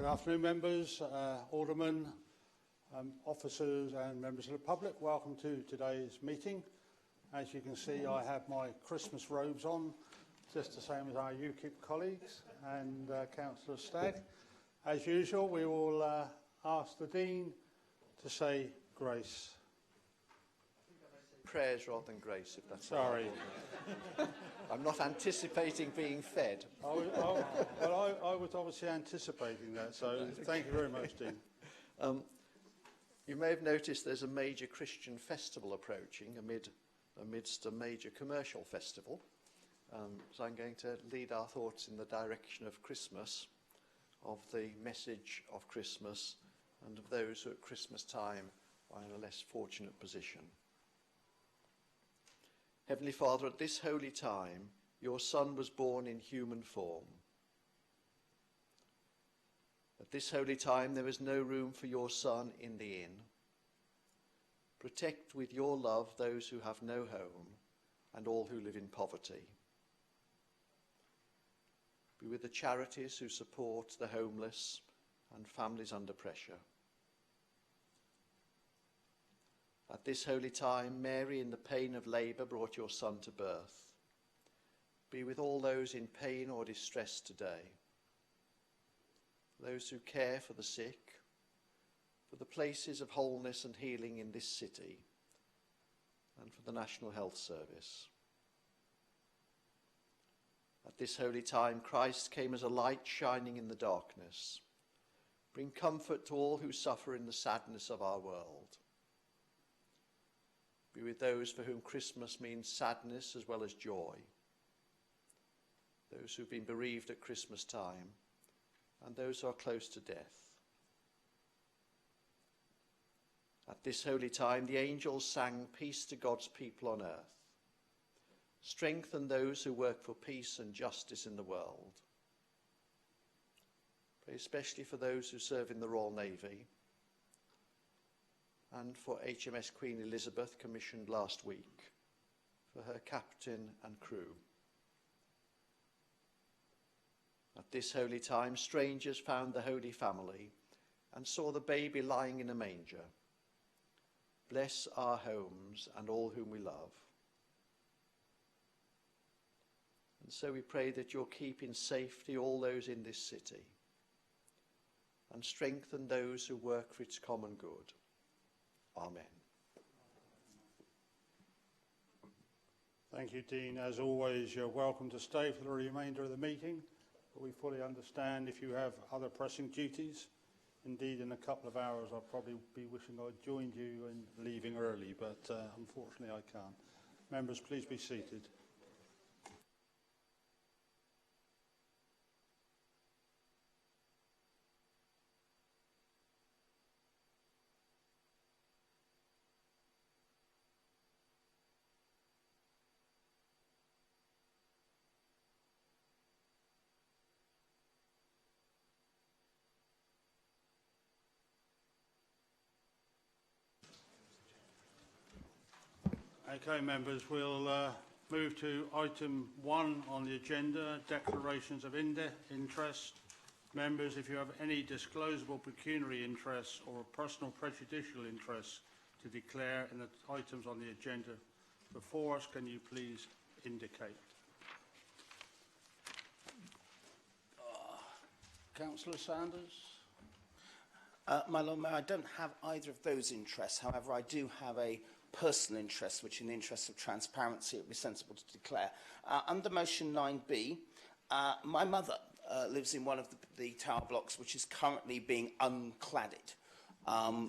Good afternoon, members, aldermen, officers and members of the public. Welcome to today's meeting. As you can see, I have my Christmas robes on, just the same as our UKIP colleagues and Councillor Stagg. As usual, we will ask the Dean to say grace. Prayers rather than grace, if that's Sorry. I'm not anticipating being fed. I was obviously anticipating that, so thank you very much, Dean. You may have noticed there's a major Christian festival approaching amidst a major commercial festival. So I'm going to lead our thoughts in the direction of Christmas, of the message of Christmas, and of those who at Christmas time are in a less fortunate position. Heavenly Father, at this holy time, your Son was born in human form. At this holy time, there is no room for your Son in the inn. Protect with your love those who have no home and all who live in poverty. Be with the charities who support the homeless and families under pressure. At this holy time, Mary, in the pain of labour, brought your Son to birth. Be with all those in pain or distress today, those who care for the sick, for the places of wholeness and healing in this city, and for the National Health Service. At this holy time, Christ came as a light shining in the darkness. Bring comfort to all who suffer in the sadness of our world. Be with those for whom Christmas means sadness as well as joy, those who've been bereaved at Christmas time, and those who are close to death. At this holy time, the angels sang peace to God's people on earth. Strengthen those who work for peace and justice in the world. Pray especially for those who serve in the Royal Navy, and for HMS Queen Elizabeth, commissioned last week, for her captain and crew. At this holy time, strangers found the Holy Family and saw the baby lying in a manger. Bless our homes and all whom we love. And so we pray that you'll keep in safety all those in this city and strengthen those who work for its common good. Amen. Thank you, Dean. As always, you're welcome to stay for the remainder of the meeting, but we fully understand if you have other pressing duties. Indeed, in a couple of hours, I'll probably be wishing I'd joined you in leaving early, but unfortunately I can't. Members, please be seated. Okay, members, we'll move to item 1 on the agenda, declarations of interest. Members, if you have any disclosable pecuniary interests or personal prejudicial interests to declare in the items on the agenda before us, can you please indicate? Councillor Sanders? My Lord Mayor, I don't have either of those interests. However, I do have a personal interest, which in the interest of transparency it would be sensible to declare. Under motion 9B, my mother lives in one of the tower blocks which is currently being uncladded.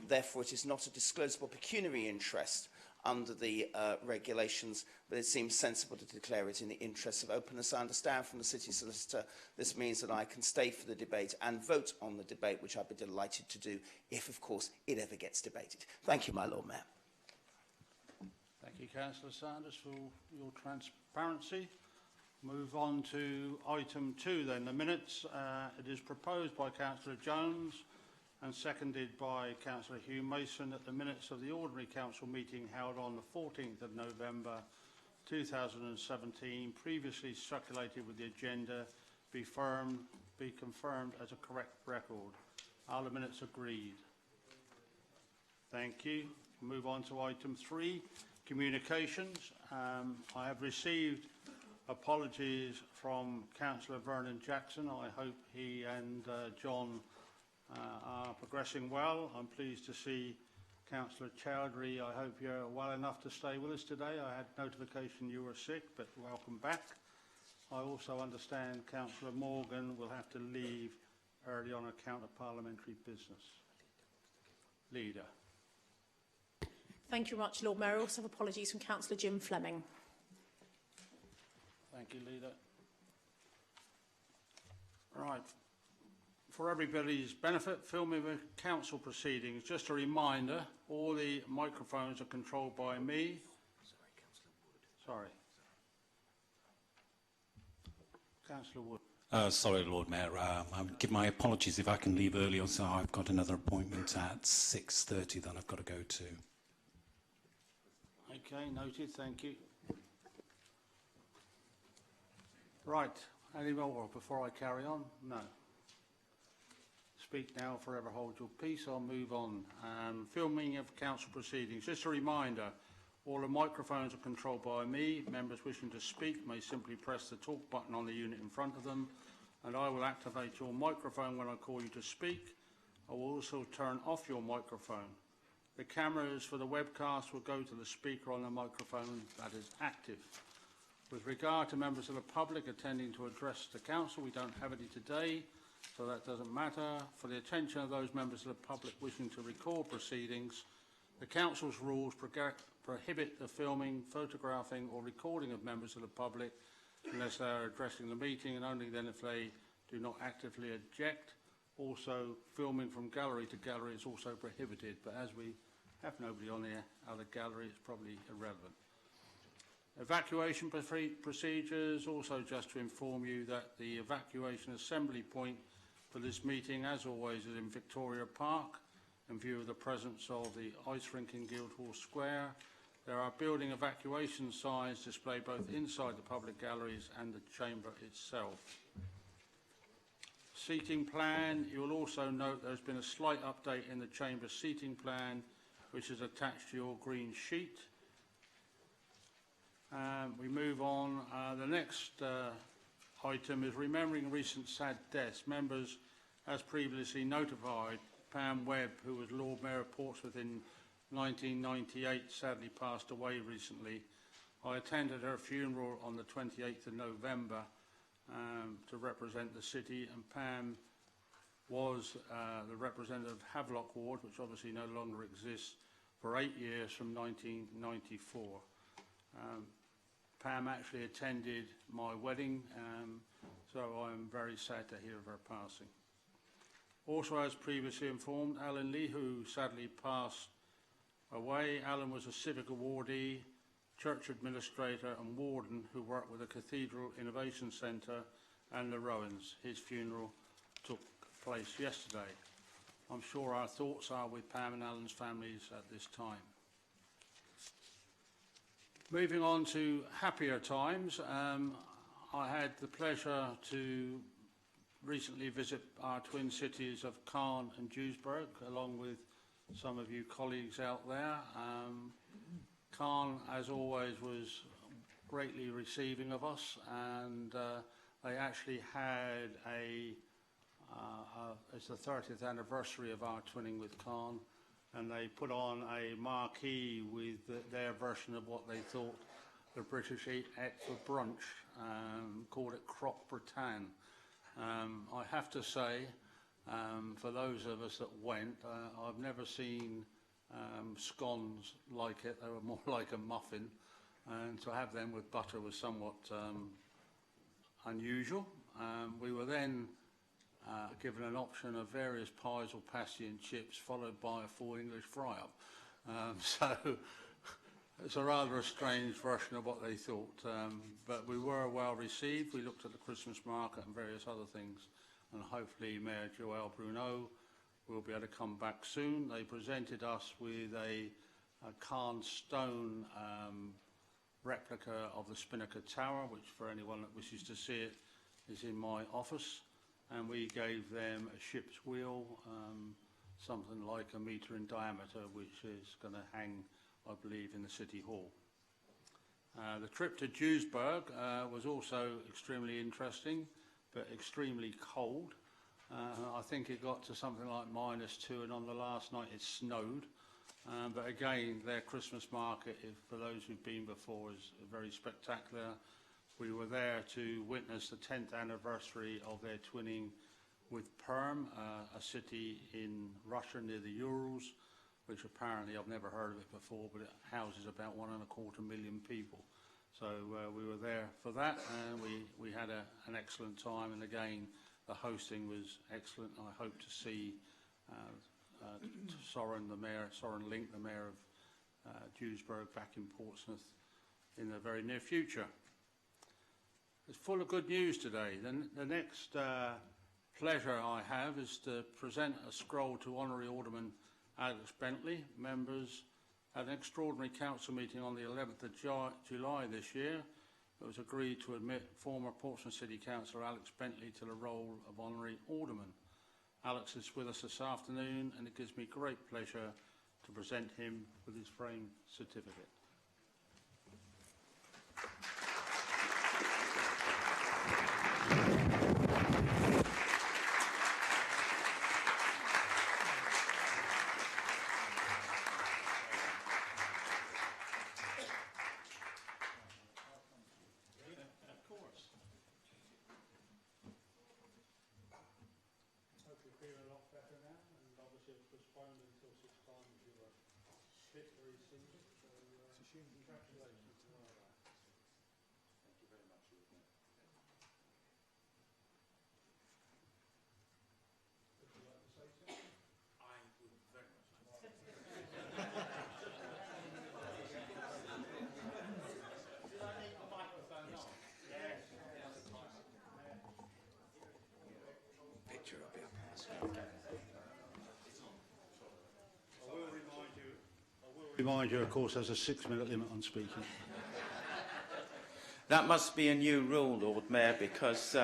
Therefore, it is not a disclosable pecuniary interest under the regulations, but it seems sensible to declare it in the interest of openness. I understand from the City Solicitor this means that I can stay for the debate and vote on the debate, which I'd be delighted to do if, of course, it ever gets debated. Thank you, my Lord Mayor. Thank you, Councillor Sanders, for your transparency. Move on to item 2 then, the minutes. It is proposed by Councillor Jones and seconded by Councillor Hugh Mason that the minutes of the ordinary council meeting held on the 14th of November 2017, previously circulated with the agenda, be be confirmed as a correct record. Are the minutes agreed? Thank you. Move on to item 3, communications. I have received apologies from Councillor Vernon Jackson. I hope he and John are progressing well. I'm pleased to see Councillor Chowdhury. I hope you're well enough to stay with us today. I had notification you were sick, but welcome back. I also understand Councillor Morgan will have to leave early on account of parliamentary business. Leader. Thank you very much, Lord Mayor. I also have apologies from Councillor Jim Fleming. Thank you, Leader. Right. For everybody's benefit, filming the council proceedings. Just a reminder, all the microphones are controlled by me. Sorry. Councillor Wood. Sorry, Lord Mayor. I would give my apologies if I can leave early. So I've got another appointment at 6:30 that I've got to go to. Okay, noted. Thank you. Right. Any more before I carry on? No. Speak now, forever hold your peace. I'll move on. Filming of council proceedings. Just a reminder, all the microphones are controlled by me. Members wishing to speak may simply press the talk button on the unit in front of them, and I will activate your microphone when I call you to speak. I will also turn off your microphone. The cameras for the webcast will go to the speaker on the microphone that is active. With regard to members of the public attending to address the council, we don't have any today, so that doesn't matter. For the attention of those members of the public wishing to record proceedings, the council's rules prohibit the filming, photographing or recording of members of the public unless they are addressing the meeting, and only then if they do not actively object. Also, filming from gallery to gallery is also prohibited, but as we have nobody on the other gallery, it's probably irrelevant. Evacuation procedures. Also, just to inform you that the evacuation assembly point for this meeting, as always, is in Victoria Park, in view of the presence of the ice rink in Guildhall Square. There are building evacuation signs displayed both inside the public galleries and the chamber itself. Seating plan. You will also note there's been a slight update in the chamber seating plan, which is attached to your green sheet. We move on. The next item is remembering recent sad deaths. Members, as previously notified, Pam Webb, who was Lord Mayor of Portsmouth in 1998, sadly passed away recently. I attended her funeral on the 28th of November to represent the city, and Pam was the representative of Havelock Ward, which obviously no longer exists, for 8 years from 1994. Pam actually attended my wedding, so I'm very sad to hear of her passing. Also, as previously informed, Alan Lee, who sadly passed away. Alan was a civic awardee, church administrator and warden who worked with the Cathedral Innovation Centre and the Rowans. His funeral took place yesterday. I'm sure our thoughts are with Pam and Alan's families at this time. Moving on to happier times, I had the pleasure to recently visit our twin cities of Caen and Duisburg, along with some of you colleagues out there. Caen, as always, was greatly receiving of us, and they actually had it's the 30th anniversary of our twinning with Caen, and they put on a marquee with their version of what they thought the British ate for brunch, called it Croque Bretagne. I have to say, for those of us that went, I've never seen scones like it. They were more like a muffin, and to have them with butter was somewhat unusual. We were then given an option of various pies or pasty and chips, followed by a full English fry-up. So it's a rather strange version of what they thought, but we were well received. We looked at the Christmas market and various other things, and hopefully Mayor Joël Bruno will be able to come back soon. They presented us with a Caen stone replica of the Spinnaker Tower, which for anyone that wishes to see it is in my office. and we gave them a ship's wheel, something like a metre in diameter, which is going to hang, I believe, in the City Hall. The trip to Duisburg was also extremely interesting, but extremely cold. I think it got to something like -2, and on the last night it snowed. But again, their Christmas market, for those who've been before, is very spectacular. We were there to witness the 10th anniversary of their twinning with Perm, a city in Russia near the Urals, which apparently, I've never heard of it before, but it houses about 1.25 million people. So we were there for that, and we had an excellent time. And again, the hosting was excellent. I hope to see Soren Link, the mayor of Duisburg, back in Portsmouth in the very near future. It's full of good news today. The next pleasure I have is to present a scroll to Honorary Alderman Alex Bentley. Members, at an extraordinary council meeting on the 11th of July this year, it was agreed to admit former Portsmouth City Councillor Alex Bentley to the role of Honorary Alderman. Alex is with us this afternoon, and it gives me great pleasure to present him with his framed certificate. Feeling a lot better now, and obviously it's postponed until such time as you are fit to receive it. So congratulations to all of that. Thank you very much, Would you like to say something? I would very much like to. Did I need the microphone on? Yes. Picture up here. Remind you, of course, there's a 6-minute limit on speaking. That must be a new rule, Lord Mayor, because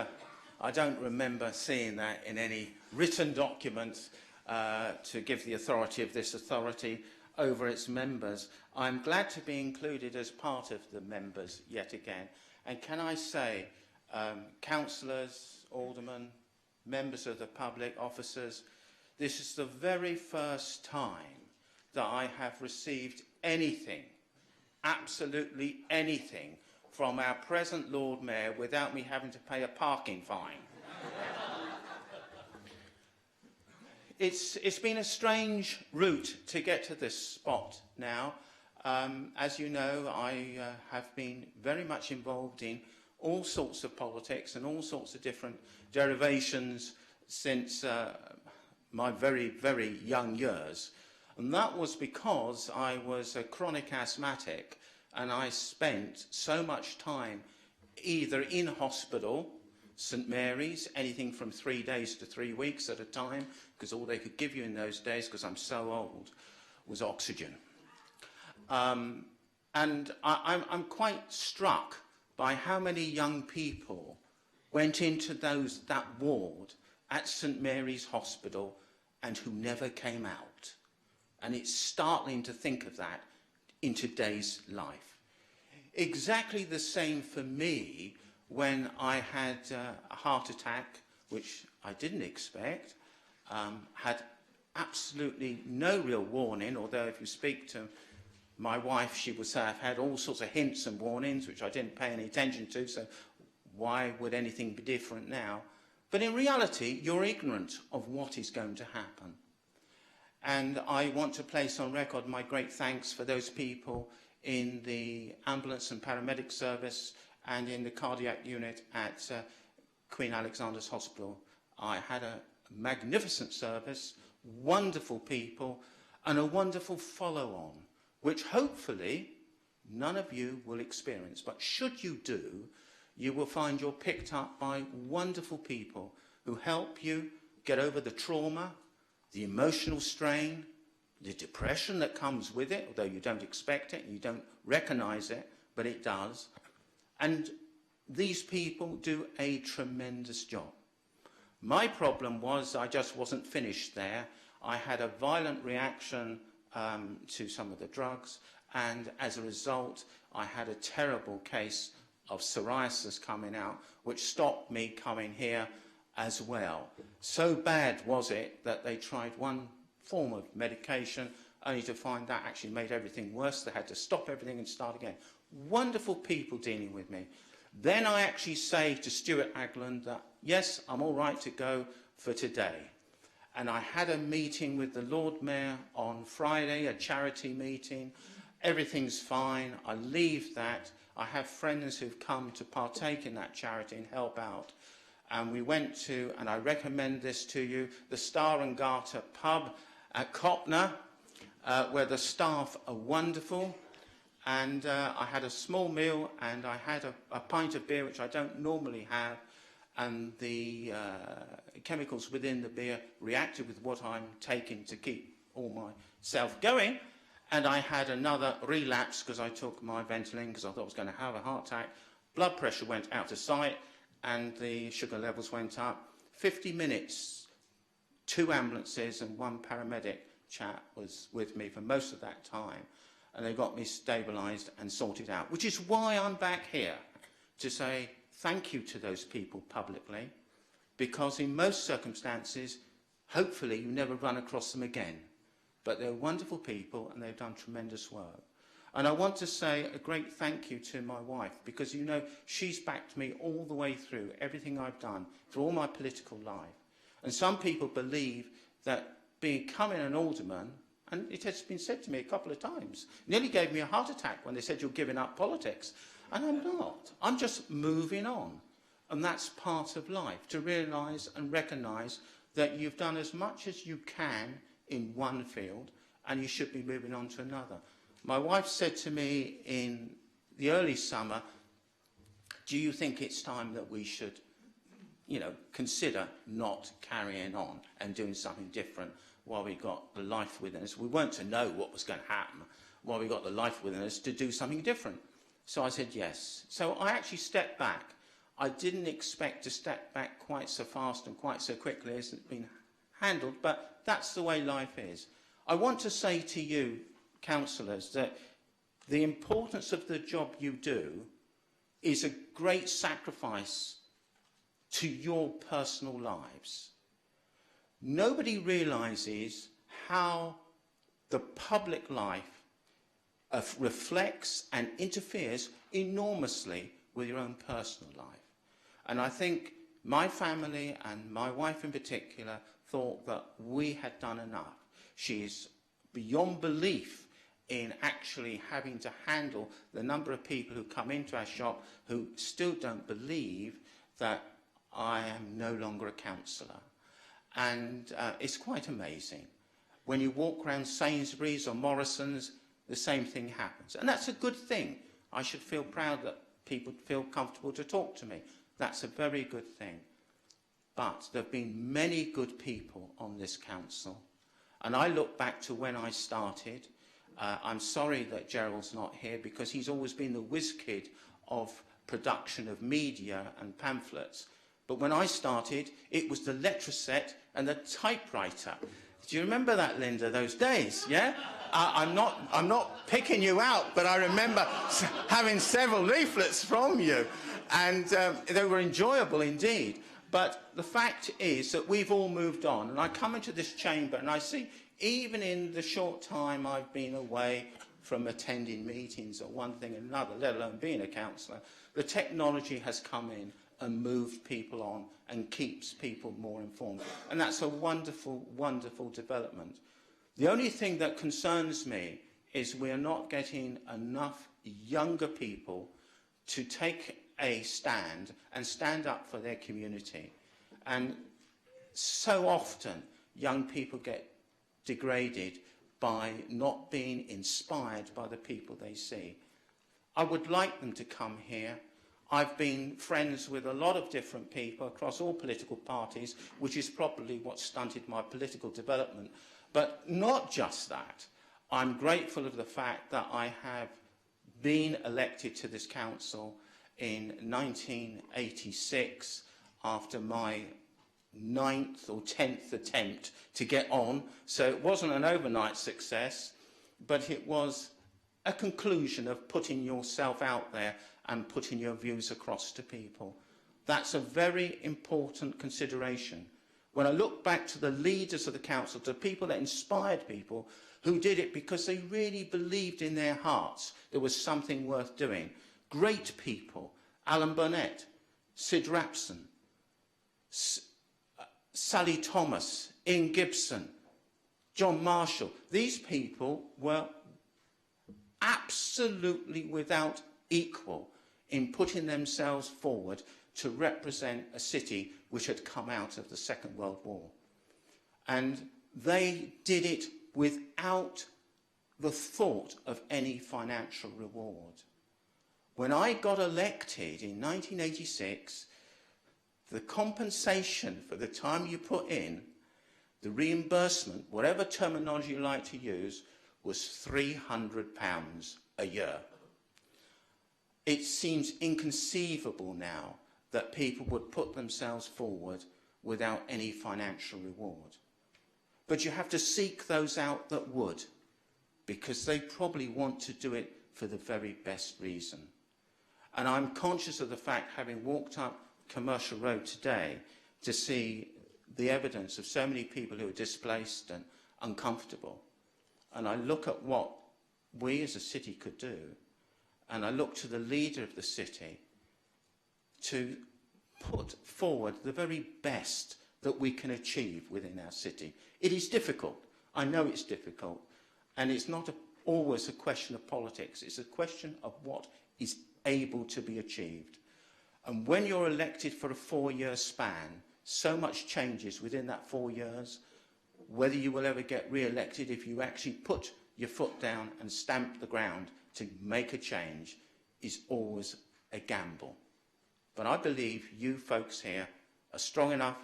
I don't remember seeing that in any written document to give the authority of this authority over its members. I'm glad to be included as part of the members yet again. And can I say, councillors, aldermen, members of the public, officers, this is the very first time that I have received anything, absolutely anything, from our present Lord Mayor without me having to pay a parking fine. It's been a strange route to get to this spot now. As you know, I have been very much involved in all sorts of politics and all sorts of different derivations since my very, very young years. And that was because I was a chronic asthmatic, and I spent so much time either in hospital, St Mary's, anything from 3 days to 3 weeks at a time, because all they could give you in those days, because I'm so old, was oxygen. And I'm quite struck by how many young people went into that ward at St Mary's Hospital and who never came out. And it's startling to think of that in today's life. Exactly the same for me when I had a heart attack, which I didn't expect, had absolutely no real warning, although if you speak to my wife, she would say I've had all sorts of hints and warnings, which I didn't pay any attention to, so why would anything be different now? But in reality, you're ignorant of what is going to happen. And I want to place on record my great thanks for those people in the ambulance and paramedic service and in the cardiac unit at Queen Alexandra's Hospital. I had a magnificent service, wonderful people, and a wonderful follow-on, which hopefully none of you will experience. But should you do, you will find you're picked up by wonderful people who help you get over the trauma, the emotional strain, the depression that comes with it, although you don't expect it, you don't recognise it, but it does. And these people do a tremendous job. My problem was I just wasn't finished there. I had a violent reaction to some of the drugs, and as a result, I had a terrible case of psoriasis coming out, which stopped me coming here as well. So bad was it that they tried one form of medication, only to find that actually made everything worse. They had to stop everything and start again. Wonderful people dealing with me. Then I actually say to Stuart Agland that, yes, I'm all right to go for today. And I had a meeting with the Lord Mayor on Friday, a charity meeting. Everything's fine. I leave that. I have friends who've come to partake in that charity and help out. And we went to, and I recommend this to you, the Star and Garter pub at Copner, where the staff are wonderful. And I had a small meal, and I had a pint of beer, which I don't normally have. And the chemicals within the beer reacted with what I'm taking to keep all myself going. And I had another relapse because I took my Ventolin because I thought I was going to have a heart attack. Blood pressure went out of sight and the sugar levels went up. 50 minutes, 2 ambulances and 1 paramedic chap was with me for most of that time. And they got me stabilised and sorted out, which is why I'm back here to say thank you to those people publicly, because in most circumstances, hopefully you never run across them again. But they're wonderful people and they've done tremendous work. And I want to say a great thank you to my wife, because, you know, she's backed me all the way through everything I've done, through all my political life. And some people believe that becoming an alderman, and it has been said to me a couple of times, nearly gave me a heart attack when they said you're giving up politics. And I'm not. I'm just moving on. And that's part of life, to realise and recognise that you've done as much as you can in one field and you should be moving on to another. My wife said to me in the early summer, do you think it's time that we should, you know, consider not carrying on and doing something different while we got the life within us? We weren't to know what was going to happen while we got the life within us to do something different. So I said yes. So I actually stepped back. I didn't expect to step back quite so fast and quite so quickly as it's been handled, but that's the way life is. I want to say to you, councillors, that the importance of the job you do is a great sacrifice to your personal lives. Nobody realises how the public life reflects and interferes enormously with your own personal life. And I think my family and my wife in particular thought that we had done enough. She is beyond belief in actually having to handle the number of people who come into our shop who still don't believe that I am no longer a councillor. And it's quite amazing. When you walk around Sainsbury's or Morrison's, the same thing happens. And that's a good thing. I should feel proud that people feel comfortable to talk to me. That's a very good thing. But there have been many good people on this council. And I look back to when I started. I'm sorry that Gerald's not here, because he's always been the whiz kid of production of media and pamphlets. But when I started, it was the letter-set and the typewriter. Do you remember that, Linda, those days? Yeah? I'm not picking you out, but I remember having several leaflets from you. And they were enjoyable indeed. But the fact is that we've all moved on. And I come into this chamber and I see, even in the short time I've been away from attending meetings or one thing or another, let alone being a councillor, the technology has come in and moved people on and keeps people more informed. And that's a wonderful, wonderful development. The only thing that concerns me is we're not getting enough younger people to take a stand and stand up for their community. And so often young people get degraded by not being inspired by the people they see. I would like them to come here. I've been friends with a lot of different people across all political parties, which is probably what stunted my political development. But not just that. I'm grateful of the fact that I have been elected to this council in 1986 after my ninth or 10th attempt to get on. So it wasn't an overnight success, but it was a conclusion of putting yourself out there and putting your views across to people. That's a very important consideration. When I look back to the leaders of the council, to people that inspired people who did it because they really believed in their hearts there was something worth doing. Great people, Alan Burnett, Sid Rapson, Sally Thomas, Ian Gibson, John Marshall. These people were absolutely without equal in putting themselves forward to represent a city which had come out of the Second World War. And they did it without the thought of any financial reward. When I got elected in 1986, the compensation for the time you put in, the reimbursement, whatever terminology you like to use, was £300 a year. It seems inconceivable now that people would put themselves forward without any financial reward. But you have to seek those out that would, because they probably want to do it for the very best reason. And I'm conscious of the fact, having walked up Commercial Road today, to see the evidence of so many people who are displaced and uncomfortable. And I look at what we as a city could do, and I look to the leader of the city to put forward the very best that we can achieve within our city. It is difficult. I know it's difficult. And it's not always a question of politics. It's a question of what is able to be achieved. And when you're elected for a 4-year span, so much changes within that 4 years. Whether you will ever get re-elected, if you actually put your foot down and stamp the ground to make a change, is always a gamble. But I believe you folks here are strong enough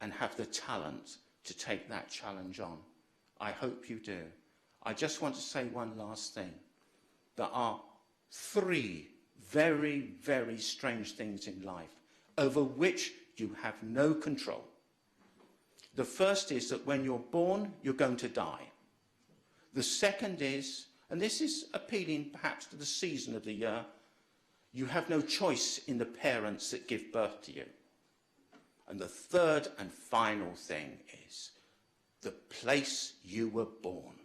and have the talent to take that challenge on. I hope you do. I just want to say one last thing. There are 3 very, very strange things in life over which you have no control. The first is that when you're born, you're going to die. The second is, and this is appealing perhaps to the season of the year, you have no choice in the parents that give birth to you. And the third and final thing is the place you were born.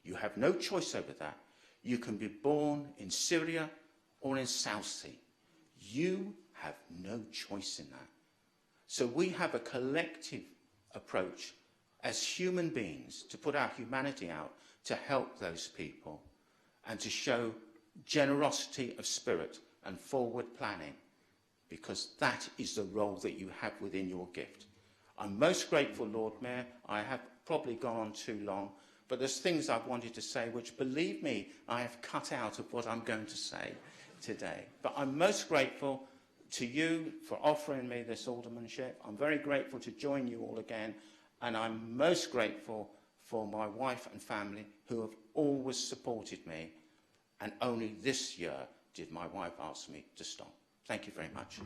You have no choice over that. You can be born in Syria or in Southsea. You have no choice in that. So we have a collective approach as human beings to put our humanity out to help those people and to show generosity of spirit and forward planning, because that is the role that you have within your gift. I'm most grateful, Lord Mayor. I have probably gone on too long, but there's things I've wanted to say which, believe me, I have cut out of what I'm going to say today. But I'm most grateful to you for offering me this aldermanship. I'm very grateful to join you all again, and I'm most grateful for my wife and family who have always supported me, and only this year did my wife ask me to stop. Thank you very much.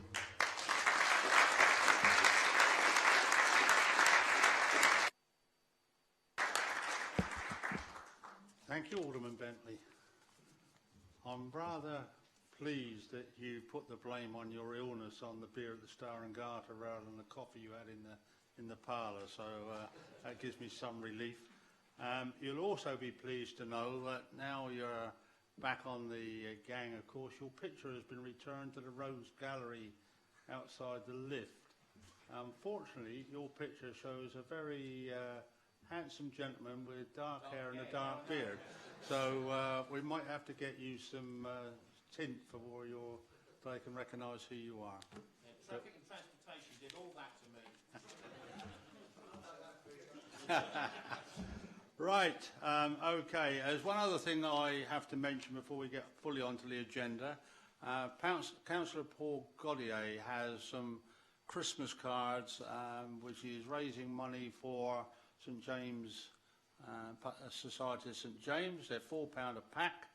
Thank you, Alderman Bentley. I'm rather pleased that you put the blame on your illness on the beer at the Star and Garter rather than the coffee you had in the parlour, so that gives me some relief. You'll also be pleased to know that now you're back on the gang, of course, your picture has been returned to the Rose Gallery outside the lift. Unfortunately, your picture shows a very handsome gentleman with dark hair and a dark beard. So we might have to get you some tint for so they can recognise who you are. Yeah, traffic and transportation did all that to me. Right, okay. There's one other thing that I have to mention before we get fully onto the agenda. Councillor Paul Godier has some Christmas cards which is raising money for St James, Society of St James. They're £4 a pack.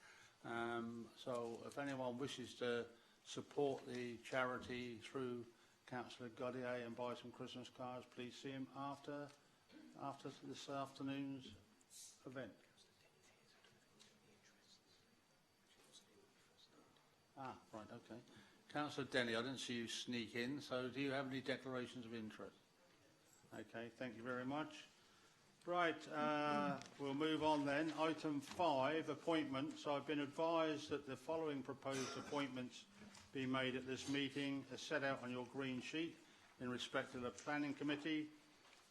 So if anyone wishes to support the charity through Councillor Godier and buy some Christmas cards, please see him after this afternoon's event. Ah, right, okay. Councillor Denny, I didn't see you sneak in, so do you have any declarations of interest? Okay, thank you very much. Right, we'll move on then. Item 5, appointments. I've been advised that the following proposed appointments be made at this meeting as set out on your green sheet in respect of the Planning Committee.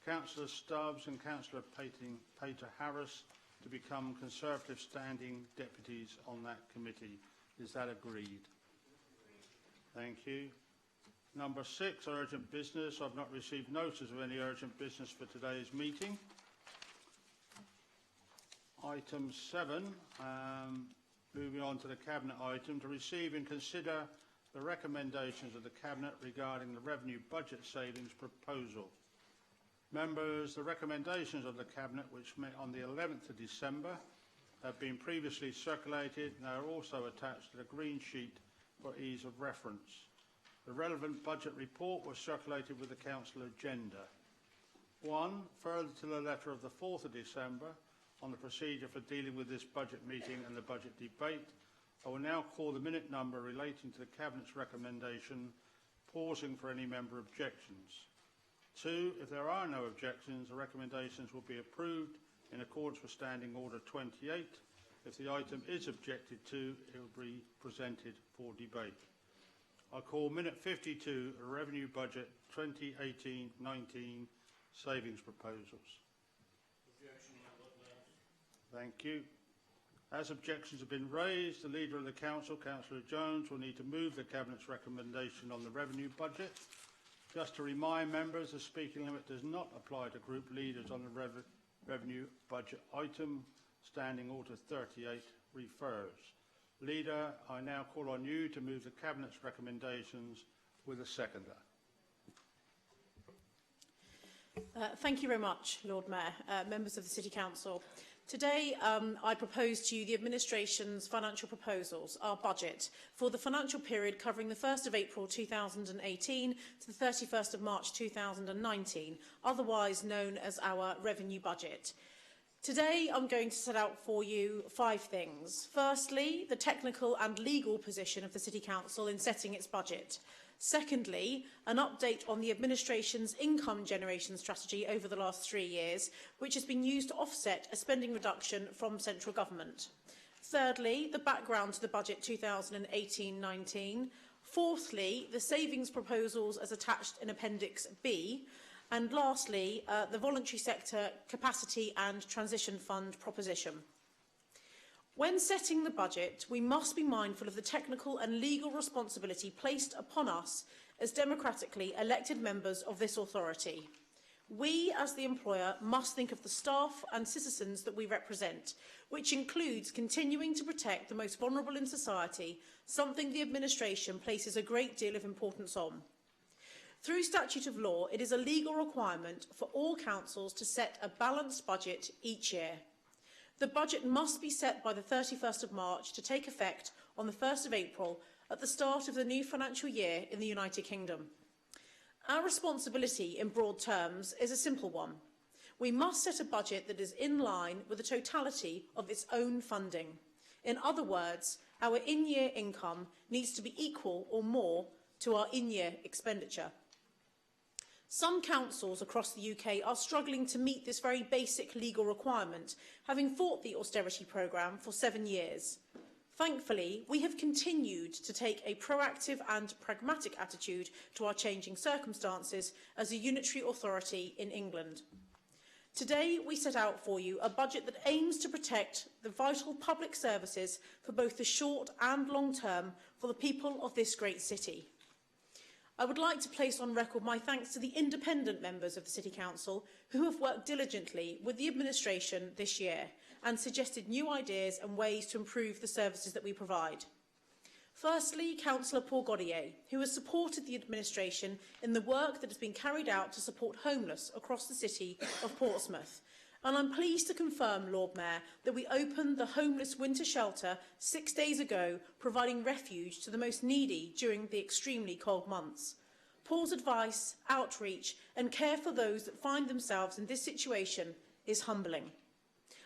Councillor Stubbs and Councillor Pater Harris to become Conservative standing deputies on that committee. Is that agreed? Thank you. Number 6, urgent business. I've not received notice of any urgent business for today's meeting. Item 7, moving on to the Cabinet item, to receive and consider the recommendations of the Cabinet regarding the revenue budget savings proposal. Members, the recommendations of the Cabinet, which met on the 11th of December, have been previously circulated and are also attached to the green sheet for ease of reference. The relevant budget report was circulated with the Council agenda. 1. Further to the letter of the 4th of December on the procedure for dealing with this budget meeting and the budget debate, I will now call the minute number relating to the Cabinet's recommendation, pausing for any member objections. 2. If there are no objections, the recommendations will be approved in accordance with Standing Order 28. If the item is objected to, it will be presented for debate. I call minute 52, Revenue Budget 2018-19 Savings Proposals. Objection, Thank you. As objections have been raised, the Leader of the Council, Councillor Jones, will need to move the Cabinet's recommendation on the revenue budget. Just to remind members, the speaking limit does not apply to group leaders on the revenue budget item. Standing Order 38 refers. Leader, I now call on you to move the Cabinet's recommendations with a seconder. Thank you very much, Lord Mayor, members of the City Council. Today, I propose to you the Administration's financial proposals, our budget, for the financial period covering the 1st of April 2018 to the 31st of March 2019, otherwise known as our revenue budget. Today, I'm going to set out for you 5 things. Firstly, the technical and legal position of the City Council in setting its budget. Secondly, an update on the administration's income generation strategy over the last 3 years, which has been used to offset a spending reduction from central government. Thirdly, the background to the budget 2018-19. Fourthly, the savings proposals as attached in Appendix B. And lastly, the voluntary sector capacity and transition fund proposition. When setting the budget, we must be mindful of the technical and legal responsibility placed upon us as democratically elected members of this authority. We, as the employer, must think of the staff and citizens that we represent, which includes continuing to protect the most vulnerable in society, something the administration places a great deal of importance on. Through statute of law, it is a legal requirement for all councils to set a balanced budget each year. The budget must be set by the 31st of March to take effect on the 1st of April at the start of the new financial year in the United Kingdom. Our responsibility, in broad terms, is a simple one. We must set a budget that is in line with the totality of its own funding. In other words, our in-year income needs to be equal or more to our in-year expenditure. Some councils across the UK are struggling to meet this very basic legal requirement, having fought the austerity programme for 7 years. Thankfully, we have continued to take a proactive and pragmatic attitude to our changing circumstances as a unitary authority in England. Today, we set out for you a budget that aims to protect the vital public services for both the short and long term for the people of this great city. I would like to place on record my thanks to the independent members of the City Council who have worked diligently with the administration this year and suggested new ideas and ways to improve the services that we provide. Firstly, Councillor Paul Godier, who has supported the administration in the work that has been carried out to support homeless across the city of Portsmouth. And I'm pleased to confirm, Lord Mayor, that we opened the homeless winter shelter 6 days ago, providing refuge to the most needy during the extremely cold months. Paul's advice, outreach and care for those that find themselves in this situation is humbling.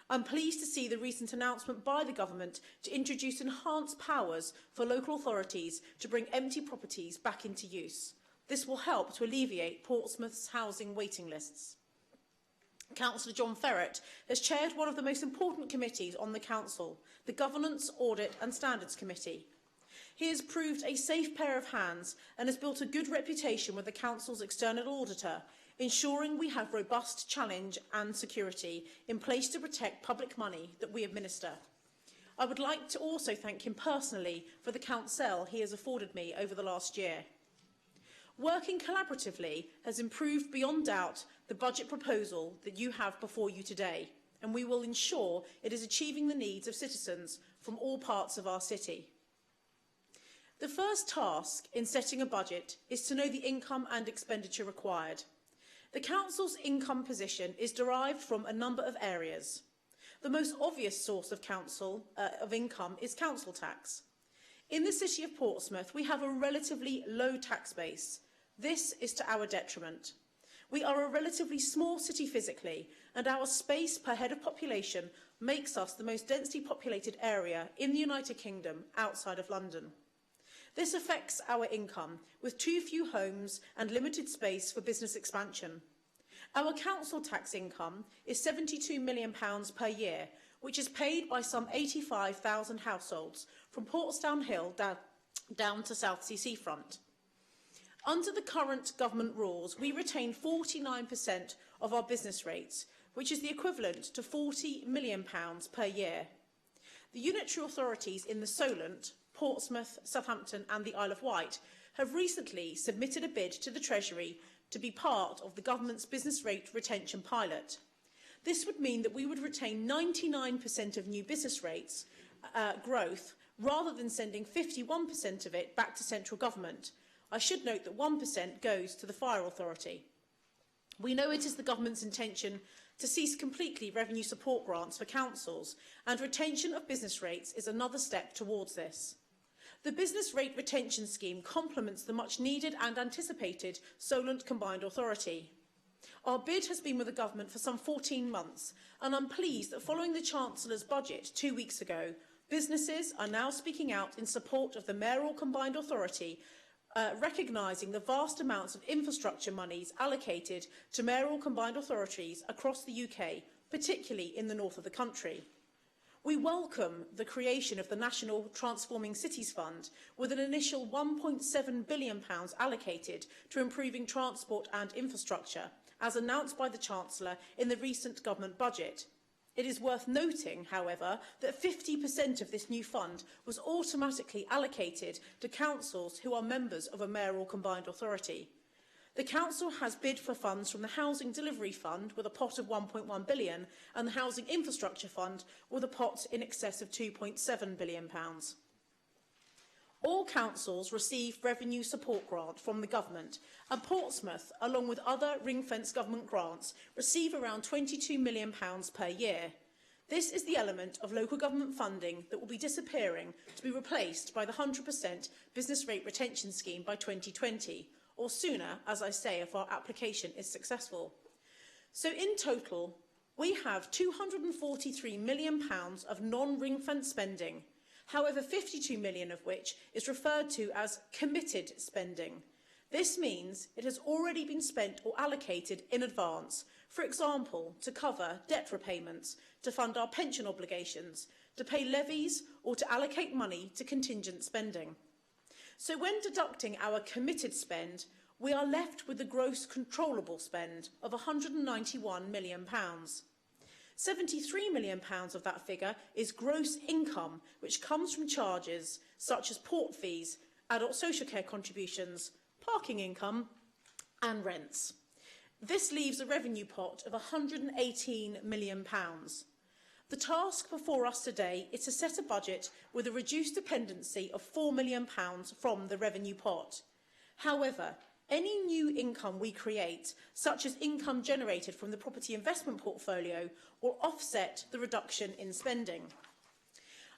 I'm pleased to see the recent announcement by the Government to introduce enhanced powers for local authorities to bring empty properties back into use. This will help to alleviate Portsmouth's housing waiting lists. Councillor John Ferret has chaired one of the most important committees on the Council, the Governance, Audit and Standards Committee. He has proved a safe pair of hands and has built a good reputation with the Council's external auditor, ensuring we have robust challenge and security in place to protect public money that we administer. I would like to also thank him personally for the counsel he has afforded me over the last year. Working collaboratively has improved beyond doubt the budget proposal that you have before you today, and we will ensure it is achieving the needs of citizens from all parts of our city. The first task in setting a budget is to know the income and expenditure required. The Council's income position is derived from a number of areas. The most obvious source of income is council tax. In the City of Portsmouth, we have a relatively low tax base. This is to our detriment. We are a relatively small city physically, and our space per head of population makes us the most densely populated area in the United Kingdom outside of London. This affects our income, with too few homes and limited space for business expansion. Our council tax income is £72 million per year, which is paid by some 85,000 households from Portsdown Hill down to Southsea Seafront. Under the current government rules, we retain 49% of our business rates, which is the equivalent to £40 million per year. The unitary authorities in the Solent, Portsmouth, Southampton and the Isle of Wight have recently submitted a bid to the Treasury to be part of the government's business rate retention pilot. This would mean that we would retain 99% of new business rates growth rather than sending 51% of it back to central government. I should note that 1% goes to the Fire Authority. We know it is the government's intention to cease completely revenue support grants for councils, and retention of business rates is another step towards this. The business rate retention scheme complements the much needed and anticipated Solent Combined Authority. Our bid has been with the government for some 14 months, and I'm pleased that following the Chancellor's budget 2 weeks ago, businesses are now speaking out in support of the Mayoral Combined Authority, recognising the vast amounts of infrastructure monies allocated to mayoral combined authorities across the UK, particularly in the north of the country. We welcome the creation of the National Transforming Cities Fund, with an initial £1.7 billion allocated to improving transport and infrastructure, as announced by the Chancellor in the recent government budget. It is worth noting, however, that 50% of this new fund was automatically allocated to councils who are members of a mayoral combined authority. The Council has bid for funds from the Housing Delivery Fund with a pot of £1.1 billion and the Housing Infrastructure Fund with a pot in excess of £2.7 billion. All councils receive revenue support grant from the government, and Portsmouth, along with other ring-fence government grants, receive around £22 million per year. This is the element of local government funding that will be disappearing to be replaced by the 100% business rate retention scheme by 2020, or sooner, as I say, if our application is successful. So in total, we have £243 million of non-ring-fence spending, however, 52 million of which is referred to as committed spending. This means it has already been spent or allocated in advance, for example, to cover debt repayments, to fund our pension obligations, to pay levies, or to allocate money to contingent spending. So when deducting our committed spend, we are left with the gross controllable spend of £191 million. £73 million of that figure is gross income, which comes from charges such as port fees, adult social care contributions, parking income and rents. This leaves a revenue pot of £118 million. The task before us today is to set a budget with a reduced dependency of £4 million from the revenue pot. However, any new income we create, such as income generated from the property investment portfolio, will offset the reduction in spending.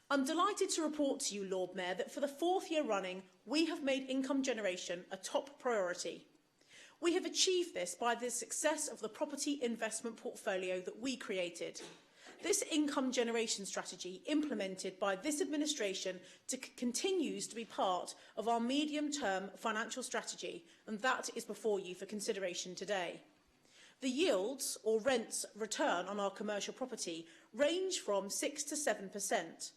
I'm delighted to report to you, Lord Mayor, that for the 4th year running, we have made income generation a top priority. We have achieved this by the success of the property investment portfolio that we created. This income generation strategy, implemented by this administration, continues to be part of our medium-term financial strategy, and that is before you for consideration today. The yields, or rents, return on our commercial property range from 6 to 7%.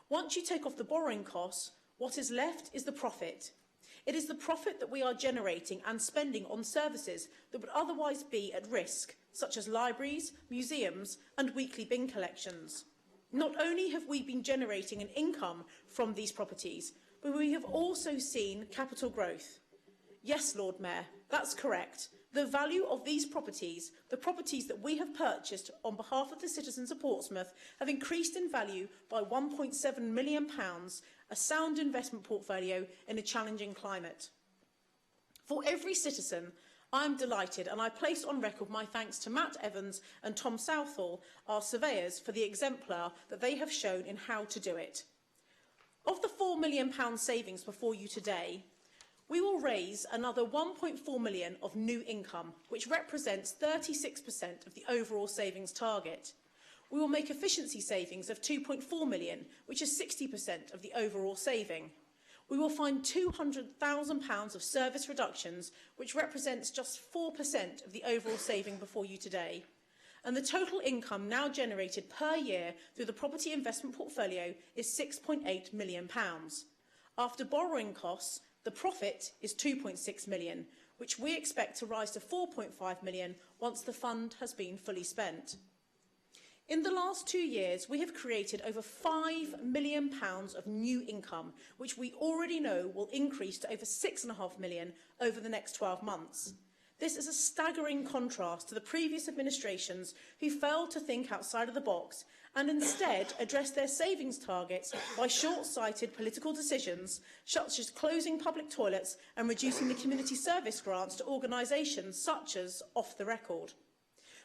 Once you take off the borrowing costs, what is left is the profit. It is the profit that we are generating and spending on services that would otherwise be at risk, such as libraries, museums and weekly bin collections. Not only have we been generating an income from these properties, but we have also seen capital growth. Yes, Lord Mayor, that's correct. The value of these properties, the properties that we have purchased on behalf of the citizens of Portsmouth, have increased in value by £1.7 million, a sound investment portfolio in a challenging climate. For every citizen, I am delighted, and I place on record my thanks to Matt Evans and Tom Southall, our surveyors, for the exemplar that they have shown in how to do it. Of the £4 million savings before you today, we will raise another £1.4 million of new income, which represents 36% of the overall savings target. We will make efficiency savings of £2.4 million, which is 60% of the overall saving. We will find £200,000 of service reductions, which represents just 4% of the overall saving before you today. And the total income now generated per year through the property investment portfolio is £6.8 million. After borrowing costs, the profit is £2.6 million, which we expect to rise to £4.5 million once the fund has been fully spent. In the last 2 years, we have created over £5 million of new income, which we already know will increase to over £6.5 million over the next 12 months. This is a staggering contrast to the previous administrations who failed to think outside of the box and instead addressed their savings targets by short-sighted political decisions, such as closing public toilets and reducing the community service grants to organisations such as Off the Record.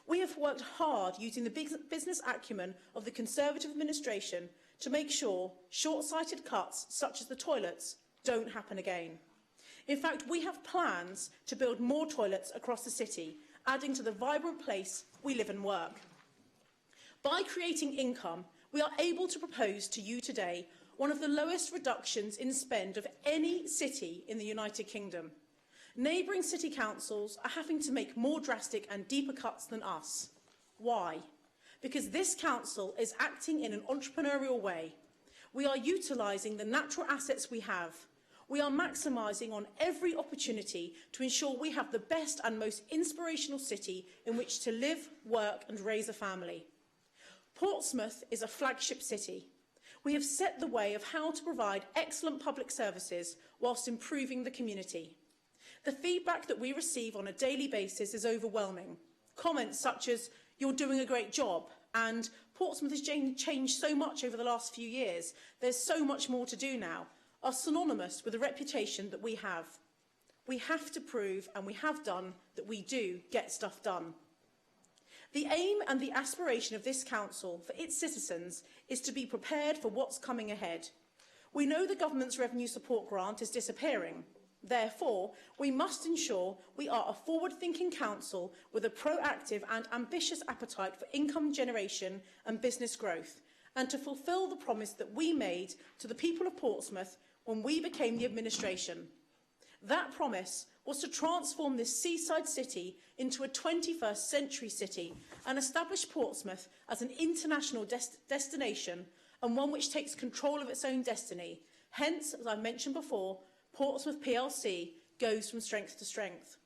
We have worked hard using the business acumen of the Conservative administration to make sure short-sighted cuts, such as the toilets, don't happen again. In fact, we have plans to build more toilets across the city, adding to the vibrant place we live and work. By creating income, we are able to propose to you today one of the lowest reductions in spend of any city in the United Kingdom. Neighbouring city councils are having to make more drastic and deeper cuts than us. Why? Because this council is acting in an entrepreneurial way. We are utilising the natural assets we have. We are maximising on every opportunity to ensure we have the best and most inspirational city in which to live, work and raise a family. Portsmouth is a flagship city. We have set the way of how to provide excellent public services whilst improving the community. The feedback that we receive on a daily basis is overwhelming. Comments such as, "You're doing a great job," and "Portsmouth has changed so much over the last few years, there's so much more to do now," are synonymous with the reputation that we have. We have to prove, and we have done, that we do get stuff done. The aim and the aspiration of this council for its citizens is to be prepared for what's coming ahead. We know the government's revenue support grant is disappearing. Therefore, we must ensure we are a forward-thinking council with a proactive and ambitious appetite for income generation and business growth, and to fulfil the promise that we made to the people of Portsmouth when we became the administration. That promise was to transform this seaside city into a 21st century city and establish Portsmouth as an international destination and one which takes control of its own destiny. Hence, as I mentioned before, Portsmouth plc goes from strength to strength.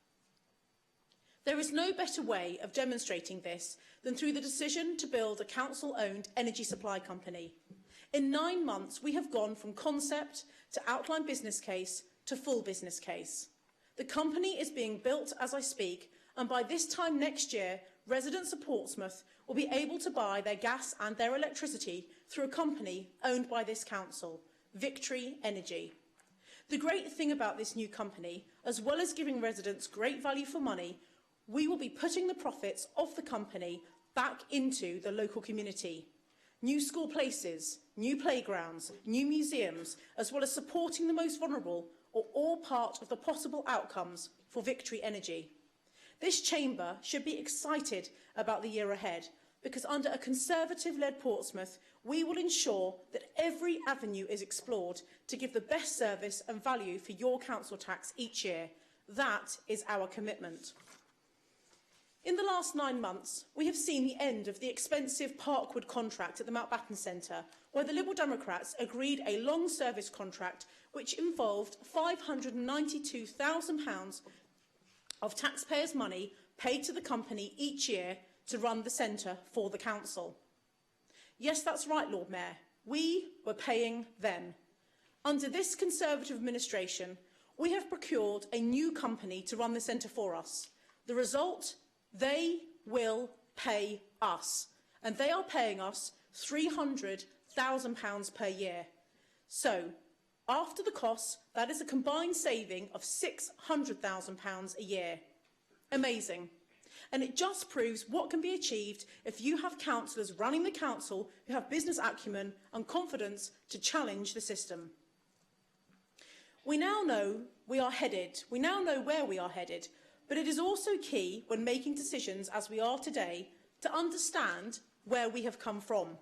There is no better way of demonstrating this than through the decision to build a council-owned energy supply company. In 9 months, we have gone from concept to outline business case to full business case. The company is being built as I speak, and by this time next year, residents of Portsmouth will be able to buy their gas and their electricity through a company owned by this council, Victory Energy. The great thing about this new company, as well as giving residents great value for money, we will be putting the profits of the company back into the local community. New school places, new playgrounds, new museums, as well as supporting the most vulnerable, are all part of the possible outcomes for Victory Energy. This chamber should be excited about the year ahead, because under a Conservative-led Portsmouth, we will ensure that every avenue is explored to give the best service and value for your council tax each year. That is our commitment. In the last 9 months, we have seen the end of the expensive Parkwood contract at the Mountbatten Centre, where the Liberal Democrats agreed a long service contract which involved £592,000 of taxpayers' money paid to the company each year to run the centre for the council. Yes, that's right, Lord Mayor. We were paying them. Under this Conservative administration, we have procured a new company to run the centre for us. The result? They will pay us. And they are paying us £300,000 per year. So, after the costs, that is a combined saving of £600,000 a year. Amazing. And it just proves what can be achieved if you have councillors running the council who have business acumen and confidence to challenge the system. We now know where we are headed, but it is also key when making decisions as we are today to understand where we have come from.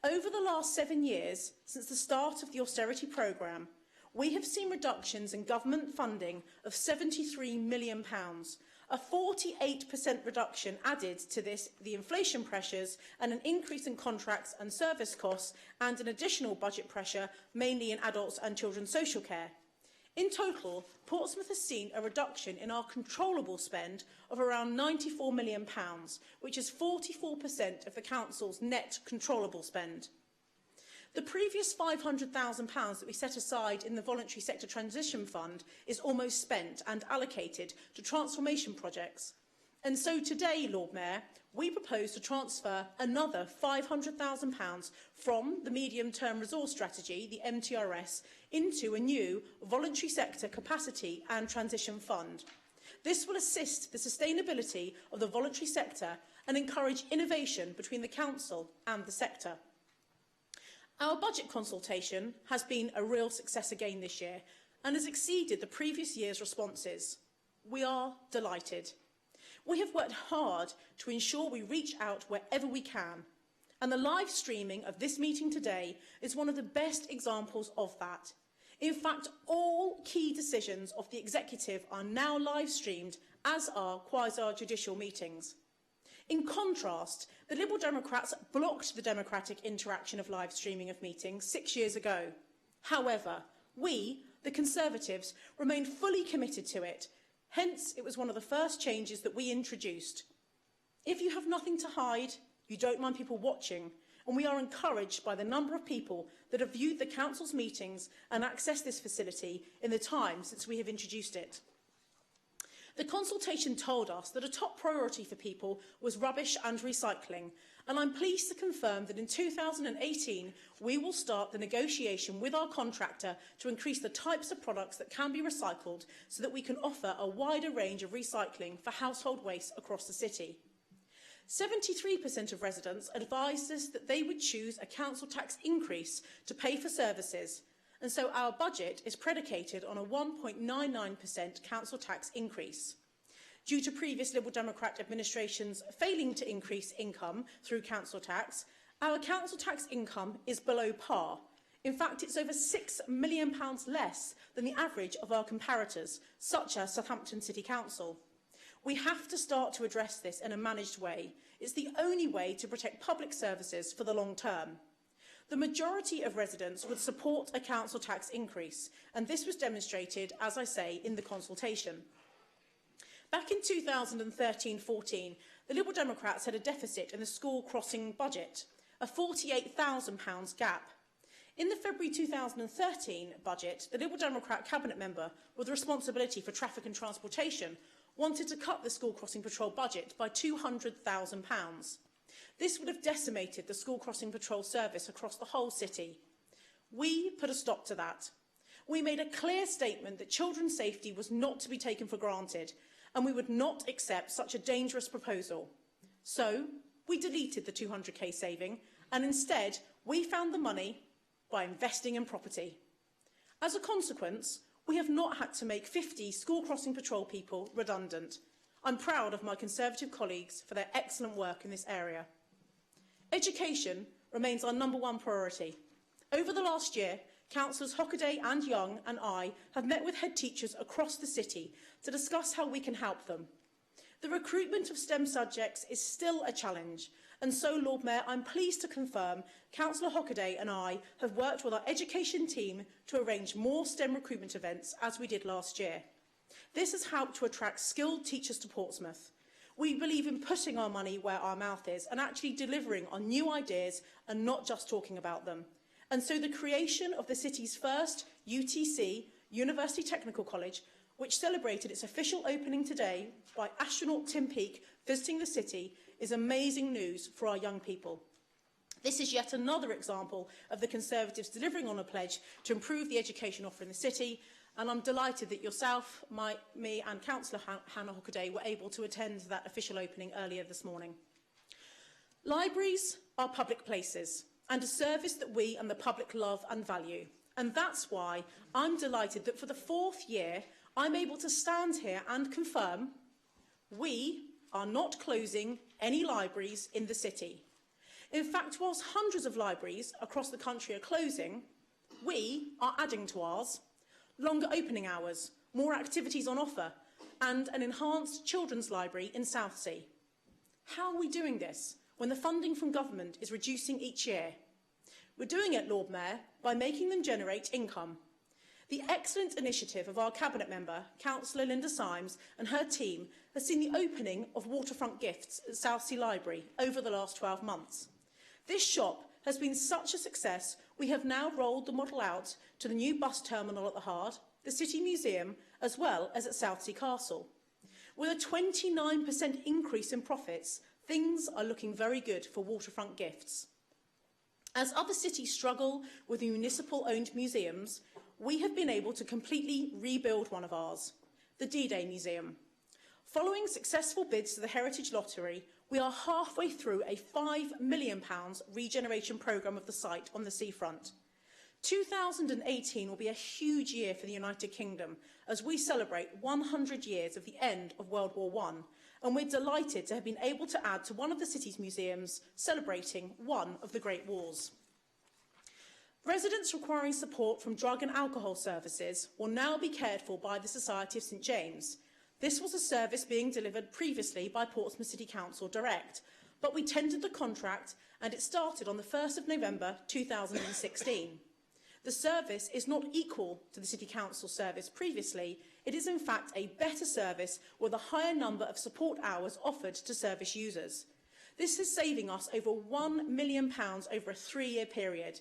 Over the last 7 years, since the start of the austerity programme, we have seen reductions in government funding of £73 million, a 48% reduction added to this, the inflation pressures and an increase in contracts and service costs and an additional budget pressure, mainly in adults and children's social care. In total, Portsmouth has seen a reduction in our controllable spend of around £94 million, which is 44% of the council's net controllable spend. The previous £500,000 that we set aside in the Voluntary Sector Transition Fund is almost spent and allocated to transformation projects. And so today, Lord Mayor, we propose to transfer another £500,000 from the Medium-Term Resource Strategy, the MTRS, into a new Voluntary Sector Capacity and Transition Fund. This will assist the sustainability of the voluntary sector and encourage innovation between the council and the sector. Our budget consultation has been a real success again this year and has exceeded the previous year's responses. We are delighted. We have worked hard to ensure we reach out wherever we can, and the live streaming of this meeting today is one of the best examples of that. In fact, all key decisions of the executive are now live streamed, as are quasi-judicial meetings. In contrast, the Liberal Democrats blocked the democratic interaction of live streaming of meetings 6 years ago. However, we, the Conservatives, remain fully committed to it. Hence, it was one of the first changes that we introduced. If you have nothing to hide, you don't mind people watching, and we are encouraged by the number of people that have viewed the council's meetings and accessed this facility in the time since we have introduced it. The consultation told us that a top priority for people was rubbish and recycling, and I'm pleased to confirm that in 2018 we will start the negotiation with our contractor to increase the types of products that can be recycled so that we can offer a wider range of recycling for household waste across the city. 73% of residents advised us that they would choose a council tax increase to pay for services, and so our budget is predicated on a 1.99% council tax increase. Due to previous Liberal Democrat administrations failing to increase income through council tax, our council tax income is below par. In fact, it's over £6 million less than the average of our comparators, such as Southampton City Council. We have to start to address this in a managed way. It's the only way to protect public services for the long term. The majority of residents would support a council tax increase, and this was demonstrated, as I say, in the consultation. Back in 2013-14, the Liberal Democrats had a deficit in the school crossing budget, a £48,000 gap. In the February 2013 budget, the Liberal Democrat cabinet member with responsibility for traffic and transportation wanted to cut the school crossing patrol budget by £200,000. This would have decimated the school crossing patrol service across the whole city. We put a stop to that. We made a clear statement that children's safety was not to be taken for granted, and we would not accept such a dangerous proposal. So, we deleted the 200k saving, and instead, we found the money by investing in property. As a consequence, we have not had to make 50 school crossing patrol people redundant. I'm proud of my Conservative colleagues for their excellent work in this area. Education remains our #1 priority. Over the last year, Councillors Hockaday and Young and I have met with head teachers across the city to discuss how we can help them. The recruitment of STEM subjects is still a challenge, and so, Lord Mayor, I'm pleased to confirm Councillor Hockaday and I have worked with our education team to arrange more STEM recruitment events as we did last year. This has helped to attract skilled teachers to Portsmouth. We believe in putting our money where our mouth is and actually delivering on new ideas and not just talking about them. And so the creation of the city's first UTC, University Technical College, which celebrated its official opening today by astronaut Tim Peake visiting the city, is amazing news for our young people. This is yet another example of the Conservatives delivering on a pledge to improve the education offer in the city, and I'm delighted that yourself, me and Councillor Hannah Hockaday were able to attend that official opening earlier this morning. Libraries are public places and a service that we and the public love and value, and that's why I'm delighted that for the 4th year I'm able to stand here and confirm we are not closing any libraries in the city. In fact, whilst hundreds of libraries across the country are closing, we are adding to ours. Longer opening hours, more activities on offer, and an enhanced children's library in Southsea. How are we doing this when the funding from government is reducing each year? We're doing it, Lord Mayor, by making them generate income. The excellent initiative of our Cabinet member, Councillor Linda Symes, and her team has seen the opening of waterfront gifts at Southsea Library over the last 12 months. This shop has been such a success, we have now rolled the model out to the new bus terminal at the Hard, the City Museum, as well as at Southsea Castle. With a 29% increase in profits, things are looking very good for waterfront gifts. As other cities struggle with municipal-owned museums, we have been able to completely rebuild one of ours, the D-Day Museum. Following successful bids to the Heritage Lottery, we are halfway through a £5 million regeneration programme of the site on the seafront. 2018 will be a huge year for the United Kingdom as we celebrate 100 years of the end of World War I, and we're delighted to have been able to add to one of the city's museums celebrating one of the Great Wars. Residents requiring support from drug and alcohol services will now be cared for by the Society of St James. This was a service being delivered previously by Portsmouth City Council Direct, but we tendered the contract and it started on the 1st of November 2016. The service is not equal to the City Council service previously. It is in fact a better service with a higher number of support hours offered to service users. This is saving us over £1 million over a 3-year period.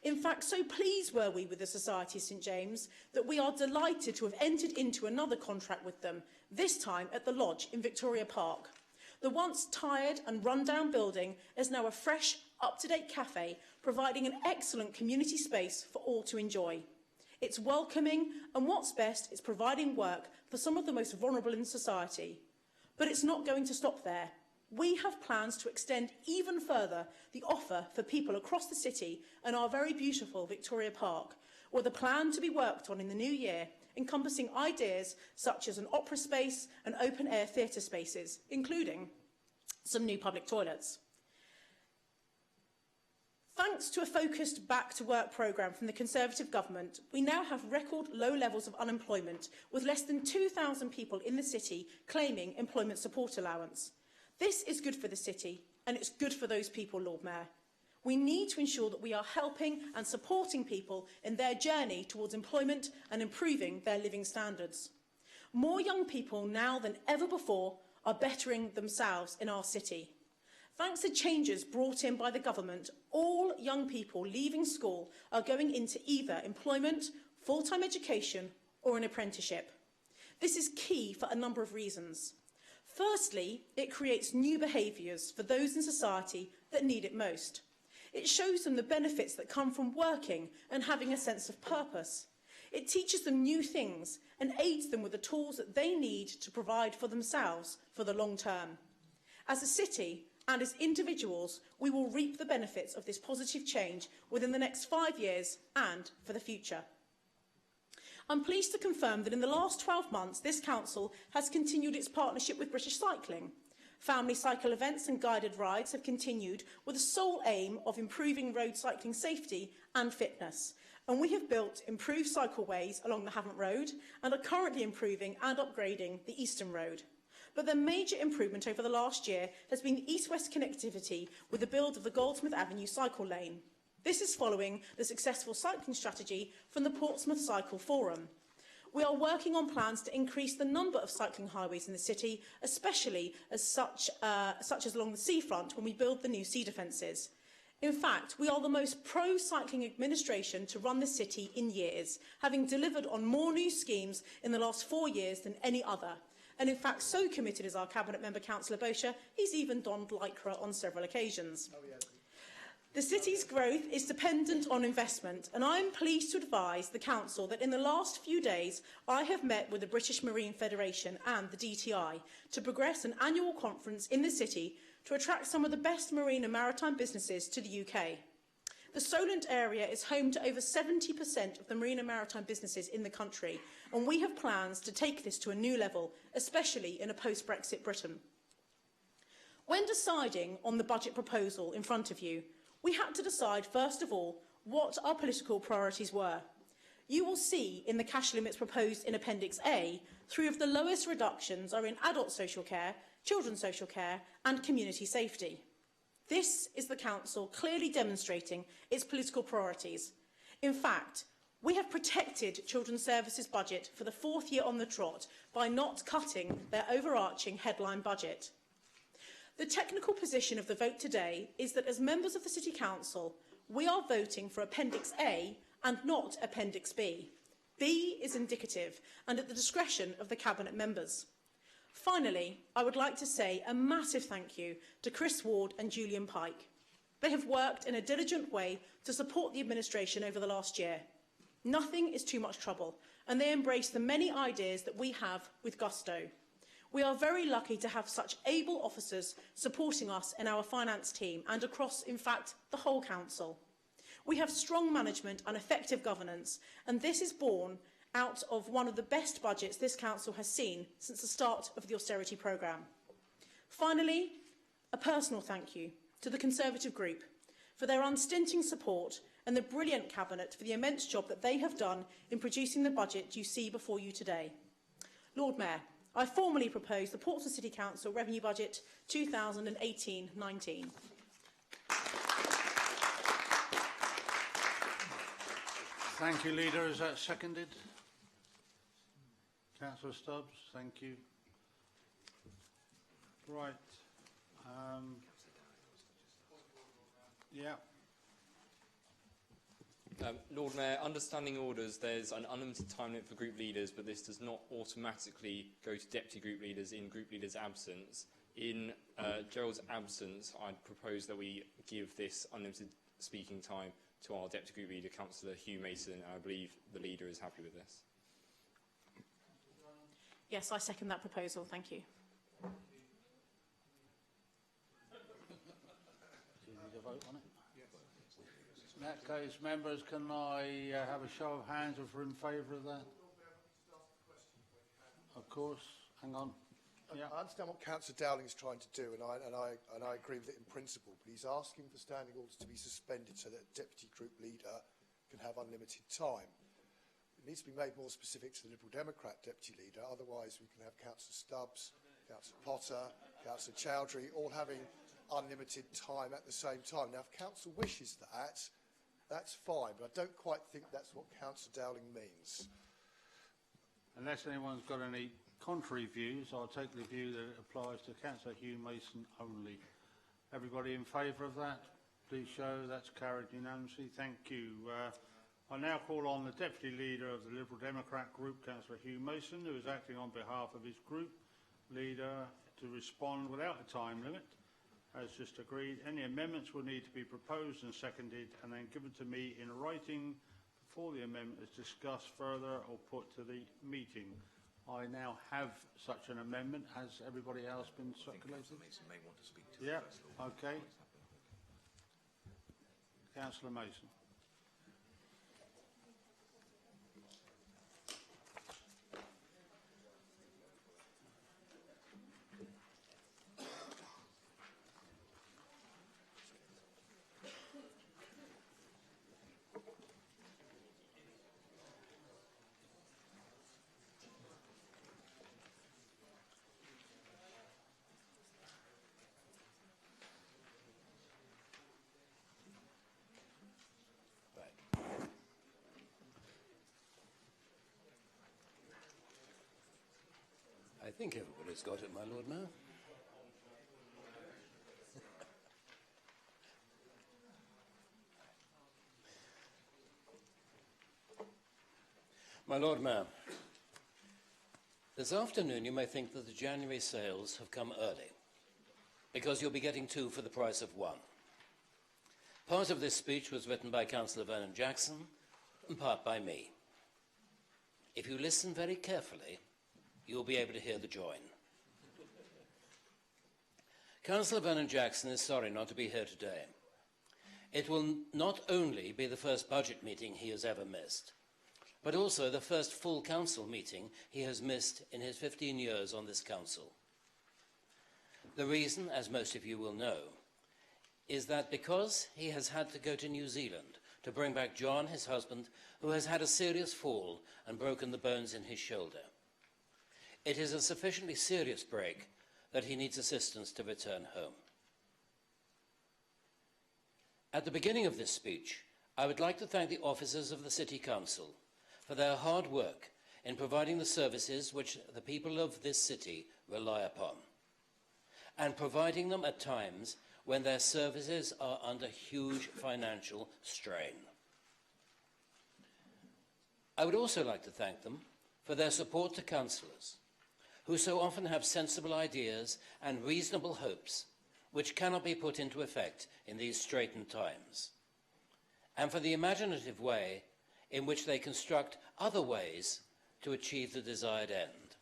In fact, so pleased were we with the Society of St James that we are delighted to have entered into another contract with them, this time at the Lodge in Victoria Park. The once tired and run-down building is now a fresh, up-to-date cafe, providing an excellent community space for all to enjoy. It's welcoming, and what's best, it's providing work for some of the most vulnerable in society. But it's not going to stop there. We have plans to extend even further the offer for people across the city and our very beautiful Victoria Park, with a plan to be worked on in the new year, encompassing ideas such as an opera space and open-air theatre spaces, including some new public toilets. Thanks to a focused back-to-work programme from the Conservative government, we now have record low levels of unemployment, with less than 2,000 people in the city claiming employment support allowance. This is good for the city, and it's good for those people, Lord Mayor. We need to ensure that we are helping and supporting people in their journey towards employment and improving their living standards. More young people now than ever before are bettering themselves in our city. Thanks to changes brought in by the government, all young people leaving school are going into either employment, full-time education or an apprenticeship. This is key for a number of reasons. Firstly, it creates new behaviours for those in society that need it most. It shows them the benefits that come from working and having a sense of purpose. It teaches them new things and aids them with the tools that they need to provide for themselves for the long term. As a city and as individuals, we will reap the benefits of this positive change within the next 5 years and for the future. I'm pleased to confirm that in the last 12 months, this council has continued its partnership with British Cycling. Family cycle events and guided rides have continued with the sole aim of improving road cycling safety and fitness. And we have built improved cycleways along the Havant Road and are currently improving and upgrading the Eastern Road. But the major improvement over the last year has been east-west connectivity with the build of the Goldsmith Avenue cycle lane. This is following the successful cycling strategy from the Portsmouth Cycle Forum. We are working on plans to increase the number of cycling highways in the city, especially as such as along the seafront when we build the new sea defences. In fact, we are the most pro-cycling administration to run the city in years, having delivered on more new schemes in the last 4 years than any other. And in fact, so committed is our Cabinet member, Councillor Bosher, he's even donned lycra on several occasions. Oh, yeah. The city's growth is dependent on investment, and I am pleased to advise the Council that in the last few days I have met with the British Marine Federation and the DTI to progress an annual conference in the city to attract some of the best marine and maritime businesses to the UK. The Solent area is home to over 70% of the marine and maritime businesses in the country, and we have plans to take this to a new level, especially in a post-Brexit Britain. When deciding on the budget proposal in front of you, we had to decide, first of all, what our political priorities were. You will see in the cash limits proposed in Appendix A, 3 of the lowest reductions are in adult social care, children's social care and community safety. This is the Council clearly demonstrating its political priorities. In fact, we have protected Children's Services budget for the 4th year on the trot by not cutting their overarching headline budget. The technical position of the vote today is that as members of the City Council, we are voting for Appendix A and not Appendix B. B is indicative and at the discretion of the Cabinet members. Finally, I would like to say a massive thank you to Chris Ward and Julian Pike. They have worked in a diligent way to support the administration over the last year. Nothing is too much trouble, and they embrace the many ideas that we have with gusto. We are very lucky to have such able officers supporting us in our finance team and across, in fact, the whole council. We have strong management and effective governance, and this is born out of one of the best budgets this council has seen since the start of the austerity programme. Finally, a personal thank you to the Conservative Group for their unstinting support and the brilliant Cabinet for the immense job that they have done in producing the budget you see before you today. Lord Mayor, I formally propose the Portsmouth City Council Revenue Budget 2018-19. Thank you, Leader. Is that seconded? Councillor Stubbs, thank you. Right. Yeah. Lord Mayor, understanding orders, there's an unlimited time limit for group leaders, but this does not automatically go to deputy group leaders in group leaders' absence. In Gerald's absence, I'd propose that we give this unlimited speaking time to our deputy group leader, Councillor Hugh Mason, and I believe the leader is happy with this. Yes, I second that proposal. Thank you. Do you need a vote on it? In that case, members, can I have a show of hands if we're in favour of that? Of course. Hang on. Yeah. I understand what Councillor Dowling's trying to do, and I agree with it in principle, but he's asking for standing orders to be suspended so that a deputy group leader can have unlimited time. It needs to be made more specific to the Liberal Democrat deputy leader, otherwise we can have Councillor Stubbs, Councillor Potter, Councillor Chowdhury all having unlimited time at the same time. Now, if Council wishes that, that's fine, but I don't quite think that's what Councillor Dowling means. Unless anyone's got any contrary views, I'll take the view that it applies to Councillor Hugh Mason only. Everybody in favour of that? Please show. That's carried unanimously. Thank you. I now call on the Deputy Leader of the Liberal Democrat Group, Councillor Hugh Mason, who is acting on behalf of his group leader, to respond without a time limit. As just agreed, any amendments will need to be proposed and seconded and then given to me in writing before the amendment is discussed further or put to the meeting. I now have such an amendment. Has everybody else been circulated? Mason may want to speak to yeah, okay. Councillor Mason. think everybody's got it, my Lord Mayor. My Lord Mayor, this afternoon you may think that the January sales have come early, because you'll be getting 2 for the price of 1. Part of this speech was written by Councillor Vernon Jackson, and part by me. If you listen very carefully, you'll be able to hear the join. Councillor Vernon Jackson is sorry not to be here today. It will not only be the first budget meeting he has ever missed, but also the first full council meeting he has missed in his 15 years on this council. The reason, as most of you will know, is that because he has had to go to New Zealand to bring back John, his husband, who has had a serious fall and broken the bones in his shoulder. It is a sufficiently serious break that he needs assistance to return home. At the beginning of this speech, I would like to thank the officers of the City Council for their hard work in providing the services which the people of this city rely upon, and providing them at times when their services are under huge financial strain. I would also like to thank them for their support to councillors, who so often have sensible ideas and reasonable hopes which cannot be put into effect in these straitened times, and for the imaginative way in which they construct other ways to achieve the desired end.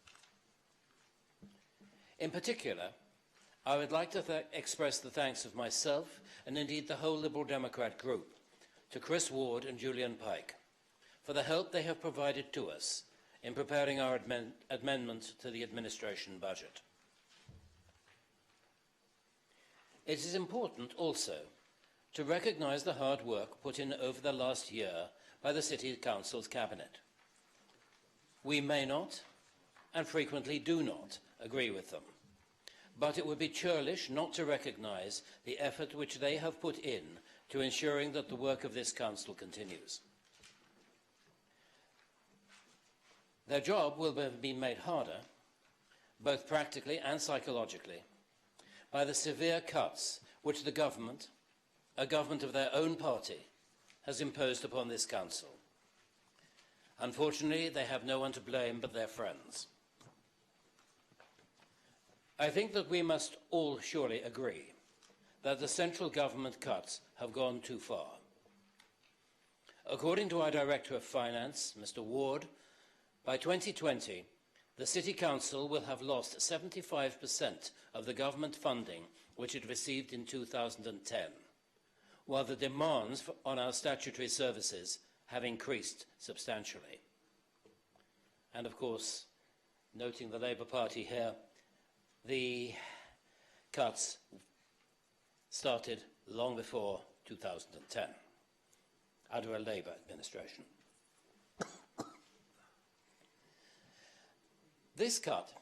In particular, I would like to express the thanks of myself and indeed the whole Liberal Democrat group to Chris Ward and Julian Pike for the help they have provided to us in preparing our amendment to the administration budget. It is important also to recognise the hard work put in over the last year by the City Council's Cabinet. We may not, and frequently do not, agree with them, but it would be churlish not to recognise the effort which they have put in to ensuring that the work of this Council continues. Their job will be made harder, both practically and psychologically, by the severe cuts which the government, a government of their own party, has imposed upon this Council. Unfortunately, they have no one to blame but their friends. I think that we must all surely agree that the central government cuts have gone too far. According to our Director of Finance, Mr. Ward, by 2020, the City Council will have lost 75% of the government funding which it received in 2010, while the demands on our statutory services have increased substantially. And of course, noting the Labour Party here, the cuts started long before 2010, under a Labour administration. This cut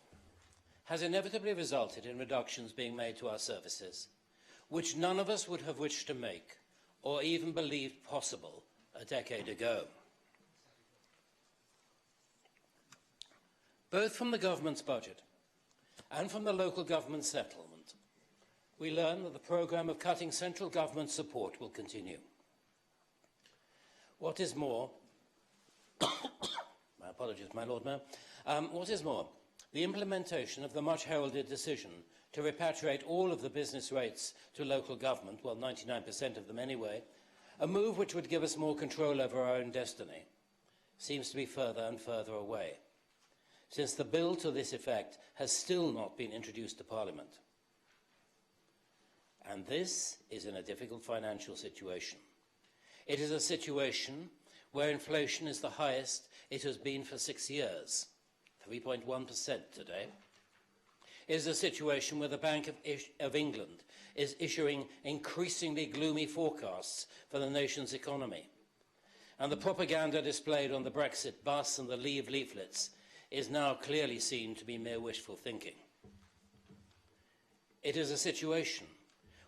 has inevitably resulted in reductions being made to our services, which none of us would have wished to make or even believed possible a decade ago. Both from the government's budget and from the local government settlement, we learn that the programme of cutting central government support will continue. What is more, my apologies, my Lord Mayor, what is more, the implementation of the much-heralded decision to repatriate all of the business rates to local government, well, 99% of them anyway, a move which would give us more control over our own destiny, seems to be further and further away, since the bill to this effect has still not been introduced to Parliament. And this is in a difficult financial situation. It is a situation where inflation is the highest it has been for 6 years, 3.1% today. It is a situation where the Bank of England is issuing increasingly gloomy forecasts for the nation's economy. And the propaganda displayed on the Brexit bus and the Leave leaflets is now clearly seen to be mere wishful thinking. It is a situation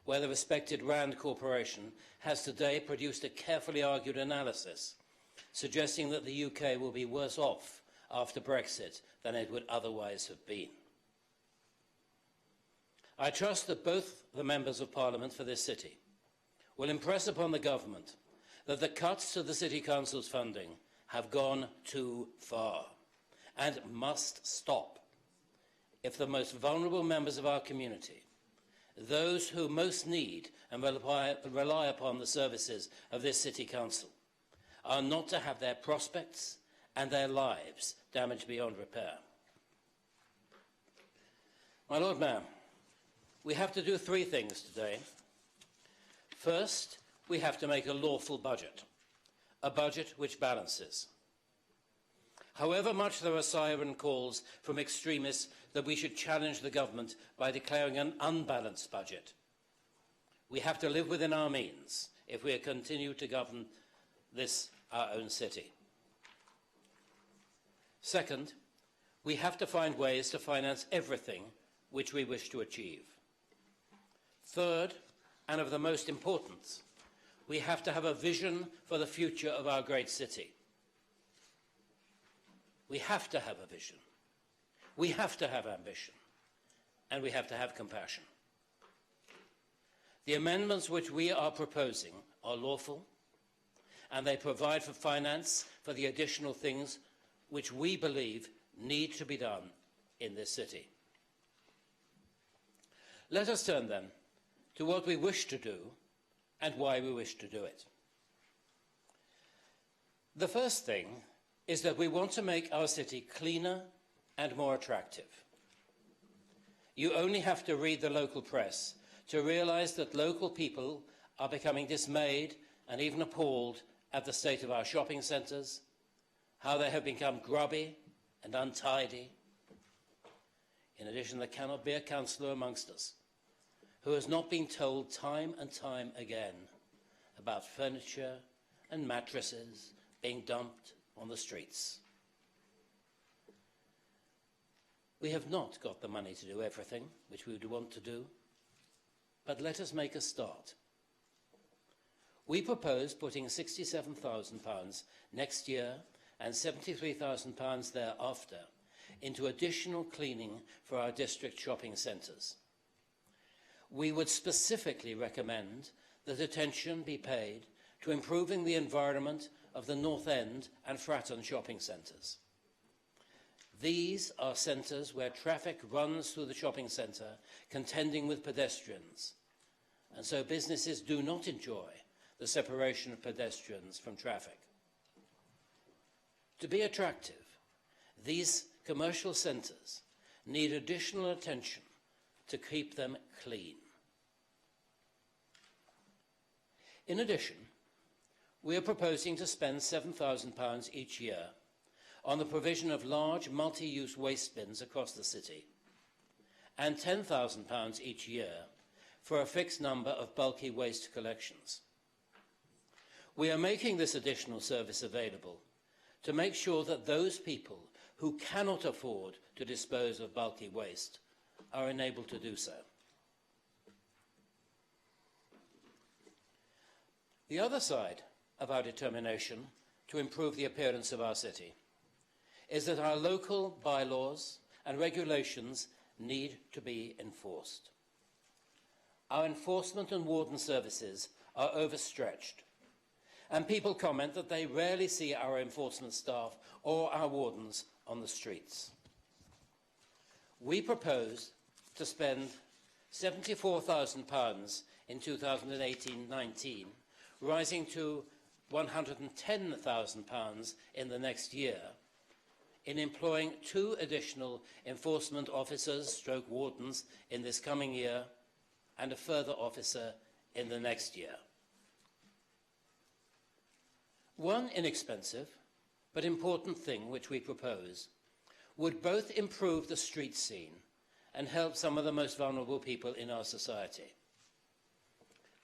where the respected Rand Corporation has today produced a carefully argued analysis suggesting that the UK will be worse off after Brexit than it would otherwise have been. I trust that both the members of Parliament for this city will impress upon the government that the cuts to the City Council's funding have gone too far and must stop if the most vulnerable members of our community, those who most need and rely upon the services of this City Council, are not to have their prospects and their lives damaged beyond repair. My Lord Mayor, we have to do three things today. First, we have to make a lawful budget, a budget which balances. However much there are siren calls from extremists that we should challenge the government by declaring an unbalanced budget, we have to live within our means if we continue to govern this, our own city. Second, we have to find ways to finance everything which we wish to achieve. Third, and of the most importance, we have to have a vision for the future of our great city. We have to have a vision. We have to have ambition. And we have to have compassion. The amendments which we are proposing are lawful, and they provide for finance for the additional things which we believe need to be done in this city. Let us turn then to what we wish to do and why we wish to do it. The first thing is that we want to make our city cleaner and more attractive. You only have to read the local press to realize that local people are becoming dismayed and even appalled at the state of our shopping centres, how they have become grubby and untidy. In addition, there cannot be a councillor amongst us who has not been told time and time again about furniture and mattresses being dumped on the streets. We have not got the money to do everything which we would want to do, but let us make a start. We propose putting £67,000 next year and £73,000 thereafter into additional cleaning for our district shopping centres. We would specifically recommend that attention be paid to improving the environment of the North End and Fratton shopping centres. These are centres where traffic runs through the shopping centre, contending with pedestrians, and so businesses do not enjoy the separation of pedestrians from traffic. To be attractive, these commercial centres need additional attention to keep them clean. In addition, we are proposing to spend £7,000 each year on the provision of large multi-use waste bins across the city, and £10,000 each year for a fixed number of bulky waste collections. We are making this additional service available to make sure that those people who cannot afford to dispose of bulky waste are enabled to do so. The other side of our determination to improve the appearance of our city is that our local bylaws and regulations need to be enforced. Our enforcement and warden services are overstretched, and people comment that they rarely see our enforcement staff or our wardens on the streets. We propose to spend £74,000 in 2018-19, rising to £110,000 in the next year, in employing 2 additional enforcement officers / wardens in this coming year and a further officer in the next year. One inexpensive but important thing which we propose would both improve the street scene and help some of the most vulnerable people in our society.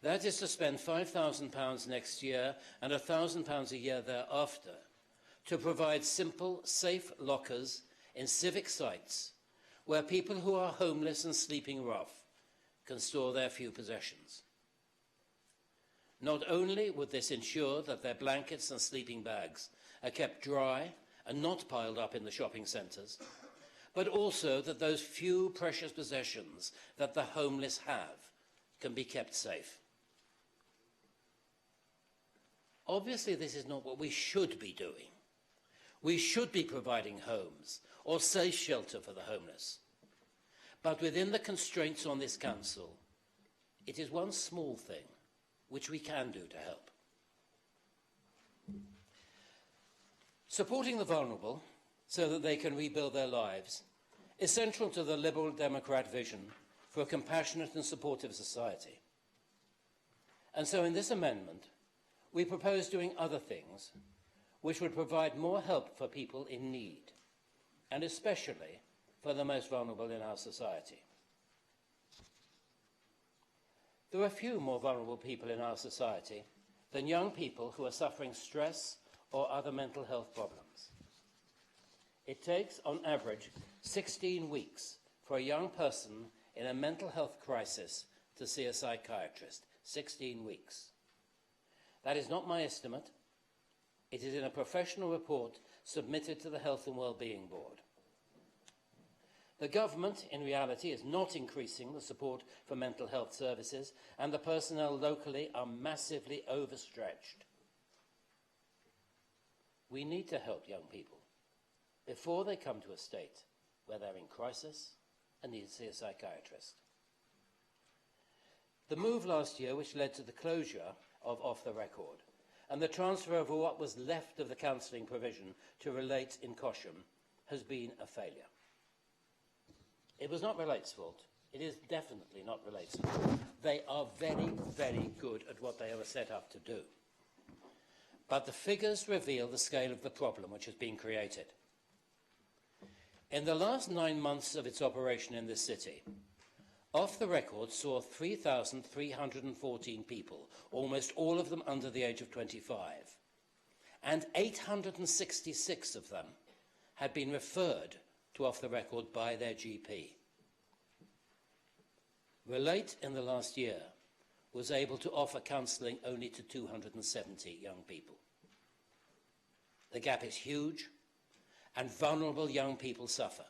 That is to spend £5,000 next year and £1,000 a year thereafter to provide simple, safe lockers in civic sites where people who are homeless and sleeping rough can store their few possessions. Not only would this ensure that their blankets and sleeping bags are kept dry and not piled up in the shopping centres, but also that those few precious possessions that the homeless have can be kept safe. Obviously, this is not what we should be doing. We should be providing homes or safe shelter for the homeless. But within the constraints on this council, it is one small thing which we can do to help. Supporting the vulnerable so that they can rebuild their lives is central to the Liberal Democrat vision for a compassionate and supportive society. And so in this amendment, we propose doing other things which would provide more help for people in need, and especially for the most vulnerable in our society. There are few more vulnerable people in our society than young people who are suffering stress or other mental health problems. It takes, on average, 16 weeks for a young person in a mental health crisis to see a psychiatrist. 16 weeks. That is not my estimate. It is in a professional report submitted to the Health and Wellbeing Board. The government, in reality, is not increasing the support for mental health services, and the personnel locally are massively overstretched. We need to help young people before they come to a state where they're in crisis and need to see a psychiatrist. The move last year, which led to the closure of Off the Record and the transfer of what was left of the counselling provision to Relate in Cosham, has been a failure. It was not Relate's fault. It is definitely not Relate's fault. They are very, very good at what they are set up to do. But the figures reveal the scale of the problem which has been created. In the last 9 months of its operation in this city, Off the Record saw 3,314 people, almost all of them under the age of 25, and 866 of them had been referred to Off the Record by their GP. Relate in the last year was able to offer counselling only to 270 young people. The gap is huge, and vulnerable young people suffer.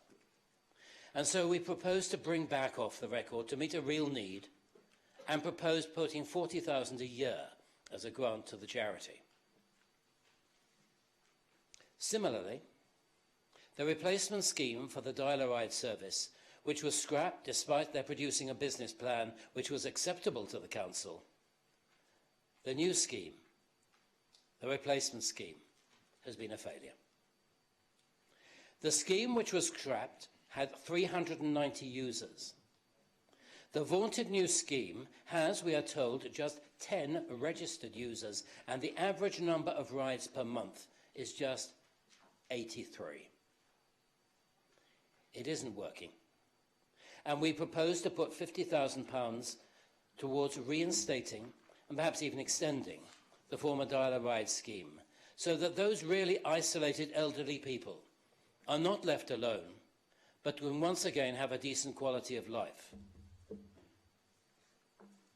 And so we propose to bring back Off the Record to meet a real need, and propose putting £40,000 a year as a grant to the charity. Similarly, the replacement scheme for the dial-a-ride service, which was scrapped despite their producing a business plan which was acceptable to the council, the new scheme, the replacement scheme, has been a failure. The scheme which was scrapped had 390 users. The vaunted new scheme has, we are told, just 10 registered users, and the average number of rides per month is just 83. It isn't working. And we propose to put £50,000 towards reinstating and perhaps even extending the former dial-a-ride scheme, so that those really isolated elderly people are not left alone, but can once again have a decent quality of life.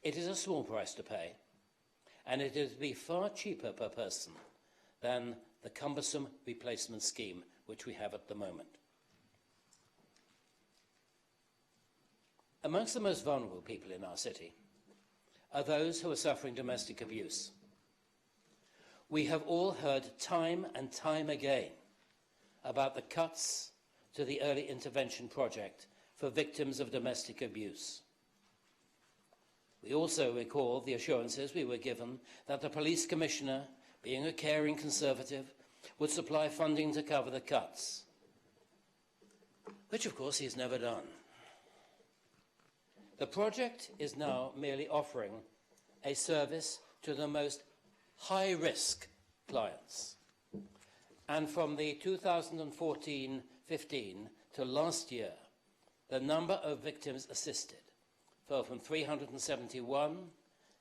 It is a small price to pay, and it would be far cheaper per person than the cumbersome replacement scheme which we have at the moment. Amongst the most vulnerable people in our city are those who are suffering domestic abuse. We have all heard time and time again about the cuts to the early intervention project for victims of domestic abuse. We also recall the assurances we were given that the police commissioner, being a caring Conservative, would supply funding to cover the cuts, which of course he has never done. The project is now merely offering a service to the most high-risk clients. And from the 2014-15 to last year, the number of victims assisted fell from 371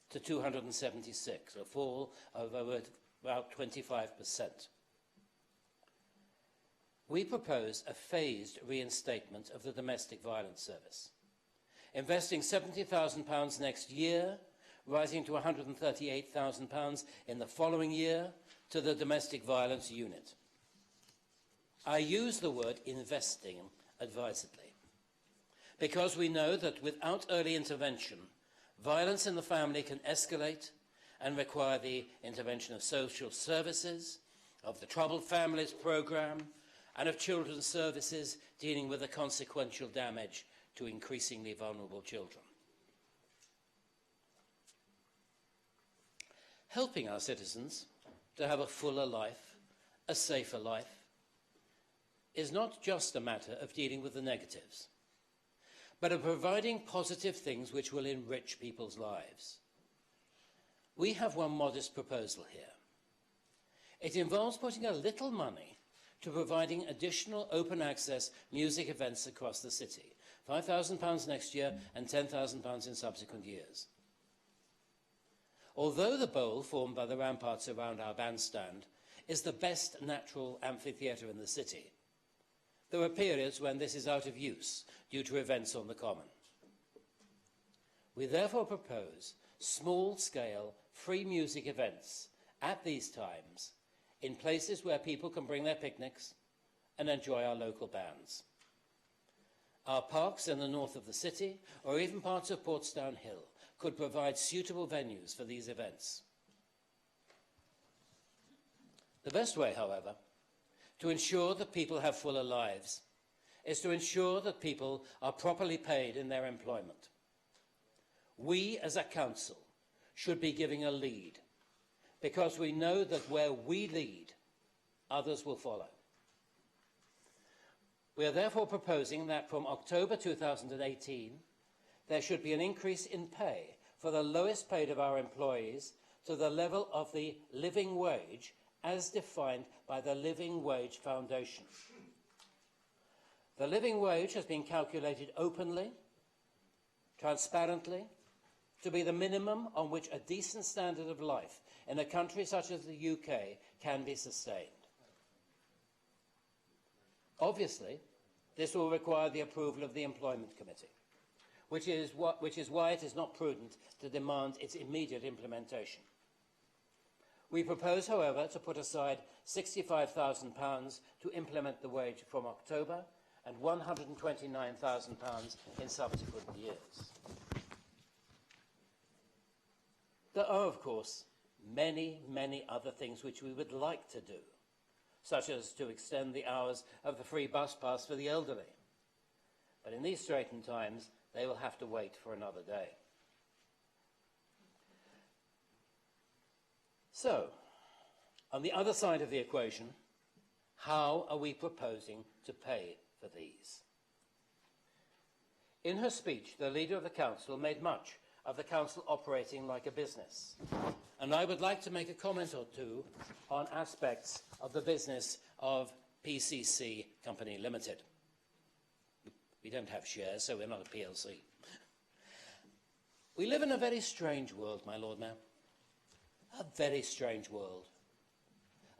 to 276, a fall of about 25%. We propose a phased reinstatement of the domestic violence service, investing £70,000 next year, rising to £138,000 in the following year to the domestic violence unit. I use the word investing advisedly. Because we know that without early intervention, violence in the family can escalate and require the intervention of social services, of the Troubled Families Programme, and of children's services dealing with the consequential damage to increasingly vulnerable children. Helping our citizens to have a fuller life, a safer life, is not just a matter of dealing with the negatives, but of providing positive things which will enrich people's lives. We have one modest proposal here. It involves putting a little money to providing additional open access music events across the city. £5,000 next year and £10,000 in subsequent years. Although the bowl formed by the ramparts around our bandstand is the best natural amphitheatre in the city, there are periods when this is out of use due to events on the common. We therefore propose small-scale free music events at these times in places where people can bring their picnics and enjoy our local bands. Our parks in the north of the city, or even parts of Portsmouth Hill, could provide suitable venues for these events. The best way, however, to ensure that people have fuller lives is to ensure that people are properly paid in their employment. We, as a council, should be giving a lead, because we know that where we lead, others will follow. We are therefore proposing that from October 2018, there should be an increase in pay for the lowest paid of our employees to the level of the living wage as defined by the Living Wage Foundation. The living wage has been calculated openly, transparently, to be the minimum on which a decent standard of life in a country such as the UK can be sustained. Obviously, this will require the approval of the Employment Committee, which is why it is not prudent to demand its immediate implementation. We propose, however, to put aside £65,000 to implement the wage from October and £129,000 in subsequent years. There are, of course, many, many other things which we would like to do, such as to extend the hours of the free bus pass for the elderly. But in these straitened times, they will have to wait for another day. So, on the other side of the equation, how are we proposing to pay for these? In her speech, the leader of the council made much of the council operating like a business, and I would like to make a comment or two on aspects of the business of PCC Company Limited. We don't have shares, so we're not a PLC. We live in a very strange world, my Lord Mayor. A very strange world.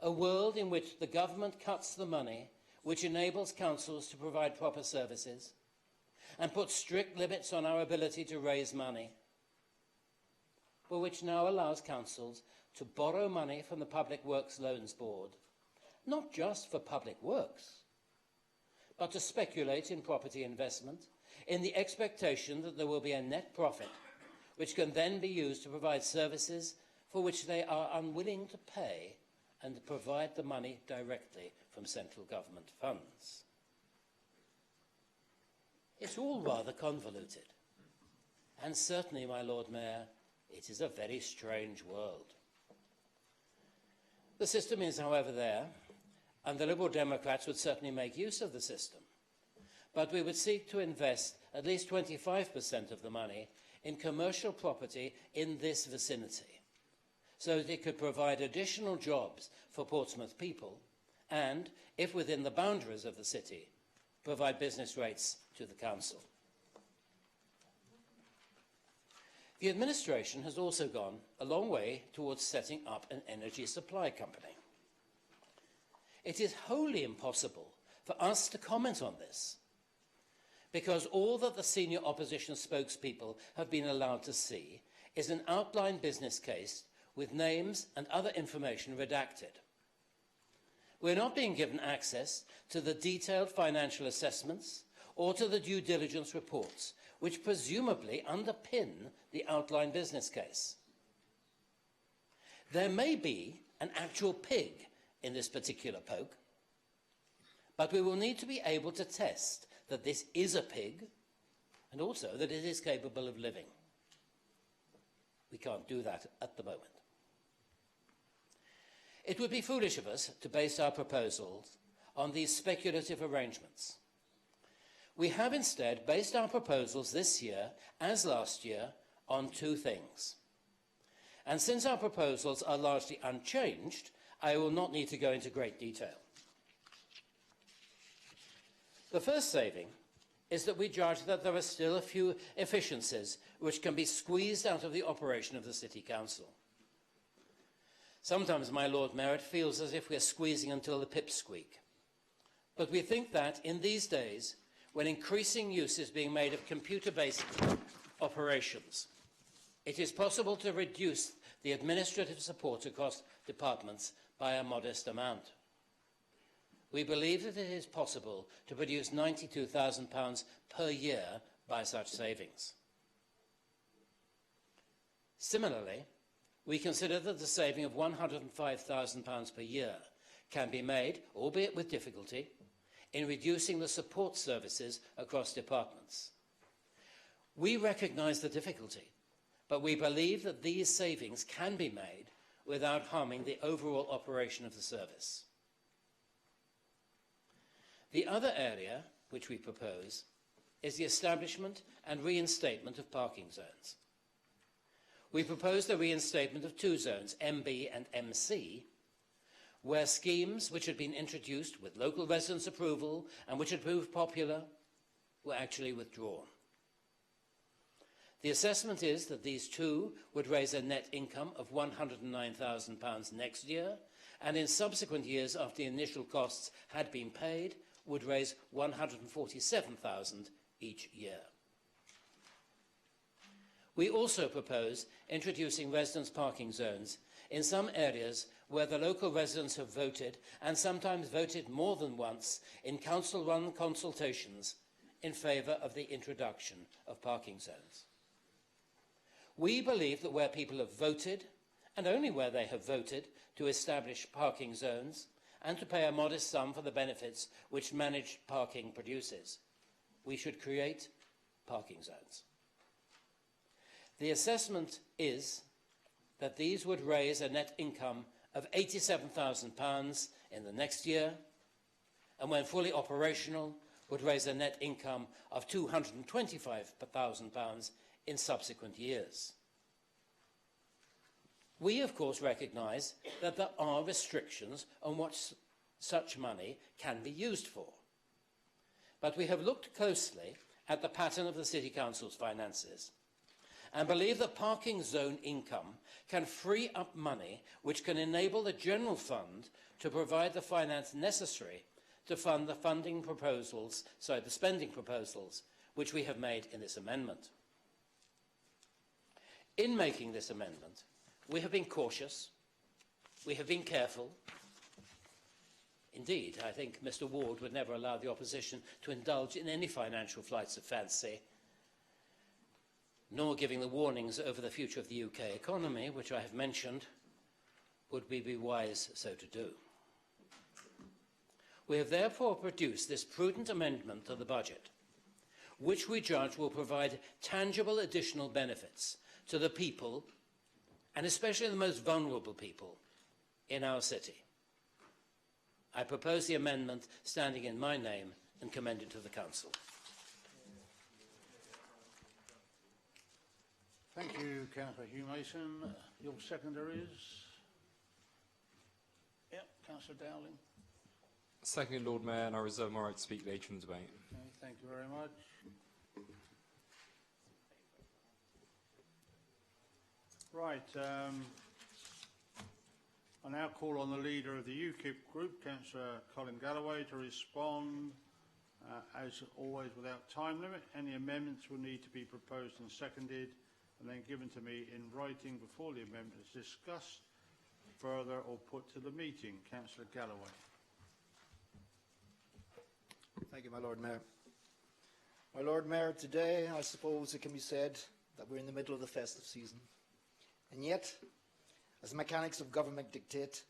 A world in which the government cuts the money which enables councils to provide proper services and puts strict limits on our ability to raise money, but which now allows councils to borrow money from the Public Works Loans Board, not just for public works, but to speculate in property investment in the expectation that there will be a net profit which can then be used to provide services for which they are unwilling to pay and provide the money directly from central government funds. It's all rather convoluted, and certainly, my Lord Mayor, it is a very strange world. The system is, however, there, and the Liberal Democrats would certainly make use of the system, but we would seek to invest at least 25% of the money in commercial property in this vicinity, so that it could provide additional jobs for Portsmouth people and, if within the boundaries of the city, provide business rates to the council. The administration has also gone a long way towards setting up an energy supply company. It is wholly impossible for us to comment on this, because all that the senior opposition spokespeople have been allowed to see is an outline business case with names and other information redacted. We're not being given access to the detailed financial assessments or to the due diligence reports, which presumably underpin the outline business case. There may be an actual pig in this particular poke, but we will need to be able to test that this is a pig and also that it is capable of living. We can't do that at the moment. It would be foolish of us to base our proposals on these speculative arrangements. We have instead based our proposals this year, as last year, on two things. And since our proposals are largely unchanged, I will not need to go into great detail. The first saving is that we judge that there are still a few efficiencies which can be squeezed out of the operation of the City Council. Sometimes, my Lord Mayor, it feels as if we're squeezing until the pips squeak. But we think that in these days, when increasing use is being made of computer-based operations, it is possible to reduce the administrative support across departments by a modest amount. We believe that it is possible to produce £92,000 per year by such savings. Similarly, we consider that the saving of £105,000 per year can be made, albeit with difficulty, in reducing the support services across departments. We recognise the difficulty, but we believe that these savings can be made without harming the overall operation of the service. The other area which we propose is the establishment and reinstatement of parking zones. We propose the reinstatement of two zones, MB and MC, where schemes which had been introduced with local residents' approval and which had proved popular were actually withdrawn. The assessment is that these two would raise a net income of £109,000 next year, and in subsequent years after the initial costs had been paid, would raise £147,000 each year. We also propose introducing residence parking zones in some areas where the local residents have voted, and sometimes voted more than once, in council-run consultations in favour of the introduction of parking zones. We believe that where people have voted, and only where they have voted, to establish parking zones and to pay a modest sum for the benefits which managed parking produces, we should create parking zones. The assessment is that these would raise a net income of £87,000 in the next year, and when fully operational, would raise a net income of £225,000 in subsequent years. We, of course, recognise that there are restrictions on what such money can be used for. But we have looked closely at the pattern of the City Council's finances and believe that parking zone income can free up money which can enable the general fund to provide the finance necessary to fund the spending proposals which we have made in this amendment. In making this amendment, we have been cautious, we have been careful. Indeed, I think Mr. Ward would never allow the opposition to indulge in any financial flights of fancy, nor giving the warnings over the future of the UK economy, which I have mentioned, would we be wise so to do. We have therefore produced this prudent amendment to the budget, which we judge will provide tangible additional benefits to the people, and especially the most vulnerable people in our city. I propose the amendment standing in my name and commend it to the Council. Thank you, Councillor Hugh Mason. Your seconder is? Yep, Councillor Dowling. Second, Lord Mayor, and I reserve my right to speak later in the debate. Okay, thank you very much. Right, I now call on the leader of the UKIP group, Councillor Colin Galloway, to respond, as always, without time limit. Any amendments will need to be proposed and seconded and then given to me in writing before the amendment is discussed further or put to the meeting. Councillor Galloway. Thank you, my Lord Mayor. My Lord Mayor, today I suppose it can be said that we're in the middle of the festive season. And yet, as the mechanics of government dictate,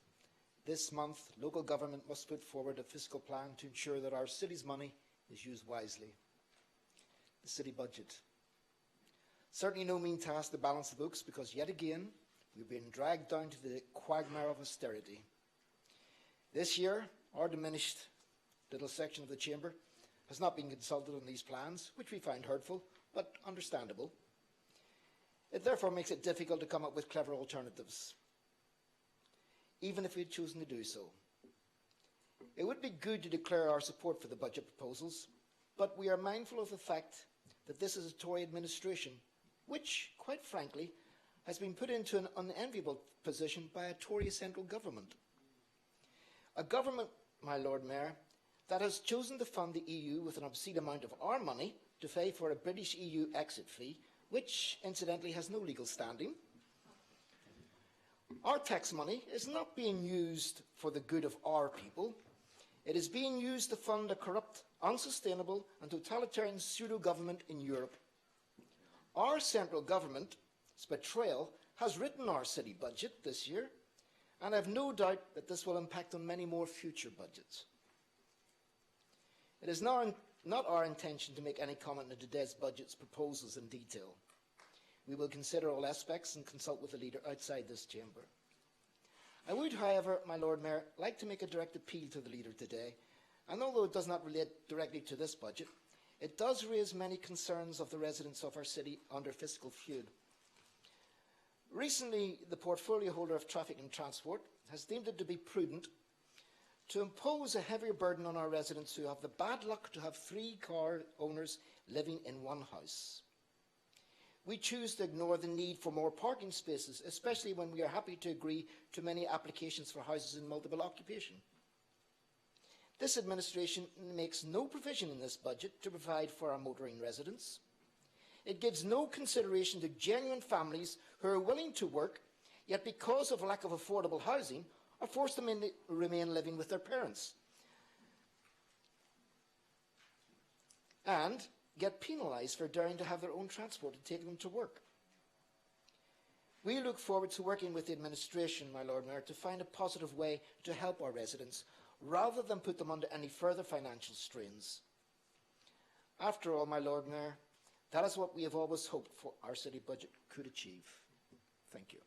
this month local government must put forward a fiscal plan to ensure that our city's money is used wisely. The city budget. Certainly no mean task to balance the books, because yet again we've been dragged down to the quagmire of austerity. This year, our diminished little section of the chamber has not been consulted on these plans, which we find hurtful, but understandable. It therefore makes it difficult to come up with clever alternatives, even if we had chosen to do so. It would be good to declare our support for the budget proposals, but we are mindful of the fact that this is a Tory administration, which, quite frankly, has been put into an unenviable position by a Tory central government. A government, my Lord Mayor, that has chosen to fund the EU with an obscene amount of our money to pay for a British EU exit fee, which, incidentally, has no legal standing. Our tax money is not being used for the good of our people. It is being used to fund a corrupt, unsustainable and totalitarian pseudo-government in Europe. Our central government's betrayal has written our city budget this year, and I have no doubt that this will impact on many more future budgets. It is not our intention to make any comment on today's budget's proposals in detail. We will consider all aspects and consult with the leader outside this chamber. I would, however, my Lord Mayor, like to make a direct appeal to the leader today, and although it does not relate directly to this budget, it does raise many concerns of the residents of our city under fiscal feud. Recently, the portfolio holder of Traffic and Transport has deemed it to be prudent to impose a heavier burden on our residents who have the bad luck to have 3 car owners living in one house. We choose to ignore the need for more parking spaces, especially when we are happy to agree to many applications for houses in multiple occupation. This administration makes no provision in this budget to provide for our motoring residents. It gives no consideration to genuine families who are willing to work, yet because of lack of affordable housing, are forced to remain living with their parents and get penalised for daring to have their own transport to take them to work. We look forward to working with the administration, my Lord Mayor, to find a positive way to help our residents, rather than put them under any further financial strains. After all, my Lord Mayor, that is what we have always hoped for our city budget could achieve. Thank you.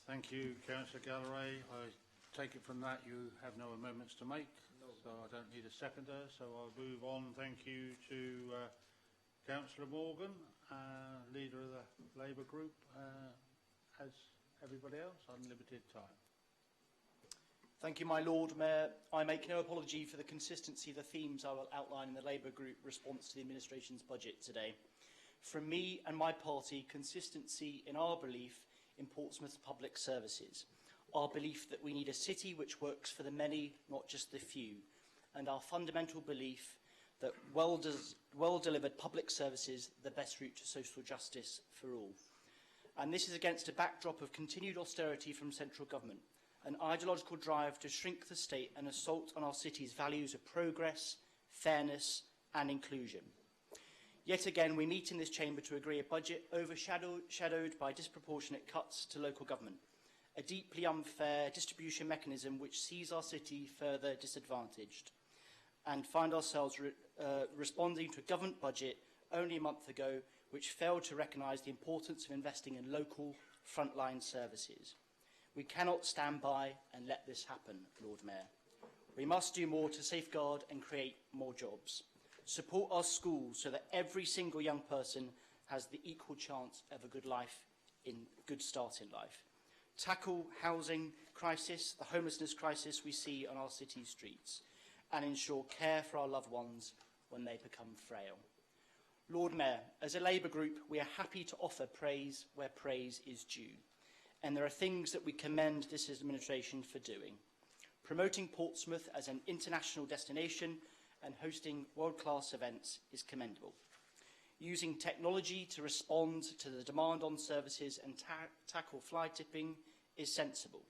Thank you, Councillor Galloway. I take it from that you have no amendments to make, so I don't need a seconder, so I'll move on. Thank you to Councillor Morgan, leader of the Labour group. As everybody else, unlimited time. Thank you, my Lord Mayor. I make no apology for the consistency of the themes I will outline in the Labour group response to the administration's budget today. From me and my party, consistency in our belief in Portsmouth's public services, our belief that we need a city which works for the many, not just the few, and our fundamental belief that well-delivered public services are the best route to social justice for all. And this is against a backdrop of continued austerity from central government, an ideological drive to shrink the state and assault on our city's values of progress, fairness and inclusion. Yet again, we meet in this chamber to agree a budget overshadowed by disproportionate cuts to local government, a deeply unfair distribution mechanism which sees our city further disadvantaged, and find ourselves responding to a government budget only a month ago which failed to recognise the importance of investing in local frontline services. We cannot stand by and let this happen, Lord Mayor. We must do more to safeguard and create more jobs. Support our schools so that every single young person has the equal chance of a good start in life. Tackle housing crisis, the homelessness crisis we see on our city streets, and ensure care for our loved ones when they become frail. Lord Mayor, as a Labour group, we are happy to offer praise where praise is due, and there are things that we commend this administration for doing. Promoting Portsmouth as an international destination and hosting world-class events is commendable. Using technology to respond to the demand on services and tackle fly tipping is sensible.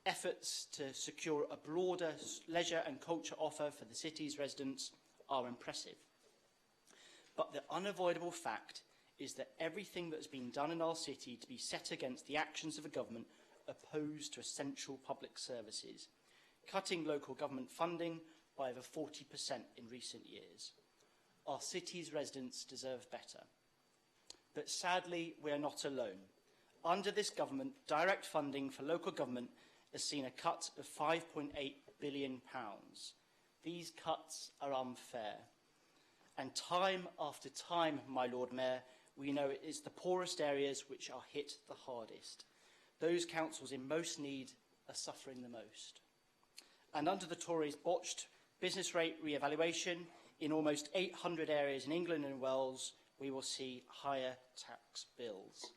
efforts to secure a broader leisure and culture offer for the city's residents are impressive. But the unavoidable fact is that everything that has been done in our city to be set against the actions of a government opposed to essential public services, cutting local government funding by over 40% in recent years. Our city's residents deserve better. But sadly, we are not alone. Under this government, direct funding for local government has seen a cut of £5.8 billion. These cuts are unfair. And time after time, my Lord Mayor, we know it is the poorest areas which are hit the hardest. Those councils in most need are suffering the most. And under the Tories' botched business rate re-evaluation, in almost 800 areas in England and Wales, we will see higher tax bills.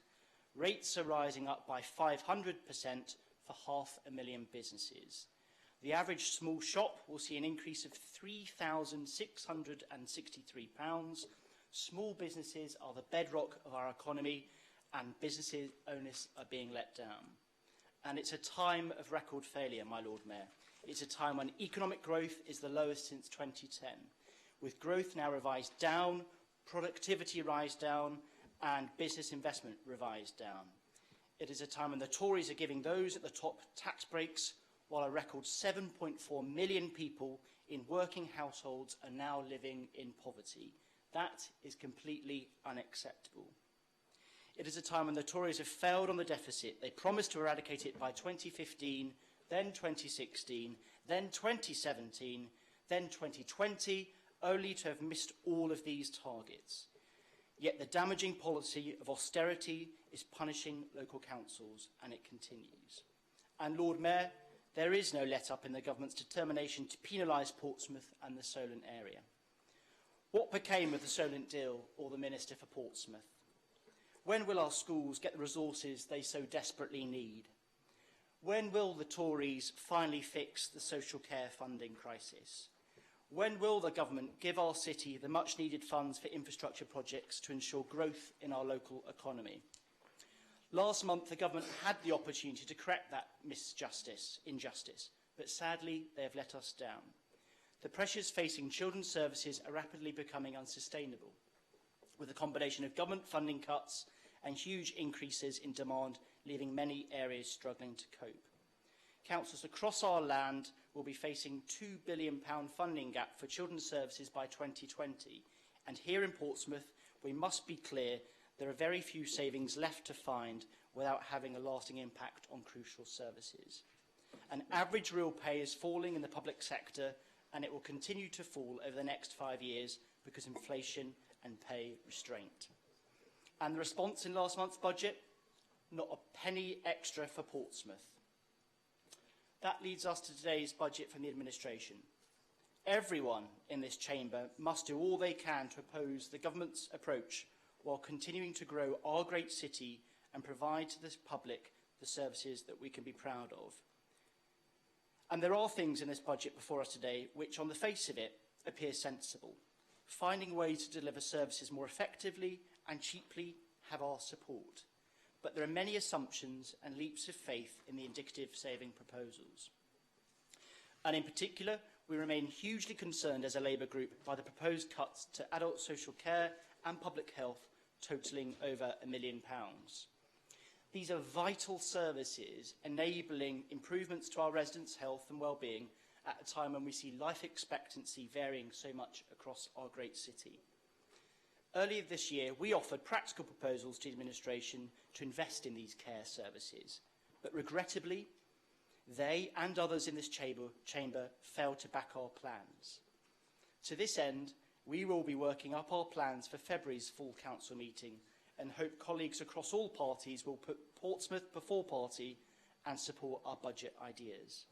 Rates are rising up by 500% for 500,000 businesses. The average small shop will see an increase of £3,663. Small businesses are the bedrock of our economy, and business owners are being let down. And it's a time of record failure, my Lord Mayor. It's a time when economic growth is the lowest since 2010, with growth now revised down, productivity revised down, and business investment revised down. It is a time when the Tories are giving those at the top tax breaks, while a record 7.4 million people in working households are now living in poverty. That is completely unacceptable. It is a time when the Tories have failed on the deficit. They promised to eradicate it by 2015, then 2016, then 2017, then 2020, only to have missed all of these targets. Yet the damaging policy of austerity is punishing local councils, and it continues. And Lord Mayor, there is no let-up in the government's determination to penalise Portsmouth and the Solent area. What became of the Solent deal or the Minister for Portsmouth? When will our schools get the resources they so desperately need? When will the Tories finally fix the social care funding crisis? When will the government give our city the much-needed funds for infrastructure projects to ensure growth in our local economy? Last month, the government had the opportunity to correct that injustice, but sadly, they have let us down. The pressures facing children's services are rapidly becoming unsustainable, with a combination of government funding cuts and huge increases in demand, leaving many areas struggling to cope. Councils across our land will be facing £2 billion funding gap for children's services by 2020. And here in Portsmouth, we must be clear there are very few savings left to find without having a lasting impact on crucial services. An average real pay is falling in the public sector, and it will continue to fall over the next 5 years because of inflation and pay restraint. And the response in last month's budget? Not a penny extra for Portsmouth. That leads us to today's budget from the administration. Everyone in this chamber must do all they can to oppose the government's approach while continuing to grow our great city and provide to the public the services that we can be proud of. And there are things in this budget before us today which, on the face of it, appear sensible. Finding ways to deliver services more effectively and cheaply have our support. But there are many assumptions and leaps of faith in the indicative saving proposals. And in particular, we remain hugely concerned as a Labour group by the proposed cuts to adult social care and public health, totalling over £1 million. These are vital services enabling improvements to our residents' health and well-being at a time when we see life expectancy varying so much across our great city. Earlier this year, we offered practical proposals to the administration to invest in these care services, but regrettably, they and others in this chamber failed to back our plans. To this end, we will be working up our plans for February's full council meeting and hope colleagues across all parties will put Portsmouth before party and support our budget ideas.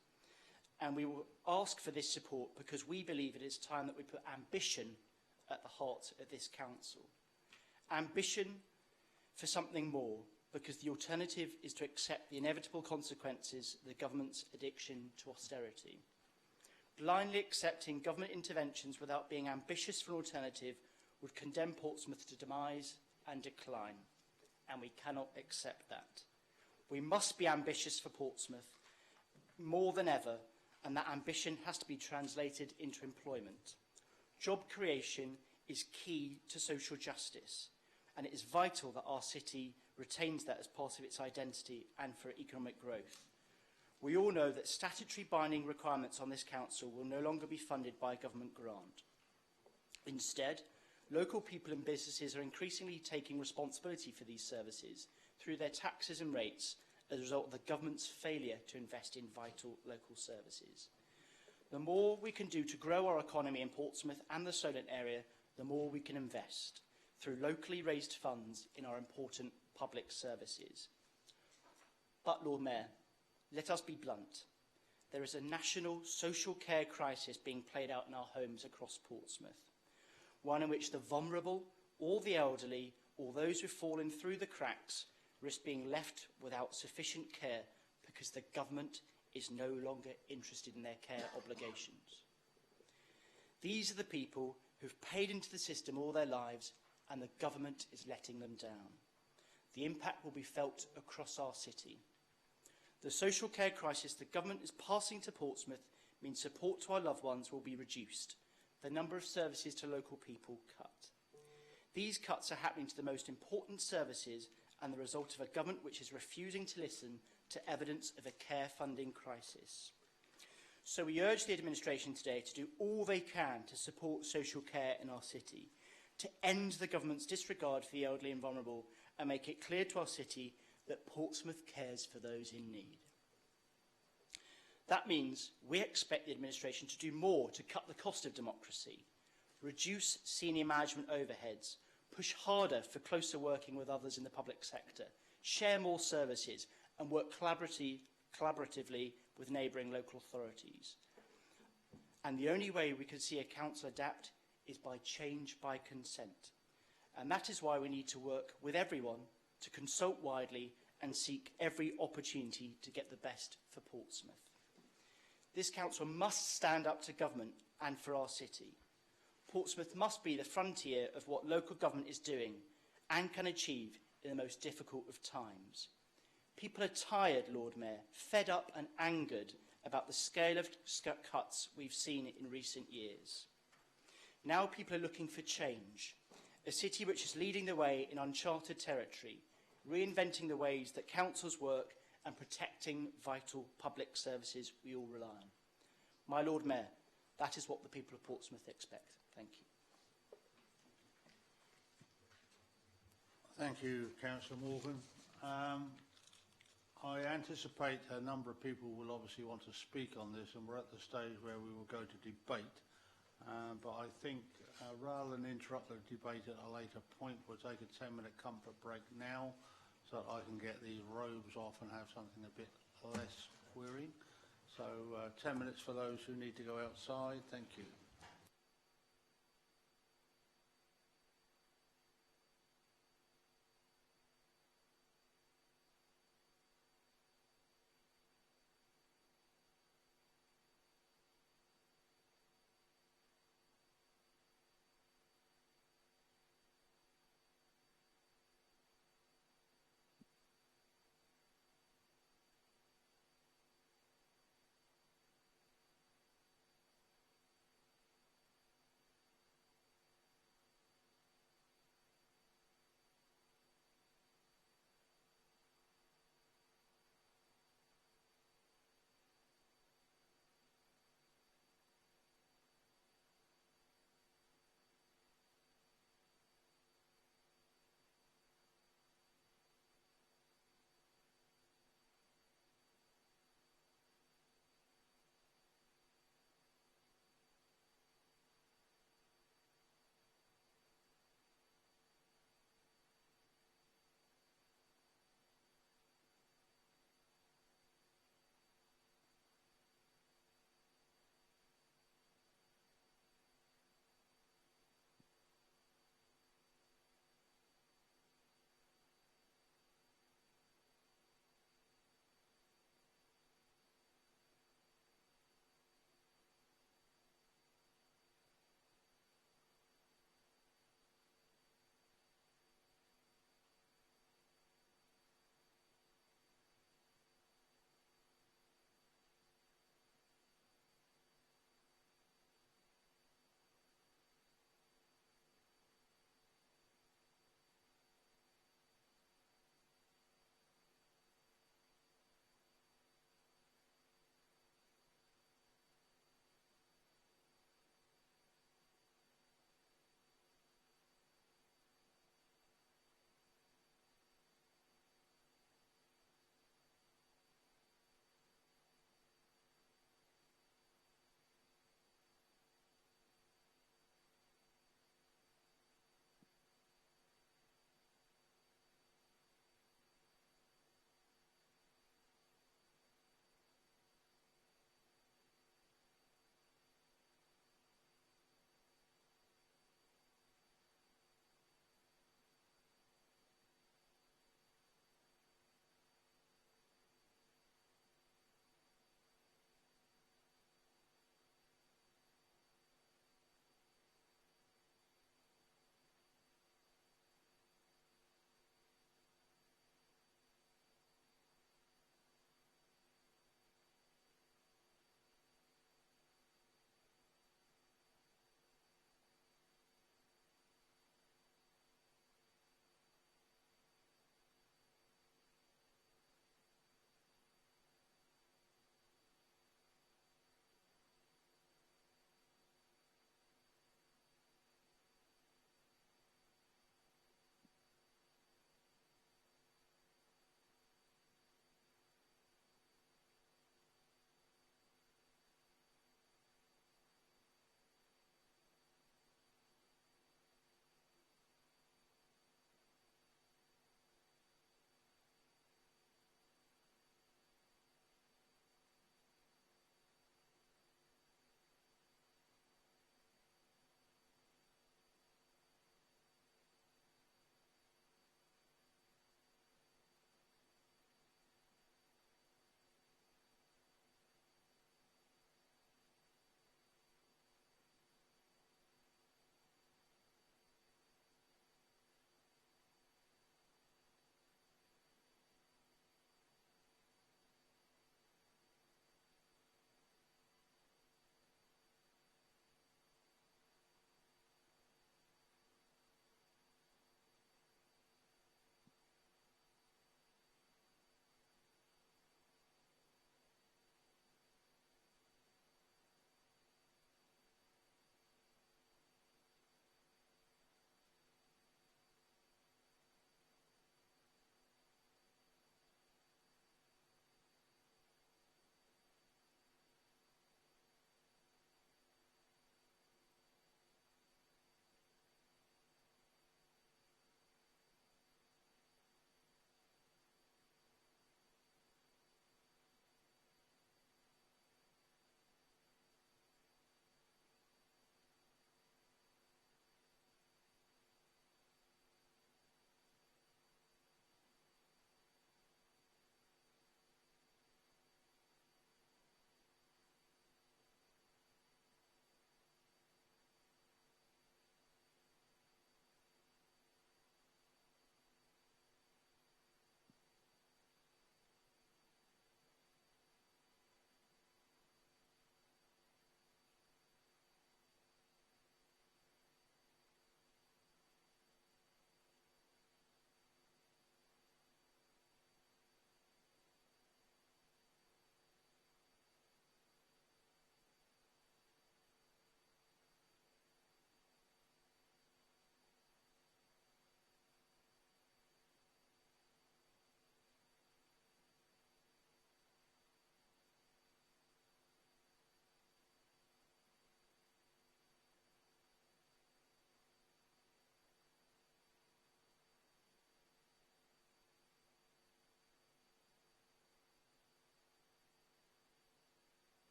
And we will ask for this support because we believe it is time that we put ambition at the heart of this council. Ambition for something more, because the alternative is to accept the inevitable consequences of the government's addiction to austerity. Blindly accepting government interventions without being ambitious for an alternative would condemn Portsmouth to demise and decline, and we cannot accept that. We must be ambitious for Portsmouth more than ever, and that ambition has to be translated into employment. Job creation is key to social justice, and it is vital that our city retains that as part of its identity and for economic growth. We all know that statutory binding requirements on this council will no longer be funded by a government grant. Instead, local people and businesses are increasingly taking responsibility for these services through their taxes and rates as a result of the government's failure to invest in vital local services. The more we can do to grow our economy in Portsmouth and the Solent area, the more we can invest through locally raised funds in our important public services. But, Lord Mayor, let us be blunt. There is a national social care crisis being played out in our homes across Portsmouth, one in which the vulnerable, or the elderly, or those who've fallen through the cracks risk being left without sufficient care because the government is no longer interested in their care obligations. These are the people who've paid into the system all their lives, and the government is letting them down. The impact will be felt across our city. The social care crisis the government is passing to Portsmouth means support to our loved ones will be reduced, the number of services to local people cut. These cuts are happening to the most important services and the result of a government which is refusing to listen to evidence of a care funding crisis. So we urge the administration today to do all they can to support social care in our city, to end the government's disregard for the elderly and vulnerable, and make it clear to our city that Portsmouth cares for those in need. That means we expect the administration to do more to cut the cost of democracy, reduce senior management overheads, push harder for closer working with others in the public sector, share more services, and work collaboratively with neighbouring local authorities. And the only way we can see a council adapt is by change by consent. And that is why we need to work with everyone to consult widely and seek every opportunity to get the best for Portsmouth. This council must stand up to government and for our city. Portsmouth must be the frontier of what local government is doing and can achieve in the most difficult of times. People are tired, Lord Mayor, fed up and angered about the scale of cuts we've seen in recent years. Now people are looking for change, a city which is leading the way in uncharted territory, reinventing the ways that councils work and protecting vital public services we all rely on. My Lord Mayor, that is what the people of Portsmouth expect. Thank you. Thank you, Councillor Morgan. I anticipate a number of people will obviously want to speak on this, and we're at the stage where we will go to debate. But I think rather than interrupt the debate at a later point, we'll take a 10-minute comfort break now so that I can get these robes off and have something a bit less querying. So 10 minutes for those who need to go outside. Thank you.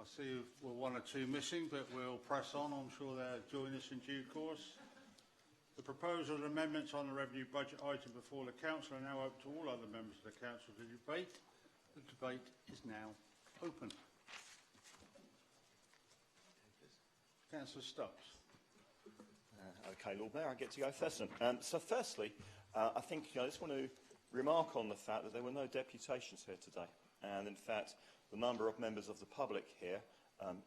I see we're one or two missing, but we'll press on. I'm sure they'll join us in due course. The proposal and amendments on the revenue budget item before the Council are now open to all other members of the Council to debate. The debate is now open. Councillor Stubbs. Okay, Lord Mayor, I get to go first then. So firstly, I think I just want to remark on the fact that there were no deputations here today. And in fact, the number of members of the public here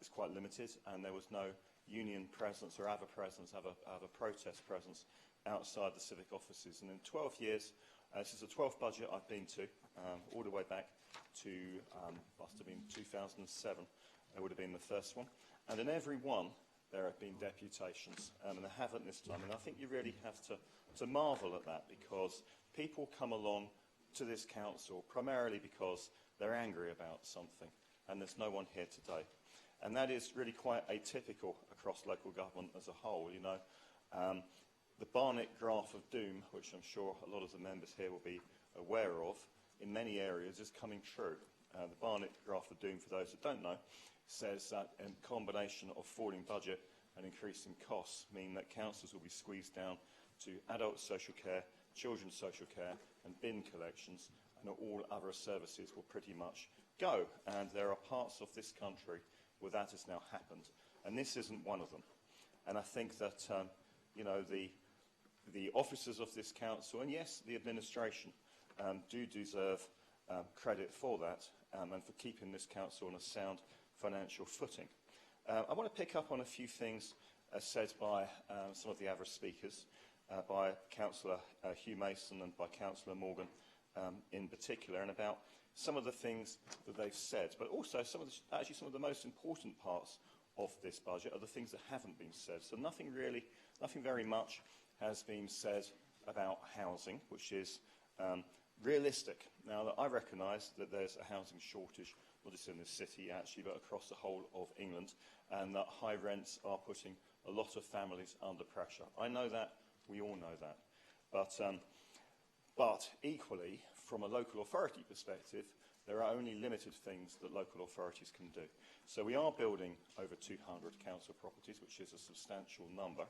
is quite limited, and there was no union presence or other protest presence outside the civic offices. And in 12 years, this is the 12th budget I've been to, all the way back to, must have been 2007, it would have been the first one. And in every one, there have been deputations, and there haven't this time. And I think you really have to marvel at that, because people come along to this council primarily because they're angry about something, and there's no one here today. And that is really quite atypical across local government as a whole. You know, the Barnett graph of doom, which I'm sure a lot of the members here will be aware of, in many areas is coming true. The Barnett graph of doom, for those that don't know, says that a combination of falling budget and increasing costs mean that councils will be squeezed down to adult social care, children's social care and bin collections, and all other services will pretty much go. And there are parts of this country where that has now happened, and this isn't one of them. And I think that you know, the officers of this council, and yes, the administration, do deserve credit for that, and for keeping this council on a sound financial footing. I want to pick up on a few things said by some of the other speakers, by Councillor Hugh Mason and by Councillor Morgan in particular, and about some of the things that they've said, but also some of the most important parts of this budget are the things that haven't been said. So nothing very much has been said about housing, which is realistic. Now, I recognise that there's a housing shortage, not just in this city actually, but across the whole of England, and that high rents are putting a lot of families under pressure. I know that, we all know that. But equally, from a local authority perspective, there are only limited things that local authorities can do. So we are building over 200 council properties, which is a substantial number.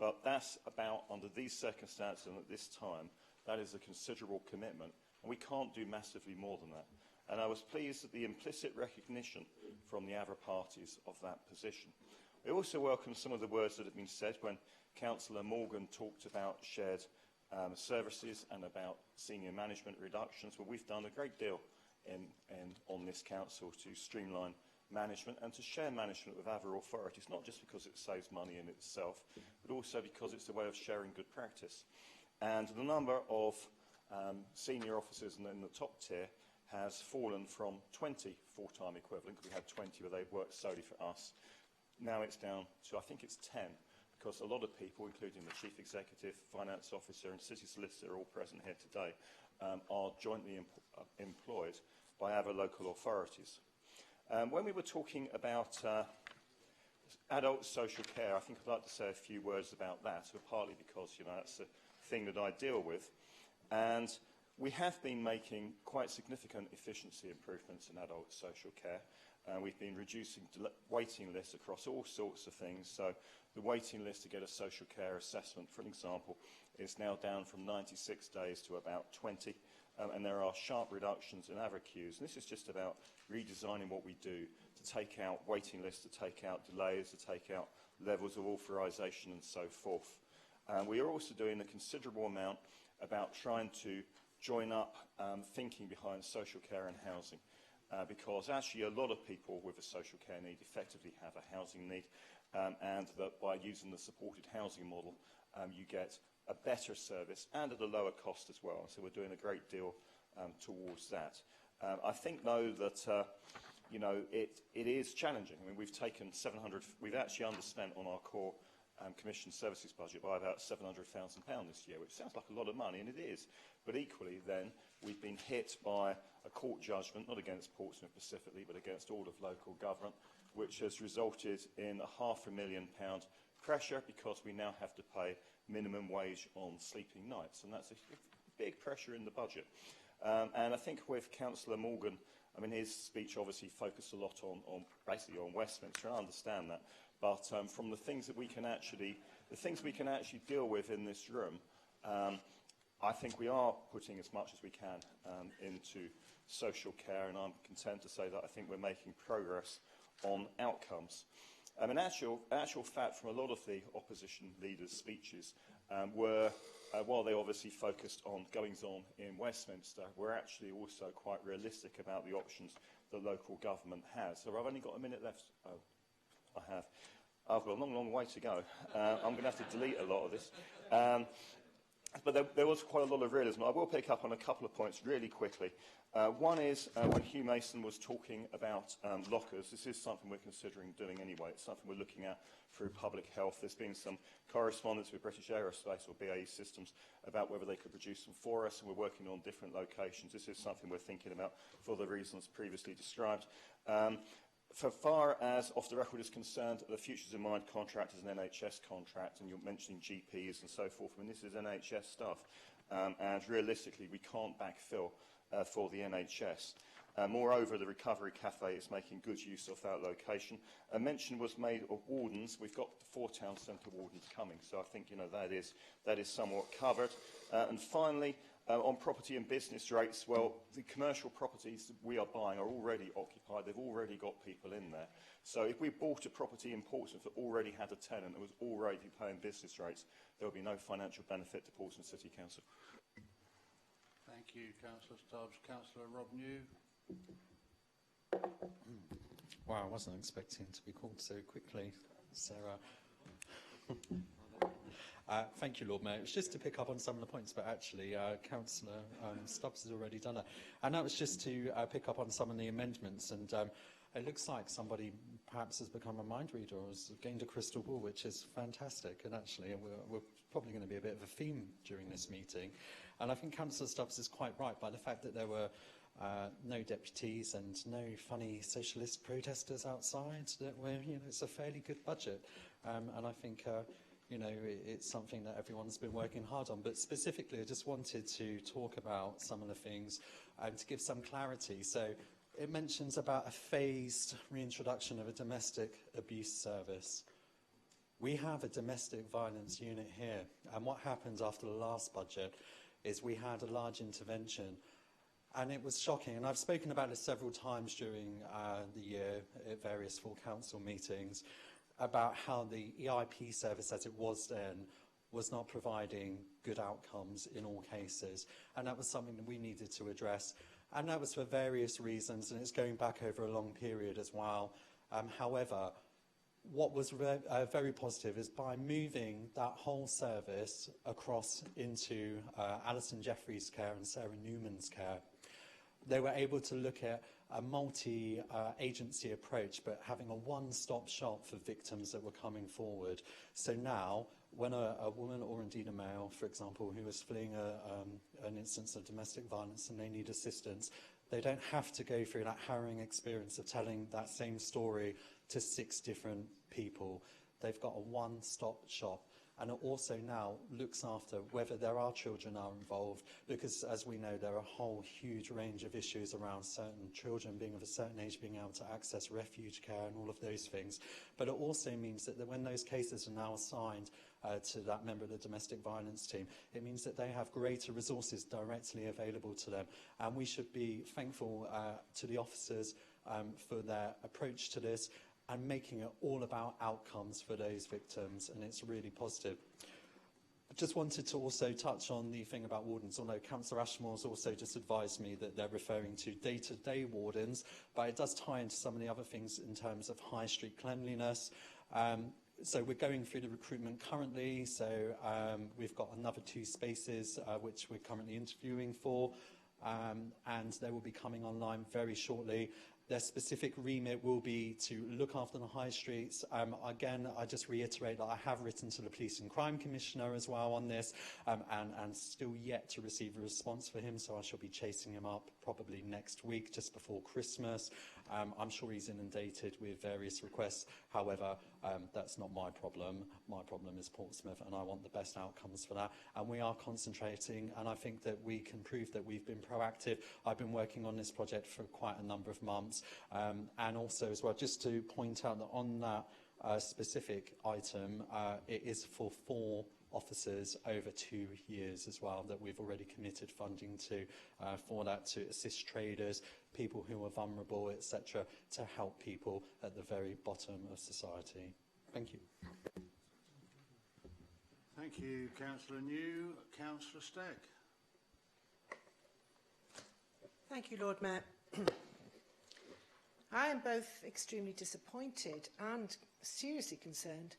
But that's about, under these circumstances and at this time, that is a considerable commitment, and we can't do massively more than that. And I was pleased at the implicit recognition from the other parties of that position. I also welcome some of the words that have been said when Councillor Morgan talked about shared services and about senior management reductions. Well, we've done a great deal on this council to streamline management and to share management with other authorities, not just because it saves money in itself, but also because it's a way of sharing good practice. And the number of senior officers in the top tier has fallen from 20 full-time equivalent, because we had 20 where they worked solely for us. Now it's down to, I think it's 10, because a lot of people, including the Chief Executive, Finance Officer and City Solicitor, all present here today, are jointly employed by other local authorities. When we were talking about adult social care, I think I'd like to say a few words about that, partly because, you know, that's the thing that I deal with. And we have been making quite significant efficiency improvements in adult social care. We've been reducing waiting lists across all sorts of things. So the waiting list to get a social care assessment, for example, is now down from 96 days to about 20. And there are sharp reductions in other queues. And this is just about redesigning what we do to take out waiting lists, to take out delays, to take out levels of authorisation and so forth. We are also doing a considerable amount about trying to join up thinking behind social care and housing. Because actually a lot of people with a social care need effectively have a housing need, and that by using the supported housing model you get a better service and at a lower cost as well. So we're doing a great deal towards that. I think though that you know, it is challenging. I mean, we've actually underspent on our core commission services budget by about £700,000 this year, which sounds like a lot of money, and it is. But equally then, we've been hit by a court judgment, not against Portsmouth specifically, but against all of local government, which has resulted in a £500,000 pressure because we now have to pay minimum wage on sleeping nights, and that's a big pressure in the budget. And I think with Councillor Morgan I mean, his speech obviously focused a lot on basically on Westminster, and I understand that. But from the things that we can actually deal with in this room, I think we are putting as much as we can into social care, and I'm content to say that I think we're making progress on outcomes. In actual fact, from a lot of the opposition leaders' speeches were, while they obviously focused on goings-on in Westminster, we're actually also quite realistic about the options the local government has. So I've only got a minute left. Oh, I have. I've got a long, long way to go. I'm going to have to delete a lot of this. But there was quite a lot of realism. I will pick up on a couple of points really quickly. One is when Hugh Mason was talking about lockers, this is something we're considering doing anyway. It's something we're looking at through public health. There's been some correspondence with British Aerospace or BAE Systems about whether they could produce them for us, and we're working on different locations. This is something we're thinking about for the reasons previously described. So far as off the record is concerned, the Futures in Mind contract is an NHS contract, and you're mentioning GPs and so forth. I mean, this is NHS stuff, and realistically, we can't backfill for the NHS. Moreover, the Recovery Cafe is making good use of that location. A mention was made of wardens. We've got the 4 town centre wardens coming, so I think that is somewhat covered. And finally, on property and business rates, well, the commercial properties that we are buying are already occupied. They've already got people in there. So if we bought a property in Portsmouth that already had a tenant that was already paying business rates, there would be no financial benefit to Portsmouth City Council. Thank you, Councillor Stubbs. Councillor Rob New. Wow, I wasn't expecting to be called so quickly. So, thank you, Lord Mayor. It was just to pick up on some of the points, but actually, Councillor Stubbs has already done it. And that was just to pick up on some of the amendments. And it looks like somebody perhaps has become a mind reader or has gained a crystal ball, which is fantastic. And actually, we're probably going to be a bit of a theme during this meeting. And I think Councillor Stubbs is quite right by the fact that there were no deputies and no funny socialist protesters outside. That it's a fairly good budget. And I think it's something that everyone's been working hard on. But specifically, I just wanted to talk about some of the things to give some clarity. So it mentions about a phased reintroduction of a domestic abuse service. We have a domestic violence unit here. And what happened after the last budget is we had a large intervention. And it was shocking. And I've spoken about this several times during the year at various full council meetings, about how the EIP service as it was then was not providing good outcomes in all cases. And that was something that we needed to address. And that was for various reasons, and it's going back over a long period as well. However, what was very positive is by moving that whole service across into Alison Jeffries' care and Sarah Newman's care, they were able to look at a multi-agency approach, but having a one-stop shop for victims that were coming forward. So now, when a woman or indeed a male, for example, who is fleeing an instance of domestic violence and they need assistance, they don't have to go through that harrowing experience of telling that same story to 6 different people. They've got a one-stop shop. And it also now looks after whether there are children are involved, because as we know, there are a whole huge range of issues around certain children being of a certain age being able to access refuge care and all of those things. But it also means that when those cases are now assigned to that member of the domestic violence team, it means that they have greater resources directly available to them. And we should be thankful to the officers for their approach to this, and making it all about outcomes for those victims, and it's really positive. I just wanted to also touch on the thing about wardens, although Councillor Ashmore's also just advised me that they're referring to day-to-day wardens, but it does tie into some of the other things in terms of high street cleanliness. So we're going through the recruitment currently, so we've got another 2 spaces which we're currently interviewing for, and they will be coming online very shortly. Their specific remit will be to look after the high streets. Again, I just reiterate that I have written to the Police and Crime Commissioner as well on this, and still yet to receive a response for him, so I shall be chasing him up probably next week, just before Christmas. I'm sure he's inundated with various requests. However, that's not my problem. My problem is Portsmouth, and I want the best outcomes for that. And we are concentrating, and I think that we can prove that we've been proactive. I've been working on this project for quite a number of months. And also as well, just to point out that on that specific item, it is for 4 officers over 2 years as well that we've already committed funding to for that, to assist traders, people who are vulnerable, etc., to help people at the very bottom of society. Thank you. Thank you, Councillor New. Councillor Stagg. Thank you, Lord Mayor. I am both extremely disappointed and seriously concerned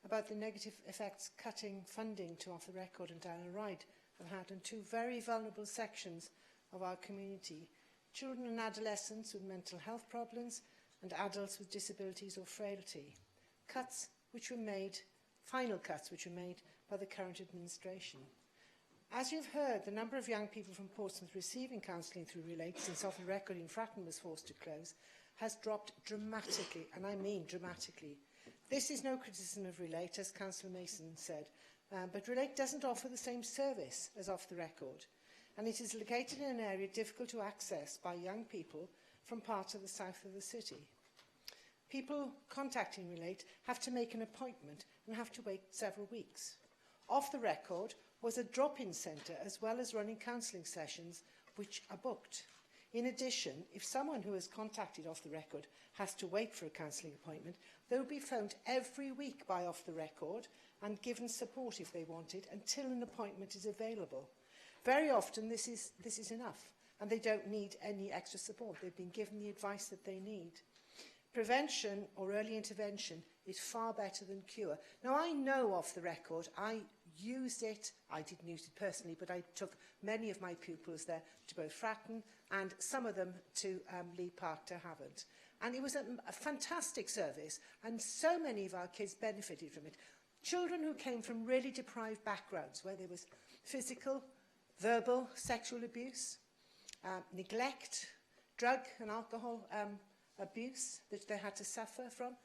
about the negative effects cutting funding to Off the Record and Down the Ride have had on 2 very vulnerable sections of our community: children and adolescents with mental health problems and adults with disabilities or frailty. Cuts which were made, final cuts which were made by the current administration. As you've heard, the number of young people from Portsmouth receiving counselling through Relate since Off the Record in Fratton was forced to close has dropped dramatically, and I mean dramatically. This is no criticism of Relate, as Councillor Mason said, but Relate doesn't offer the same service as Off the Record, and it is located in an area difficult to access by young people from parts of the south of the city. People contacting Relate have to make an appointment and have to wait several weeks. Off the Record was a drop-in centre as well as running counselling sessions which are booked. In addition, if someone who has contacted Off the Record has to wait for a counselling appointment, they will be phoned every week by Off the Record and given support if they want it until an appointment is available. Very often this is enough and they don't need any extra support. They've been given the advice that they need. Prevention or early intervention is far better than cure. Now, I know Off the Record, I used it, I didn't use it personally, but I took many of my pupils there to both Fratton and some of them to Lee Park to Havant. And it was a fantastic service, and so many of our kids benefited from it. Children who came from really deprived backgrounds, where there was physical, verbal, sexual abuse, neglect, drug and alcohol abuse that they had to suffer from,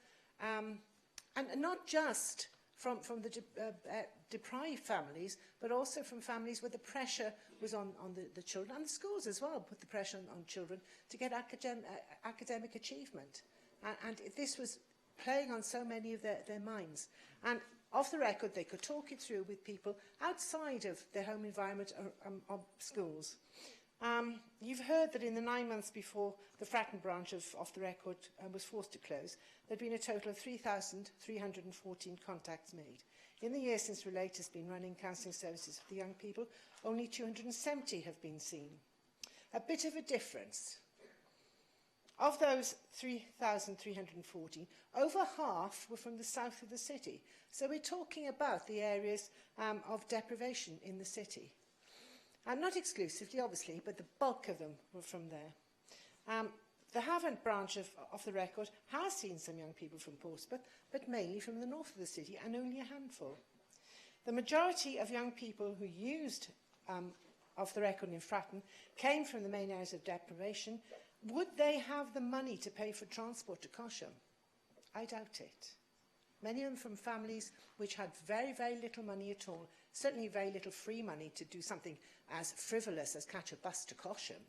and not just from the deprived families, but also from families where the pressure was on the children, and the schools as well put the pressure on children to get academic achievement. And this was playing on so many of their minds. And Off the Record, they could talk it through with people outside of their home environment or schools. You've heard that in the 9 months before the Fratton branch of Off the Record was forced to close, there had been a total of 3,314 contacts made. In the year since Relate has been running counselling services for the young people, only 270 have been seen. A bit of a difference. Of those 3,314, over half were from the south of the city. So we're talking about the areas of deprivation in the city. And not exclusively, obviously, but the bulk of them were from there. The Havant branch of the Record has seen some young people from Portsmouth, but mainly from the north of the city, and only a handful. The majority of young people who used Off the Record in Fratton came from the main areas of deprivation. Would they have the money to pay for transport to Cosham? I doubt it. Many of them from families which had very, very little money at all, certainly very little free money to do something as frivolous as catch a bus to Cosham.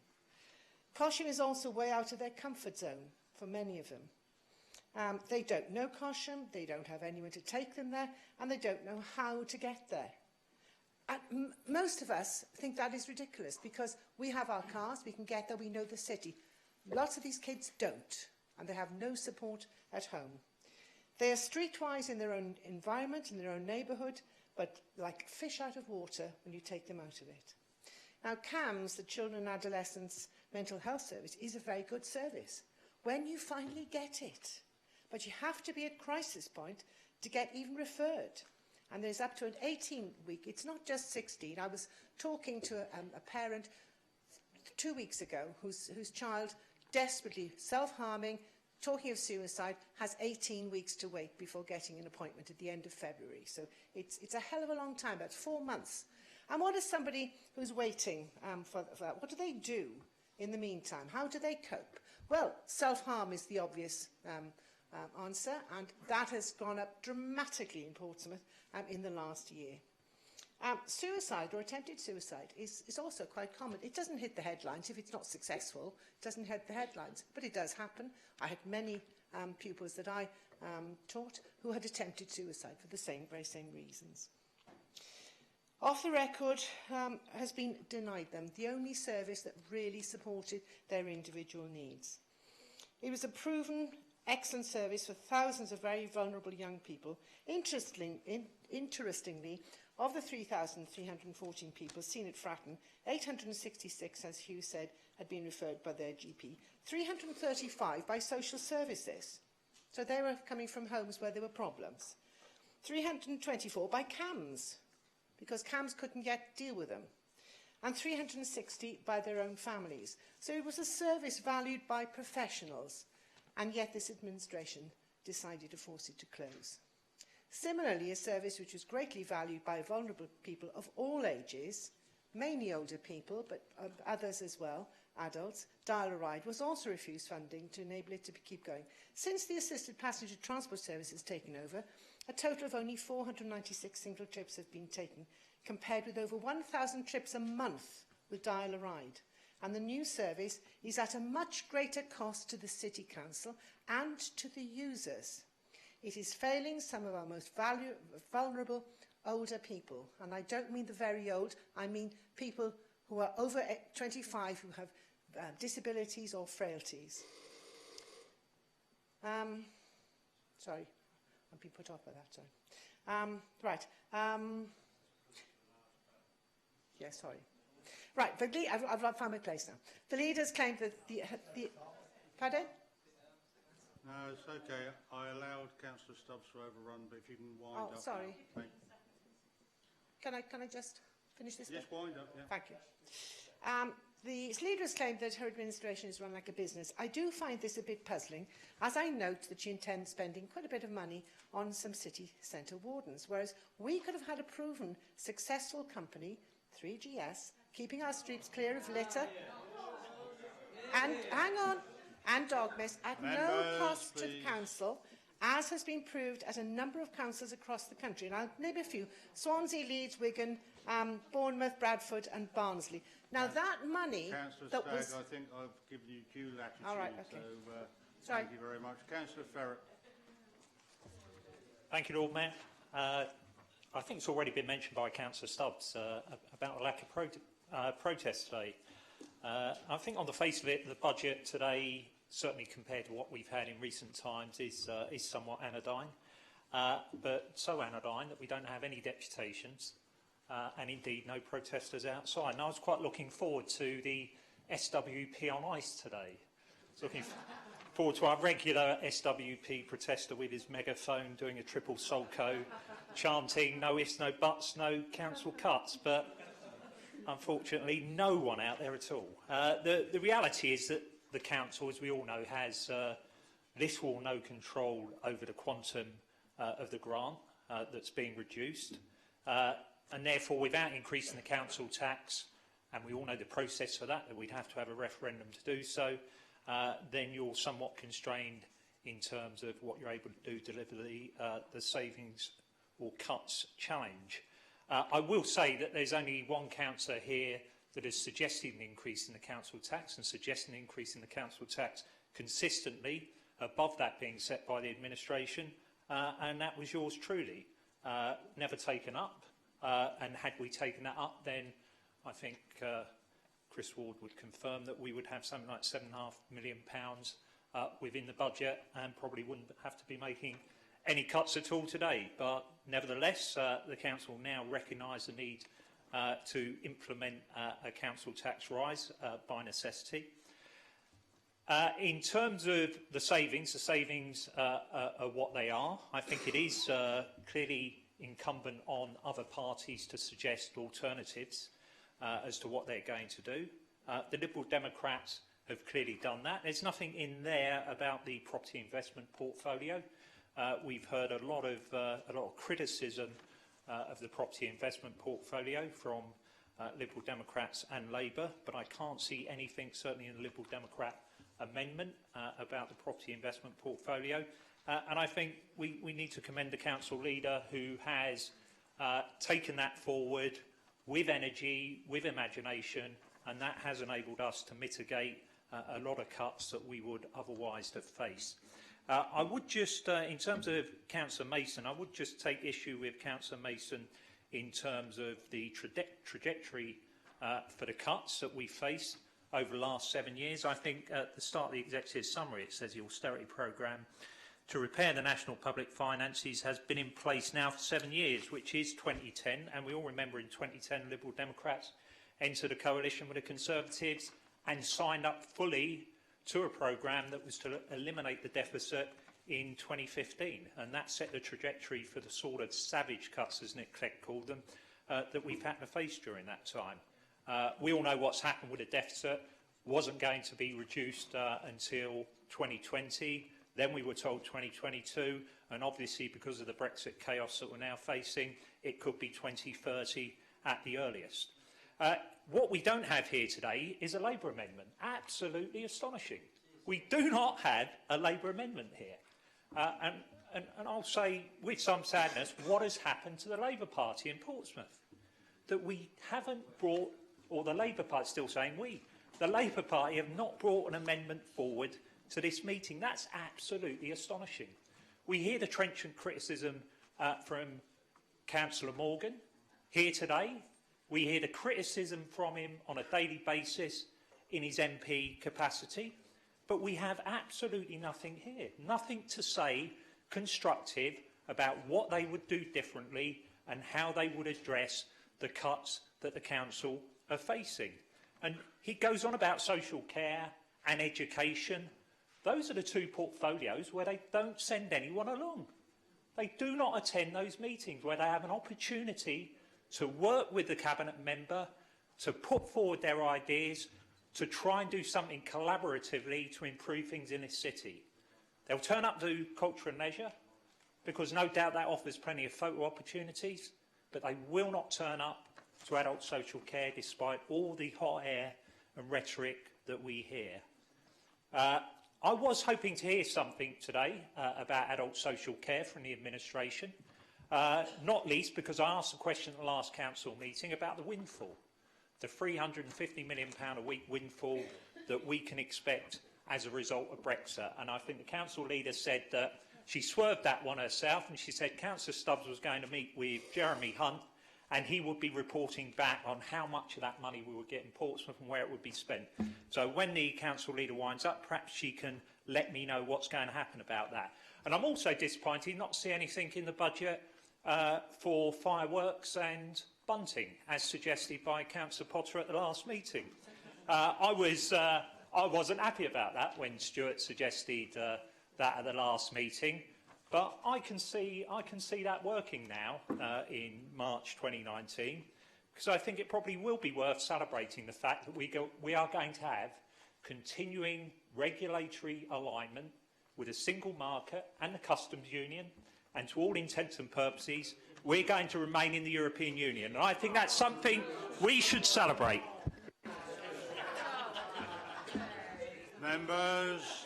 Cosham is also way out of their comfort zone for many of them. They don't know Cosham, they don't have anyone to take them there, and they don't know how to get there. Most of us think that is ridiculous because we have our cars, we can get there, we know the city. Lots of these kids don't, and they have no support at home. They are streetwise in their own environment, in their own neighbourhood, but like fish out of water when you take them out of it. Now, CAMS, the Children and Adolescents Mental Health Service, is a very good service when you finally get it. But you have to be at crisis point to get even referred. And there's up to an 18-week, it's not just 16. I was talking to a parent 2 weeks ago whose child, desperately self-harming, talking of suicide, has 18 weeks to wait before getting an appointment at the end of February. So it's a hell of a long time, about 4 months. And what is somebody who's waiting for that? What do they do in the meantime? How do they cope? Well, self-harm is the obvious answer, and that has gone up dramatically in Portsmouth in the last year. Suicide or attempted suicide is also quite common. It doesn't hit the headlines. If it's not successful, it doesn't hit the headlines, but it does happen. I had many pupils that I taught who had attempted suicide for the very same reasons. Off the record has been denied them, the only service that really supported their individual needs. It was a proven excellent service for thousands of very vulnerable young people. Interestingly, of the 3,314 people seen at Fratton, 866, as Hugh said, had been referred by their GP, 335 by social services. So they were coming from homes where there were problems. 324 by CAMS, because CAMS couldn't deal with them. And 360 by their own families. So it was a service valued by professionals, and yet this administration decided to force it to close. Similarly, a service which was greatly valued by vulnerable people of all ages, mainly older people, but others as well, adults, Dial-A-Ride, was also refused funding to enable it to keep going. Since the assisted passenger transport service has taken over, a total of only 496 single trips have been taken, compared with over 1,000 trips a month with Dial-A-Ride. And the new service is at a much greater cost to the City Council and to the users. It is failing some of our most vulnerable older people. And I don't mean the very old, I mean people who are over 25 who have disabilities or frailties. Sorry, I've been put off by that, sorry. Yeah, sorry. Right, I've found my place now. The leaders claimed that the pardon? No, it's okay. I allowed Councillor Stubbs to overrun, but if you can wind up. Oh, sorry. Now. Can I just finish this bit? Yes, wind up, yeah. Thank you. The leaders claimed that her administration is run like a business. I do find this a bit puzzling, as I note that she intends spending quite a bit of money on some city centre wardens, whereas we could have had a proven successful company, 3GS, keeping our streets clear of litter and, hang on, and dog mess at no cost to the council, as has been proved at a number of councils across the country. And I'll name a few: Swansea, Leeds, Wigan, Bournemouth, Bradford and Barnsley. Now that money Councillor that Stagg, was... I think I've given you due latitude, All right, okay. so thank you very much. Councillor Ferret. Thank you, Lord Mayor. I think it's already been mentioned by Councillor Stubbs about a lack of protest today. I think on the face of it, the budget today, certainly compared to what we've had in recent times, is somewhat anodyne, but so anodyne that we don't have any deputations and indeed no protesters outside. And I was quite looking forward to the SWP on ice today. Looking forward to our regular SWP protester with his megaphone doing a triple Solco, chanting no ifs, no buts, no council cuts, but unfortunately no one out there at all. The reality is that the council, as we all know, has little or no control over the quantum of the grant that's being reduced, and therefore without increasing the council tax, and we all know the process for that we'd have to have a referendum to do so, then you're somewhat constrained in terms of what you're able to do to deliver the savings or cuts challenge. I will say that there's only one councillor here that has suggested an increase in the council tax and suggested an increase in the council tax consistently above that being set by the administration, and that was yours truly. Never taken up, and had we taken that up, then I think Chris Ward would confirm that we would have something like £7.5 million within the budget and probably wouldn't have to be making any cuts at all today. But nevertheless, the council now recognise the need to implement a council tax rise by necessity. In terms of the savings are what they are. I think it is clearly incumbent on other parties to suggest alternatives as to what they're going to do. The Liberal Democrats have clearly done that. There's nothing in there about the property investment portfolio. We've heard a lot of criticism of the property investment portfolio from Liberal Democrats and Labour, but I can't see anything, certainly in the Liberal Democrat amendment about the property investment portfolio. And I think we need to commend the council leader who has taken that forward with energy, with imagination, and that has enabled us to mitigate a lot of cuts that we would otherwise have faced. I would just, in terms of Councillor Mason, I would just take issue with Councillor Mason in terms of the trajectory for the cuts that we faced over the last 7 years. I think at the start of the executive summary it says the austerity programme to repair the national public finances has been in place now for 7 years, which is 2010, and we all remember in 2010 Liberal Democrats entered a coalition with the Conservatives and signed up fully to a programme that was to eliminate the deficit in 2015, and that set the trajectory for the sort of savage cuts, as Nick Clegg called them, that we've had to face during that time. We all know what's happened with the deficit. Wasn't going to be reduced until 2020. Then we were told 2022, and obviously because of the Brexit chaos that we're now facing, it could be 2030 at the earliest. What we don't have here today is a Labour amendment. Absolutely astonishing. We do not have a Labour amendment here. And I'll say with some sadness, what has happened to the Labour Party in Portsmouth? That we haven't brought, or the Labour Party, still saying we, the Labour Party have not brought an amendment forward to this meeting. That's absolutely astonishing. We hear the trenchant criticism from Councillor Morgan here today. We hear the criticism from him on a daily basis in his MP capacity, but we have absolutely nothing here, nothing to say constructive about what they would do differently and how they would address the cuts that the council are facing. And he goes on about social care and education. Those are the two portfolios where they don't send anyone along. They do not attend those meetings where they have an opportunity to work with the cabinet member, to put forward their ideas, to try and do something collaboratively to improve things in this city. They'll turn up to culture and leisure, because no doubt that offers plenty of photo opportunities, but they will not turn up to adult social care despite all the hot air and rhetoric that we hear. I was hoping to hear something today about adult social care from the administration, not least because I asked a question at the last council meeting about the windfall, the £350 million a week windfall that we can expect as a result of Brexit. And I think the council leader said that she swerved that one herself, and she said Councillor Stubbs was going to meet with Jeremy Hunt and he would be reporting back on how much of that money we would get in Portsmouth and where it would be spent. So when the council leader winds up, perhaps she can let me know what's going to happen about that. And I'm also disappointed not to see anything in the budget for fireworks and bunting, as suggested by Councillor Potter at the last meeting. I wasn't happy about that when Stuart suggested that at the last meeting, but I can see that working now in March 2019, because I think it probably will be worth celebrating the fact that we are going to have continuing regulatory alignment with a single market and the customs union, and to all intents and purposes, we're going to remain in the European Union. And I think that's something we should celebrate. Members,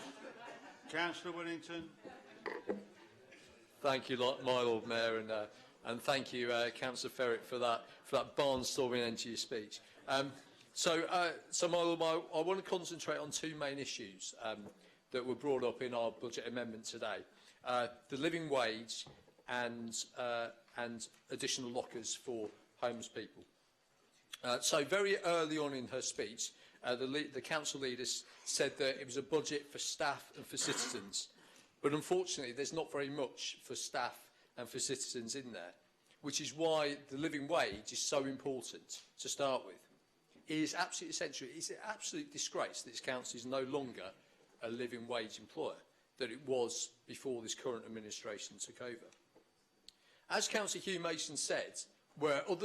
Councillor Whittington. Thank you, my Lord Mayor, and thank you, Councillor Ferrick, for that barnstorming end to your speech. So, my Lord Mayor, I want to concentrate on two main issues that were brought up in our budget amendment today: the living wage and additional lockers for homeless people. So, very early on in her speech, the council leader said that it was a budget for staff and for citizens. But unfortunately, there's not very much for staff and for citizens in there, which is why the living wage is so important to start with. It is absolutely essential. It's an absolute disgrace that this council is no longer a living wage employer that it was before this current administration took over. As Councillor Hugh Mason said, where we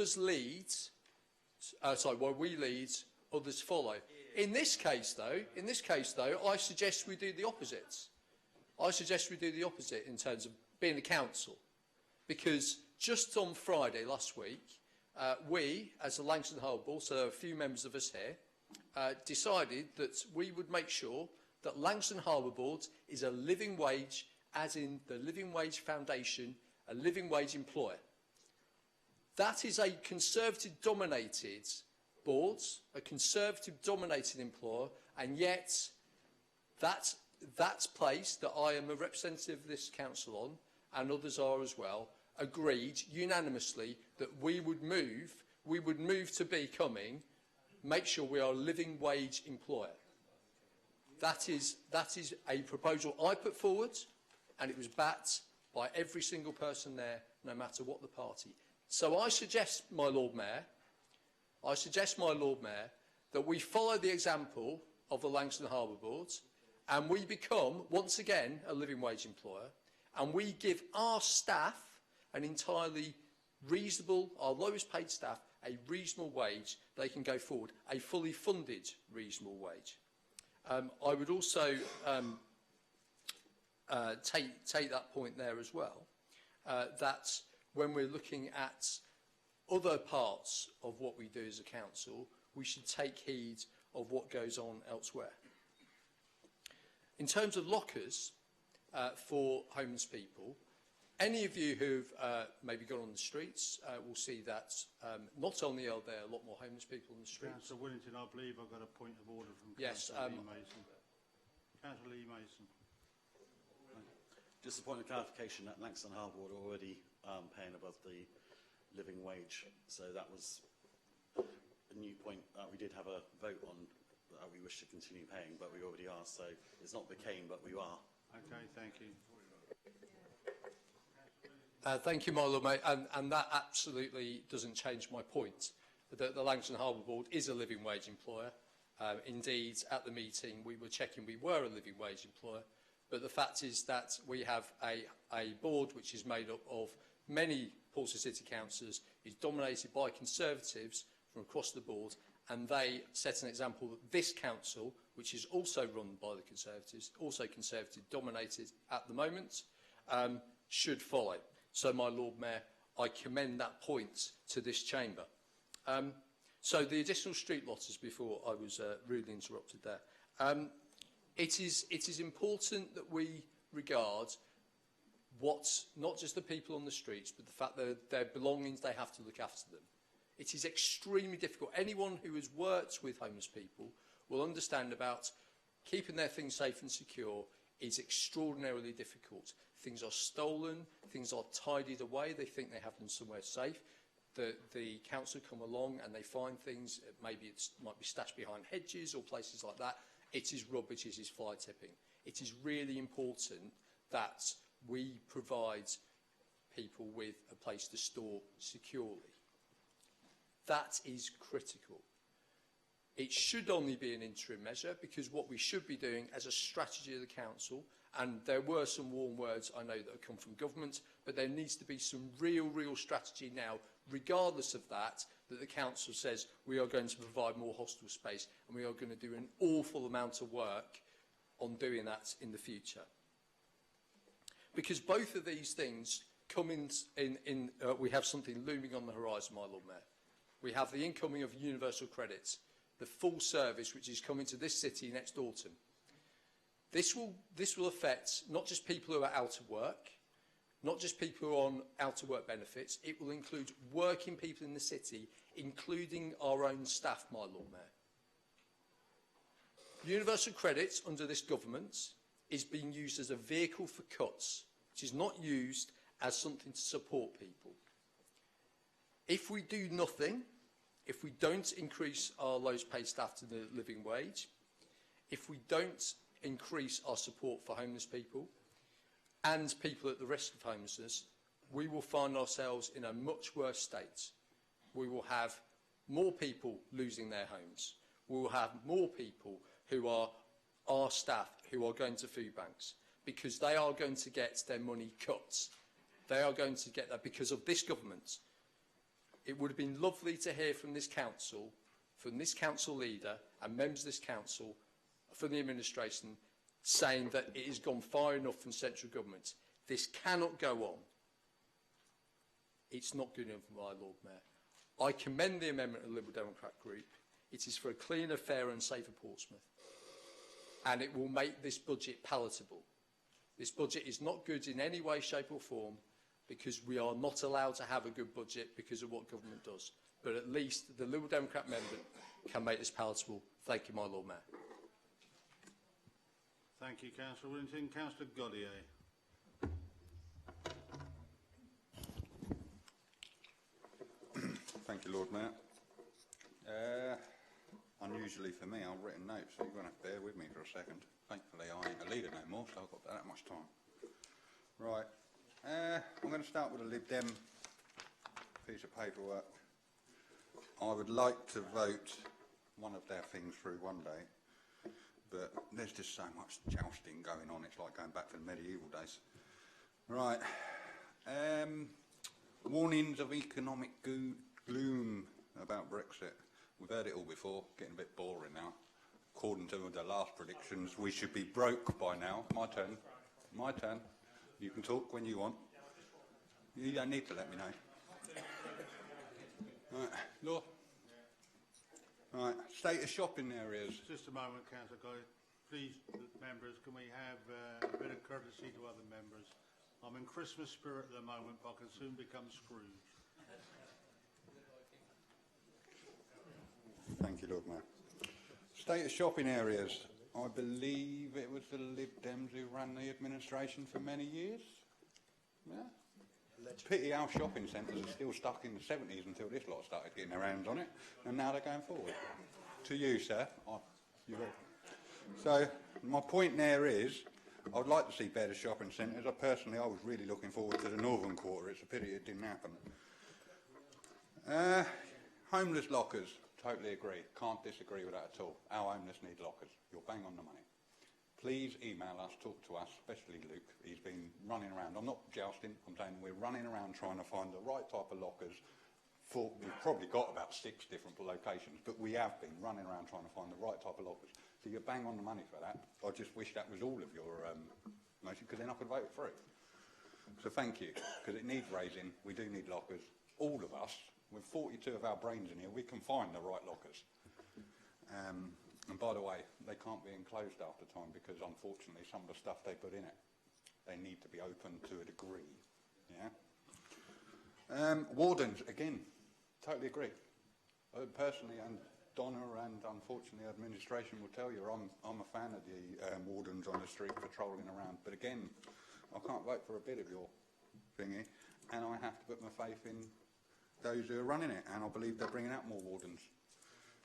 lead, others follow. In this case, though, I suggest we do the opposite. I suggest we do the opposite in terms of being a council, because just on Friday last week, we, as the Langston Hull Board, so a few members of us here, decided that we would make sure that Langston Harbour Board is a living wage, as in the Living Wage Foundation, a living wage employer. That is a Conservative-dominated board, a Conservative-dominated employer, and yet that place that I am a representative of this council on, and others are as well, agreed unanimously that we would move to becoming, make sure we are a living wage employer. That is a proposal I put forward, and it was backed by every single person there, no matter what the party. So I suggest, my Lord Mayor, that we follow the example of the Langston Harbour Board, and we become, once again, a living wage employer, and we give our staff an entirely reasonable, our lowest paid staff, a reasonable wage. They can go forward, a fully funded reasonable wage. I would also take that point there as well, that when we're looking at other parts of what we do as a council, we should take heed of what goes on elsewhere. In terms of lockers for homeless people, any of you who've maybe gone on the streets will see that not only are there a lot more homeless people on the streets. Councillor Willington, I believe I've got a point of order from Yes, Councillor Lee Mason. Councillor Lee Mason. Just a point of clarification that Langston Harbour are already paying above the living wage, so that was a new point. We did have a vote on that we wish to continue paying, but we already are, so it's not became, but we are. Okay, thank you. Thank you, my Lord Mayor, and that absolutely doesn't change my point. The Langston Harbour Board is a living wage employer. Indeed, at the meeting, we were checking we were a living wage employer, but the fact is that we have a board which is made up of many Portsmouth City councillors, is dominated by Conservatives from across the board, and they set an example that this council, which is also run by the Conservatives, also Conservative dominated at the moment, should follow. So, my Lord Mayor, I commend that point to this chamber. So, the additional street lotters, before I was rudely interrupted there. It is important that we regard not just the people on the streets, but the fact that their belongings, they have to look after them. It is extremely difficult. Anyone who has worked with homeless people will understand about keeping their things safe and secure is extraordinarily difficult. Things are stolen, things are tidied away, they think they have them somewhere safe. The council come along and they find things, maybe it might be stashed behind hedges or places like that. It is rubbish, it is fly tipping. It is really important that we provide people with a place to store securely. That is critical. It should only be an interim measure, because what we should be doing as a strategy of the council, and there were some warm words I know that have come from government, but there needs to be some real strategy now, regardless of that the council says we are going to provide more hostel space and we are going to do an awful amount of work on doing that in the future. Because both of these things come in we have something looming on the horizon, my Lord Mayor. We have the incoming of universal credits, the full service which is coming to this city next autumn. This will affect not just people who are out of work, not just people who are on out of work benefits, it will include working people in the city, including our own staff, my Lord Mayor. Universal credits under this government is being used as a vehicle for cuts. It is not used as something to support people. If we do nothing, if we don't increase our lowest paid staff to the living wage, if we don't increase our support for homeless people and people at the risk of homelessness, we will find ourselves in a much worse state. We will have more people losing their homes. We will have more people who are our staff who are going to food banks, because they are going to get their money cut. They are going to get that because of this government. It would have been lovely to hear from this council leader and members of this council, from the administration, saying that it has gone far enough from central government. This cannot go on. It's not good enough, my Lord Mayor. I commend the amendment of the Liberal Democrat group. It is for a cleaner, fairer and safer Portsmouth. and it will make this budget palatable. This budget is not good in any way, shape or form, because we are not allowed to have a good budget because of what government does. But at least the Liberal Democrat member can make this palatable. Thank you, my Lord Mayor. Thank you, Councillor Whittington. Councillor Goddier. Thank you, Lord Mayor. Unusually for me, I've written notes, so you're going to have to bear with me for a second. Thankfully, I ain't a leader no more, so I've got that much time. Right. I'm going to start with a Lib Dem piece of paperwork. I would like to vote one of their things through one day, but there's just so much jousting going on, it's like going back to the medieval days. Right. Warnings of economic gloom about Brexit. We've heard it all before, getting a bit boring now. According to the last predictions, we should be broke by now. My turn. My turn. You can talk when you want. You don't need to let me know. Right, Law. Right, state of shopping areas. Just a moment, Councillor Guy. Please, members, can we have a bit of courtesy to other members? I'm in Christmas spirit at the moment, but I can soon become Scrooge. Thank you, Lord Mayor. State of shopping areas. I believe it was the Lib Dems who ran the administration for many years. Yeah. Pity our shopping centres are still stuck in the 70s until this lot started getting their hands on it, and now they're going forward. To you, sir. So, my point there is, I'd like to see better shopping centres. I was really looking forward to the Northern Quarter. It's a pity it didn't happen. Homeless lockers. Totally agree. Can't disagree with that at all. Our homeless need lockers. You're bang on the money. Please email us, talk to us, especially Luke. He's been running around. I'm not jousting. I'm saying we're running around trying to find the right type of lockers. We've probably got about 6 different locations, but we have been running around trying to find the right type of lockers. So you're bang on the money for that. I just wish that was all of your motion, because then I could vote it through. So thank you, because it needs raising. We do need lockers. All of us. With 42 of our brains in here, we can find the right lockers. And by the way, they can't be enclosed after time because, unfortunately, some of the stuff they put in it, they need to be open to a degree. Yeah. Wardens, again, totally agree. Personally, and Donna and, unfortunately, administration will tell you, I'm a fan of the wardens on the street patrolling around. But again, I can't vote for a bit of your thingy, and I have to put my faith in those who are running it, and I believe they're bringing out more wardens.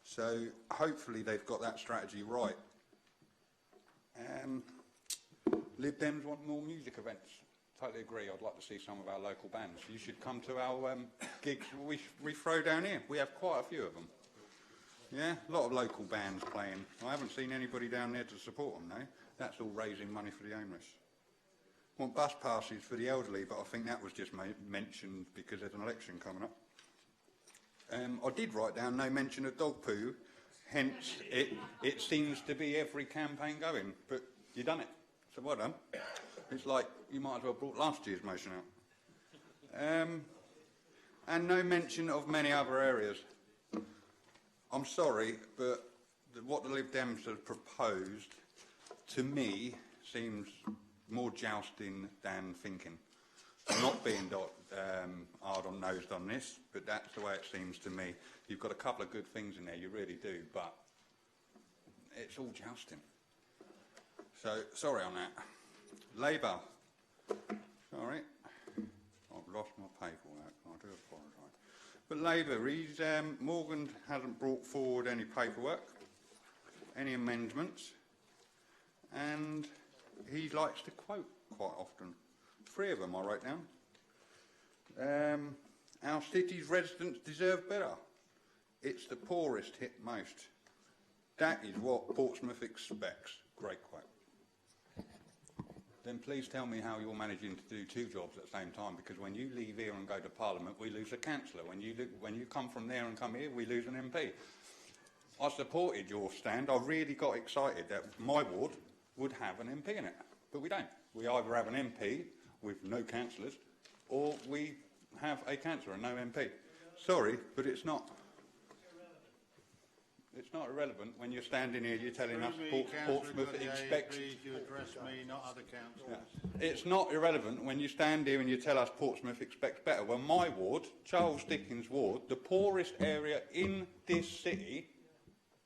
So hopefully they've got that strategy right. Lib Dems want more music events. Totally agree. I'd like to see some of our local bands. You should come to our gigs we throw down here. We have quite a few of them. Yeah, a lot of local bands playing. I haven't seen anybody down there to support them, though. That's all raising money for the homeless. Want bus passes for the elderly, but I think that was just mentioned because there's an election coming up. I did write down no mention of dog poo, hence it seems to be every campaign going, but you've done it, so well done. It's like you might as well brought last year's motion out. And no mention of many other areas. I'm sorry, but what the Lib Dems have proposed, to me, seems more jousting than thinking. I'm not being hard-on-nosed on this, but that's the way it seems to me. You've got a couple of good things in there, you really do, but it's all jousting. So, sorry on that. Labour. Sorry. I've lost my paperwork, I do apologise. But Labour, Morgan hasn't brought forward any paperwork, any amendments, and he likes to quote quite often. 3 of them I wrote down. Our city's residents deserve better. It's the poorest hit most. That is what Portsmouth expects. Great quote. Then please tell me how you're managing to do 2 jobs at the same time, because when you leave here and go to Parliament, we lose a councillor. When you come from there and come here, we lose an MP. I supported your stand. I really got excited that my ward would have an MP in it, but we don't. We either have an MP with no councillors, or we have a councillor and no MP. Sorry, but it's not. It's not irrelevant when you're standing here, you're telling us Councillor Portsmouth Gautier, expects... please, you address me, not other councillors. Yeah. It's not irrelevant when you stand here and you tell us Portsmouth expects better. Well, my ward, Charles Dickens' ward, the poorest area in this city,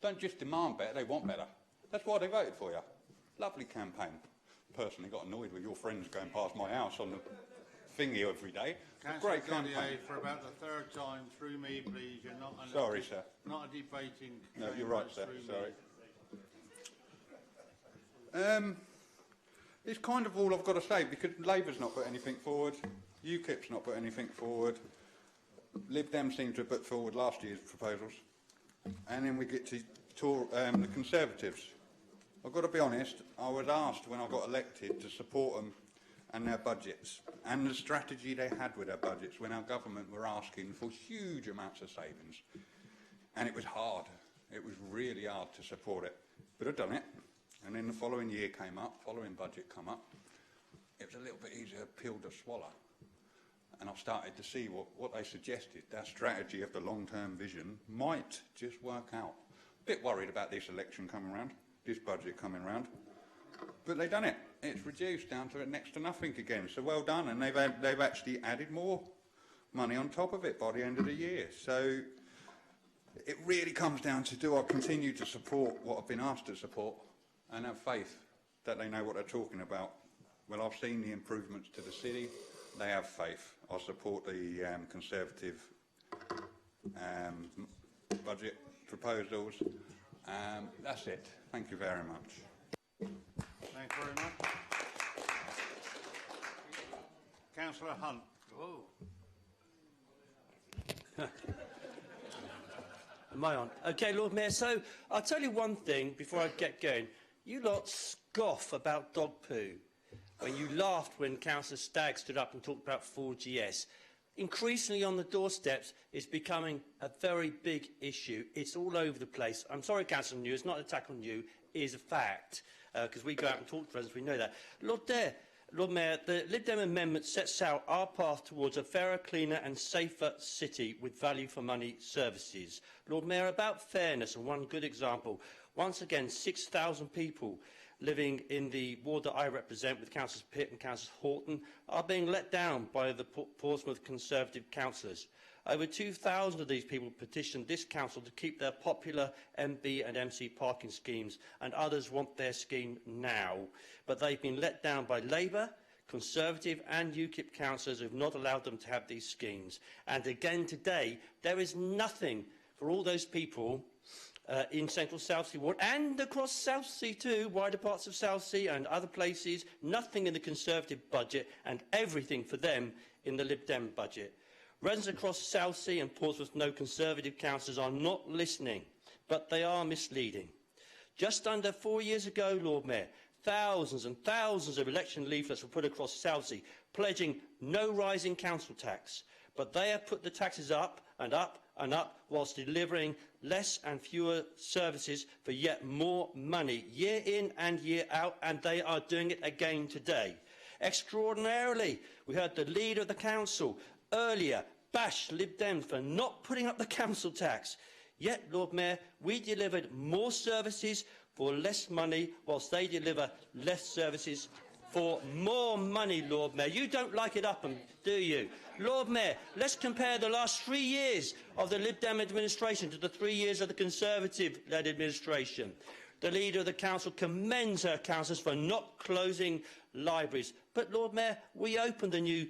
don't just demand better, they want better. That's why they voted for you. Lovely campaign. Personally got annoyed with your friends going past my house on the thingy every day. Councillor Great campaign. Gautier, for about the third time, through me, please, you're not... Sorry, sir. Not a debating... No, you're right, sir. through Sorry. It's kind of all I've got to say, because Labour's not put anything forward, UKIP's not put anything forward, Lib Dem seem to have put forward last year's proposals, and then we get to the Conservatives. I've got to be honest, I was asked when I got elected to support them and their budgets, and the strategy they had with their budgets when our government were asking for huge amounts of savings. And it was hard. It was really hard to support it. But I've done it. And then the following year came up, following budget come up. It was a little bit easier pill to swallow. And I started to see what they suggested. Their strategy of the long-term vision might just work out. A bit worried about this election coming round, this budget coming round. But they've done it. It's reduced down to next to nothing again. So well done. And they've actually added more money on top of it by the end of the year. So it really comes down to, do I continue to support what I've been asked to support and have faith that they know what they're talking about? Well, I've seen the improvements to the city. They have faith. I support the Conservative budget proposals. That's it. Thank you very much. Thank you very much. Councillor Hunt. Am I on? OK, Lord Mayor, so I'll tell you one thing before I get going. You lot scoff about dog poo when you laughed when Councillor Stagg stood up and talked about 4GS. Increasingly on the doorsteps, it's becoming a very big issue. It's all over the place. I'm sorry, Councillor New, it's not an attack on you, it is a fact, because we go out and talk to residents, we know that. Lord Mayor, the Lib Dem amendment sets out our path towards a fairer, cleaner and safer city with value for money services. Lord Mayor, about fairness, and one good example. Once again, 6,000 people living in the ward that I represent with Councillors Pitt and Councillor Horton are being let down by the Portsmouth Conservative councillors. Over 2,000 of these people petitioned this council to keep their popular MB and MC parking schemes, and others want their scheme now. But they've been let down by Labour, Conservative and UKIP councillors who have not allowed them to have these schemes. And again today, there is nothing for all those people in central Southsea Ward and across Southsea too, wider parts of Southsea and other places, nothing in the Conservative budget and everything for them in the Lib Dem budget. Residents across Southsea and Portsmouth know Conservative councillors are not listening, but they are misleading. Just under 4 years ago, Lord Mayor, thousands and thousands of election leaflets were put across Southsea, pledging no rise in council tax. But they have put the taxes up and up and up, whilst delivering less and fewer services for yet more money, year in and year out, and they are doing it again today. Extraordinarily, we heard the leader of the council earlier bash Lib Dem for not putting up the council tax. Yet, Lord Mayor, we delivered more services for less money, whilst they deliver less services for more money, Lord Mayor. You don't like it up, do you? Lord Mayor, let's compare the last 3 years of the Lib Dem administration to the 3 years of the Conservative-led administration. The leader of the council commends her councillors for not closing libraries. But, Lord Mayor, we opened the new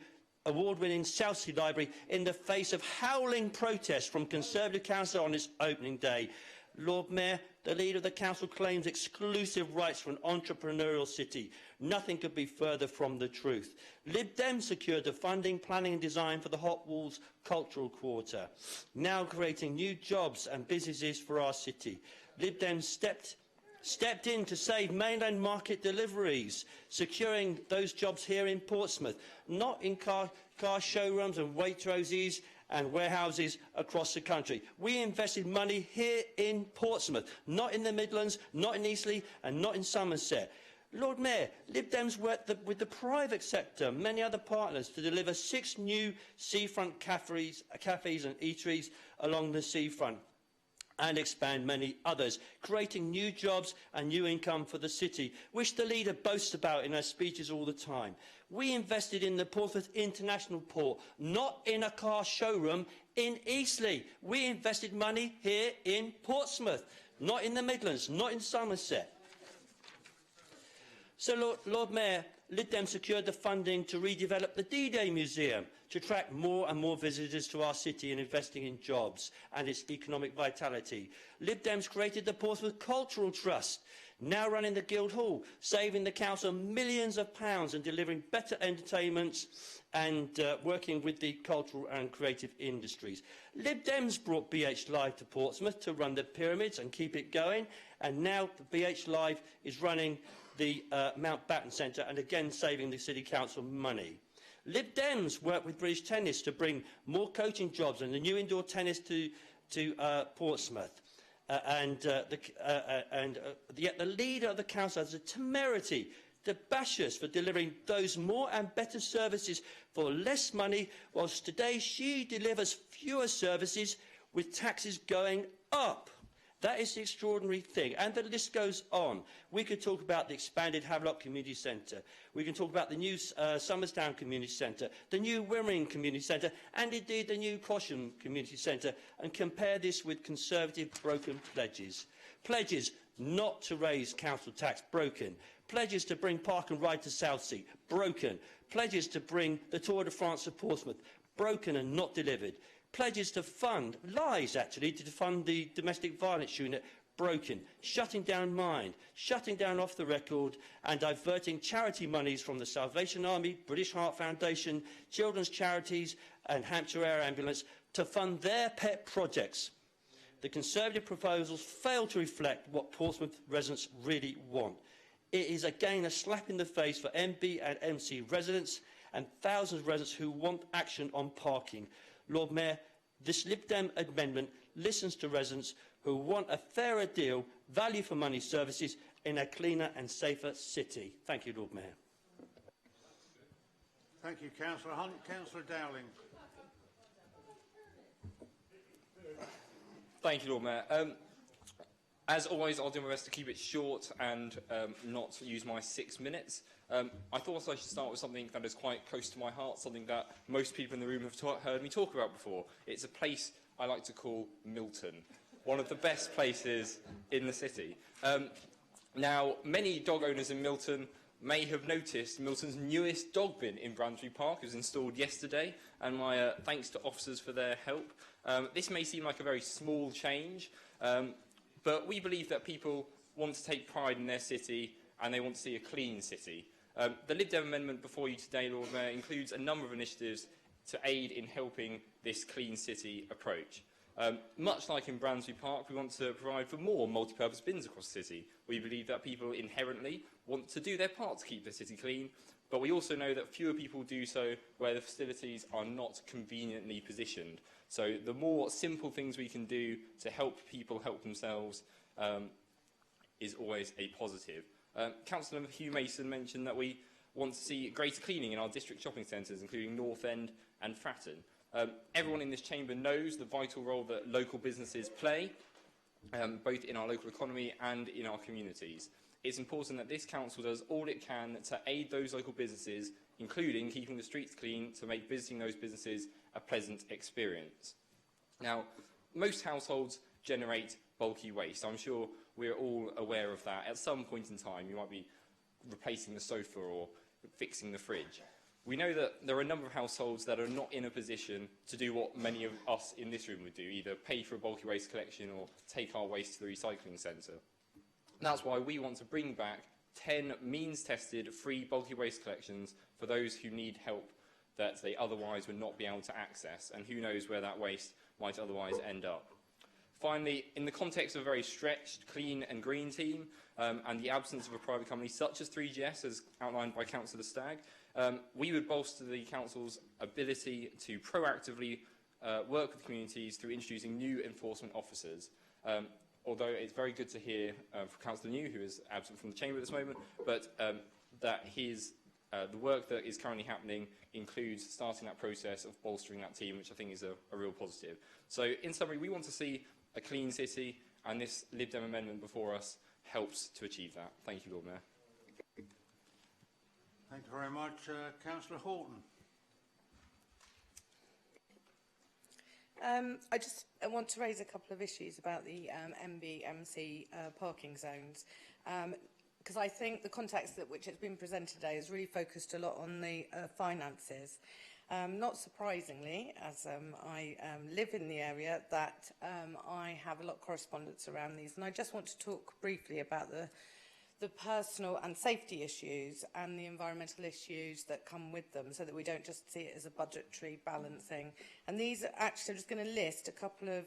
award-winning Southsea Library in the face of howling protests from Conservative councillors on its opening day. Lord Mayor, the leader of the council claims exclusive rights for an entrepreneurial city. Nothing could be further from the truth. Lib Dem secured the funding, planning and design for the Hot Walls Cultural Quarter, now creating new jobs and businesses for our city. Lib Dem stepped in to save mainland market deliveries, securing those jobs here in Portsmouth, not in car showrooms and Waitroses and warehouses across the country. We invested money here in Portsmouth, not in the Midlands, not in Eastleigh and not in Somerset. Lord Mayor, Lib Dems worked with the private sector, many other partners, to deliver 6 new seafront cafes and eateries along the seafront. and expand many others, creating new jobs and new income for the city, which the leader boasts about in her speeches all the time. We invested in the Portsmouth International Port, not in a car showroom in Eastleigh. We invested money here in Portsmouth, not in the Midlands, not in Somerset. So, Lord Mayor, Lib Dem secured the funding to redevelop the D-Day Museum to attract more and more visitors to our city and investing in jobs and its economic vitality. Lib Dems created the Portsmouth Cultural Trust, now running the Guildhall, saving the council millions of pounds and delivering better entertainments and working with the cultural and creative industries. Lib Dems brought BH Live to Portsmouth to run the pyramids and keep it going, and now the BH Live is running the Mountbatten Centre and again saving the City Council money. Lib Dems worked with British Tennis to bring more coaching jobs and the new indoor tennis to Portsmouth. Yet the leader of the council has the temerity to bash us for delivering those more and better services for less money, whilst today she delivers fewer services with taxes going up. That is the extraordinary thing, and the list goes on. We could talk about the expanded Havelock Community Centre. We can talk about the new Somerstown Community Centre, the new Wimmering Community Centre, and indeed the new Cosham Community Centre, and compare this with Conservative broken pledges. Pledges not to raise council tax, broken. Pledges to bring Park and Ride to Southsea, broken. Pledges to bring the Tour de France to Portsmouth, broken and not delivered. Pledges to fund, lies actually, to fund the domestic violence unit, broken. Shutting down Mind, shutting down Off the Record, and diverting charity monies from the Salvation Army, British Heart Foundation, children's charities and Hampshire Air Ambulance to fund their pet projects. The Conservative proposals fail to reflect what Portsmouth residents really want. It is again a slap in the face for MB and MC residents and thousands of residents who want action on parking. Lord Mayor, this Lib Dem amendment listens to residents who want a fairer deal, value for money services in a cleaner and safer city. Thank you, Lord Mayor. Thank you, Councillor Hunt. Councillor Dowling. Thank you, Lord Mayor. As always, I'll do my best to keep it short and not use my 6 minutes. I thought I should start with something that is quite close to my heart, something that most people in the room have heard me talk about before. It's a place I like to call Milton, one of the best places in the city. Now, many dog owners in Milton may have noticed Milton's newest dog bin in Bransbury Park was installed yesterday, and my thanks to officers for their help. This may seem like a very small change, but we believe that people want to take pride in their city and they want to see a clean city. The Lib Dem amendment before you today, Lord Mayor, includes a number of initiatives to aid in helping this clean city approach. Much like in Bransbury Park, we want to provide for more multi-purpose bins across the city. We believe that people inherently want to do their part to keep the city clean, but we also know that fewer people do so where the facilities are not conveniently positioned. So the more simple things we can do to help people help themselves is always a positive. Councillor Hugh Mason mentioned that we want to see greater cleaning in our district shopping centres, including North End and Fratton. Everyone in this chamber knows the vital role that local businesses play, both in our local economy and in our communities. It's important that this council does all it can to aid those local businesses, including keeping the streets clean, to make visiting those businesses a pleasant experience. Now, most households generate bulky waste. I'm sure we're all aware of that. At some point in time, you might be replacing the sofa or fixing the fridge. We know that there are a number of households that are not in a position to do what many of us in this room would do, either pay for a bulky waste collection or take our waste to the recycling centre. That's why we want to bring back 10 means-tested free bulky waste collections for those who need help that they otherwise would not be able to access, and who knows where that waste might otherwise end up. Finally, in the context of a very stretched, clean and green team, and the absence of a private company such as 3GS, as outlined by Councillor Stagg, we would bolster the Council's ability to proactively work with communities through introducing new enforcement officers. Although it's very good to hear from Councillor New, who is absent from the Chamber at this moment, but that the work that is currently happening includes starting that process of bolstering that team, which I think is a real positive. So, in summary, we want to see a clean city, and this Lib Dem amendment before us helps to achieve that. Thank you, Lord Mayor. Thank you very much. Councillor Horton. I just want to raise a couple of issues about the MB-MC parking zones, because I think the context that which has been presented today has really focused a lot on the finances. Not surprisingly, as I live in the area, that I have a lot of correspondence around these, and I just want to talk briefly about the personal and safety issues and the environmental issues that come with them, so that we don't just see it as a budgetary balancing. And these are actually, I'm just going to list a couple of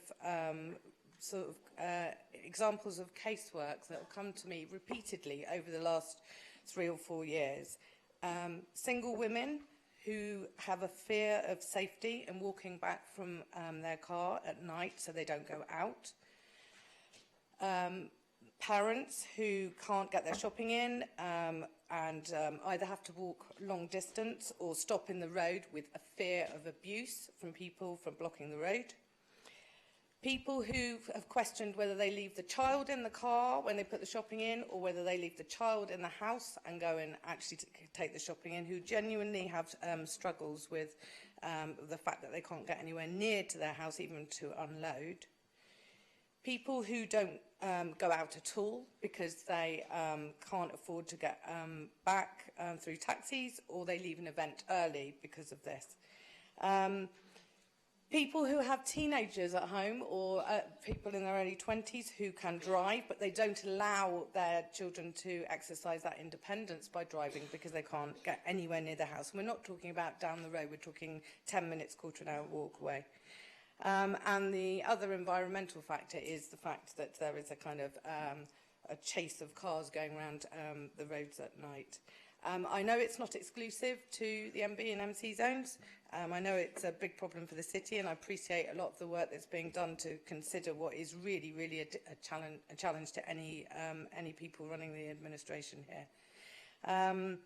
examples of casework that have come to me repeatedly over the last 3 or 4 years. Single women who have a fear of safety and walking back from their car at night so they don't go out. Parents who can't get their shopping in and either have to walk long distance or stop in the road with a fear of abuse from people from blocking the road. People who have questioned whether they leave the child in the car when they put the shopping in, or whether they leave the child in the house and go and actually take the shopping in, who genuinely have struggles with the fact that they can't get anywhere near to their house even to unload. People who don't go out at all because they can't afford to get back through taxis, or they leave an event early because of this. People who have teenagers at home, or people in their early 20s who can drive, but they don't allow their children to exercise that independence by driving because they can't get anywhere near the house. And we're not talking about down the road, we're talking 10 minutes, quarter of an hour walk away. And the other environmental factor is the fact that there is a kind of a chase of cars going around the roads at night. I know it's not exclusive to the MB and MC zones. I know it's a big problem for the city, and I appreciate a lot of the work that's being done to consider what is really, really a challenge to any people running the administration here.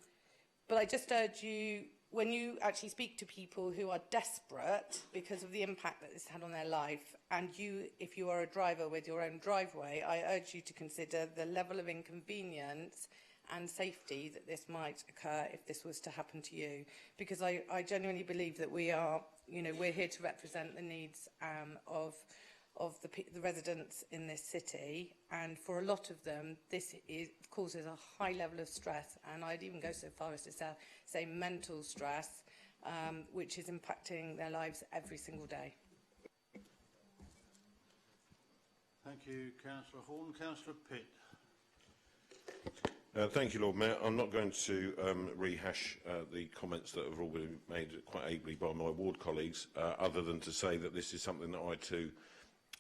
But I just urge you, when you actually speak to people who are desperate because of the impact that this had on their life, and you, if you are a driver with your own driveway, I urge you to consider the level of inconvenience and safety that this might occur if this was to happen to you. Because I genuinely believe that we are, we're here to represent the needs of the residents in this city, and for a lot of them this causes a high level of stress, and I'd even go so far as to say mental stress, which is impacting their lives every single day. Thank you, Councillor Horn. Councillor Pitt. Thank you, Lord Mayor. I'm not going to rehash the comments that have all been made quite ably by my ward colleagues, other than to say that this is something that I too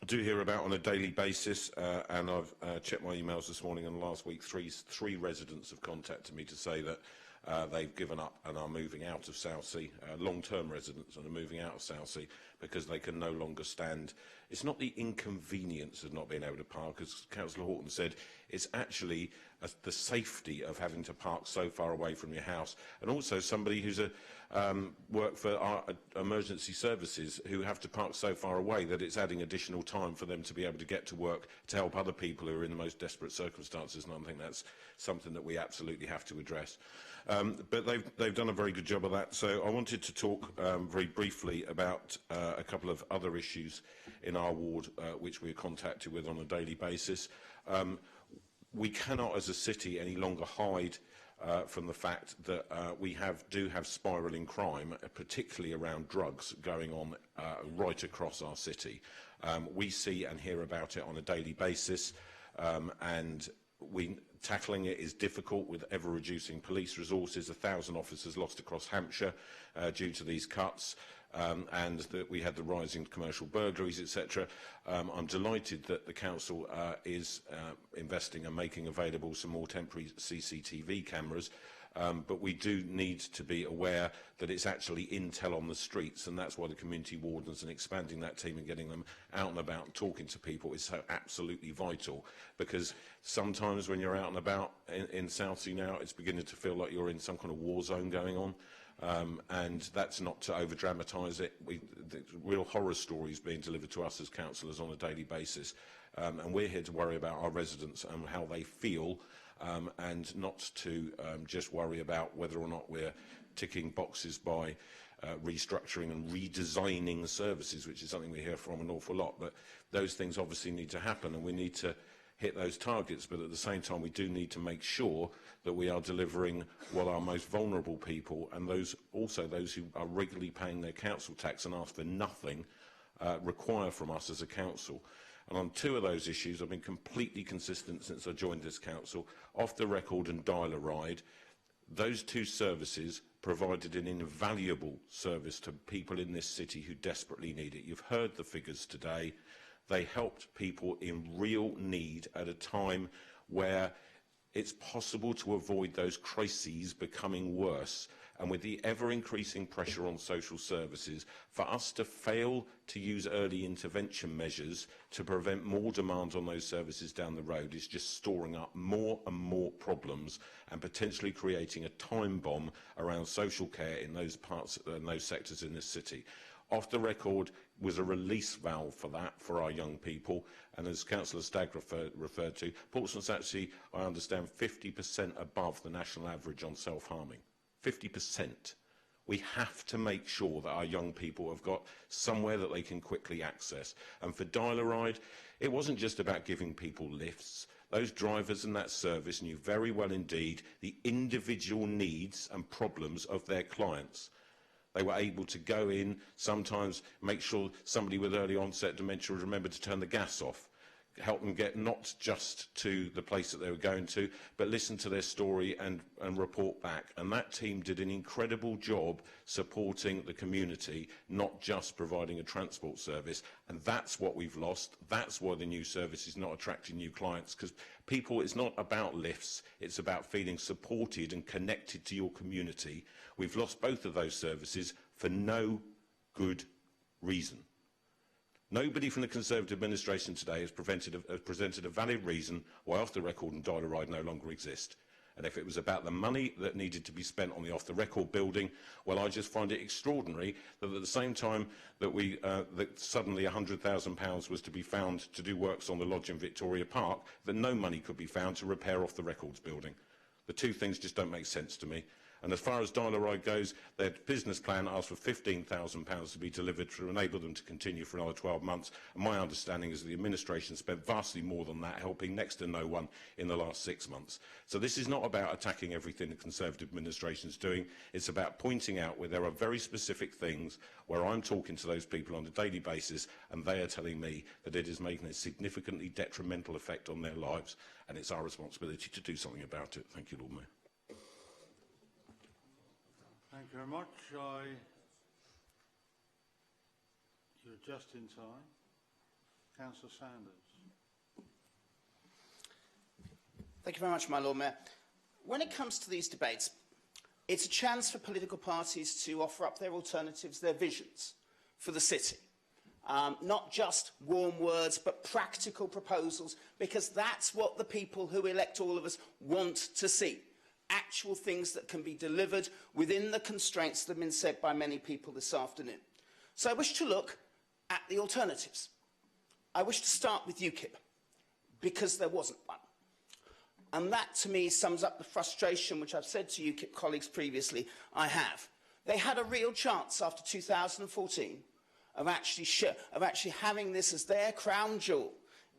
do hear about on a daily basis, and I've checked my emails this morning, and last week three residents have contacted me to say that they've given up and are moving out of Southsea, long-term residents, and are moving out of Southsea because they can no longer stand. It's not the inconvenience of not being able to park, as Councillor Horton said, it's actually the safety of having to park so far away from your house, and also somebody who's work for our emergency services who have to park so far away that it's adding additional time for them to be able to get to work to help other people who are in the most desperate circumstances, and I think that's something that we absolutely have to address. But they've done a very good job of that, so I wanted to talk very briefly about a couple of other issues in our ward which we are contacted with on a daily basis. We cannot as a city any longer hide from the fact that we do have spiralling crime, particularly around drugs, going on right across our city. We see and hear about it on a daily basis, and tackling it is difficult with ever-reducing police resources. 1,000 officers lost across Hampshire due to these cuts, and that we had the rising commercial burglaries, etc. I'm delighted that the council is investing and making available some more temporary CCTV cameras, but we do need to be aware that it's actually intel on the streets, and that's why the community wardens and expanding that team and getting them out and about and talking to people is so absolutely vital, because sometimes when you're out and about in Southsea now, it's beginning to feel like you're in some kind of war zone going on. And that's not to over-dramatise it. The real horror stories being delivered to us as councillors on a daily basis. And we're here to worry about our residents and how they feel, and not to just worry about whether or not we're ticking boxes by restructuring and redesigning services, which is something we hear from an awful lot. But those things obviously need to happen, and we need to hit those targets. But at the same time, we do need to make sure that we are delivering what our most vulnerable people, and those who are regularly paying their council tax and ask for nothing, require from us as a council. And on two of those issues, I've been completely consistent since I joined this council. Off the record and dial-a-ride, those two services provided an invaluable service to people in this city who desperately need it. You've heard the figures today. They helped people in real need at a time where it's possible to avoid those crises becoming worse. And with the ever-increasing pressure on social services, for us to fail to use early intervention measures to prevent more demand on those services down the road is just storing up more and more problems and potentially creating a time bomb around social care in those parts and those sectors in this city. Off the record was a release valve for that, for our young people, and as Councillor Stagg referred to, Portsmouth's actually, I understand, 50% above the national average on self-harming. 50%. We have to make sure that our young people have got somewhere that they can quickly access. And for dial-a-ride, it wasn't just about giving people lifts. Those drivers in that service knew very well indeed the individual needs and problems of their clients. They were able to go in, sometimes make sure somebody with early onset dementia would remember to turn the gas off, help them get not just to the place that they were going to, but listen to their story and report back. And that team did an incredible job supporting the community, not just providing a transport service. And that's what we've lost. That's why the new service is not attracting new clients, because people, it's not about lifts, it's about feeling supported and connected to your community. We've lost both of those services for no good reason. Nobody from the Conservative administration today has presented a valid reason why Off the Record and Dial-a-Ride no longer exist. And if it was about the money that needed to be spent on the Off the Record building, well, I just find it extraordinary that at the same time that that suddenly £100,000 was to be found to do works on the lodge in Victoria Park, that no money could be found to repair Off the Records building. The two things just don't make sense to me. And as far as Dial-a-Ride goes, their business plan asks for £15,000 to be delivered to enable them to continue for another 12 months. And my understanding is the administration spent vastly more than that, helping next to no one in the last 6 months. So this is not about attacking everything the Conservative administration is doing. It's about pointing out where there are very specific things where I'm talking to those people on a daily basis and they are telling me that it is making a significantly detrimental effect on their lives, and it's our responsibility to do something about it. Thank you, Lord Mayor. Thank you very much. You're just in time. Councillor Sanders. Thank you very much, my Lord Mayor. When it comes to these debates, it's a chance for political parties to offer up their alternatives, their visions for the city. Not just warm words, but practical proposals, because that's what the people who elect all of us want to see. Actual things that can be delivered within the constraints that have been set by many people this afternoon. So I wish to look at the alternatives. I wish to start with UKIP, because there wasn't one. And that, to me, sums up the frustration which I've said to UKIP colleagues previously I have. They had a real chance after 2014 of actually having this as their crown jewel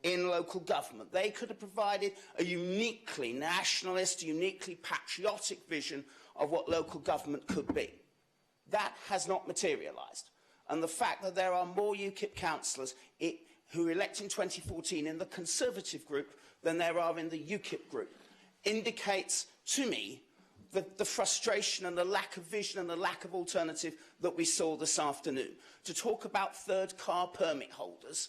in local government. They could have provided a uniquely nationalist, uniquely patriotic vision of what local government could be. That has not materialised. And the fact that there are more UKIP councillors who were elected in 2014 in the Conservative group than there are in the UKIP group indicates to me the frustration and the lack of vision and the lack of alternative that we saw this afternoon. To talk about third car permit holders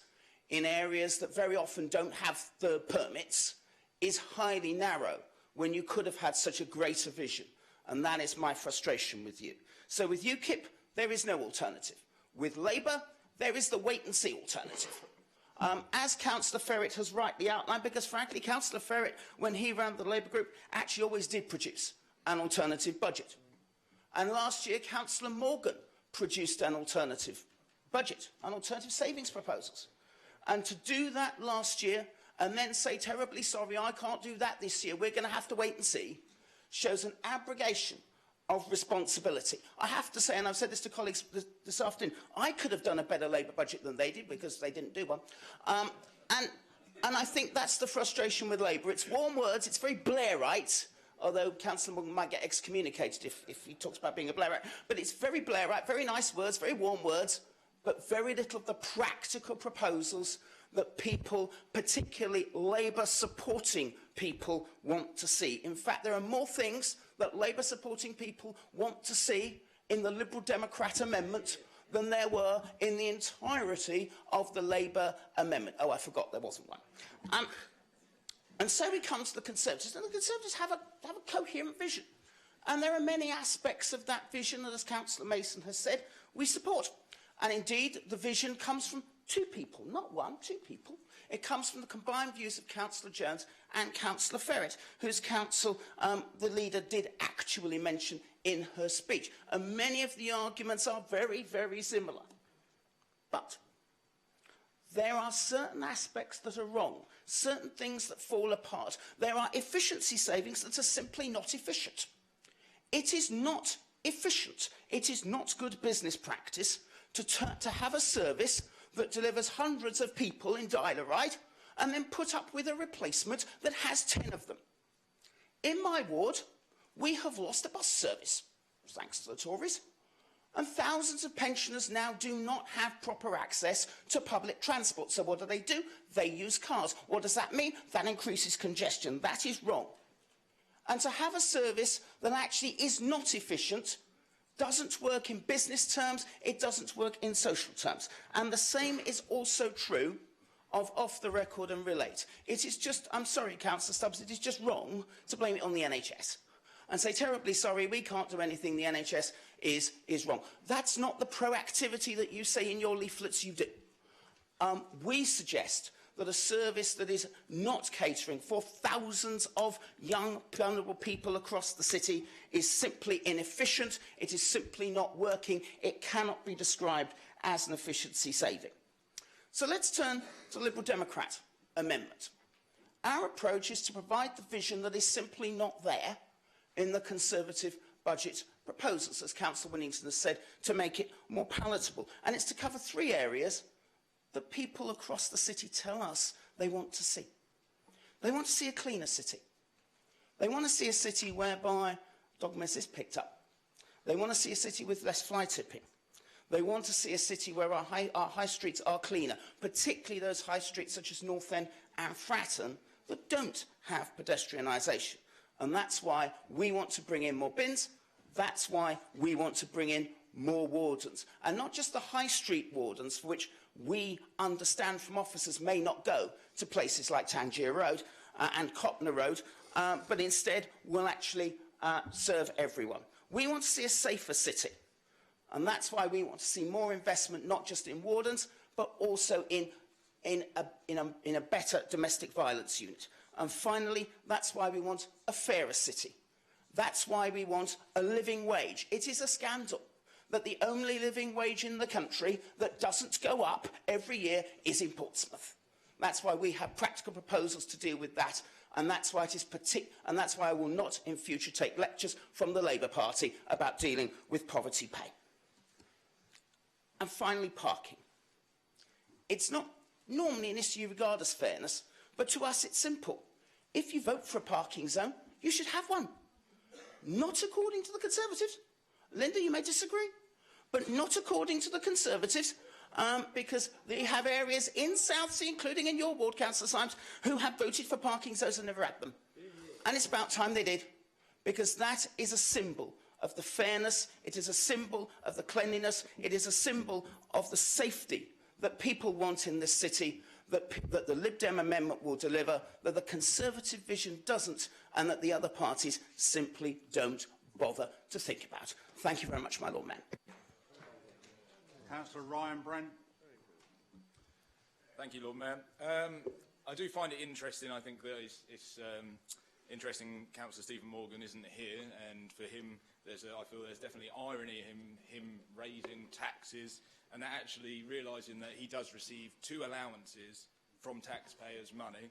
in areas that very often don't have third permits is highly narrow when you could have had such a greater vision. And that is my frustration with you. So with UKIP, there is no alternative. With Labour, there is the wait-and-see alternative. As Councillor Ferret has rightly outlined, because frankly, Councillor Ferret, when he ran the Labour group, actually always did produce an alternative budget. And last year, Councillor Morgan produced an alternative budget, an alternative savings proposals. And to do that last year and then say, terribly sorry, I can't do that this year, we're going to have to wait and see, shows an abrogation of responsibility. I have to say, and I've said this to colleagues this afternoon, I could have done a better Labour budget than they did because they didn't do one. And I think that's the frustration with Labour. It's warm words, it's very Blairite, although Councillor Morgan might get excommunicated if he talks about being a Blairite. But it's very Blairite, very nice words, very warm words, but very little of the practical proposals that people, particularly Labour-supporting people, want to see. In fact, there are more things that Labour-supporting people want to see in the Liberal Democrat amendment than there were in the entirety of the Labour amendment. Oh, I forgot there wasn't one. And so we come to the Conservatives, and the Conservatives have a coherent vision. And there are many aspects of that vision that, as Councillor Mason has said, we support. And indeed, the vision comes from two people, not one, two people. It comes from the combined views of Councillor Jones and Councillor Ferret, whose council the leader did actually mention in her speech. And many of the arguments are very, very similar. But there are certain aspects that are wrong, certain things that fall apart. There are efficiency savings that are simply not efficient. It is not efficient. It is not good business practice to have a service that delivers hundreds of people in dial-a-ride and then put up with a replacement that has 10 of them. In my ward, we have lost a bus service, thanks to the Tories, and thousands of pensioners now do not have proper access to public transport. So what do? They use cars. What does that mean? That increases congestion. That is wrong. And to have a service that actually is not efficient doesn't work in business terms, it doesn't work in social terms. And the same is also true of off the record and relate. It is just, I'm sorry, Councillor Stubbs, it is just wrong to blame it on the NHS and say, terribly sorry, we can't do anything, the NHS is wrong. That's not the proactivity that you say in your leaflets you do. We suggest that a service that is not catering for thousands of young, vulnerable people across the city is simply inefficient, it is simply not working, it cannot be described as an efficiency saving. So let's turn to the Liberal Democrat amendment. Our approach is to provide the vision that is simply not there in the Conservative budget proposals, as Councillor Winnington has said, to make it more palatable. And it's to cover three areas that people across the city tell us they want to see. They want to see a cleaner city. They want to see a city whereby dog mess is picked up. They want to see a city with less fly tipping. They want to see a city where our high streets are cleaner, particularly those high streets such as North End and Fratton that don't have pedestrianisation. And that's why we want to bring in more bins. That's why we want to bring in more wardens. And not just the high street wardens, for which we understand from officers may not go to places like Tangier Road and Copner Road, but instead will actually serve everyone. We want to see a safer city. And that's why we want to see more investment, not just in wardens, but also in a better domestic violence unit. And finally, that's why we want a fairer city. That's why we want a living wage. It is a scandal that the only living wage in the country that doesn't go up every year is in Portsmouth. That's why we have practical proposals to deal with that, and that's why and that's why I will not in future take lectures from the Labour Party about dealing with poverty pay. And finally, parking. It's not normally an issue you regard as fairness, but to us it's simple. If you vote for a parking zone, you should have one. Not according to the Conservatives. Linda, you may disagree, but not according to the Conservatives, because they have areas in Southsea, including in your ward, Councillor Symes, who have voted for parking zones and never had them. And it's about time they did, because that is a symbol of the fairness, it is a symbol of the cleanliness, it is a symbol of the safety that people want in this city, that the Lib Dem amendment will deliver, that the Conservative vision doesn't, and that the other parties simply don't bother to think about. Thank you very much, my Lord Mayor. Councillor Ryan Brent. Thank you, Lord Mayor. I do find it interesting. I think that it's interesting, Councillor Stephen Morgan isn't here, and for him, I feel there's definitely irony in him raising taxes and actually realising that he does receive 2 allowances from taxpayers' money.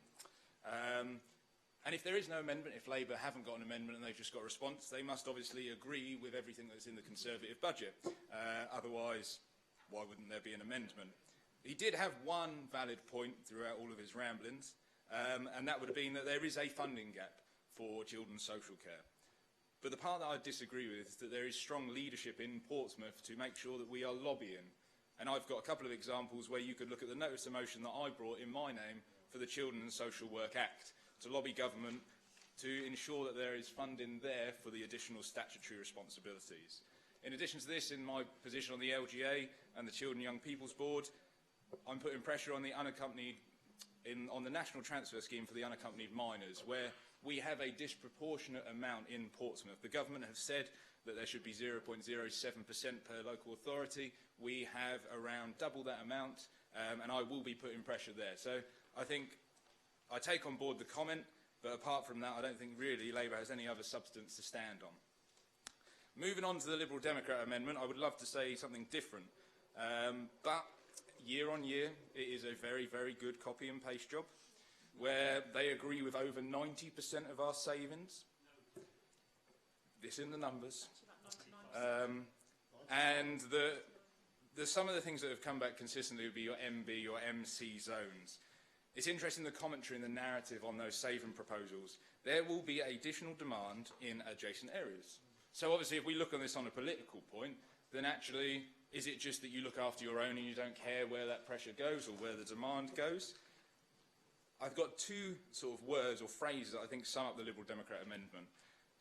And if there is no amendment, if Labour haven't got an amendment and they've just got a response, they must obviously agree with everything that's in the Conservative budget. Otherwise, why wouldn't there be an amendment? He did have one valid point throughout all of his ramblings, and that would have been that there is a funding gap for children's social care. But the part that I disagree with is that there is strong leadership in Portsmouth to make sure that we are lobbying. And I've got a couple of examples where you could look at the notice of motion that I brought in my name for the Children's Social Work Act, to lobby government to ensure that there is funding there for the additional statutory responsibilities. In addition to this, in my position on the LGA and the Children and Young People's Board, I'm putting pressure on the on the National Transfer Scheme for the unaccompanied minors, where we have a disproportionate amount in Portsmouth. The government have said that there should be 0.07% per local authority. We have around double that amount, and I will be putting pressure there. So I think I take on board the comment, but apart from that, I don't think really Labour has any other substance to stand on. Moving on to the Liberal Democrat amendment, I would love to say something different, but year on year, it is a very, very good copy and paste job, where they agree with over 90% of our savings. This in the numbers. And some of the things that have come back consistently would be your MB or MC zones. It's interesting the commentary and the narrative on those saving proposals. There will be additional demand in adjacent areas. So obviously if we look on this on a political point, then actually, is it just that you look after your own and you don't care where that pressure goes or where the demand goes? I've got 2 sort of words or phrases that I think sum up the Liberal Democrat amendment.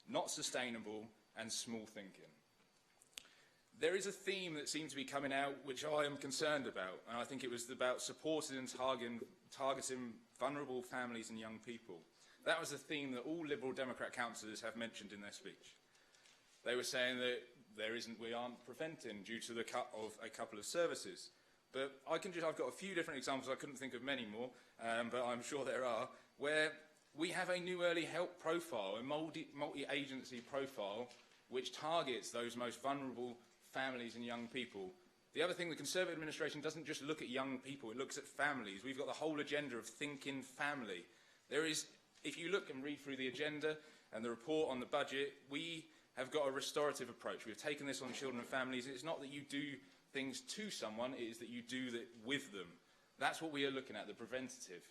Not sustainable and small thinking. There is a theme that seems to be coming out which I am concerned about, and I think it was about supporting and targeting vulnerable families and young people. That was a theme that all Liberal Democrat councillors have mentioned in their speech. They were saying that we aren't preventing due to the cut of a couple of services. But I've got a few different examples, I couldn't think of many more, but I'm sure there are, where we have a new early help profile, a multi-agency profile, which targets those most vulnerable families and young people. The other thing, the Conservative administration doesn't just look at young people, it looks at families. We've got the whole agenda of thinking family. If you look and read through the agenda and the report on the budget, we have got a restorative approach. We've taken this on children and families. It's not that you do things to someone, it is that you do it with them. That's what we are looking at, the preventative.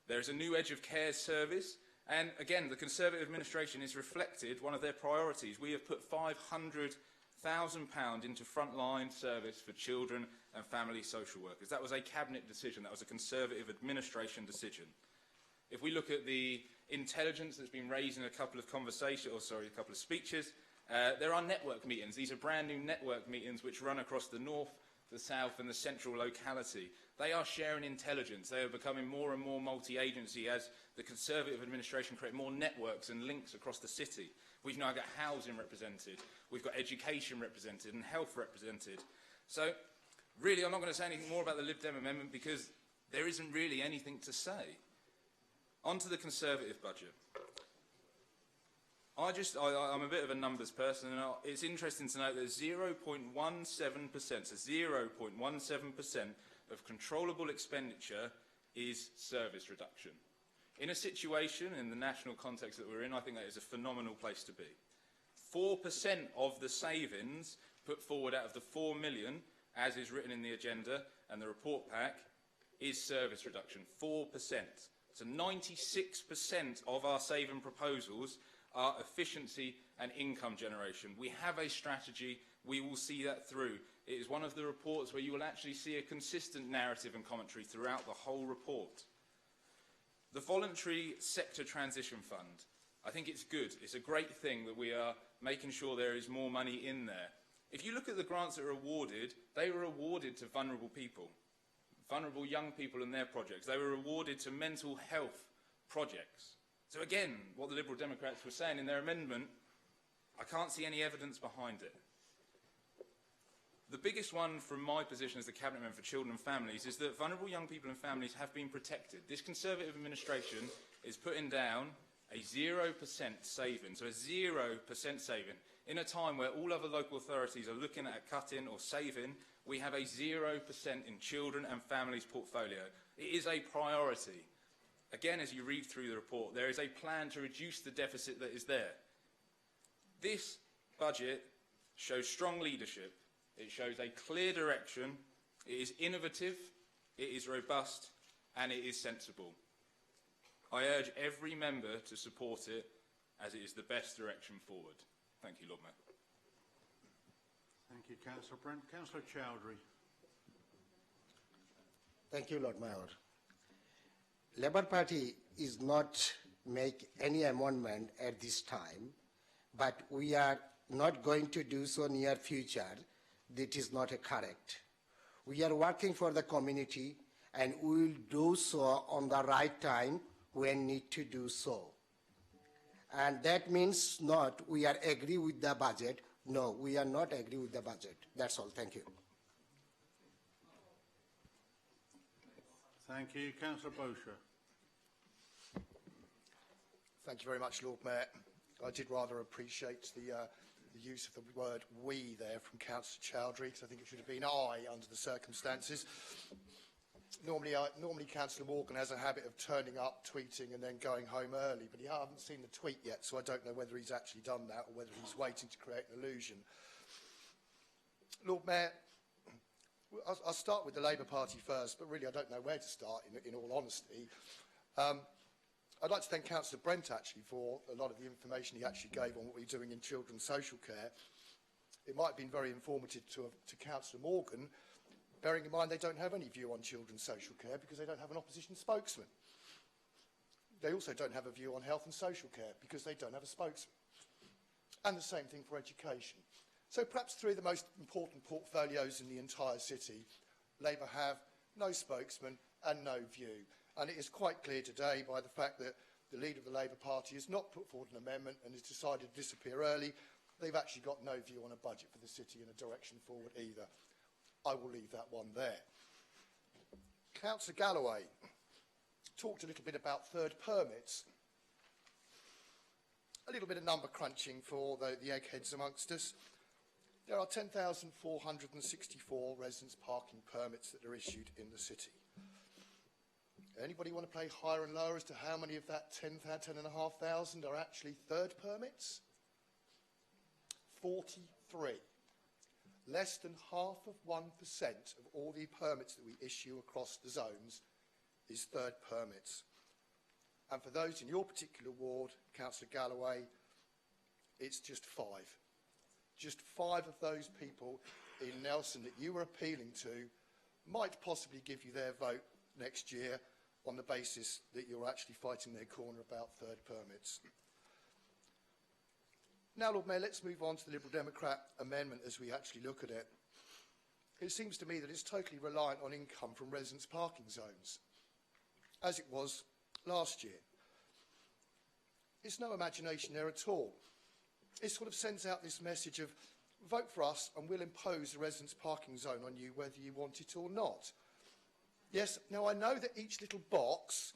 There is a new Edge of Care service, and again, the Conservative administration has reflected one of their priorities. We have put £500,000 into frontline service for children and family social workers. That was a cabinet decision. That was a Conservative administration decision. If we look at the intelligence that's been raised in a couple of speeches, there are network meetings. These are brand new network meetings which run across the north, the south and the central locality. They are sharing intelligence. They are becoming more and more multi-agency as the Conservative administration create more networks and links across the city. We've now got housing represented, we've got education represented and health represented. So really I'm not going to say anything more about the Lib Dem amendment because there isn't really anything to say. On to the Conservative budget. I'm a bit of a numbers person, and it's interesting to note that 0.17%, so 0.17% of controllable expenditure is service reduction. In a situation, in the national context that we're in, I think that is a phenomenal place to be. 4% of the savings put forward out of the 4 million, as is written in the agenda and the report pack, is service reduction. 4%. So 96% of our saving proposals are efficiency and income generation. We have a strategy. We will see that through. It is one of the reports where you will actually see a consistent narrative and commentary throughout the whole report. The Voluntary Sector Transition Fund. I think it's good. It's a great thing that we are making sure there is more money in there. If you look at the grants that are awarded, they were awarded to vulnerable people, vulnerable young people and their projects. They were awarded to mental health projects. So again, what the Liberal Democrats were saying in their amendment, I can't see any evidence behind it. The biggest one from my position as the Cabinet Member for Children and Families is that vulnerable young people and families have been protected. This Conservative administration is putting down A 0% saving, so a 0% saving. In a time where all other local authorities are looking at cutting or saving, we have a 0% in children and families' portfolio. It is a priority. Again, as you read through the report, there is a plan to reduce the deficit that is there. This budget shows strong leadership. It shows a clear direction. It is innovative, it is robust, and it is sensible. I urge every member to support it, as it is the best direction forward. Thank you, Lord Mayor. Thank you, Councillor Brent. Councillor Chowdhury. Thank you, Lord Mayor. Labour Party is not make any amendment at this time, but we are not going to do so near future. That is not correct. We are working for the community, and we will do so on the right time when need to do so. And that means not we are agree with the budget. No, we are not agree with the budget. That's all. Thank you. Thank you. Councillor Bosher. Thank you very much, Lord Mayor. I did rather appreciate the use of the word "we" there from Councillor Chowdhury, because I think it should have been "I" under the circumstances. Normally Councillor Morgan has a habit of turning up, tweeting, and then going home early, but I haven't seen the tweet yet, so I don't know whether he's actually done that or whether he's waiting to create an illusion. Lord Mayor, I'll start with the Labour Party first, but really I don't know where to start, in all honesty. I'd like to thank Councillor Brent, actually, for a lot of the information he actually gave on what we're doing in children's social care. It might have been very informative to Councillor Morgan, bearing in mind they don't have any view on children's social care because they don't have an opposition spokesman. They also don't have a view on health and social care because they don't have a spokesman. And the same thing for education. So perhaps three of the most important portfolios in the entire city, Labour have no spokesman and no view. And it is quite clear today by the fact that the leader of the Labour Party has not put forward an amendment and has decided to disappear early. They've actually got no view on a budget for the city and a direction forward either. I will leave that one there. Councillor Galloway talked a little bit about third permits. A little bit of number crunching for the eggheads amongst us. There are 10,464 residence parking permits that are issued in the city. Anybody want to play higher and lower as to how many of that 10,500 are actually third permits? 43. Less than 0.5% of all the permits that we issue across the zones is third permits. And for those in your particular ward, Councillor Galloway, it's just 5. Just 5 of those people in Nelson that you were appealing to might possibly give you their vote next year on the basis that you're actually fighting their corner about third permits. Now, Lord Mayor, let's move on to the Liberal Democrat amendment as we actually look at it. It seems to me that it's totally reliant on income from residence parking zones, as it was last year. It's no imagination there at all. It sort of sends out this message of vote for us and we'll impose a residence parking zone on you whether you want it or not. Yes, now I know that each little box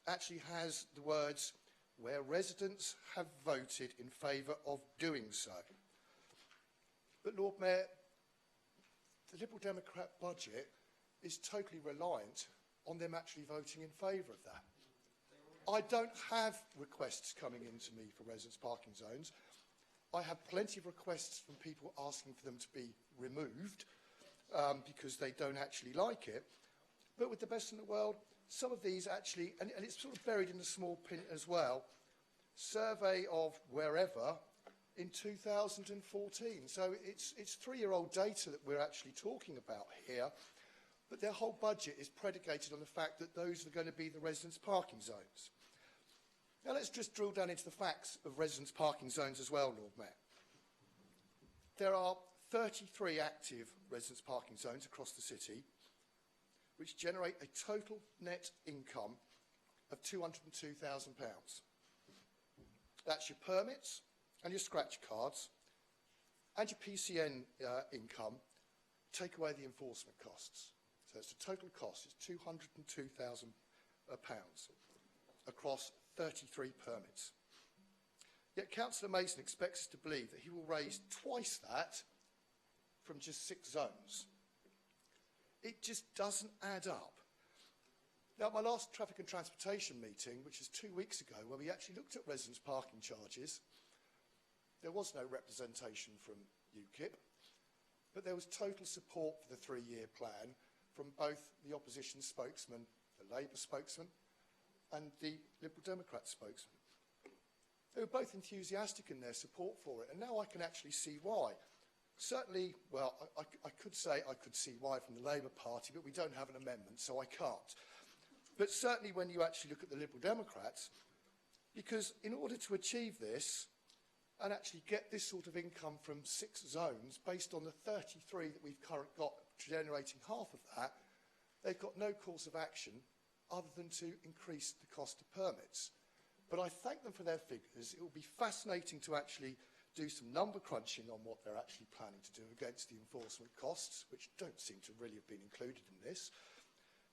actually has the words where residents have voted in favour of doing so. But Lord Mayor, the Liberal Democrat budget is totally reliant on them actually voting in favour of that. I don't have requests coming in to me for residence parking zones. I have plenty of requests from people asking for them to be removed because they don't actually like it. But with the best in the world, some of these actually, and it's sort of buried in a small print as well, survey of wherever in 2014. So it's 3-year-old data that we're actually talking about here, but their whole budget is predicated on the fact that those are going to be the residence parking zones. Now let's just drill down into the facts of residence parking zones as well, Lord Mayor. There are 33 active residence parking zones across the city, which generate a total net income of £202,000. That's your permits and your scratch cards and your PCN income, take away the enforcement costs. So it's the total cost, it's £202,000. across 33 permits. Yet Councillor Mason expects us to believe that he will raise twice that from just 6 zones. It just doesn't add up. Now, at my last traffic and transportation meeting, which was 2 weeks ago, where we actually looked at residents' parking charges, there was no representation from UKIP, but there was total support for the 3-year plan from both the opposition spokesman, the Labour spokesman, and the Liberal Democrat spokesman. They were both enthusiastic in their support for it, and now I can actually see why. Certainly, well, I could say I could see why from the Labour Party, but we don't have an amendment, so I can't. But certainly when you actually look at the Liberal Democrats, because in order to achieve this and actually get this sort of income from 6 zones, based on the 33 that we've currently got generating half of that, they've got no course of action other than to increase the cost of permits. But I thank them for their figures. It will be fascinating to actually do some number crunching on what they're actually planning to do against the enforcement costs, which don't seem to really have been included in this,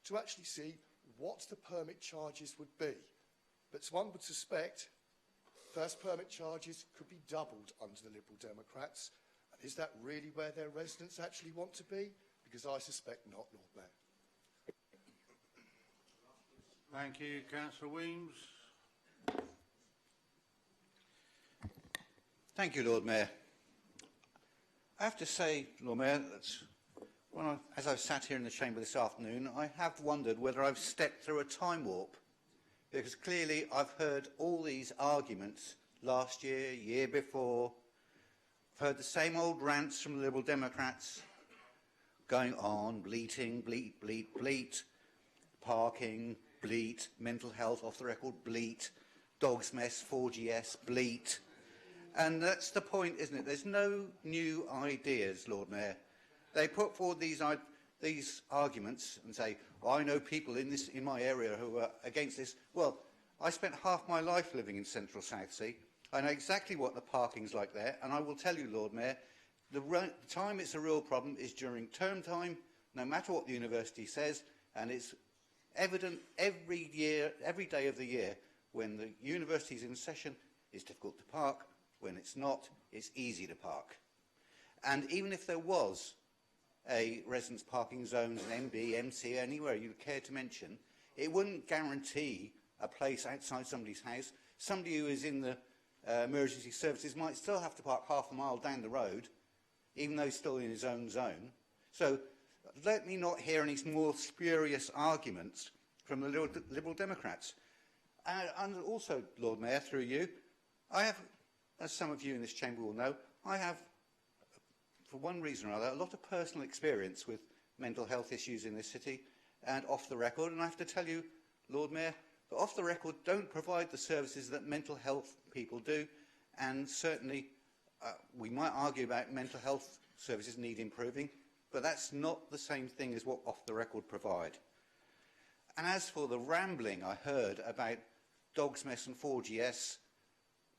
to actually see what the permit charges would be. But one would suspect first permit charges could be doubled under the Liberal Democrats. And is that really where their residents actually want to be? Because I suspect not, Lord Mayor. Thank you, Councillor Weems. Thank you, Lord Mayor. I have to say, Lord Mayor, that as I've sat here in the chamber this afternoon, I have wondered whether I've stepped through a time warp, because clearly I've heard all these arguments last year, year before. I've heard the same old rants from the Liberal Democrats going on, bleating, bleat, bleat, bleat, parking, bleat, mental health, off the record, bleat, dogs mess, 4GS, bleat. And that's the point, isn't it? There's no new ideas, Lord Mayor. They put forward these arguments and say, well, I know people in my area who are against this. Well, I spent half my life living in central Southsea. I know exactly what the parking's like there, and I will tell you, Lord Mayor, the time it's a real problem is during term time, no matter what the university says, and it's evident every year, every day of the year, when the university's in session, it's difficult to park. When it's not, it's easy to park. And even if there was a residence parking zones, an MB, MC, anywhere you care to mention, it wouldn't guarantee a place outside somebody's house. Somebody who is in the emergency services might still have to park half a mile down the road, even though he's still in his own zone. So let me not hear any more spurious arguments from the Liberal Democrats. And also, Lord Mayor, through you, I have, as some of you in this chamber will know, I have, for one reason or other, a lot of personal experience with mental health issues in this city and off the record. And I have to tell you, Lord Mayor, that off the record don't provide the services that mental health people do. And certainly we might argue about mental health services need improving, but that's not the same thing as what off the record provide. And as for the rambling I heard about dogs mess and 4GS,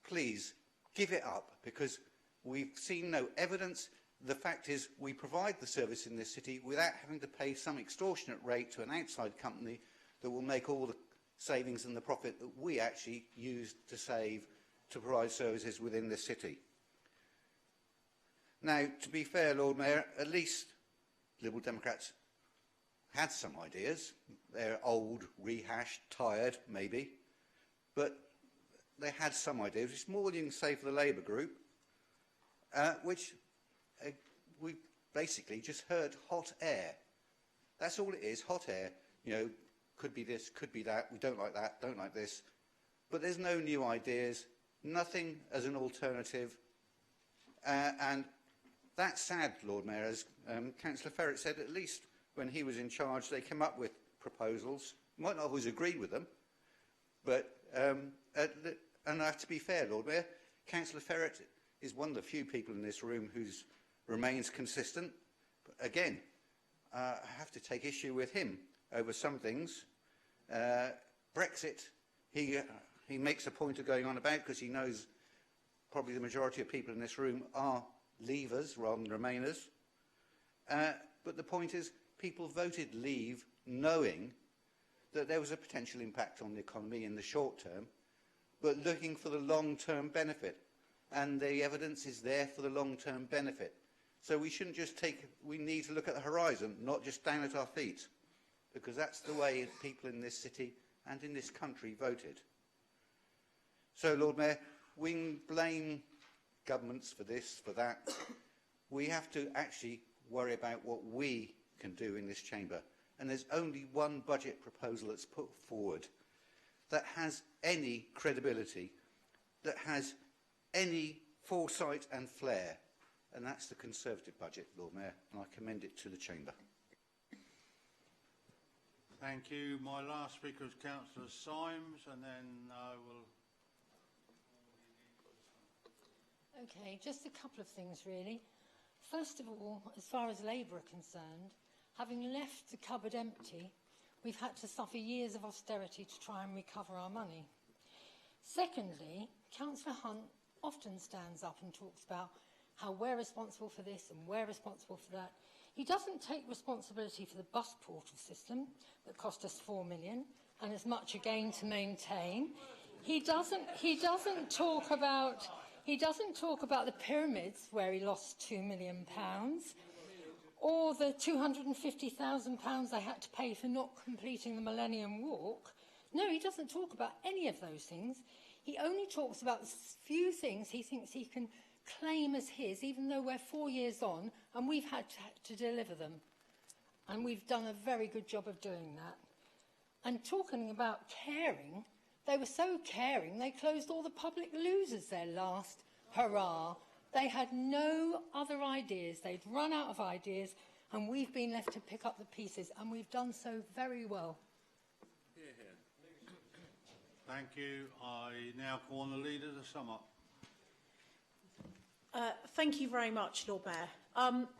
please give it up, because we've seen no evidence. The fact is we provide the service in this city without having to pay some extortionate rate to an outside company that will make all the savings and the profit that we actually use to save to provide services within this city. Now, to be fair, Lord Mayor, at least Liberal Democrats had some ideas. They're old, rehashed, tired, maybe, but they had some ideas. It's more than you can say for the Labour group, which we basically just heard hot air. That's all it is, hot air. You know, could be this, could be that, we don't like that, don't like this. But there's no new ideas, nothing as an alternative. And that's sad, Lord Mayor, as Councillor Ferret said, at least when he was in charge, they came up with proposals. Might not always agree with them, but, and I have to be fair, Lord Mayor, Councillor Ferret is one of the few people in this room who remains consistent. But again, I have to take issue with him over some things. Brexit, he makes a point of going on about, because he knows probably the majority of people in this room are leavers rather than remainers. But the point is, people voted leave knowing that there was a potential impact on the economy in the short term, but looking for the long-term benefit. And the evidence is there for the long-term benefit. So we shouldn't just we need to look at the horizon, not just down at our feet, because that's the way people in this city and in this country voted. So, Lord Mayor, we can blame governments for this, for that. We have to actually worry about what we can do in this chamber. And there's only one budget proposal that's put forward that has any credibility, that has any foresight and flair, and that's the Conservative budget, Lord Mayor, and I commend it to the chamber. Thank you. My last speaker is Councillor Symes, and then I will... Okay, just a couple of things really. First of all, as far as Labour are concerned, having left the cupboard empty, we've had to suffer years of austerity to try and recover our money. Secondly, Councillor Hunt often stands up and talks about how we're responsible for this and we're responsible for that. He doesn't take responsibility for the bus portal system that cost us £4 million and as much again to maintain. He doesn't talk about the pyramids where he lost £2 million, or the £250,000 they had to pay for not completing the Millennium Walk. No, he doesn't talk about any of those things. He only talks about the few things he thinks he can claim as his, even though we're 4 years on and we've had to deliver them. And we've done a very good job of doing that. And talking about caring, they were so caring, they closed all the public losers their last hurrah. They had no other ideas. They'd run out of ideas, and we've been left to pick up the pieces, and we've done so very well. Hear, hear. Thank you. I now call on the leader to sum up. Thank you very much, Lord Mayor.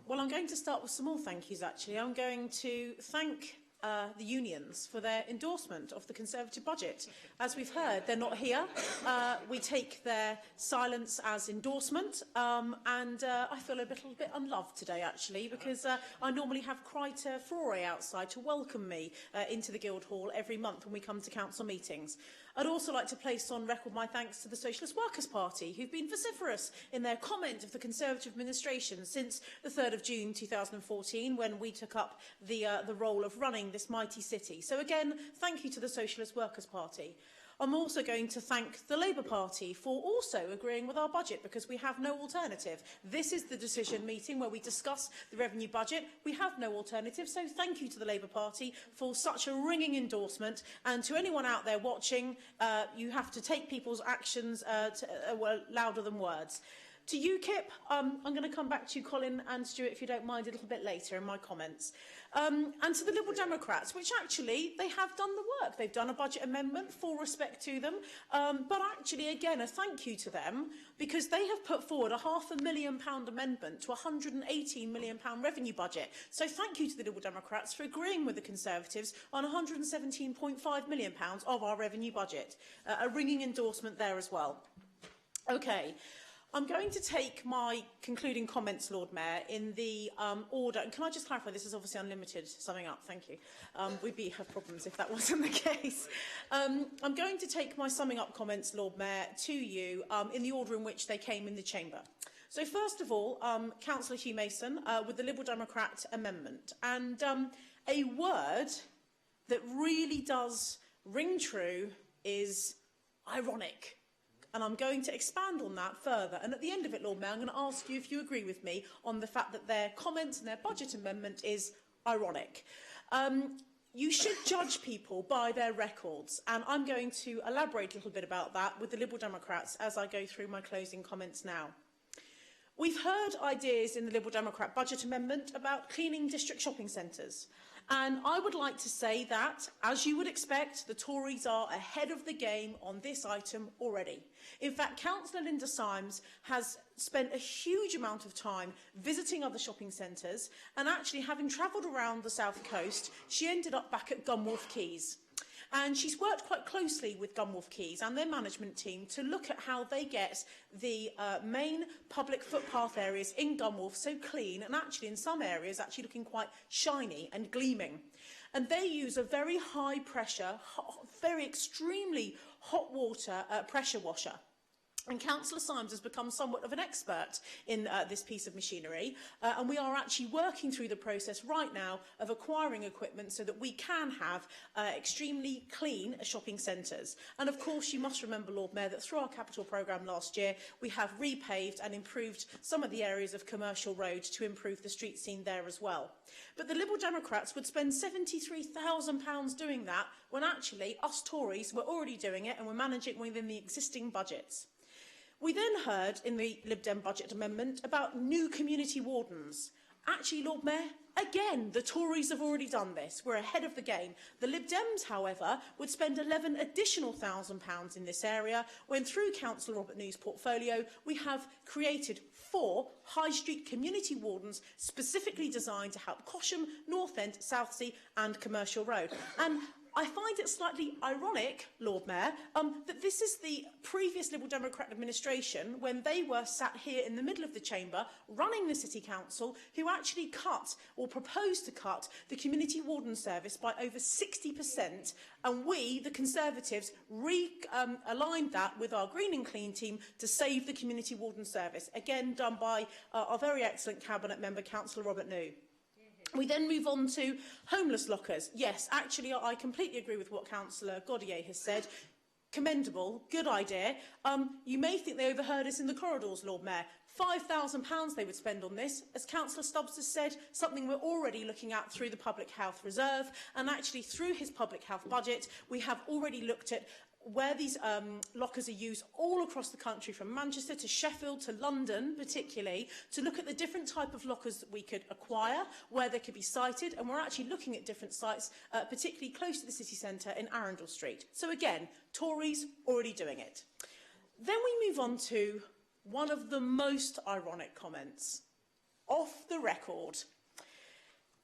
Well, I'm going to start with some more thank yous, actually. I'm going to thank the unions for their endorsement of the Conservative budget. As we've heard, they're not here. We take their silence as endorsement, and I feel a little bit unloved today, actually, because I normally have quite a foray outside to welcome me into the Guildhall every month when we come to council meetings. I'd also like to place on record my thanks to the Socialist Workers' Party, who've been vociferous in their comment of the Conservative administration since the 3rd of June 2014, when we took up the role of running this mighty city. So again, thank you to the Socialist Workers' Party. I'm also going to thank the Labour Party for also agreeing with our budget, because we have no alternative. This is the decision meeting where we discuss the revenue budget. We have no alternative, so thank you to the Labour Party for such a ringing endorsement. And to anyone out there watching, you have to take people's actions louder than words. To UKIP, I'm going to come back to you, Colin and Stuart, if you don't mind, a little bit later in my comments. And to the Liberal Democrats, which actually, they have done the work. They've done a budget amendment, full respect to them. But actually, again, a thank you to them, because they have put forward a £500,000 amendment to a £118 million revenue budget. So thank you to the Liberal Democrats for agreeing with the Conservatives on £117.5 million of our revenue budget. A ringing endorsement there as well. OK. I'm going to take my concluding comments, Lord Mayor, in the order. And can I just clarify, this is obviously unlimited summing up, thank you. We'd have problems if that wasn't the case. I'm going to take my summing up comments, Lord Mayor, to you in the order in which they came in the chamber. So first of all, Councillor Hugh Mason with the Liberal Democrat amendment. And a word that really does ring true is ironic. And I'm going to expand on that further. And at the end of it, Lord Mayor, I'm going to ask you if you agree with me on the fact that their comment and their budget amendment is ironic. You should judge people by their records. And I'm going to elaborate a little bit about that with the Liberal Democrats as I go through my closing comments now. We've heard ideas in the Liberal Democrat budget amendment about cleaning district shopping centres. And I would like to say that, as you would expect, the Tories are ahead of the game on this item already. In fact, Councillor Linda Symes has spent a huge amount of time visiting other shopping centres, and actually, having travelled around the south coast, she ended up back at Gunwharf Quays. And she's worked quite closely with Gunwharf Quays and their management team to look at how they get the main public footpath areas in Gunwharf so clean, and actually in some areas actually looking quite shiny and gleaming. and they use a very high pressure, very extremely hot water pressure washer. And Councillor Symes has become somewhat of an expert in this piece of machinery, and we are actually working through the process right now of acquiring equipment so that we can have extremely clean shopping centres. And of course, you must remember, Lord Mayor, that through our capital programme last year, we have repaved and improved some of the areas of Commercial Road to improve the street scene there as well. But the Liberal Democrats would spend £73,000 doing that when actually us Tories were already doing it and were managing within the existing budgets. We then heard in the Lib Dem budget amendment about new community wardens. Actually, Lord Mayor, again, the Tories have already done this. We're ahead of the game. The Lib Dems, however, would spend £11,000 additional in this area, when through Councillor Robert New's portfolio, we have created 4 high street community wardens specifically designed to help Cosham, North End, Southsea and Commercial Road. And I find it slightly ironic, Lord Mayor, that this is the previous Liberal Democrat administration, when they were sat here in the middle of the chamber running the City Council, who actually cut or proposed to cut the community warden service by over 60%, and we, the Conservatives, aligned that with our Green and Clean team to save the community warden service, again done by our very excellent Cabinet member, Councillor Robert New. We then move on to homeless lockers. Yes, actually, I completely agree with what Councillor Gaudier has said. Commendable, good idea. You may think they overheard us in the corridors, Lord Mayor. £5,000 they would spend on this. As Councillor Stubbs has said, something we're already looking at through the Public Health Reserve, and actually through his Public Health budget, we have already looked at where these lockers are used all across the country, from Manchester to Sheffield to London particularly, to look at the different type of lockers that we could acquire, where they could be sited, and we're actually looking at different sites, particularly close to the city centre in Arundel Street. So again, Tories already doing it. Then we move on to one of the most ironic comments, off the record.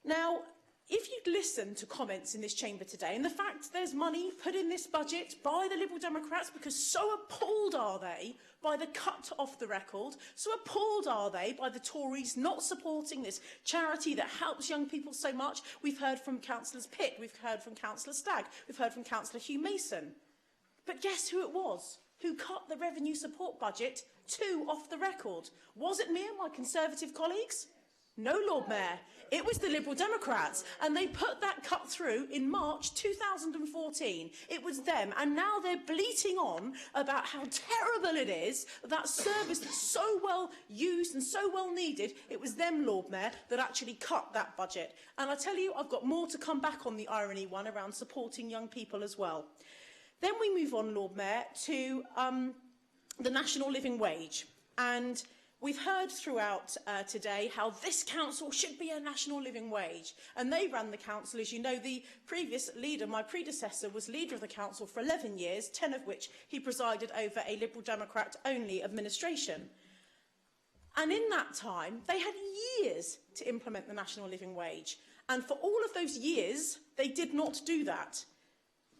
Now, if you'd listen to comments in this chamber today, and the fact there's money put in this budget by the Liberal Democrats, because so appalled are they by the cut off the record, so appalled are they by the Tories not supporting this charity that helps young people so much. We've heard from Councillors Pitt, we've heard from Councillor Stagg, we've heard from Councillor Hugh Mason. But guess who it was who cut the revenue support budget to off the record? Was it me and my Conservative colleagues? No, Lord Mayor, it was the Liberal Democrats, and they put that cut through in March 2014. It was them, and now they're bleating on about how terrible it is, that service that's so well used and so well needed. It was them, Lord Mayor, that actually cut that budget. And I tell you, I've got more to come back on the irony one around supporting young people as well. Then we move on, Lord Mayor, to the national living wage. And we've heard throughout today how this council should be a national living wage. And they ran the council, as you know. The previous leader, my predecessor, was leader of the council for 11 years, 10 of which he presided over a Liberal Democrat-only administration. And in that time, they had years to implement the national living wage. And for all of those years, they did not do that.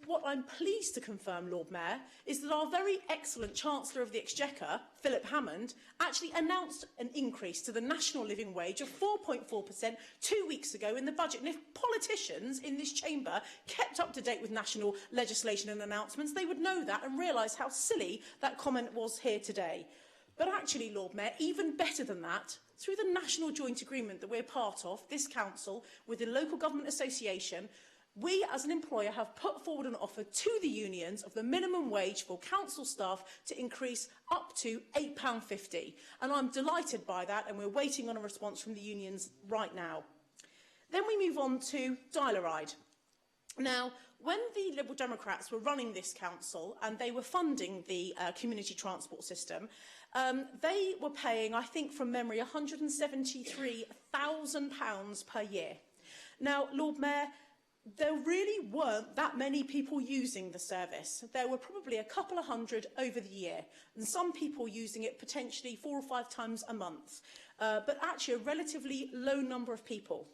What I'm pleased to confirm, Lord Mayor, is that our very excellent Chancellor of the Exchequer, Philip Hammond, actually announced an increase to the national living wage of 4.4% 2 weeks ago in the budget. And if politicians in this chamber kept up to date with national legislation and announcements, they would know that and realise how silly that comment was here today. But actually, Lord Mayor, even better than that, through the national joint agreement that we're part of, this council, with the Local Government Association, we, as an employer, have put forward an offer to the unions of the minimum wage for council staff to increase up to £8.50. And I'm delighted by that, and we're waiting on a response from the unions right now. Then we move on to Dial-A-Ride. Now, when the Liberal Democrats were running this council and they were funding the community transport system, they were paying, I think from memory, £173,000 per year. Now, Lord Mayor, there really weren't that many people using the service. There were probably a couple of hundred over the year, and some people using it potentially 4 or 5 times a month, but actually a relatively low number of people.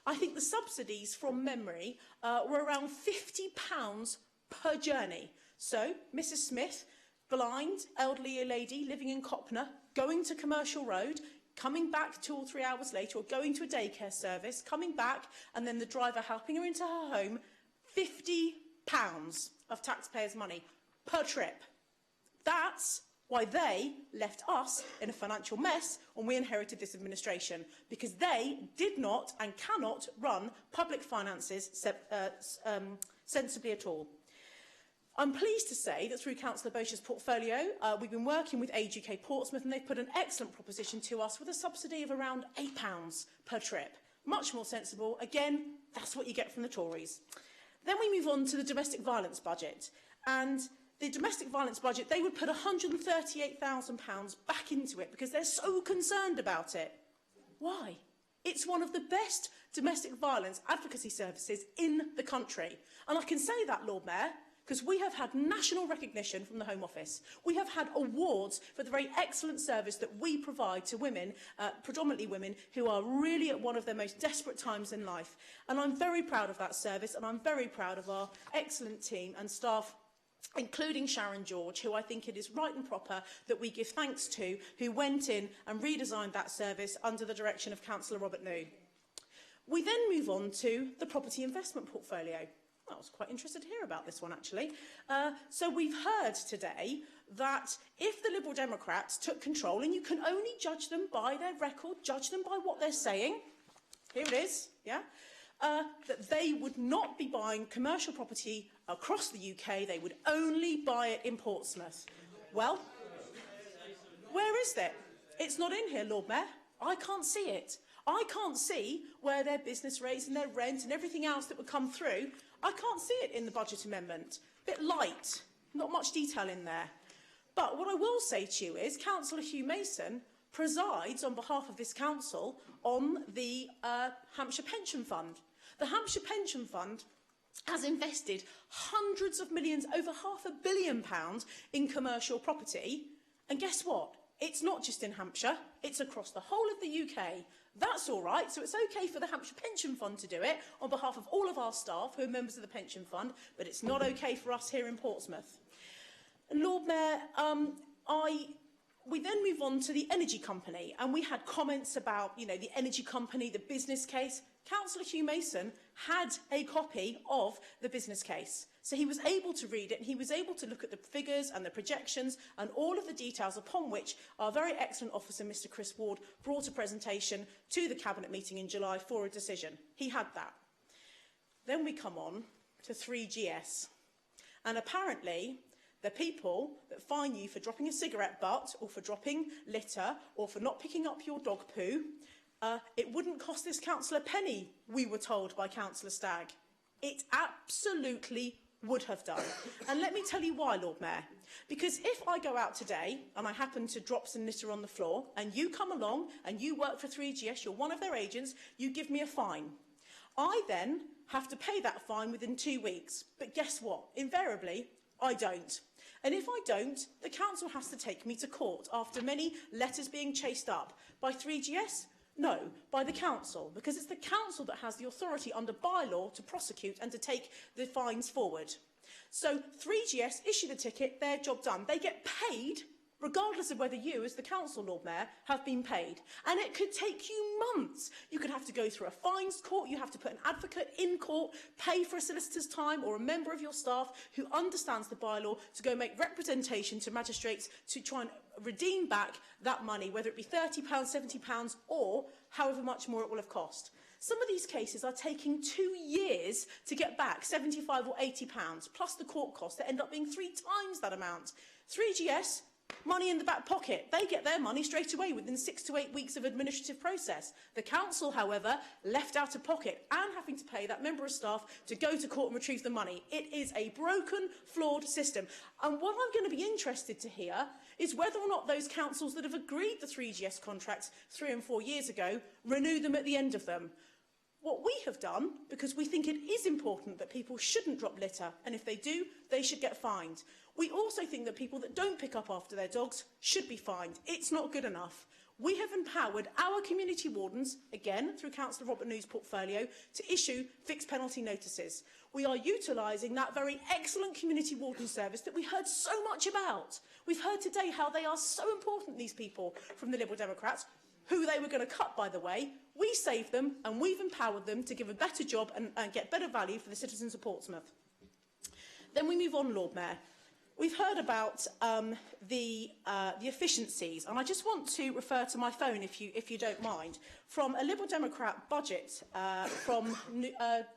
I think the subsidies, from memory, were around £50 per journey. So, Mrs Smith, blind, elderly lady living in Copner, going to Commercial Road, coming back 2 or 3 hours later, or going to a daycare service, coming back, and then the driver helping her into her home, £50 of taxpayers' money per trip. That's why they left us in a financial mess when we inherited this administration, because they did not and cannot run public finances sensibly at all. I'm pleased to say that through Councillor Bosch's portfolio, we've been working with Age UK Portsmouth, and they've put an excellent proposition to us with a subsidy of around £8 per trip. Much more sensible. Again, that's what you get from the Tories. Then we move on to the domestic violence budget. And the domestic violence budget, they would put £138,000 back into it because they're so concerned about it. Why? It's one of the best domestic violence advocacy services in the country. And I can say that, Lord Mayor, because we have had national recognition from the Home Office. We have had awards for the very excellent service that we provide to women, predominantly women, who are really at one of their most desperate times in life. And I'm very proud of that service, and I'm very proud of our excellent team and staff, including Sharon George, who I think it is right and proper that we give thanks to, who went in and redesigned that service under the direction of Councillor Robert New. We then move on to the property investment portfolio. I was quite interested to hear about this one, actually. So we've heard today that if the Liberal Democrats took control, and you can only judge them by their record, judge them by what they're saying, here it is, yeah, that they would not be buying commercial property across the UK, they would only buy it in Portsmouth. Well, where is it? It's not in here, Lord Mayor. I can't see it. I can't see where their business rates and their rent and everything else that would come through. I can't see it in the budget amendment. A bit light, not much detail in there. But what I will say to you is Councillor Hugh Mason presides on behalf of this council on the Hampshire Pension Fund. The Hampshire Pension Fund has invested hundreds of millions, over £500 million in commercial property. And guess what? It's not just in Hampshire, it's across the whole of the UK. That's all right, so it's okay for the Hampshire Pension Fund to do it on behalf of all of our staff who are members of the Pension Fund, but it's not okay for us here in Portsmouth. And Lord Mayor, we then move on to the energy company, and we had comments about, the energy company, the business case. Councillor Hugh Mason had a copy of the business case. So he was able to read it, and he was able to look at the figures and the projections and all of the details upon which our very excellent officer, Mr Chris Ward, brought a presentation to the Cabinet meeting in July for a decision. He had that. Then we come on to 3GS. And apparently, the people that fine you for dropping a cigarette butt or for dropping litter or for not picking up your dog poo, it wouldn't cost this council a penny, we were told by Councillor Stagg. It absolutely would have done. And let me tell you why, Lord Mayor. Because if I go out today and I happen to drop some litter on the floor and you come along and you work for 3GS, you're one of their agents, you give me a fine. I then have to pay that fine within 2 weeks. But guess what? Invariably, I don't. And if I don't, the council has to take me to court after many letters being chased up. By 3GS? No, by the council, because it's the council that has the authority under bylaw to prosecute and to take the fines forward. So 3GS issue the ticket, their job done. They get paid regardless of whether you, as the council, Lord Mayor, have been paid. And it could take you months. You could have to go through a fines court, you have to put an advocate in court, pay for a solicitor's time or a member of your staff who understands the bylaw to go make representation to magistrates to try and redeem back that money, whether it be £30, £70 or however much more it will have cost. Some of these cases are taking 2 years to get back, £75 or £80, plus the court costs that end up being 3 times that amount. 3GS, money in the back pocket. They get their money straight away within 6 to 8 weeks of administrative process. The council, however, left out of pocket and having to pay that member of staff to go to court and retrieve the money. It is a broken, flawed system. And what I'm going to be interested to hear is whether or not those councils that have agreed the 3GS contracts 3 and 4 years ago renew them at the end of them. What we have done, because we think it is important that people shouldn't drop litter, and if they do, they should get fined. We also think that people that don't pick up after their dogs should be fined. It's not good enough. We have empowered our community wardens, again through Councillor Robert New's portfolio, to issue fixed penalty notices. We are utilising that very excellent community warden service that we heard so much about. We've heard today how they are so important, these people from the Liberal Democrats. who they were going to cut, by the way. We saved them and we've empowered them to give a better job and get better value for the citizens of Portsmouth. Then we move on, Lord Mayor. We've heard about the efficiencies, and I just want to refer to my phone, if you don't mind, from a Liberal Democrat budget from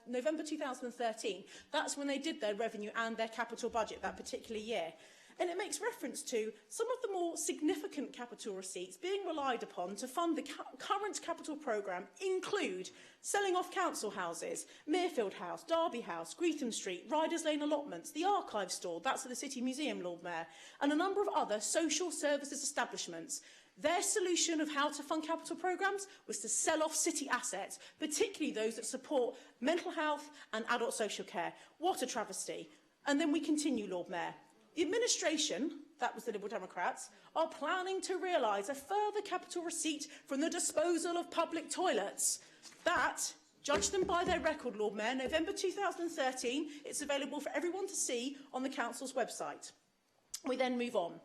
November 2013. That's when they did their revenue and their capital budget that particular year. And it makes reference to some of the more significant capital receipts being relied upon to fund the current capital programme include selling off council houses, Merefield House, Derby House, Greetham Street, Riders Lane allotments, the Archive Store, that's at the City Museum, Lord Mayor, and a number of other social services establishments. Their solution of how to fund capital programmes was to sell off city assets, particularly those that support mental health and adult social care. What a travesty. And then we continue, Lord Mayor. The administration, that was the Liberal Democrats, are planning to realise a further capital receipt from the disposal of public toilets. That, judge them by their record, Lord Mayor, November 2013, it's available for everyone to see on the Council's website. We then move on.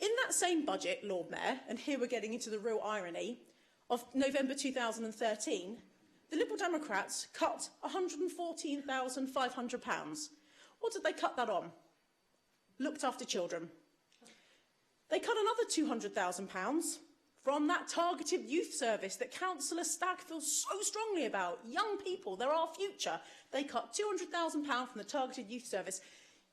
In that same budget, Lord Mayor, and here we're getting into the real irony, of November 2013, the Liberal Democrats cut £114,500. What did they cut that on? Looked after children. They cut another £200,000 from that targeted youth service that Councillor Stagg feels so strongly about. Young people, they're our future. They cut £200,000 from the targeted youth service.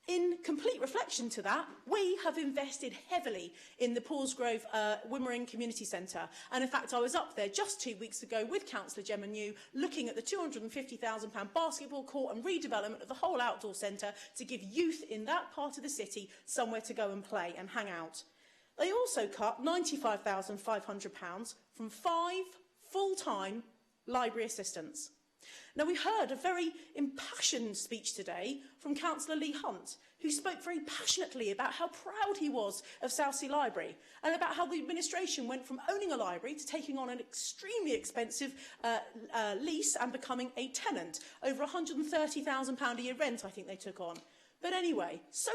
In complete reflection to that, we have invested heavily in the Paulsgrove Wimmering Community Centre. And in fact, I was up there just 2 weeks ago with Councillor Gemma New looking at the £250,000 basketball court and redevelopment of the whole outdoor centre to give youth in that part of the city somewhere to go and play and hang out. They also cut £95,500 from 5 full-time library assistants. Now, we heard a very impassioned speech today from Councillor Lee Hunt, who spoke very passionately about how proud he was of Southsea Library and about how the administration went from owning a library to taking on an extremely expensive lease and becoming a tenant, over £130,000 a year rent, I think they took on. But anyway, so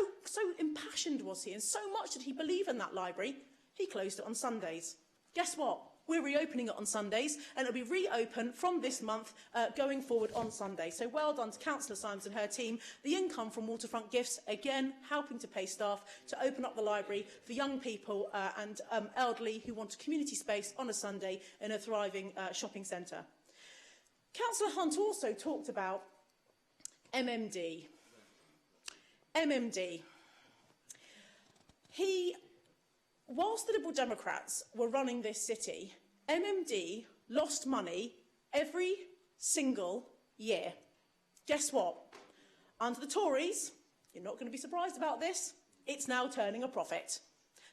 impassioned was he, and so much did he believe in that library, he closed it on Sundays. Guess what? We're reopening it on Sundays, and it'll be reopened from this month going forward on Sunday. So well done to Councillor Symes and her team. The income from waterfront gifts, again, helping to pay staff to open up the library for young people and elderly who want a community space on a Sunday in a thriving shopping centre. Councillor Hunt also talked about MMD. MMD. Whilst the Liberal Democrats were running this city, MMD lost money every single year. Guess what? Under the Tories, you're not going to be surprised about this, it's now turning a profit.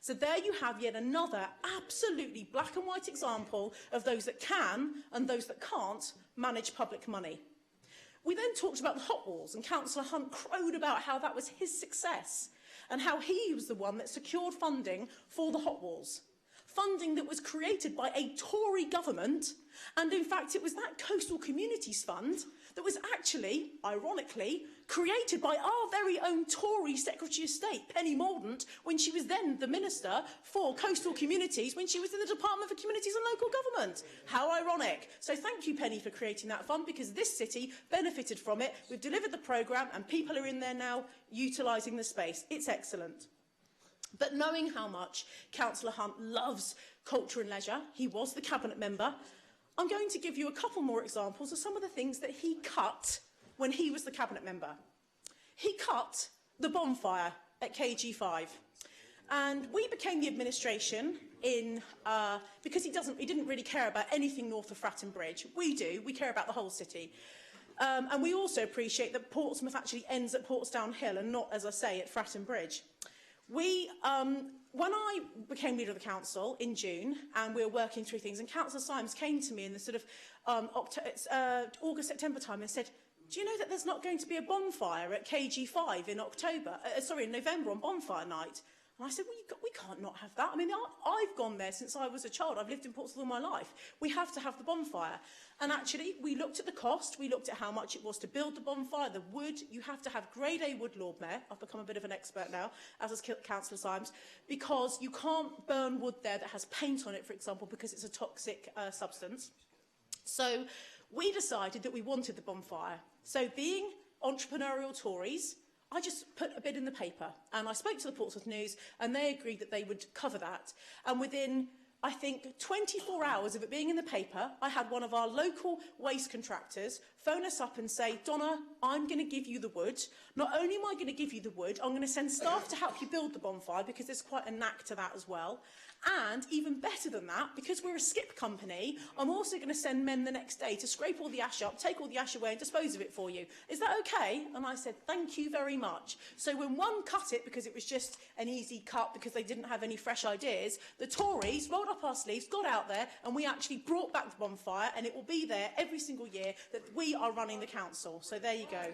So there you have yet another absolutely black and white example of those that can and those that can't manage public money. We then talked about the hot walls, and Councillor Hunt crowed about how that was his success and how he was the one that secured funding for the hot walls. Funding that was created by a Tory government, and in fact it was that Coastal Communities Fund that was actually, ironically, created by our very own Tory Secretary of State, Penny Mordaunt, when she was then the Minister for Coastal Communities, when she was in the Department for Communities and Local Government. How ironic. So thank you, Penny, for creating that fund, because this city benefited from it. We've delivered the programme, and people are in there now utilising the space. It's excellent. But knowing how much Councillor Hunt loves culture and leisure, he was the Cabinet member, I'm going to give you a couple more examples of some of the things that he cut when he was the Cabinet member. He cut the bonfire at KG5. And we became the administration because he didn't really care about anything north of Fratton Bridge. We do. We care about the whole city. And we also appreciate that Portsmouth actually ends at Portsdown Hill and not, as I say, at Fratton Bridge. When I became leader of the council in June, and we were working through things, and Councillor Symes came to me in the sort of August, September time and said, do you know that there's not going to be a bonfire at KG5 in November on bonfire night? And I said, well, we can't not have that. I mean, I've gone there since I was a child. I've lived in Portsmouth all my life. We have to have the bonfire. And actually, we looked at the cost. We looked at how much it was to build the bonfire, the wood. You have to have grade A wood, Lord Mayor. I've become a bit of an expert now, as has Councillor Symes, because you can't burn wood there that has paint on it, for example, because it's a toxic substance. So we decided that we wanted the bonfire. So being entrepreneurial Tories, I just put a bid in the paper and I spoke to the Portsmouth News and they agreed that they would cover that. And within, I think, 24 hours of it being in the paper, I had one of our local waste contractors phone us up and say, Donna, I'm going to give you the wood. Not only am I going to give you the wood, I'm going to send staff to help you build the bonfire because there's quite a knack to that as well. And even better than that, because we're a skip company, I'm also going to send men the next day to scrape all the ash up, take all the ash away and dispose of it for you. Is that okay? And I said, thank you very much. So when one cut it, because it was just an easy cut because they didn't have any fresh ideas, the Tories rolled up our sleeves, got out there, and we actually brought back the bonfire, and it will be there every single year that we are running the council. So there you go.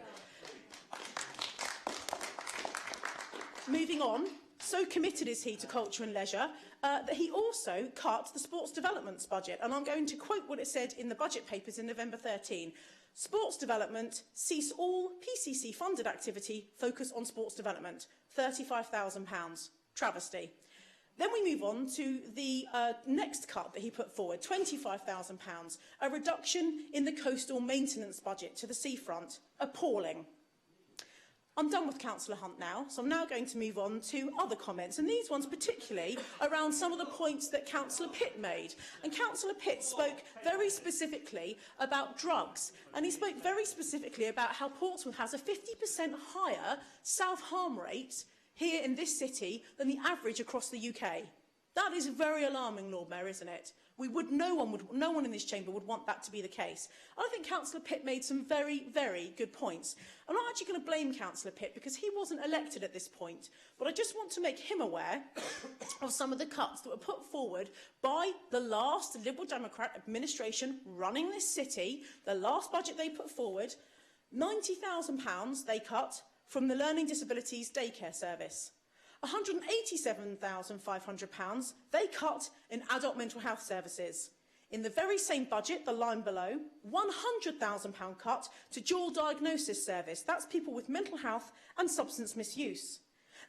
Moving on. So committed is he to culture and leisure that he also cut the sports development's budget. And I'm going to quote what it said in the budget papers in November 13. Sports development, cease all PCC-funded activity, focus on sports development. £35,000. Travesty. Then we move on to the next cut that he put forward, £25,000. A reduction in the coastal maintenance budget to the seafront. Appalling. I'm done with Councillor Hunt now, so I'm now going to move on to other comments, and these ones particularly around some of the points that Councillor Pitt made. And Councillor Pitt spoke very specifically about drugs, and he spoke very specifically about how Portsmouth has a 50% higher self-harm rate here in this city than the average across the UK. That is very alarming, Lord Mayor, isn't it? No one in this chamber would want that to be the case. And I think Councillor Pitt made some very, very good points. I'm not actually going to blame Councillor Pitt because he wasn't elected at this point, but I just want to make him aware of some of the cuts that were put forward by the last Liberal Democrat administration running this city, the last budget they put forward. £90,000 they cut from the Learning Disabilities Daycare Service. £187,500 they cut in adult mental health services. In the very same budget, the line below, £100,000 cut to dual diagnosis service. That's people with mental health and substance misuse.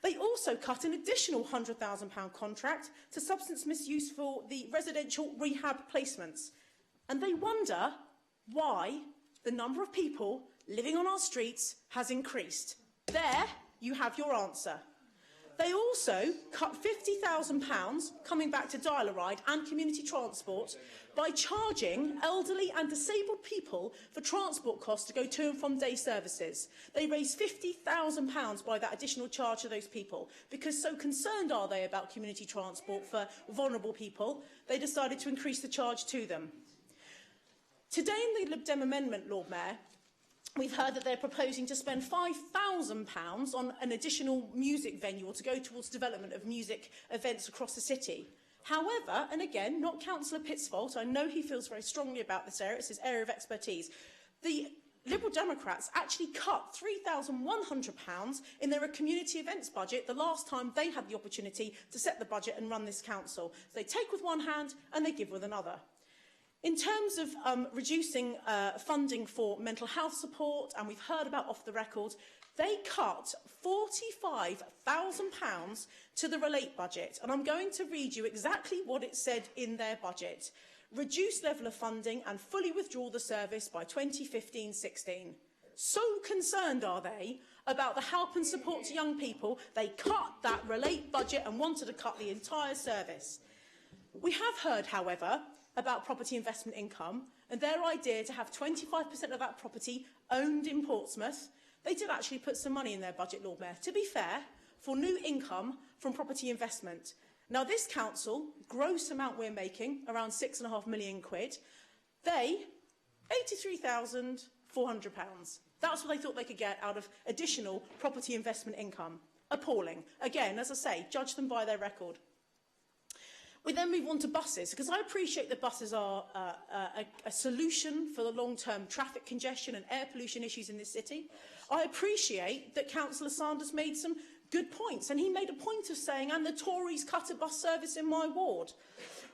They also cut an additional £100,000 contract to substance misuse for the residential rehab placements. And they wonder why the number of people living on our streets has increased. There you have your answer. They also cut £50,000, coming back to dial-a-ride and community transport, by charging elderly and disabled people for transport costs to go to and from day services. They raised £50,000 by that additional charge to those people, because so concerned are they about community transport for vulnerable people, they decided to increase the charge to them. Today in the Lib Dem amendment, Lord Mayor, we've heard that they're proposing to spend £5,000 on an additional music venue or to go towards development of music events across the city. However, and again, not Councillor Pitt's fault, I know he feels very strongly about this area, it's his area of expertise, the Liberal Democrats actually cut £3,100 in their community events budget the last time they had the opportunity to set the budget and run this council. So they take with one hand and they give with another. In terms of reducing funding for mental health support, and we've heard about off the record, they cut £45,000 to the Relate budget. And I'm going to read you exactly what it said in their budget. Reduce level of funding and fully withdraw the service by 2015-16. So concerned are they about the help and support to young people, they cut that Relate budget and wanted to cut the entire service. We have heard, however, about property investment income and their idea to have 25% of that property owned in Portsmouth. They did actually put some money in their budget, Lord Mayor, to be fair, for new income from property investment. Now, this council, gross amount we're making, around £6.5 million, they, £83,400. That's what they thought they could get out of additional property investment income. Appalling. Again, as I say, judge them by their record. We then move on to buses, because I appreciate that buses are a solution for the long-term traffic congestion and air pollution issues in this city. I appreciate that Councillor Sanders made some good points. And he made a point of saying, and the Tories cut a bus service in my ward.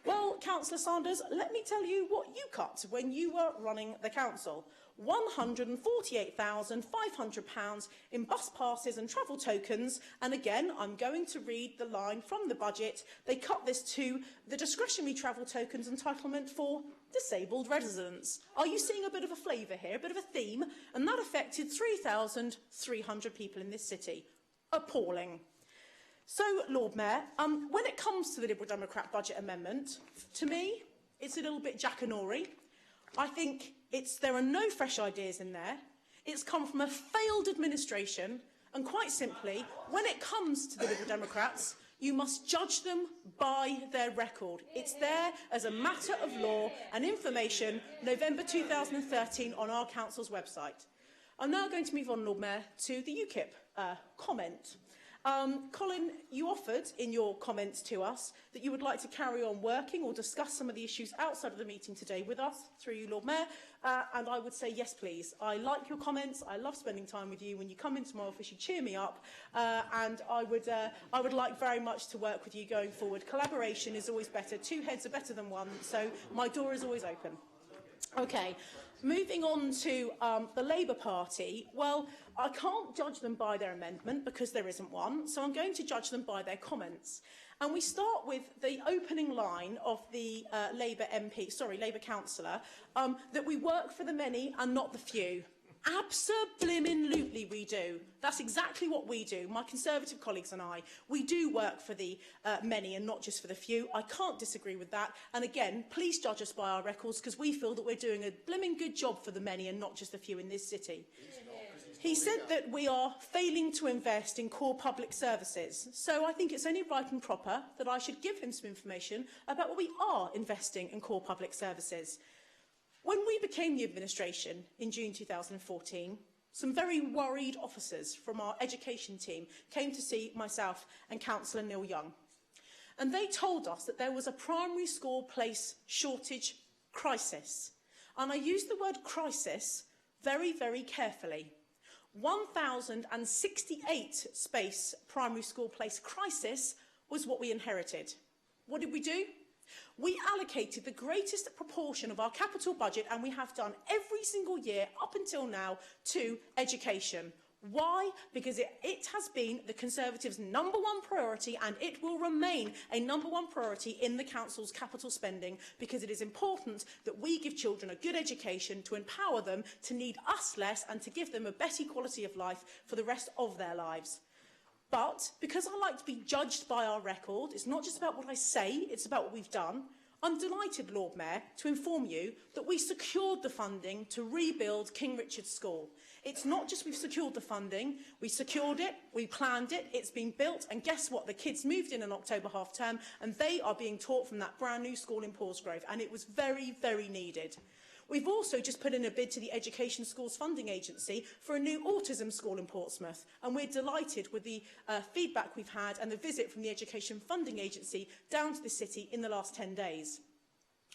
Well, Councillor Sanders, let me tell you what you cut when you were running the council. £148,500 in bus passes and travel tokens. And again, I'm going to read the line from the budget. They cut this to the discretionary travel tokens entitlement for disabled residents. Are you seeing a bit of a flavour here, a bit of a theme? And that affected 3,300 people in this city. Appalling. So, Lord Mayor, when it comes to the Liberal Democrat budget amendment, to me, it's a little bit Jackanory. I think there are no fresh ideas in there. It's come from a failed administration, and quite simply, when it comes to the Liberal Democrats, you must judge them by their record. It's there as a matter of law and information, November 2013, on our council's website. I'm now going to move on, Lord Mayor, to the UKIP comment. Colin, you offered in your comments to us that you would like to carry on working or discuss some of the issues outside of the meeting today with us, through you, Lord Mayor, and I would say yes, please. I like your comments. I love spending time with you. When you come into my office, you cheer me up, and I would like very much to work with you going forward. Collaboration is always better. Two heads are better than one, so my door is always open. Okay. Moving on to the Labour Party, well, I can't judge them by their amendment because there isn't one, so I'm going to judge them by their comments. And we start with the opening line of the Labour councillor, that we work for the many and not the few. Abso-blimmin-lutely we do. That's exactly what we do, my Conservative colleagues and I. We do work for the many and not just for the few. I can't disagree with that. And again, please judge us by our records, because we feel that we're doing a blimmin' good job for the many and not just the few in this city. He said that we are failing to invest in core public services. So I think it's only right and proper that I should give him some information about what we are investing in core public services. When we became the administration in June 2014, some very worried officers from our education team came to see myself and Councillor Neil Young. And they told us that there was a primary school place shortage crisis. And I use the word crisis very, very carefully. 1,068 space primary school place crisis was what we inherited. What did we do? We allocated the greatest proportion of our capital budget, and we have done every single year up until now, to education. Why? Because it has been the Conservatives' #1 priority, and it will remain a #1 priority in the Council's capital spending, because it is important that we give children a good education to empower them to need us less and to give them a better quality of life for the rest of their lives. But because I like to be judged by our record, it's not just about what I say, it's about what we've done. I'm delighted, Lord Mayor, to inform you that we secured the funding to rebuild King Richard's School. It's not just we've secured the funding, we secured it, we planned it, it's been built, and guess what? The kids moved in October half term, and they are being taught from that brand new school in Portsmouth, and it was very, very needed. We've also just put in a bid to the Education Schools Funding Agency for a new autism school in Portsmouth, and we're delighted with the feedback we've had and the visit from the Education Funding Agency down to the city in the last 10 days.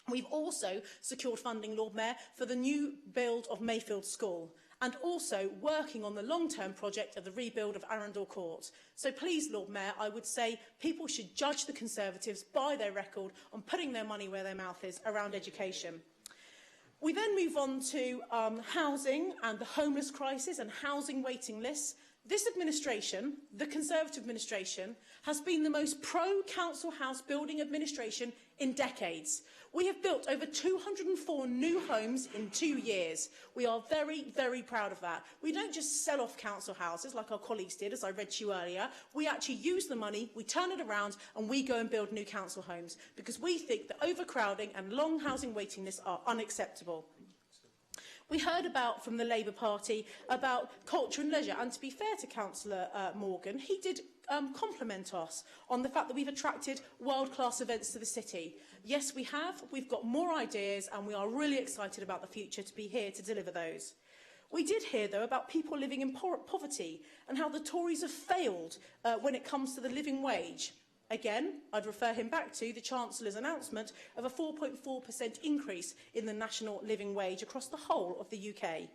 We've also secured funding, Lord Mayor, for the new build of Mayfield School, and also working on the long-term project of the rebuild of Arundel Court. So please, Lord Mayor, I would say people should judge the Conservatives by their record on putting their money where their mouth is around education. We then move on to housing and the homeless crisis and housing waiting lists. This administration, the Conservative administration, has been the most pro-council house building administration in decades. We have built over 204 new homes in 2 years. We are very, very proud of that. We don't just sell off council houses like our colleagues did, as I read to you earlier. We actually use the money, we turn it around, and we go and build new council homes, because we think that overcrowding and long housing waiting lists are unacceptable. We heard from the Labour Party about culture and leisure, and to be fair to Councillor Morgan, he did compliment us on the fact that we've attracted world-class events to the city. Yes, we have. We've got more ideas, and we are really excited about the future to be here to deliver those. We did hear, though, about people living in poverty and how the Tories have failed when it comes to the living wage. Again, I'd refer him back to the Chancellor's announcement of a 4.4% increase in the national living wage across the whole of the UK.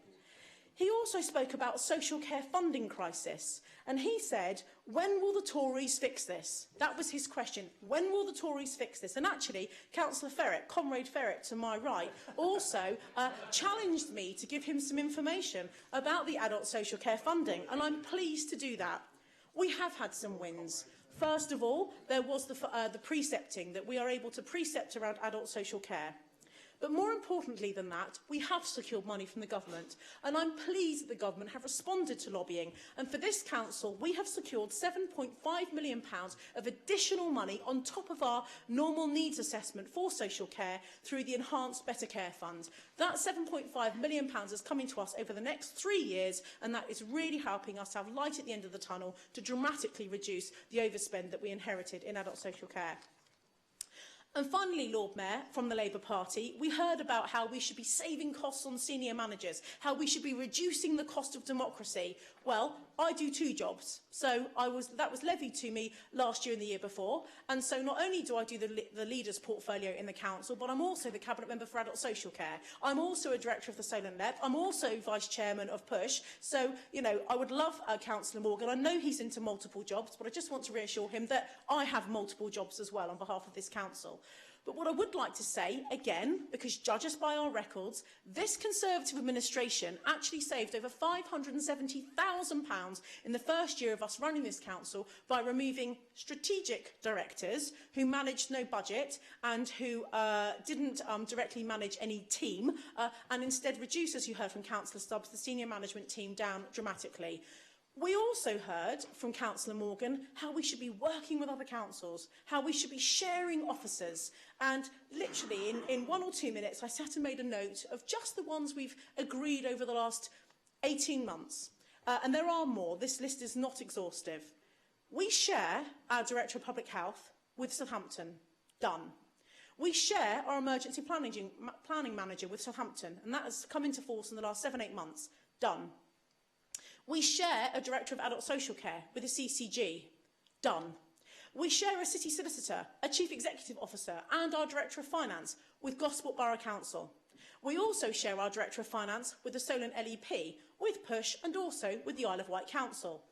He also spoke about a social care funding crisis, and he said, when will the Tories fix this? That was his question. When will the Tories fix this? And actually, Councillor Ferret, Comrade Ferret to my right, also challenged me to give him some information about the adult social care funding, and I'm pleased to do that. We have had some wins. First of all, there was the precepting, that we are able to precept around adult social care. But more importantly than that, we have secured money from the government, and I'm pleased that the government have responded to lobbying. And for this council, we have secured £7.5 million of additional money on top of our normal needs assessment for social care through the Enhanced Better Care Fund. That £7.5 million is coming to us over the next 3 years, and that is really helping us have light at the end of the tunnel to dramatically reduce the overspend that we inherited in adult social care. And finally, Lord Mayor, from the Labour Party, we heard about how we should be saving costs on senior managers, how we should be reducing the cost of democracy. Well, I do 2 jobs, so that was levied to me last year and the year before, and so not only do I do the leaders' portfolio in the council, but I'm also the Cabinet Member for Adult Social Care. I'm also a Director of the Solent Leb. I'm also Vice Chairman of PUSH, so, you know, I would love Councillor Morgan. I know he's into multiple jobs, but I just want to reassure him that I have multiple jobs as well on behalf of this council. But what I would like to say, again, because judge us by our records, this Conservative administration actually saved over £570,000 in the first year of us running this council by removing strategic directors who managed no budget and who didn't directly manage any team, and instead reduced, as you heard from Councillor Stubbs, the senior management team down dramatically. We also heard from Councillor Morgan how we should be working with other councils, how we should be sharing officers. And literally, in 1 or 2 minutes, I sat and made a note of just the ones we've agreed over the last 18 months. And there are more. This list is not exhaustive. We share our Director of Public Health with Southampton. Done. We share our emergency planning manager with Southampton, and that has come into force in the last 7-8 months. Done. We share a Director of Adult Social Care with a CCG. Done. We share a City Solicitor, a Chief Executive Officer and our Director of Finance with Gosport Borough Council. We also share our Director of Finance with the Solent LEP, with PUSH and also with the Isle of Wight Council.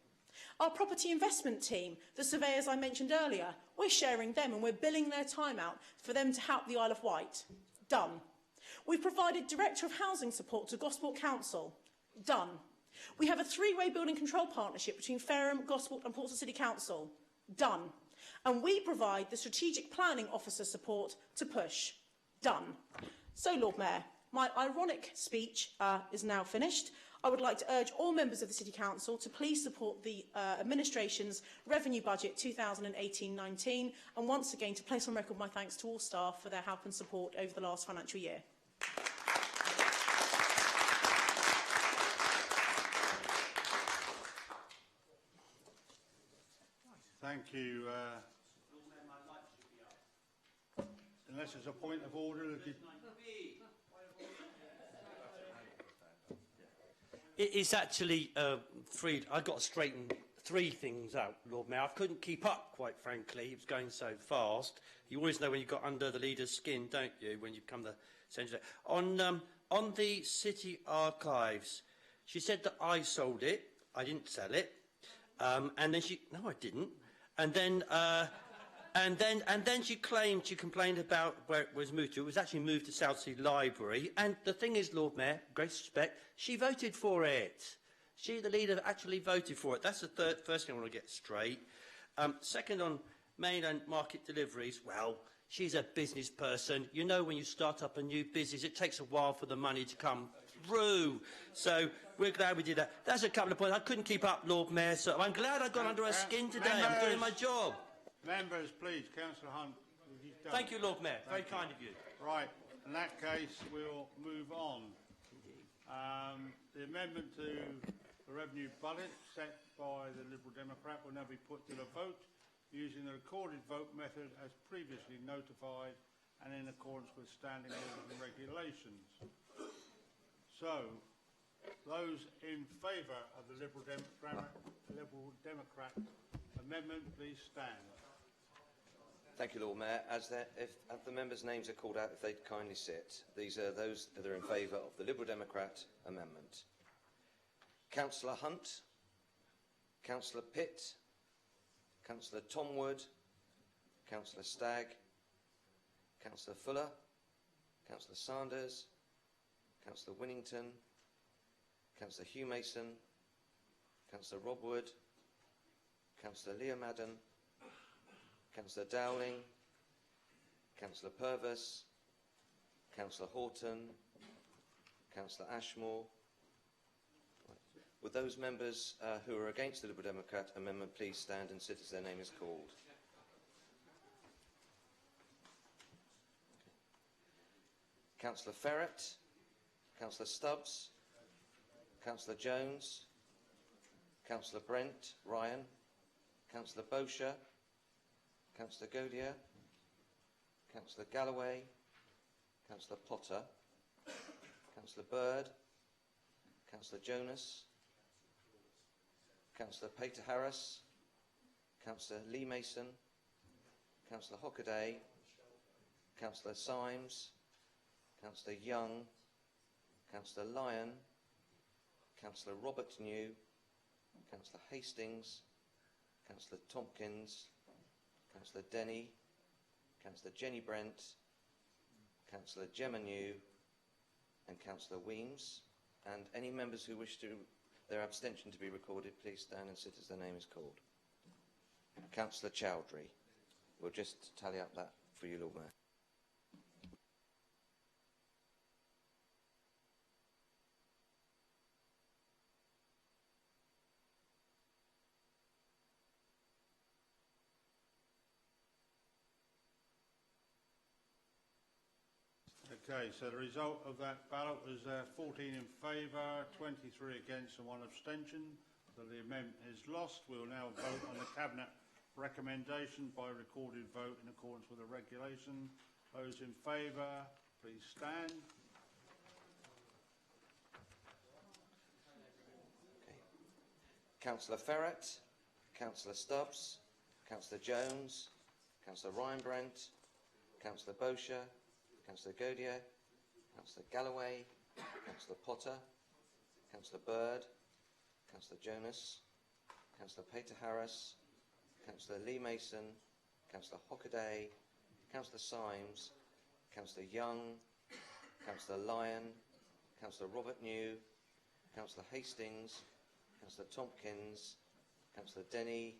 Our property investment team, the surveyors I mentioned earlier, we're sharing them and we're billing their time out for them to help the Isle of Wight. Done. We've provided Director of Housing support to Gosport Council. Done. We have a 3-way building control partnership between Fareham, Gosport and Portsmouth City Council. Done. And we provide the strategic planning officer support to PUSH. Done. So, Lord Mayor, my ironic speech is now finished. I would like to urge all members of the City Council to please support the administration's Revenue Budget 2018-19 and once again to place on record my thanks to all staff for their help and support over the last financial year. Thank you. Unless there's a point of order. It's actually I've got to straighten 3 things out, Lord Mayor. I couldn't keep up, quite frankly. It was going so fast. You always know when you've got under the leader's skin, don't you, when you become the centre. On the City Archives, she said that I sold it. I didn't sell it. And then no, I didn't. And then she complained about where it was moved to. It was actually moved to Southsea Library. And the thing is, Lord Mayor, great respect, she voted for it. She, the leader, actually voted for it. That's the first thing I want to get straight. Second, on mainland market deliveries, well, she's a business person. You know, when you start up a new business, it takes a while for the money to come through. So we're glad we did that. That's a couple of points. I couldn't keep up, Lord Mayor, so I'm glad I got under her skin today. I'm doing my job. Members, please. Councillor Hunt. Thank you, Lord Mayor. Very kind of you. Right. In that case, we'll move on. The amendment to the revenue budget set by the Liberal Democrat will now be put to the vote using the recorded vote method as previously notified and in accordance with standing orders and regulations. So, those in favour of the Liberal Democrat amendment, please stand. Thank you, Lord Mayor. If the members' names are called out, if they'd kindly sit. These are those that are in favour of the Liberal Democrat amendment. Councillor Hunt, Councillor Pitt, Councillor Tomwood, Councillor Stagg, Councillor Fuller, Councillor Sanders, Councillor Winnington, Councillor Hugh Mason, Councillor Rob Wood, Councillor Leah Madden, Councillor Dowling, Councillor Purvis, Councillor Horton, Councillor Ashmore. Would those members who are against the Liberal Democrat amendment please stand and sit as their name is called? Councillor Ferret, Councillor Stubbs, Councillor Jones, Councillor Brent, Ryan, Councillor Bosher, Councillor Godier, Councillor Galloway, Councillor Potter, Councillor Bird, Councillor Jonas, Councillor Peter Harris, Councillor Lee Mason, Councillor Hockaday, Councillor Symes, Councillor Young, Councillor Lyon, Councillor Robert New, Councillor Hastings, Councillor Tompkins, Councillor Denny, Councillor Jenny Brent, Councillor Gemma New and Councillor Weems. And any members who wish their abstention to be recorded, please stand and sit as their name is called. Councillor Chowdhury. We'll just tally up that for you, Lord Mayor. Okay, so the result of that ballot was 14 in favour, 23 against and 1 abstention. So the amendment is lost. We will now vote on the Cabinet recommendation by recorded vote in accordance with the regulation. Those in favour, please stand. Okay. Councillor Ferret, Councillor Stubbs, Councillor Jones, Councillor Ryan Brent, Councillor Bosher, Councillor Godier, Councillor Galloway, Councillor Potter, Councillor Bird, Councillor Jonas, Councillor Peter Harris, Councillor Lee Mason, Councillor Hockaday, Councillor Symes, Councillor Young, Councillor Lyon, Councillor Robert New, Councillor Hastings, Councillor Tompkins, Councillor Denny,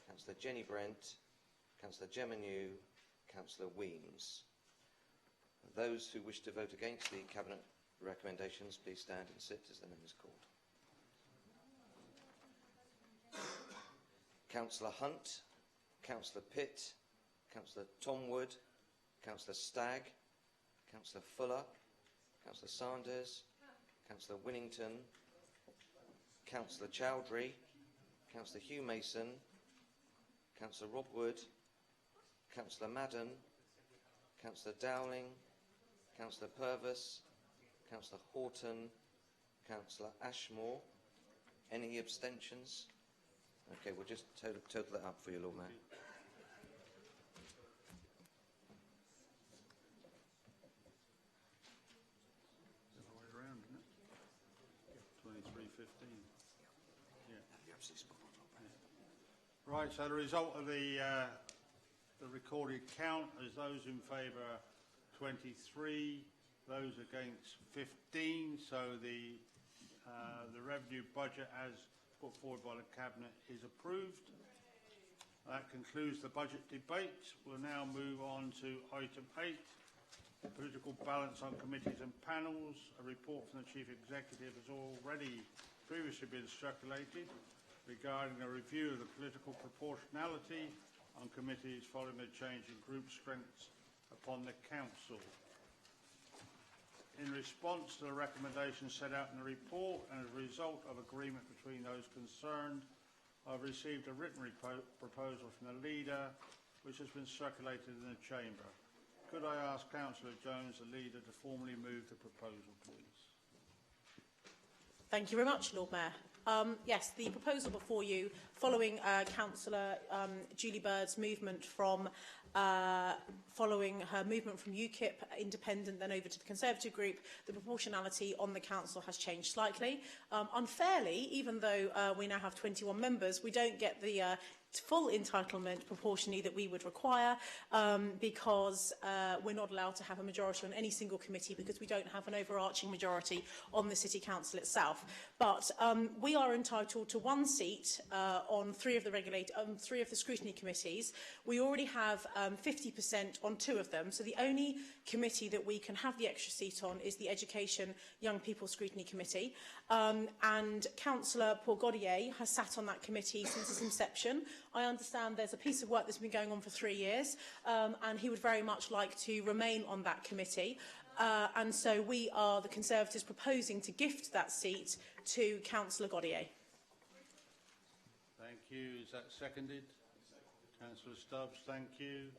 Councillor Jenny Brent, Councillor Gemma New, Councillor Weems. Those who wish to vote against the Cabinet recommendations, please stand and sit as the name is called. Councillor Hunt, Councillor Pitt, Councillor Tomwood, Councillor Stagg, Councillor Fuller, Councillor Sanders, Councillor Winnington, Councillor Chowdhury, Councillor Hugh Mason, Councillor Rob Wood, Councillor Madden, Councillor Dowling, Councillor Purvis, Councillor Horton, Councillor Ashmore. Any abstentions? Okay, we'll just total that up for you, Lord Mayor. The other way around, isn't it? 23-15. Yeah. Right, so the result of the recorded count is those in favour 23, those against 15. So the revenue budget as put forward by the Cabinet is approved. That concludes the budget debate. We'll now move on to item 8, political balance on committees and panels. A report from the Chief Executive has already previously been circulated regarding a review of the political proportionality on committees following a change in group strengths upon the Council. In response to the recommendations set out in the report and as a result of agreement between those concerned, I've received a written proposal from the leader which has been circulated in the Chamber. Could I ask Councillor Jones, the leader, to formally move the proposal, please? Thank you very much, Lord Mayor. Yes, the proposal before you, following Councillor Julie Bird's movement from following her movement from UKIP, independent, then over to the Conservative group, the proportionality on the council has changed slightly. Unfairly, even though we now have 21 members, we don't get the full entitlement proportionally that we would require because we're not allowed to have a majority on any single committee because we don't have an overarching majority on the City Council itself. But we are entitled to one seat on three of the scrutiny committees. We already have 50% on two of them, so the only committee that we can have the extra seat on is the Education Young People Scrutiny Committee. And Councillor Paul Gaudier has sat on that committee since its inception. I understand there's a piece of work that's been going on for 3 years, and he would very much like to remain on that committee. And so we are, the Conservatives, proposing to gift that seat to Councillor Gaudier. Thank you. Is that seconded? Councillor Stubbs, thank you.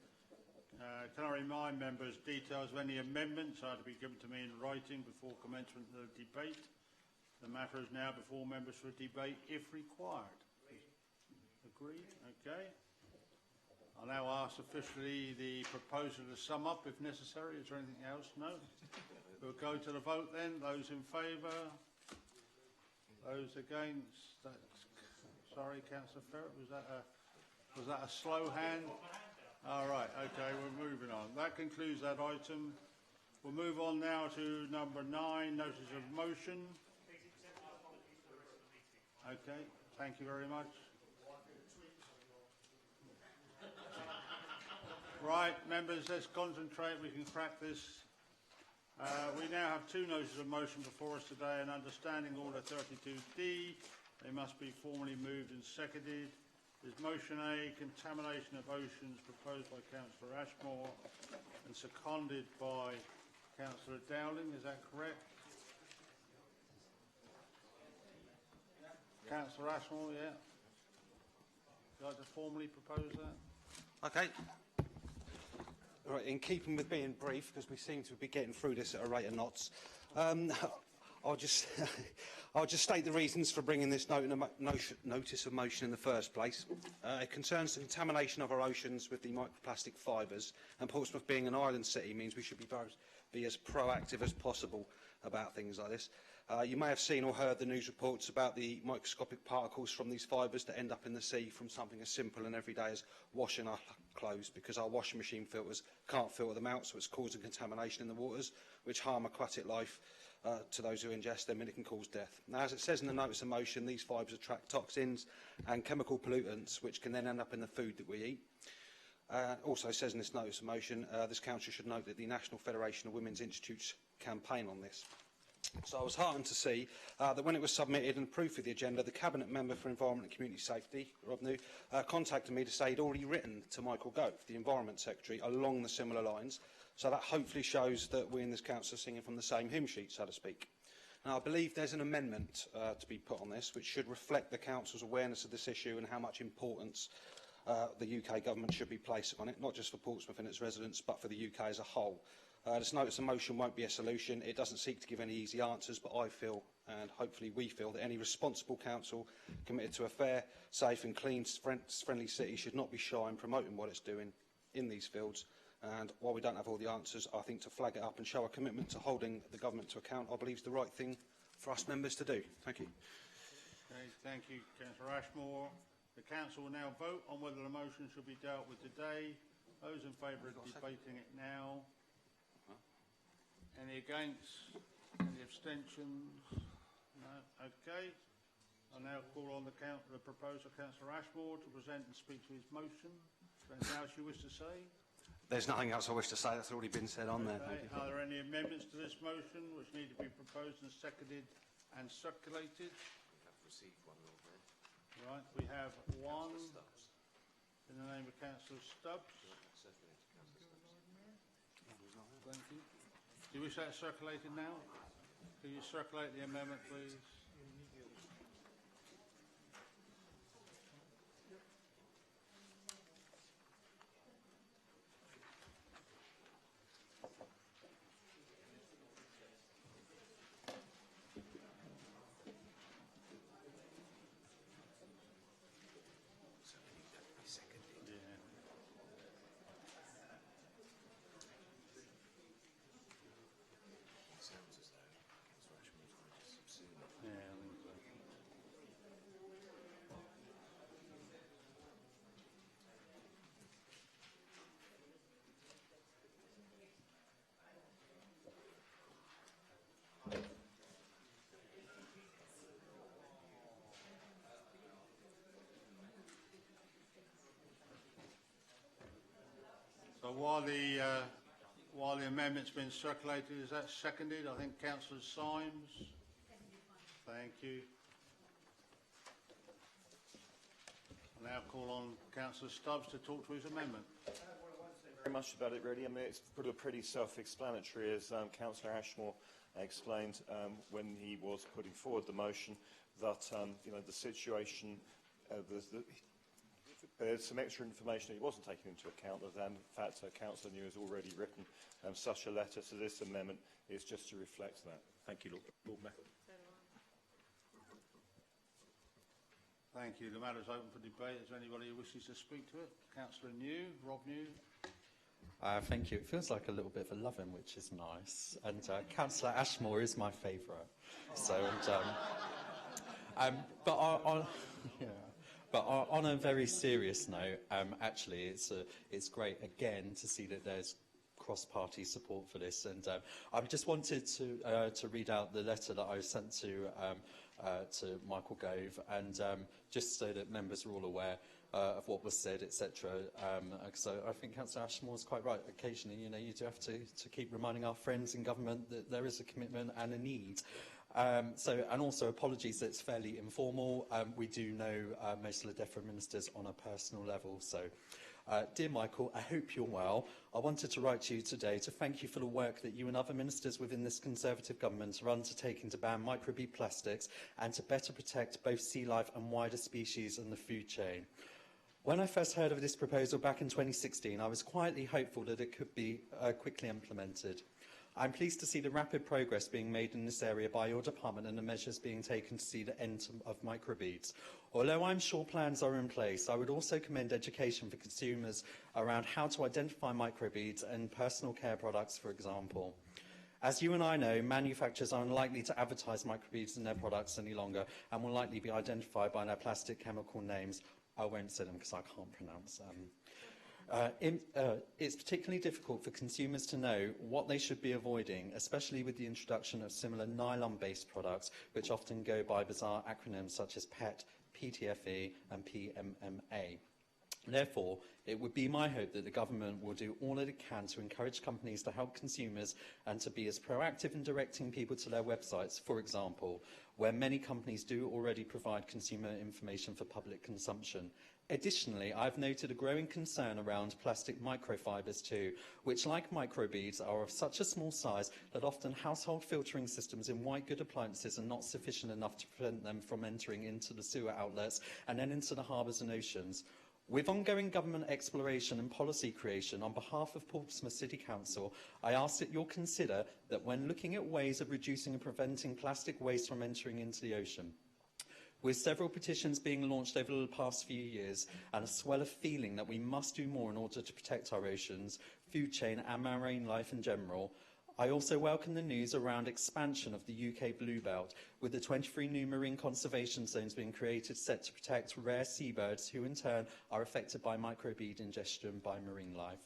Can I remind members details of any amendments are to be given to me in writing before commencement of the debate. The matter is now before members for debate if required. Agreed? Okay. I'll now ask officially the proposer to sum up if necessary. Is there anything else? No? We'll go to the vote then. Those in favour? Those against? Sorry, Councillor Ferret, was that a slow hand? All right, okay, we're moving on. That concludes that item. We'll move on now to number 9, notice of motion. Okay, thank you very much. Right, members, let's concentrate. We can crack this. We now have 2 notices of motion before us today, and understanding Order 32D, they must be formally moved and seconded. Is motion A, contamination of oceans, proposed by Councillor Ashmore and seconded by Councillor Dowling. Is that correct? Councillor Ashmore, yeah. Would you like to formally propose that? Okay. All right, in keeping with being brief, because we seem to be getting through this at a rate of knots, I'll just state the reasons for bringing this notice of motion in the first place. It concerns the contamination of our oceans with the microplastic fibres, and Portsmouth being an island city means we should be as proactive as possible about things like this. You may have seen or heard the news reports about the microscopic particles from these fibres that end up in the sea from something as simple and everyday as washing our clothes, because our washing machine filters can't filter them out, so it's causing contamination in the waters, which harm aquatic life to those who ingest them, and it can cause death. Now, as it says in the notice of motion, these fibres attract toxins and chemical pollutants, which can then end up in the food that we eat. Also says in this notice of motion, this council should note that the National Federation of Women's Institutes campaign on this. So I was heartened to see that when it was submitted and approved for the agenda, the Cabinet Member for Environment and Community Safety, Rob New, contacted me to say he'd already written to Michael Gove, the Environment Secretary, along the similar lines. So that hopefully shows that we in this council are singing from the same hymn sheet, so to speak. Now, I believe there's an amendment to be put on this, which should reflect the council's awareness of this issue and how much importance the UK government should be placing on it, not just for Portsmouth and its residents, but for the UK as a whole. This notice of motion won't be a solution. It doesn't seek to give any easy answers, but I feel, and hopefully we feel, that any responsible council committed to a fair, safe and clean, friendly city should not be shy in promoting what it's doing in these fields. And while we don't have all the answers, I think to flag it up and show a commitment to holding the government to account, I believe is the right thing for us members to do. Thank you. Okay, thank you, Councillor Ashmore. The council will now vote on whether the motion should be dealt with today. Those in favour of debating it now. Any against? Any abstentions? No. Okay. I'll now call on the proposer, Councillor Ashmore, to present and speak to his motion. Is there anything else you wish to say? There's nothing else I wish to say. That's already been said on there. Okay. Are there any amendments to this motion which need to be proposed and seconded and circulated? We have received one, Lord Mayor. Right. We have one in the name of Councillor Stubbs. Thank you. Do you wish that circulated now? Can you circulate the amendment, please? While the amendment's been circulated, is that seconded? I think Councillor Symes. Thank you. I now call on Councillor Stubbs to talk to his amendment. Very much about it, really. I mean, it's pretty self-explanatory, as Councillor Ashmore explained when he was putting forward the motion, that the situation, there's some extra information that he wasn't taking into account, that in fact Councillor New has already written such a letter, so this amendment is just to reflect that. Thank you, Lord Mayor. Thank you. The matter is open for debate. Is there anybody who wishes to speak to it? Councillor New, Rob New. Thank you. It feels like a little bit of a loving, which is nice. And Councillor Ashmore is my favourite. So, but on a very serious note, actually, it's great again to see that there's cross-party support for this. And I just wanted to read out the letter that I sent to Michael Gove, and just so that members are all aware of what was said, etc. So I think Councillor Ashmore is quite right. Occasionally, you do have to keep reminding our friends in government that there is a commitment and a need. And also apologies that it's fairly informal. We do know most of the DEFRA ministers on a personal level. So, dear Michael, I hope you're well. I wanted to write to you today to thank you for the work that you and other ministers within this Conservative government are undertaking to ban microbead plastics and to better protect both sea life and wider species in the food chain. When I first heard of this proposal back in 2016, I was quietly hopeful that it could be quickly implemented. I'm pleased to see the rapid progress being made in this area by your department and the measures being taken to see the end of microbeads. Although I'm sure plans are in place, I would also commend education for consumers around how to identify microbeads in personal care products, for example. As you and I know, manufacturers are unlikely to advertise microbeads in their products any longer and will likely be identified by their plastic chemical names. I won't say them because I can't pronounce them. It's particularly difficult for consumers to know what they should be avoiding, especially with the introduction of similar nylon-based products, which often go by bizarre acronyms such as PET, PTFE and PMMA. Therefore, it would be my hope that the government will do all that it can to encourage companies to help consumers and to be as proactive in directing people to their websites, for example, where many companies do already provide consumer information for public consumption. Additionally, I've noted a growing concern around plastic microfibres too, which, like microbeads, are of such a small size that often household filtering systems in white good appliances are not sufficient enough to prevent them from entering into the sewer outlets and then into the harbours and oceans. With ongoing government exploration and policy creation, on behalf of Portsmouth City Council, I ask that you'll consider that when looking at ways of reducing and preventing plastic waste from entering into the ocean, with several petitions being launched over the past few years and a swell of feeling that we must do more in order to protect our oceans, food chain and marine life in general, I also welcome the news around expansion of the UK Blue Belt, with the 23 new marine conservation zones being created set to protect rare seabirds who in turn are affected by microbead ingestion by marine life.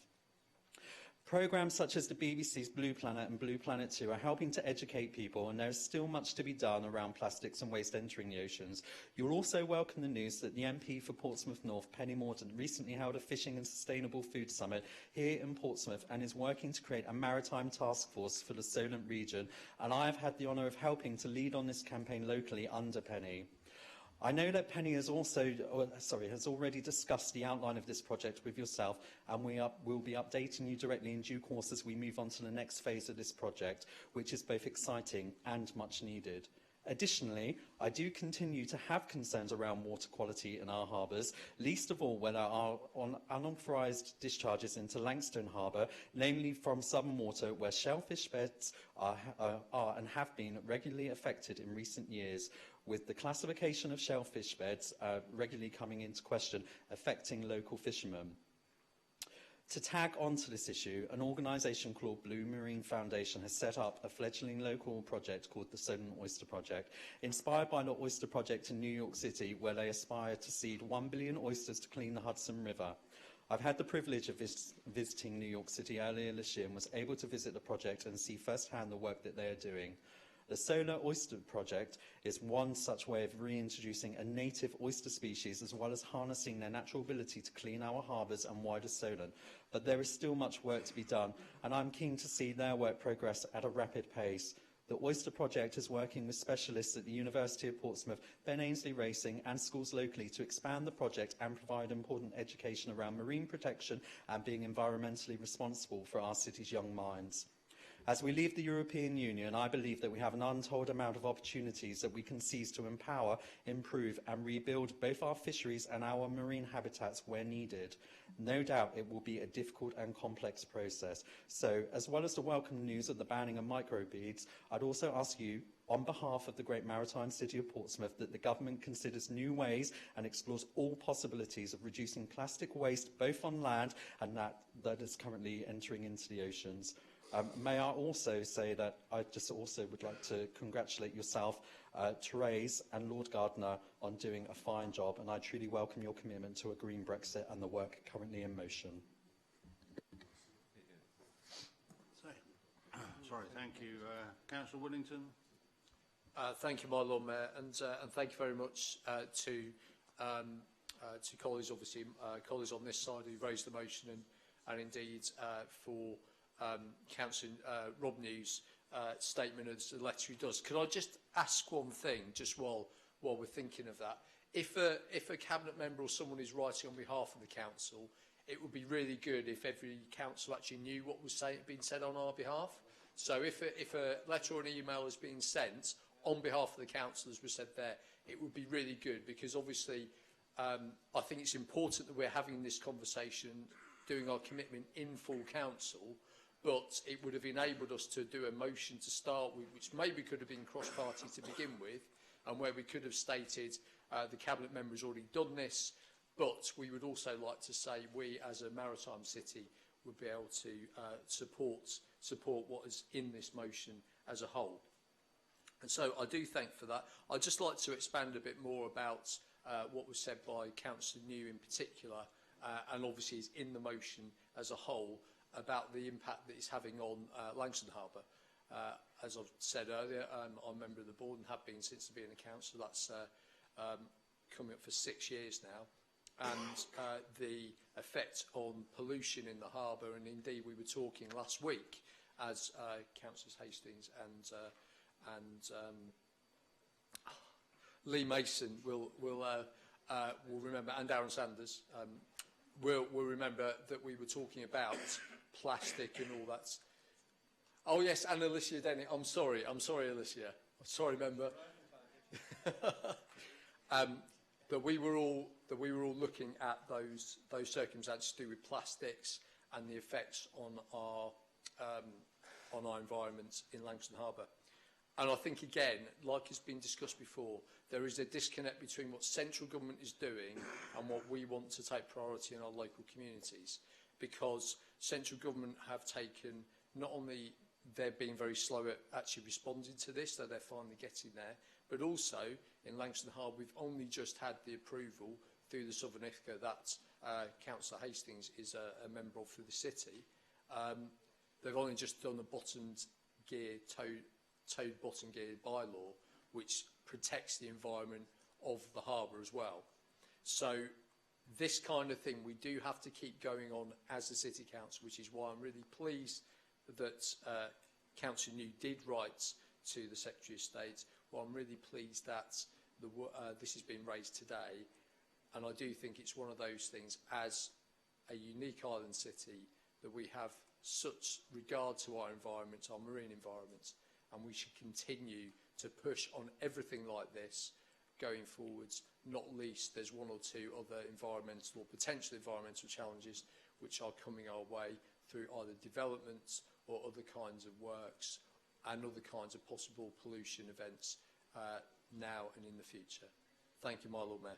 Programmes such as the BBC's Blue Planet and Blue Planet 2 are helping to educate people, and there is still much to be done around plastics and waste entering the oceans. You'll also welcome the news that the MP for Portsmouth North, Penny Mordaunt, recently held a fishing and sustainable food summit here in Portsmouth and is working to create a maritime task force for the Solent region, and I have had the honour of helping to lead on this campaign locally under Penny. I know that Penny has already discussed the outline of this project with yourself, and we'll be updating you directly in due course as we move on to the next phase of this project, which is both exciting and much needed. Additionally, I do continue to have concerns around water quality in our harbours, least of all when there are unauthorised discharges into Langstone Harbour, namely from southern water where shellfish beds are and have been regularly affected in recent years, with the classification of shellfish beds regularly coming into question, affecting local fishermen. To tag onto this issue, an organisation called Blue Marine Foundation has set up a fledgling local project called the Solent Oyster Project, inspired by the Oyster Project in New York City, where they aspire to seed 1 billion oysters to clean the Hudson River. I've had the privilege of visiting New York City earlier this year and was able to visit the project and see firsthand the work that they are doing. The Solar Oyster Project is one such way of reintroducing a native oyster species as well as harnessing their natural ability to clean our harbours and wider Solent. But there is still much work to be done, and I'm keen to see their work progress at a rapid pace. The Oyster Project is working with specialists at the University of Portsmouth, Ben Ainsley Racing and schools locally to expand the project and provide important education around marine protection and being environmentally responsible for our city's young minds. As we leave the European Union, I believe that we have an untold amount of opportunities that we can seize to empower, improve and rebuild both our fisheries and our marine habitats where needed. No doubt it will be a difficult and complex process. So, as well as the welcome news of the banning of microbeads, I'd also ask you, on behalf of the great maritime city of Portsmouth, that the government considers new ways and explores all possibilities of reducing plastic waste both on land and that is currently entering into the oceans. May I also say that I just also would like to congratulate yourself, Therese and Lord Gardner, on doing a fine job, and I truly welcome your commitment to a green Brexit and the work currently in motion. Sorry, thank you. Councillor Whittington. Thank you, my Lord Mayor, and thank you very much to colleagues, obviously, colleagues on this side who raised the motion, and indeed for Councillor Rob New's statement as the letter he does. Could I just ask one thing, just while we're thinking of that? If a cabinet member or someone is writing on behalf of the council, it would be really good if every council actually knew what was being said on our behalf. So if a letter or an email is being sent on behalf of the council, as was said there, it would be really good, because obviously I think it's important that we're having this conversation, doing our commitment in full council, but it would have enabled us to do a motion to start with, which maybe could have been cross-party to begin with, and where we could have stated the cabinet member has already done this, but we would also like to say we, as a maritime city, would be able to support what is in this motion as a whole. And so I do thank for that. I'd just like to expand a bit more about what was said by Councillor New in particular, and obviously is in the motion as a whole, about the impact that it's having on Langston Harbour. As I've said earlier, I'm a member of the board and have been since being a councillor. That's coming up for 6 years now. And the effect on pollution in the harbour, and indeed we were talking last week as Councillors Hastings and Lee Mason will remember, and Darren Sanders will remember that we were talking about plastic and all that. Oh yes, and Alicia Denny. I'm sorry, Alicia. Sorry, member. That we were all looking at those circumstances to do with plastics and the effects on our environment in Langston Harbour. And I think, again, like has been discussed before, there is a disconnect between what central government is doing and what we want to take priority in our local communities. Because central government have taken, not only they're being very slow at actually responding to this, so they're finally getting there, but also in Langston Harbour we've only just had the approval through the Southern IFCA that Councillor Hastings is a member of through the city. They've only just done a bottomed gear, towed bottom gear bylaw, which protects the environment of the harbour as well. So this kind of thing we do have to keep going on as the City Council, which is why I'm really pleased that Councillor New did write to the Secretary of State. Well, I'm really pleased that this has been raised today, and I do think it's one of those things, as a unique island city, that we have such regard to our environment, our marine environment, and we should continue to push on everything like this going forwards. Not least, there's one or two other environmental or potential environmental challenges which are coming our way through either developments or other kinds of works and other kinds of possible pollution events now and in the future. Thank you, my Lord Mayor.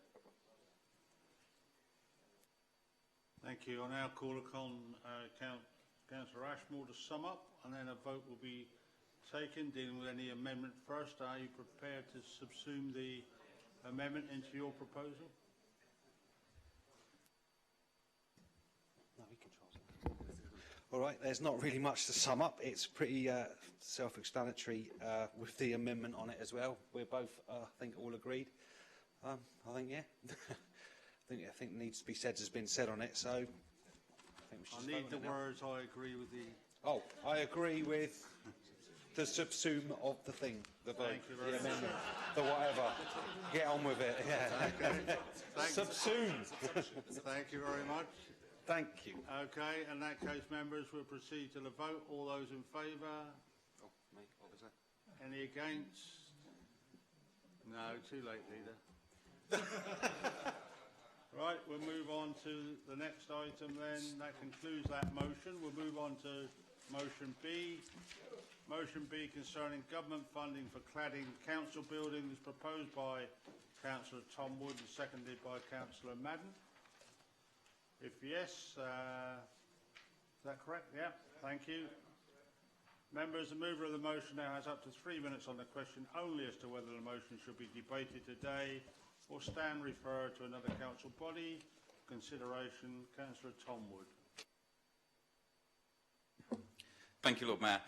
Thank you. I now call upon Councillor Ashmore to sum up, and then a vote will be taken dealing with any amendment first. Are you prepared to subsume the amendment into your proposal? All right, there's not really much to sum up. It's pretty self-explanatory with the amendment on it as well. We're both, I think, all agreed. I think, yeah. I think needs to be said has been said on it, so I think we should I just need vote the on it now. words, I agree with the... Oh, I agree with the subsume of the thing, the vote, Thank you very the much. amendment, the whatever. Get on with it, yeah. Okay. Subsume. Thank you very much. Thank you. Okay, in that case, members, we'll proceed to the vote. All those in favour? Oh, me, what was that? Any against? No, too late, leader. Right, we'll move on to the next item then. That concludes that motion. We'll move on to motion B. Motion B concerning government funding for cladding council buildings, proposed by Councillor Tom Wood and seconded by Councillor Madden. If yes, is that correct? Yeah, thank you. Members, the mover of the motion now has up to 3 minutes on the question only as to whether the motion should be debated today or stand referred to another council body. Consideration, Councillor Tom Wood. Thank you, Lord Mayor.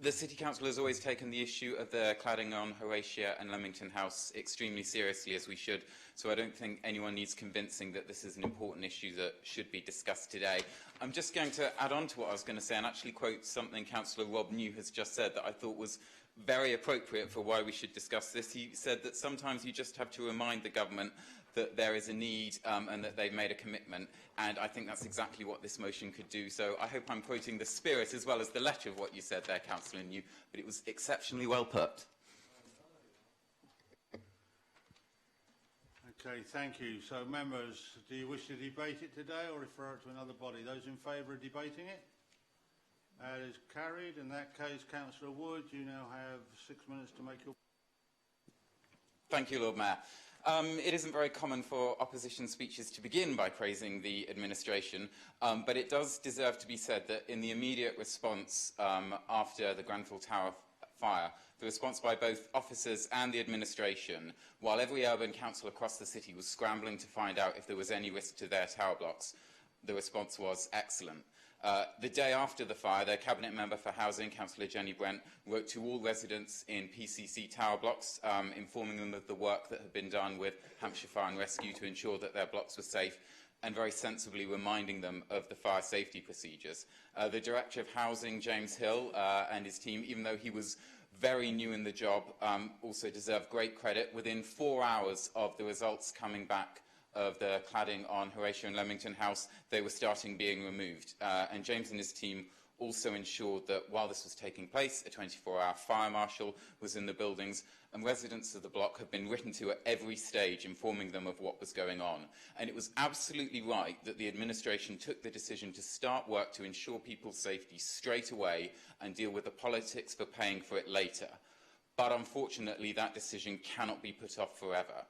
The City Council has always taken the issue of the cladding on Horatia and Leamington House extremely seriously, as we should, so I don't think anyone needs convincing that this is an important issue that should be discussed today. I'm just going to add on to what I was going to say and actually quote something Councillor Rob New has just said that I thought was very appropriate for why we should discuss this. He said that sometimes you just have to remind the government that there is a need and that they've made a commitment, and I think that's exactly what this motion could do. So I hope I'm quoting the spirit as well as the letter of what you said there, Councillor New, but it was exceptionally well put. Okay, thank you. So, members, do you wish to debate it today or refer it to another body? Those in favour of debating it? That is carried. In that case, Councillor Wood, you now have 6 minutes to make your... Thank you, Lord Mayor. It isn't very common for opposition speeches to begin by praising the administration, but it does deserve to be said that in the immediate response after the Grenfell Tower fire, the response by both officers and the administration, while every urban council across the city was scrambling to find out if there was any risk to their tower blocks, the response was excellent. The day after the fire, their Cabinet Member for Housing, Councillor Jenny Brent, wrote to all residents in PCC tower blocks, informing them of the work that had been done with Hampshire Fire and Rescue to ensure that their blocks were safe, and very sensibly reminding them of the fire safety procedures. The Director of Housing, James Hill, and his team, even though he was very new in the job, also deserve great credit. Within 4 hours of the results coming back of the cladding on Horatio and Leamington House, they were starting being removed. And James and his team also ensured that while this was taking place, a 24-hour fire marshal was in the buildings, and residents of the block had been written to at every stage, informing them of what was going on. And it was absolutely right that the administration took the decision to start work to ensure people's safety straight away and deal with the politics for paying for it later. But unfortunately, that decision cannot be put off forever.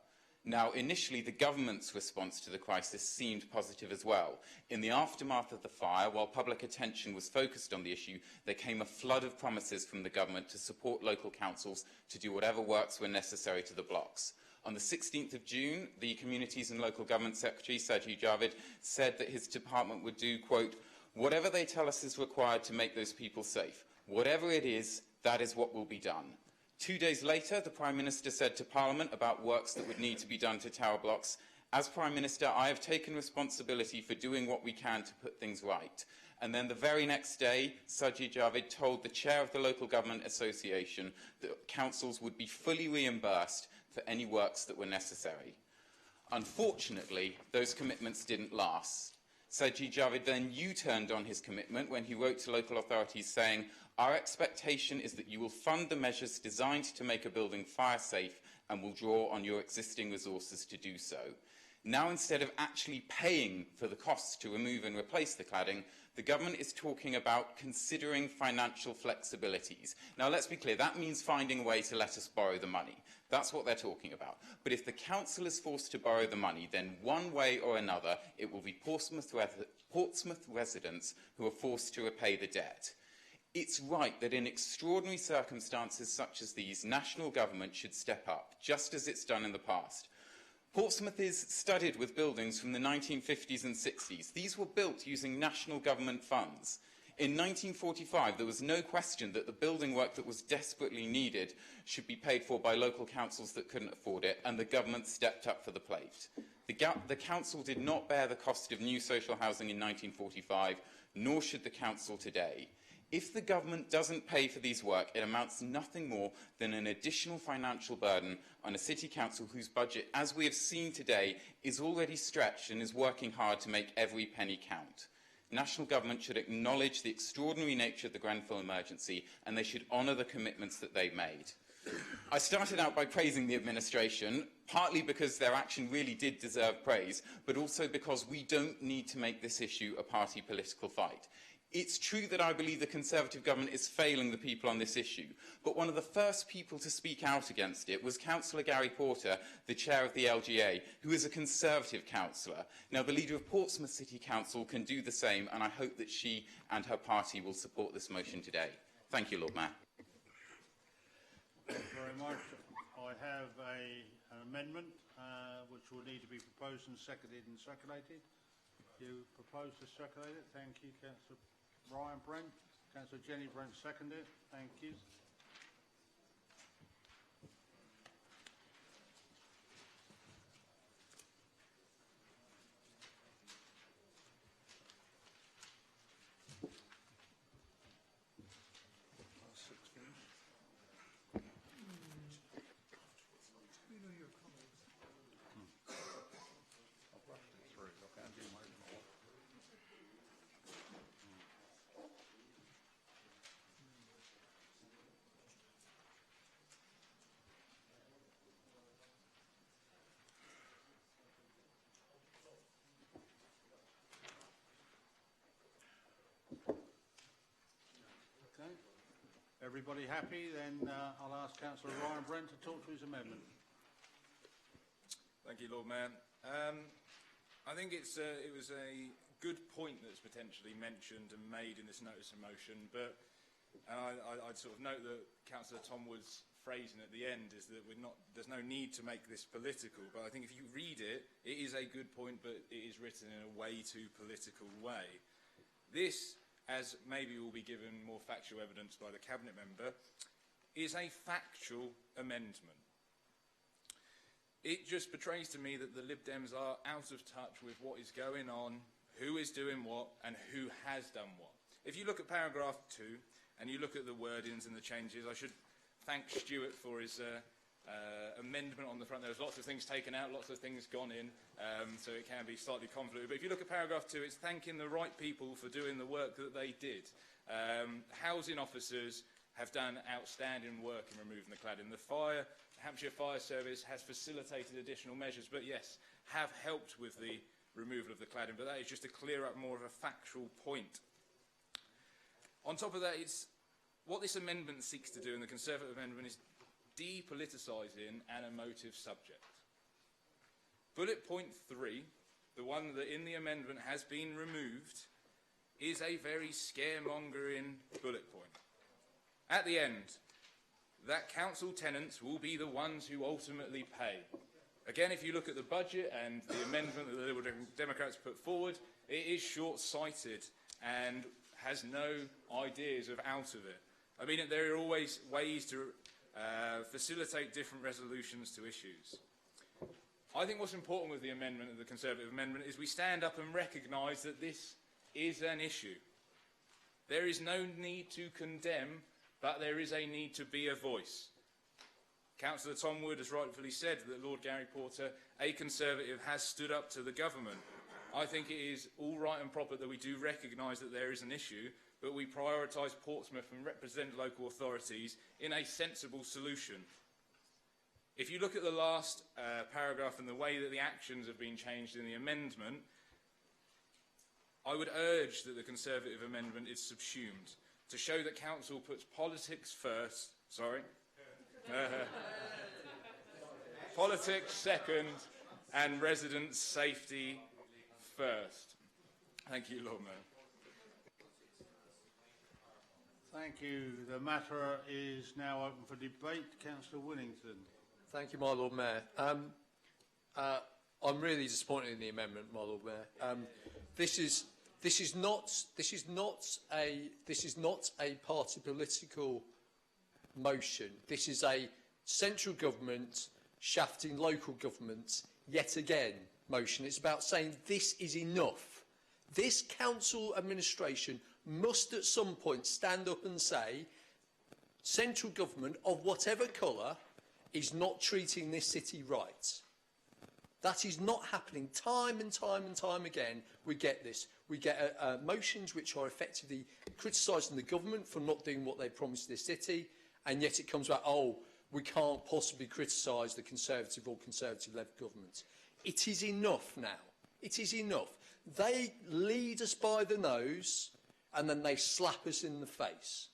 Now, initially, the government's response to the crisis seemed positive as well. In the aftermath of the fire, while public attention was focused on the issue, there came a flood of promises from the government to support local councils to do whatever works were necessary to the blocks. On the 16th of June, the Communities and Local Government Secretary, Sajid Javid, said that his department would do, quote, "Whatever they tell us is required to make those people safe. Whatever it is, that is what will be done." 2 days later, the Prime Minister said to Parliament about works that would need to be done to tower blocks, "As Prime Minister, I have taken responsibility for doing what we can to put things right." And then the very next day, Sajid Javid told the chair of the Local Government Association that councils would be fully reimbursed for any works that were necessary. Unfortunately, those commitments didn't last. Sajid Javid then U-turned on his commitment when he wrote to local authorities saying, "Our expectation is that you will fund the measures designed to make a building fire safe and will draw on your existing resources to do so." Now, instead of actually paying for the costs to remove and replace the cladding, the government is talking about considering financial flexibilities. Now, let's be clear, that means finding a way to let us borrow the money. That's what they're talking about. But if the council is forced to borrow the money, then one way or another, it will be Portsmouth residents who are forced to repay the debt. It's right that in extraordinary circumstances such as these, national government should step up, just as it's done in the past. Portsmouth is studded with buildings from the 1950s and 60s. These were built using national government funds. In 1945, there was no question that the building work that was desperately needed should be paid for by local councils that couldn't afford it, and the government stepped up for the plate. The council did not bear the cost of new social housing in 1945, nor should the council today. If the government doesn't pay for these work, it amounts to nothing more than an additional financial burden on a city council whose budget, as we have seen today, is already stretched and is working hard to make every penny count. National government should acknowledge the extraordinary nature of the Grenfell emergency, and they should honour the commitments that they made. I started out by praising the administration, partly because their action really did deserve praise, but also because we don't need to make this issue a party political fight. It's true that I believe the Conservative government is failing the people on this issue, but one of the first people to speak out against it was Councillor Gary Porter, the chair of the LGA, who is a Conservative councillor. Now, the leader of Portsmouth City Council can do the same, and I hope that she and her party will support this motion today. Thank you, Lord Mayor. Thank you very much. I have an amendment which will need to be proposed and seconded and circulated. You propose to circulate it. Thank you, Councillor Ryan Brent. Councillor Jenny Brent seconded. Thank you. Everybody happy? Then I'll ask Councillor Ryan Brent to talk to his amendment. Thank you, Lord Mayor. I think it was a good point that's potentially mentioned and made in this notice of motion, but I'd sort of note that Councillor Tom Wood's phrasing at the end is that there's no need to make this political, but I think if you read it, it is a good point, but it is written in a way too political way. This, as maybe will be given more factual evidence by the Cabinet member, is a factual amendment. It just portrays to me that the Lib Dems are out of touch with what is going on, who is doing what, and who has done what. If you look at paragraph 2, and you look at the wordings and the changes, I should thank Stuart for his amendment on the front. There was lots of things taken out, lots of things gone in, so it can be slightly convoluted. But if you look at paragraph 2, it's thanking the right people for doing the work that they did. Housing officers have done outstanding work in removing the cladding. The Hampshire Fire Service has facilitated additional measures, but yes, have helped with the removal of the cladding. But that is just to clear up more of a factual point. On top of that, what this amendment seeks to do, and the Conservative amendment, is depoliticising an emotive subject. Bullet point 3, the one that in the amendment has been removed, is a very scaremongering bullet point. At the end, that council tenants will be the ones who ultimately pay. Again, if you look at the budget and the amendment that the Liberal Democrats put forward, it is short-sighted and has no ideas of out of it. I mean, there are always ways to facilitate different resolutions to issues. I think what's important with the amendment, of the Conservative amendment, is we stand up and recognise that this is an issue. There is no need to condemn, but there is a need to be a voice. Councillor Tom Wood has rightfully said that Lord Gary Porter, a Conservative, has stood up to the government. I think it is all right and proper that we do recognise that there is an issue, but we prioritise Portsmouth and represent local authorities in a sensible solution. If you look at the last paragraph and the way that the actions have been changed in the amendment, I would urge that the Conservative amendment is subsumed to show that Council puts politics first, politics second, and residents' safety first. Thank you, Lord Mayor. Thank you. The matter is now open for debate. Councillor Willington. Thank you, my Lord Mayor. I'm really disappointed in the amendment, my Lord Mayor. This is not a party political motion. This is a central government shafting local governments yet again motion. It's about saying this is enough. This council administration must at some point stand up and say central government of whatever colour is not treating this city right. That is not happening. Time and time and time again, we get this. We get motions which are effectively criticising the government for not doing what they promised this city, and yet it comes back, oh, we can't possibly criticise the Conservative or Conservative-led government. It is enough now. It is enough. They lead us by the nose, and then they slap us in the face.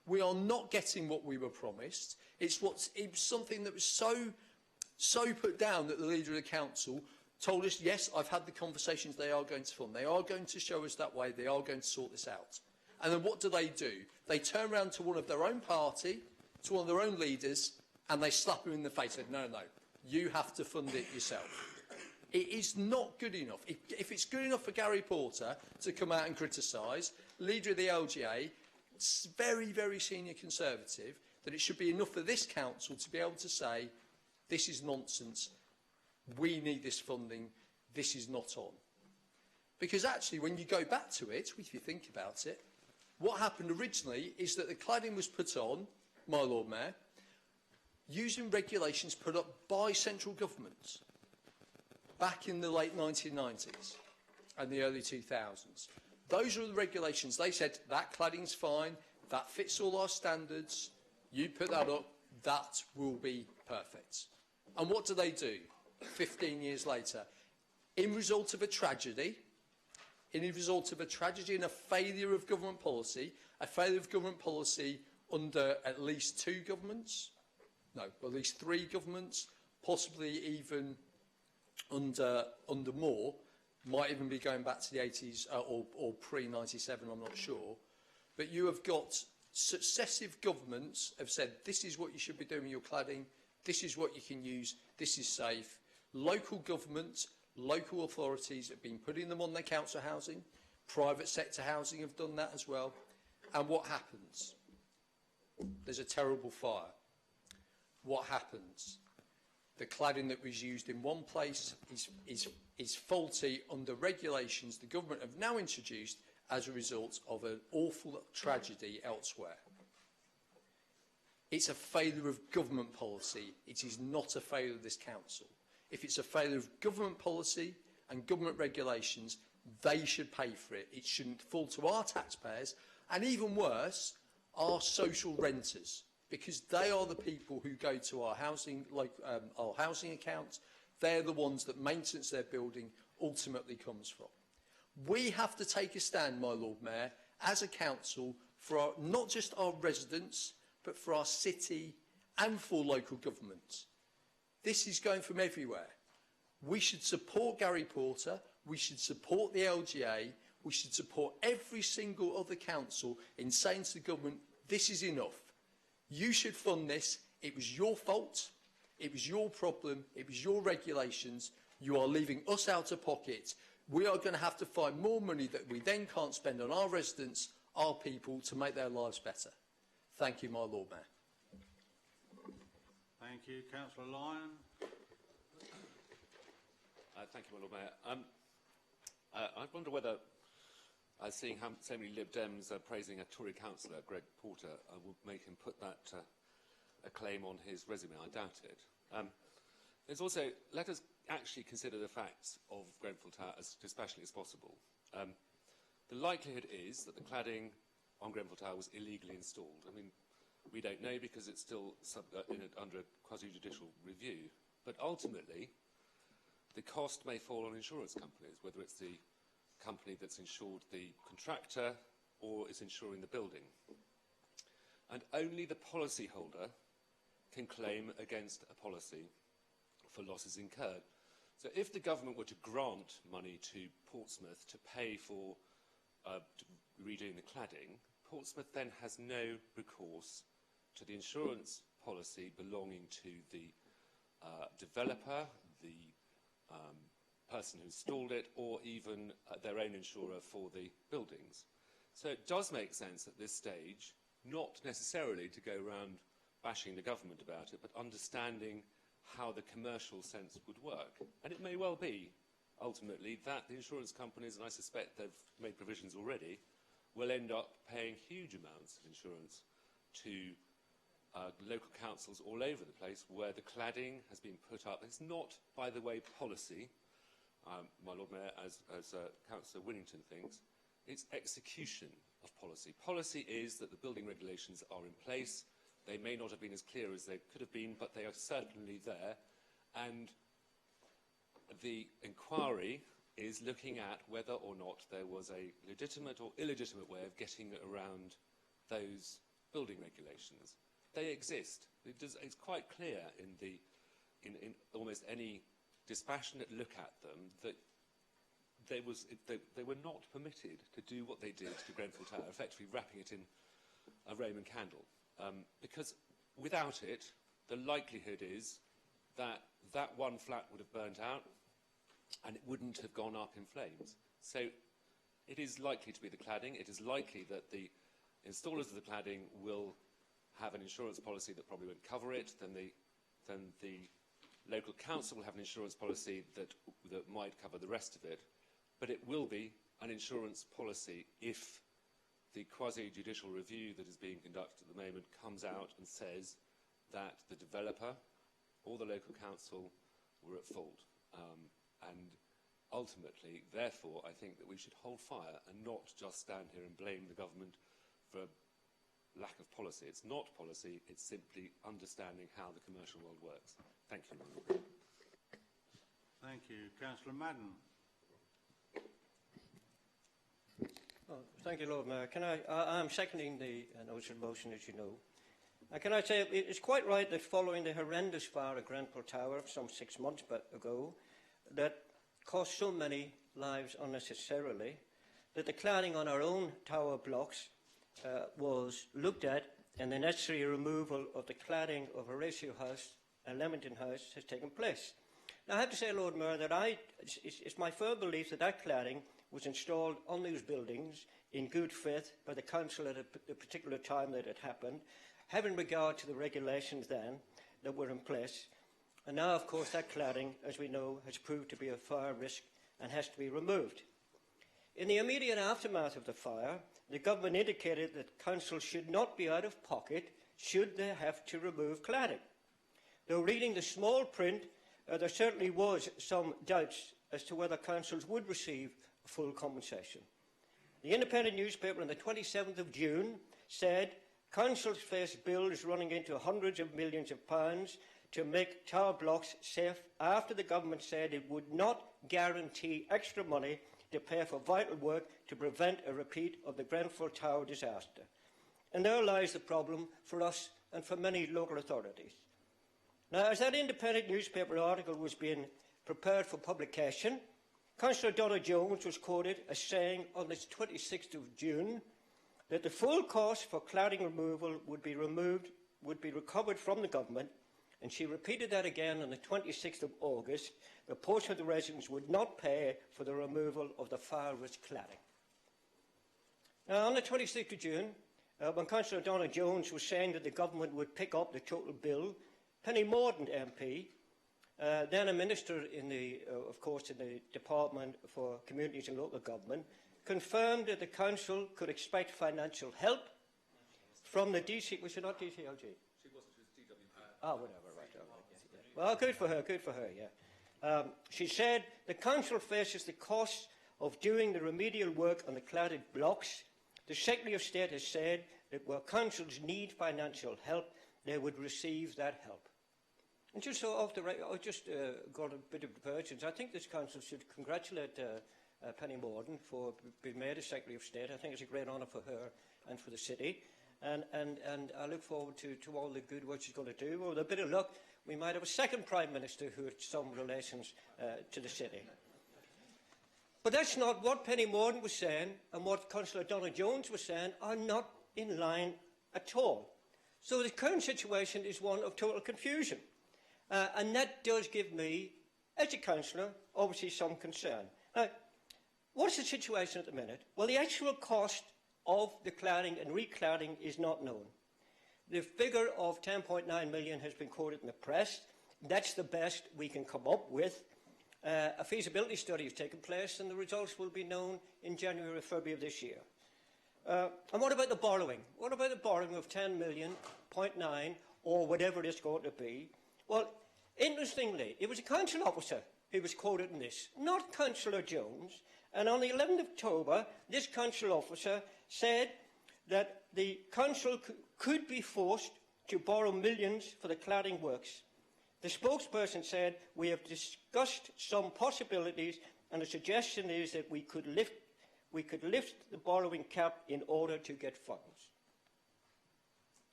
We are not getting what we were promised. It was something that was so put down that the leader of the council told us, yes, I've had the conversations, they are going to fund, they are going to show us that way, they are going to sort this out. And then what do? They turn around to one of their own party, to one of their own leaders, and they slap him in the face and say, no, you have to fund it yourself. It is not good enough. If it's good enough for Gary Porter to come out and criticise, leader of the LGA, very, very senior Conservative, that it should be enough for this council to be able to say, this is nonsense, we need this funding, this is not on. Because actually, when you go back to it, if you think about it, what happened originally is that the cladding was put on, my Lord Mayor, using regulations put up by central government back in the late 1990s and the early 2000s. Those are the regulations. They said, that cladding's fine, that fits all our standards, you put that up, that will be perfect. And what do? 15 years later, in result of a tragedy, and a failure of government policy, under at least two governments, no, at least three governments, possibly even under more, might even be going back to the 80s or pre-97, I'm not sure. But you have got successive governments have said, this is what you should be doing with your cladding, this is what you can use, this is safe. Local government, local authorities have been putting them on their council housing, private sector housing have done that as well. And what happens? There's a terrible fire. What happens? The cladding that was used in one place is faulty under regulations the government have now introduced as a result of an awful tragedy elsewhere. It's a failure of government policy. It is not a failure of this council. If it's a failure of government policy and government regulations, they should pay for it. It shouldn't fall to our taxpayers, and even worse, our social renters, because they are the people who go to our housing account. They're the ones that maintenance their building ultimately comes from. We have to take a stand, my Lord Mayor, as a council, for not just our residents, but for our city and for local government. This is going from everywhere. We should support Gary Porter, we should support the LGA, we should support every single other council in saying to the government, this is enough. You should fund this. It was your fault. It was your problem. It was your regulations. You are leaving us out of pocket. We are going to have to find more money that we then can't spend on our residents, our people, to make their lives better. Thank you, my Lord Mayor. Thank you. Councillor Lyon. Thank you, my Lord Mayor. I wonder whether, seeing how so many Lib Dems praising a Tory councillor, Greg Porter, will make him put that a claim on his resume. I doubt it. There's also, let us actually consider the facts of Grenfell Tower as dispassionately as possible. The likelihood is that the cladding on Grenfell Tower was illegally installed. I mean, we don't know because it's still under a quasi-judicial review. But ultimately, the cost may fall on insurance companies, whether it's the company that's insured the contractor or is insuring the building. And only the policyholder can claim against a policy for losses incurred. So if the government were to grant money to Portsmouth to pay for redoing the cladding, Portsmouth then has no recourse to the insurance policy belonging to the developer, the person who installed it, or even their own insurer for the buildings. So it does make sense at this stage, not necessarily to go around bashing the government about it, but understanding how the commercial sense would work. And it may well be, ultimately, that the insurance companies, and I suspect they've made provisions already, will end up paying huge amounts of insurance to local councils all over the place where the cladding has been put up. It's not, by the way, policy, my Lord Mayor, as Councillor Winnington thinks. It's execution of policy. Policy is that the building regulations are in place. They may not have been as clear as they could have been, but they are certainly there. And the inquiry is looking at whether or not there was a legitimate or illegitimate way of getting around those building regulations. They exist. It's quite clear in almost any dispassionate look at them that they were not permitted to do what they did to Grenfell Tower, effectively wrapping it in a Roman candle. Because without it, the likelihood is that that one flat would have burnt out and it wouldn't have gone up in flames. So it is likely to be the cladding. It is likely that the installers of the cladding will have an insurance policy that probably won't cover it. Then the local council will have an insurance policy that might cover the rest of it. But it will be an insurance policy if the quasi-judicial review that is being conducted at the moment comes out and says that the developer or the local council were at fault. And ultimately, therefore, I think that we should hold fire and not just stand here and blame the government for lack of policy. It's not policy, it's simply understanding how the commercial world works. Thank you. Thank you. Councillor Madden. Oh, thank you, Lord Mayor. I'm seconding the notion motion, as you know. Can I say it's quite right that following the horrendous fire at Grenfell Tower some 6 months ago, that cost so many lives unnecessarily, that the cladding on our own tower blocks was looked at, and the necessary removal of the cladding of Horatio House and Leamington House has taken place. Now, I have to say, Lord Mayor, that it's my firm belief that that cladding was installed on those buildings in good faith by the council at a particular time that it happened, having regard to the regulations then that were in place. And now, of course, that cladding, as we know, has proved to be a fire risk and has to be removed. In the immediate aftermath of the fire, the government indicated that council should not be out of pocket should they have to remove cladding. Though reading the small print, there certainly was some doubts as to whether councils would receive full compensation. The Independent newspaper on the 27th of June said councils face bills running into hundreds of millions of pounds to make tower blocks safe after the government said it would not guarantee extra money to pay for vital work to prevent a repeat of the Grenfell Tower disaster. And there lies the problem for us and for many local authorities. Now, as that Independent newspaper article was being prepared for publication, Councillor Donna Jones was quoted as saying on the 26th of June that the full cost for cladding removal would be recovered from the government, and she repeated that again on the 26th of August, the portion of the residents would not pay for the removal of the fire risk cladding. Now, on the 26th of June, when Councillor Donna Jones was saying that the government would pick up the total bill, Penny Mordaunt MP, then a minister in the Department for Communities and Local Government, confirmed that the council could expect financial help from the DC. Was she not DCLG? She wasn't. She was DWP. Whatever. Right. Yeah. Well, good for her. Good for her. Yeah. She said the council faces the cost of doing the remedial work on the cladded blocks. The Secretary of State has said that where councils need financial help, they would receive that help. And just so off the record, I just got a bit of divergence. I think this council should congratulate Penny Mordaunt for being made a Secretary of State. I think it's a great honour for her and for the city. And I look forward to all the good work she's going to do. With a bit of luck, we might have a second Prime Minister who had some relations to the city. But that's not what Penny Mordaunt was saying, and what Councillor Donna Jones was saying are not in line at all. So the current situation is one of total confusion. And that does give me as a councillor, obviously some concern. Now, what's the situation at the minute? Well, the actual cost of the cladding and recladding is not known. The figure of 10.9 million has been quoted in the press. That's the best we can come up with. A feasibility study has taken place, and the results will be known in January or February of this year. And what about the borrowing? What about the borrowing of 10 million, 0.9, or whatever it's going to be? Well, interestingly, it was a council officer who was quoted in this, not Councillor Jones. And on the 11th of October, this council officer said that the council could be forced to borrow millions for the cladding works. The spokesperson said, "We have discussed some possibilities, and the suggestion is that we could lift the borrowing cap in order to get funds."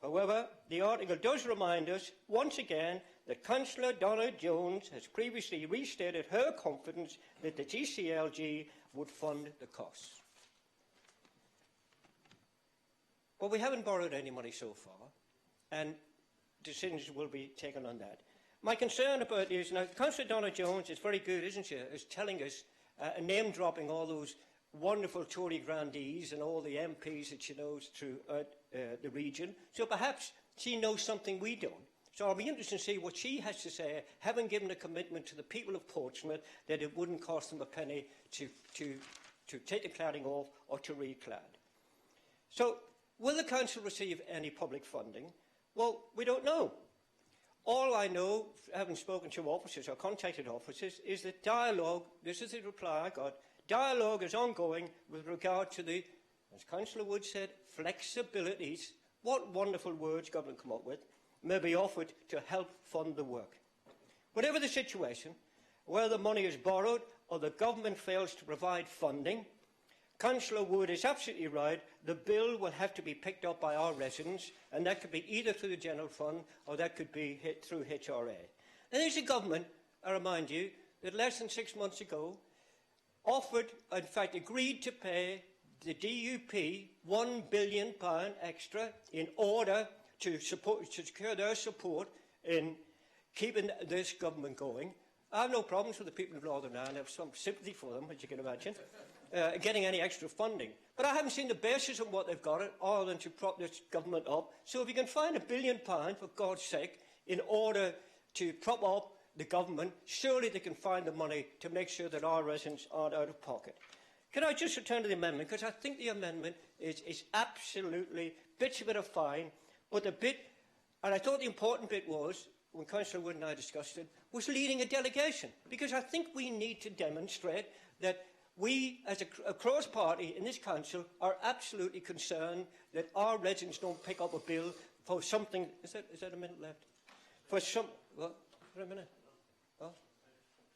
However, the article does remind us, once again, that Councillor Donna Jones has previously restated her confidence that the GCLG would fund the costs. But we haven't borrowed any money so far, and decisions will be taken on that. My concern about this, now, Councillor Donna Jones is very good, isn't she, is telling us, name-dropping all those wonderful Tory grandees and all the MPs that she knows throughout the region. So perhaps she knows something we don't. So I'll be interested to see what she has to say, having given a commitment to the people of Portsmouth that it wouldn't cost them a penny to take the cladding off or to reclad. So will the council receive any public funding? Well, we don't know. All I know, having spoken to officers or contacted officers, is that dialogue, this is the reply I got, dialogue is ongoing with regard to the, as Councillor Wood said, flexibilities, what wonderful words government come up with, may be offered to help fund the work. Whatever the situation, whether the money is borrowed or the government fails to provide funding, Councillor Wood is absolutely right. The bill will have to be picked up by our residents, and that could be either through the General Fund or that could be through HRA. And there's a government, I remind you, that less than 6 months ago offered, in fact agreed to pay the DUP £1 billion extra in order to secure their support in keeping this government going. I have no problems with the people of Northern Ireland. I have some sympathy for them, as you can imagine, getting any extra funding. But I haven't seen the basis of what they've got it, other than to prop this government up. So if you can find £1 billion, for God's sake, in order to prop up the government, surely they can find the money to make sure that our residents aren't out of pocket. Can I just return to the amendment? Because I think the amendment is absolutely bits of it are fine, but the bit, and I thought the important bit was, when Councillor Wood and I discussed it, was leading a delegation. Because I think we need to demonstrate that we, as a cross-party in this council, are absolutely concerned that our residents don't pick up a bill for something. Is that a minute left? For some, what? For a minute? What?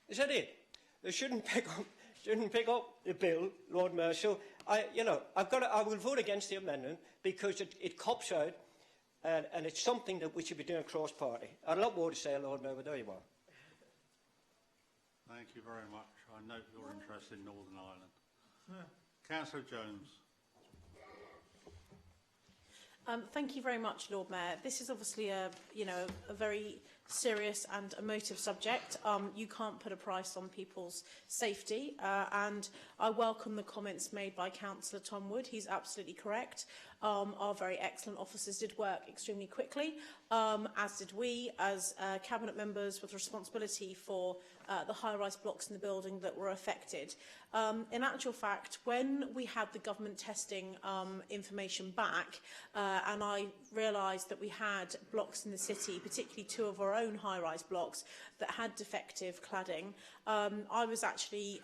Is that it? They shouldn't pick up the bill, Lord Mayor. So I will vote against the amendment because it cops out, and it's something that we should be doing cross-party. I had a lot more to say, Lord Mayor, but there you are. Thank you very much. I note your interest in Northern Ireland. Councillor Jones. Thank you very much, Lord Mayor. This is obviously a very serious and emotive subject. You can't put a price on people's safety, and I welcome the comments made by Councillor Tom Wood. He's absolutely correct. Our very excellent officers did work extremely quickly, as did we as cabinet members with responsibility for the high-rise blocks in the building that were affected. In actual fact, when we had the government testing information back, and I realised that we had blocks in the city, particularly 2 of our own high-rise blocks that had defective cladding, I was actually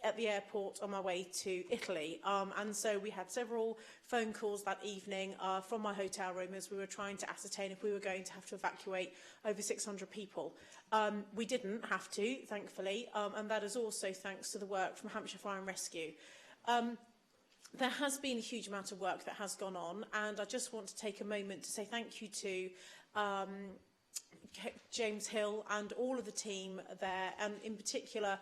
at the airport on my way to Italy, and so we had several phone calls that evening from my hotel room as we were trying to ascertain if we were going to have to evacuate over 600 people. We didn't have to, thankfully, and that is also thanks to the work from Hampshire Fire and Rescue. There has been a huge amount of work that has gone on, and I just want to take a moment to say thank you to James Hill and all of the team there, and in particular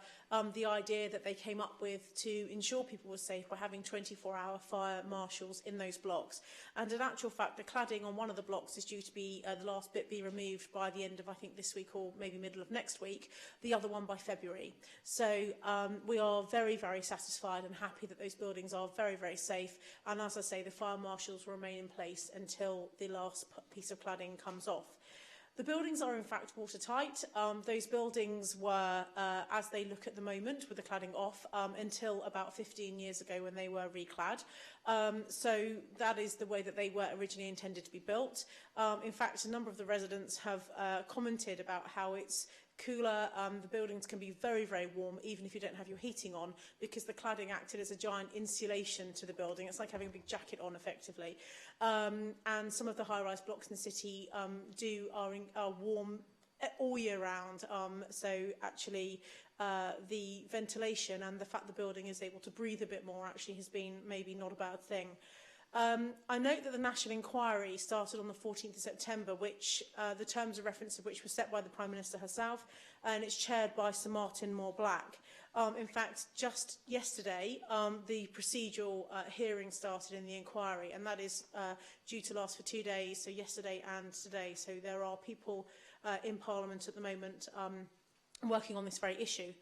the idea that they came up with to ensure people were safe by having 24-hour fire marshals in those blocks. And in actual fact, the cladding on one of the blocks is due to be, the last bit be removed by the end of, I think, this week or maybe middle of next week, the other one by February. So we are very, very satisfied and happy that those buildings are very, very safe. And as I say, the fire marshals will remain in place until the last piece of cladding comes off. The buildings are in fact watertight. Those buildings were, as they look at the moment, with the cladding off, until about 15 years ago when they were reclad. So that is the way that they were originally intended to be built. In fact, a number of the residents have commented about how it's cooler. The buildings can be very, very warm, even if you don't have your heating on, because the cladding acted as a giant insulation to the building. It's like having a big jacket on, effectively. And some of the high-rise blocks in the city are warm all year round. So actually, the ventilation and the fact the building is able to breathe a bit more actually has been maybe not a bad thing. I note that the national inquiry started on the 14th of September, which the terms of reference of which were set by the Prime Minister herself, and it's chaired by Sir Martin Moore-Black. In fact, just yesterday, the procedural hearing started in the inquiry, and that is due to last for 2 days, so yesterday and today. So there are people in Parliament at the moment working on this very issue.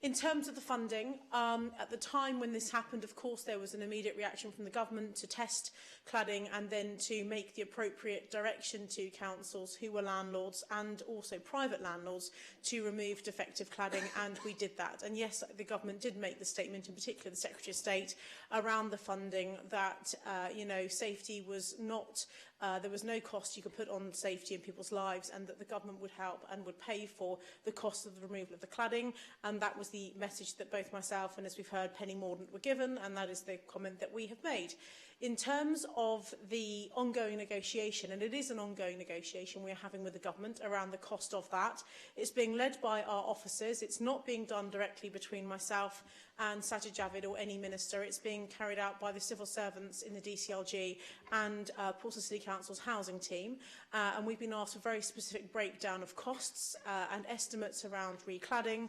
In terms of the funding, at the time when this happened, of course, there was an immediate reaction from the government to test cladding and then to make the appropriate direction to councils who were landlords and also private landlords to remove defective cladding, and we did that. And yes, the government did make the statement, in particular the Secretary of State, around the funding that, safety was not... there was no cost you could put on safety in people's lives, and that the government would help and would pay for the cost of the removal of the cladding. And that was the message that both myself and, as we've heard, Penny Mordaunt were given, and that is the comment that we have made. In terms of the ongoing negotiation, and it is an ongoing negotiation we are having with the government around the cost of that, it's being led by our officers. It's not being done directly between myself and Sajid Javid or any minister. It's being carried out by the civil servants in the DCLG and Portsmouth City Council's housing team. And we've been asked a very specific breakdown of costs and estimates around recladding.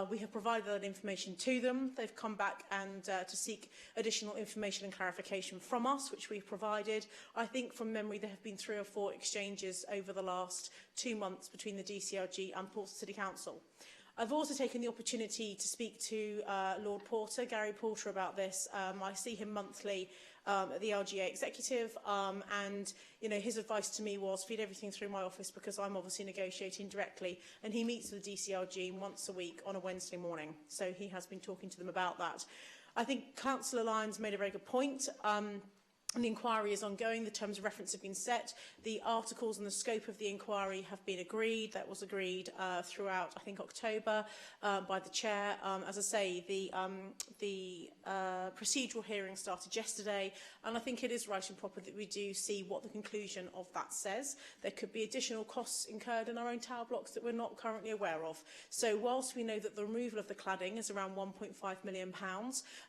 We have provided that information to them. They've come back and to seek additional information and clarification from us, which we've provided. I think from memory there have been 3 or 4 exchanges over the last 2 months between the DCLG and Portsmouth City Council. I've also taken the opportunity to speak to Lord Porter, Gary Porter, about this. I see him monthly at the LGA executive, and his advice to me was feed everything through my office because I'm obviously negotiating directly, and he meets with the DCLG once a week on a Wednesday morning, so he has been talking to them about that. I think Councillor Lyons made a very good point. The inquiry is ongoing. The terms of reference have been set. The articles and the scope of the inquiry have been agreed. That was agreed throughout, I think, October by the chair. As I say, the procedural hearing started yesterday, and I think it is right and proper that we do see what the conclusion of that says. There could be additional costs incurred in our own tower blocks that we're not currently aware of. So whilst we know that the removal of the cladding is around £1.5 million,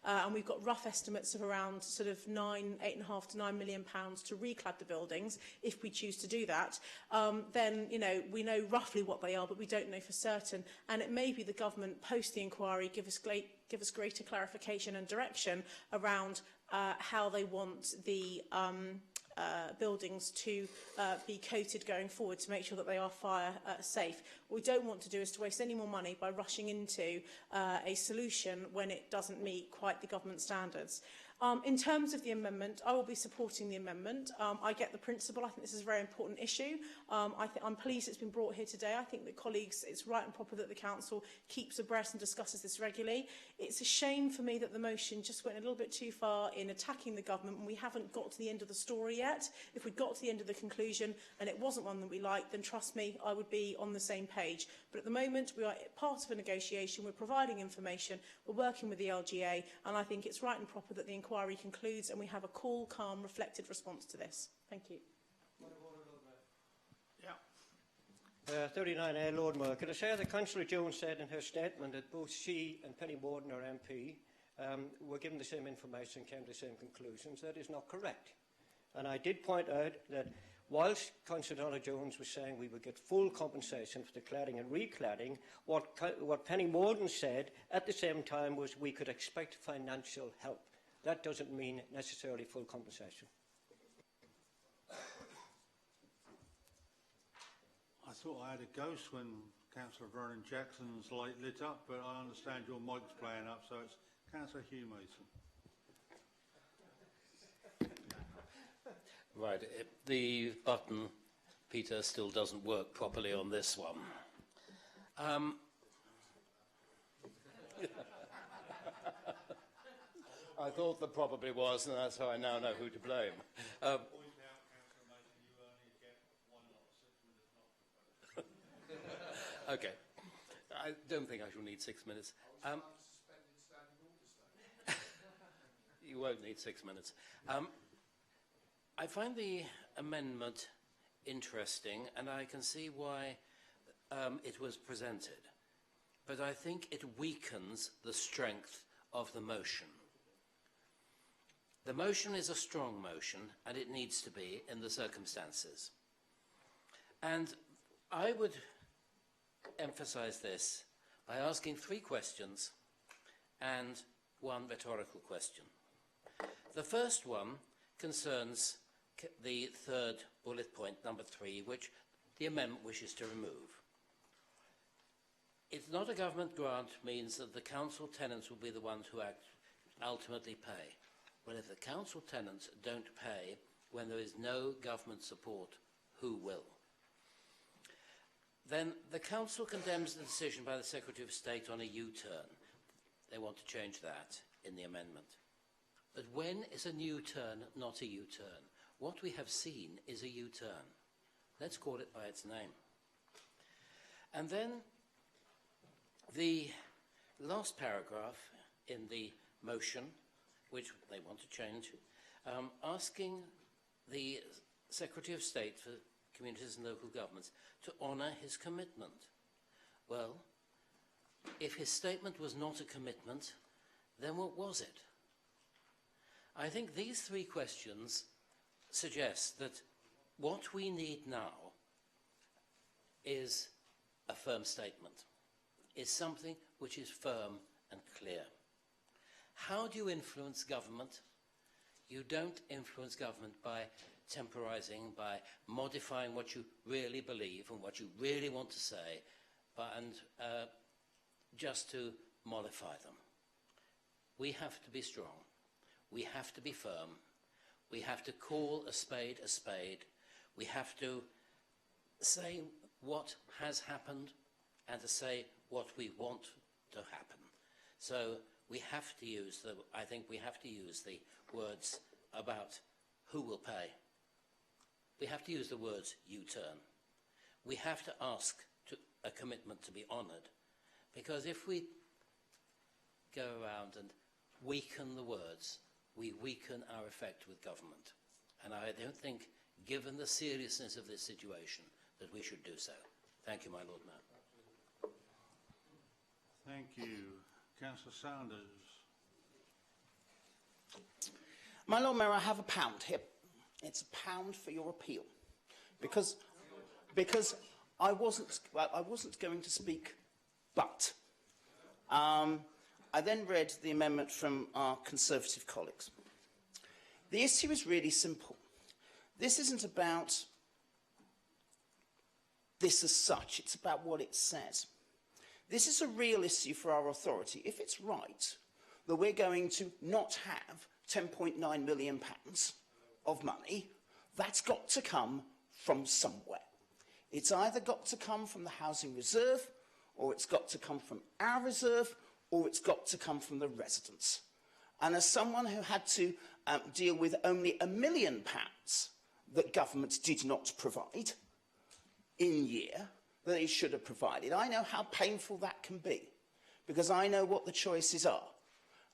and we've got rough estimates of around sort of £8.5 to £9 million to reclad the buildings, if we choose to do that, then we know roughly what they are, but we don't know for certain. And it may be the government, post the inquiry, give us greater clarification and direction around how they want the buildings to be coated going forward to make sure that they are fire safe. What we don't want to do is to waste any more money by rushing into a solution when it doesn't meet quite the government standards. In terms of the amendment, I will be supporting the amendment. I get the principle. I think this is a very important issue. I'm pleased it's been brought here today. I think that colleagues, it's right and proper that the Council keeps abreast and discusses this regularly. It's a shame for me that the motion just went a little bit too far in attacking the government when we haven't got to the end of the story yet. If we'd got to the end of the conclusion and it wasn't one that we liked, then trust me, I would be on the same page. But at the moment, we are part of a negotiation. We're providing information. We're working with the LGA, and I think it's right and proper that the inquiry concludes and we have a cool, calm, reflected response to this. Thank you. 39A Lord Mayor. Could I say that Councillor Jones said in her statement that both she and Penny Mordaunt, our MP, were given the same information and came to the same conclusions? That is not correct. And I did point out that Whilst Councillor Jones was saying we would get full compensation for the cladding and recladding, what Penny Morgan said at the same time was we could expect financial help. That doesn't mean necessarily full compensation. I thought I had a ghost when Councillor Vernon Jackson's light lit up, but I understand your mic's playing up, so it's Councillor Hugh Mason. Right, the button, Peter, still doesn't work properly on this one. I thought there probably was, and that's how I now know who to blame. Okay. I don't think I shall need 6 minutes. You won't need 6 minutes. I find the amendment interesting, and I can see why it was presented. But I think it weakens the strength of the motion. The motion is a strong motion, and it needs to be in the circumstances. And I would emphasize this by asking 3 questions and 1 rhetorical question. The first one concerns the 3rd bullet point, number 3, which the amendment wishes to remove. It's not a government grant means that the council tenants will be the ones who ultimately pay. Well, if the council tenants don't pay when there is no government support, who will? Then the council condemns the decision by the Secretary of State on a U-turn. They want to change that in the amendment. But when is a new turn not a U-turn? What we have seen is a U-turn. Let's call it by its name. And then the last paragraph in the motion, which they want to change, asking the Secretary of State for Communities and Local Governments to honour his commitment. Well, if his statement was not a commitment, then what was it? I think these 3 questions suggest that what we need now is a firm statement, is something which is firm and clear. How do you influence government? You don't influence government by temporising, by modifying what you really believe and what you really want to say, and just to mollify them. We have to be strong. We have to be firm. We have to call a spade a spade. We have to say what has happened and to say what we want to happen. So we have to use I think we have to use the words about who will pay. We have to use the words U-turn. We have to ask a commitment to be honoured, because if we go around and weaken the words, we weaken our effect with government. And I don't think, given the seriousness of this situation, that we should do so. Thank you, my Lord Mayor. Thank you. Councillor Sanders. My Lord Mayor, I have £1 here. It's £1 for your appeal, because I wasn't going to speak, but I then read the amendment from our Conservative colleagues. The issue is really simple. This isn't about this as such, it's about what it says. This is a real issue for our authority. If it's right that we're going to not have £10.9 million of money, that's got to come from somewhere. It's either got to come from the housing reserve, or it's got to come from our reserve, or it's got to come from the residents. And as someone who had to deal with only £1 million that government did not provide in year, that it should have provided, I know how painful that can be, because I know what the choices are,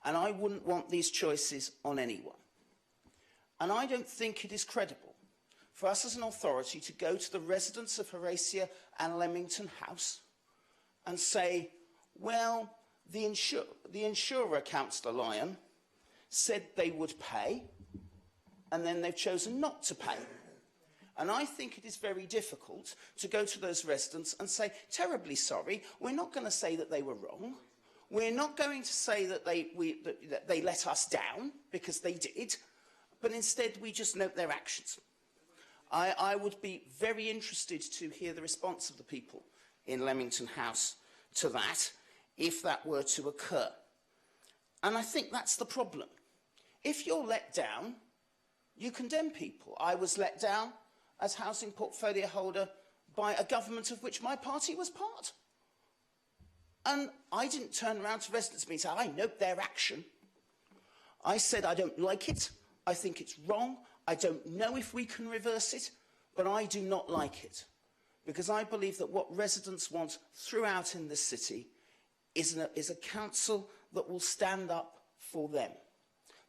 and I wouldn't want these choices on anyone. And I don't think it is credible for us as an authority to go to the residents of Horatia and Leamington House and say, well, the insurer, Councillor Lyon, said they would pay, and then they've chosen not to pay. And I think it is very difficult to go to those residents and say, terribly sorry, we're not going to say that they were wrong. We're not going to say that they let us down, because they did, but instead we just note their actions. I would be very interested to hear the response of the people in Leamington House to that, if that were to occur. And I think that's the problem. If you're let down, you condemn people. I was let down as housing portfolio holder by a government of which my party was part. And I didn't turn around to residents and say, I note their action. I said, I don't like it. I think it's wrong. I don't know if we can reverse it, but I do not like it. Because I believe that what residents want throughout in this city is a council that will stand up for them.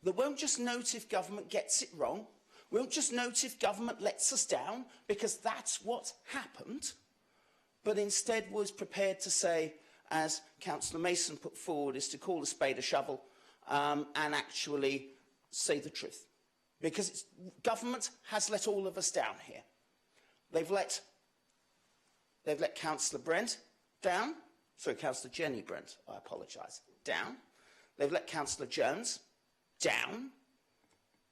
That won't just note if government gets it wrong, won't just note if government lets us down, because that's what happened, but instead was prepared to say, as Councillor Mason put forward, is to call a spade a shovel and actually say the truth. Because government has let all of us down here. They've let Councillor Brent down. Sorry, Councillor Jenny Brent, I apologise, down. They've let Councillor Jones down.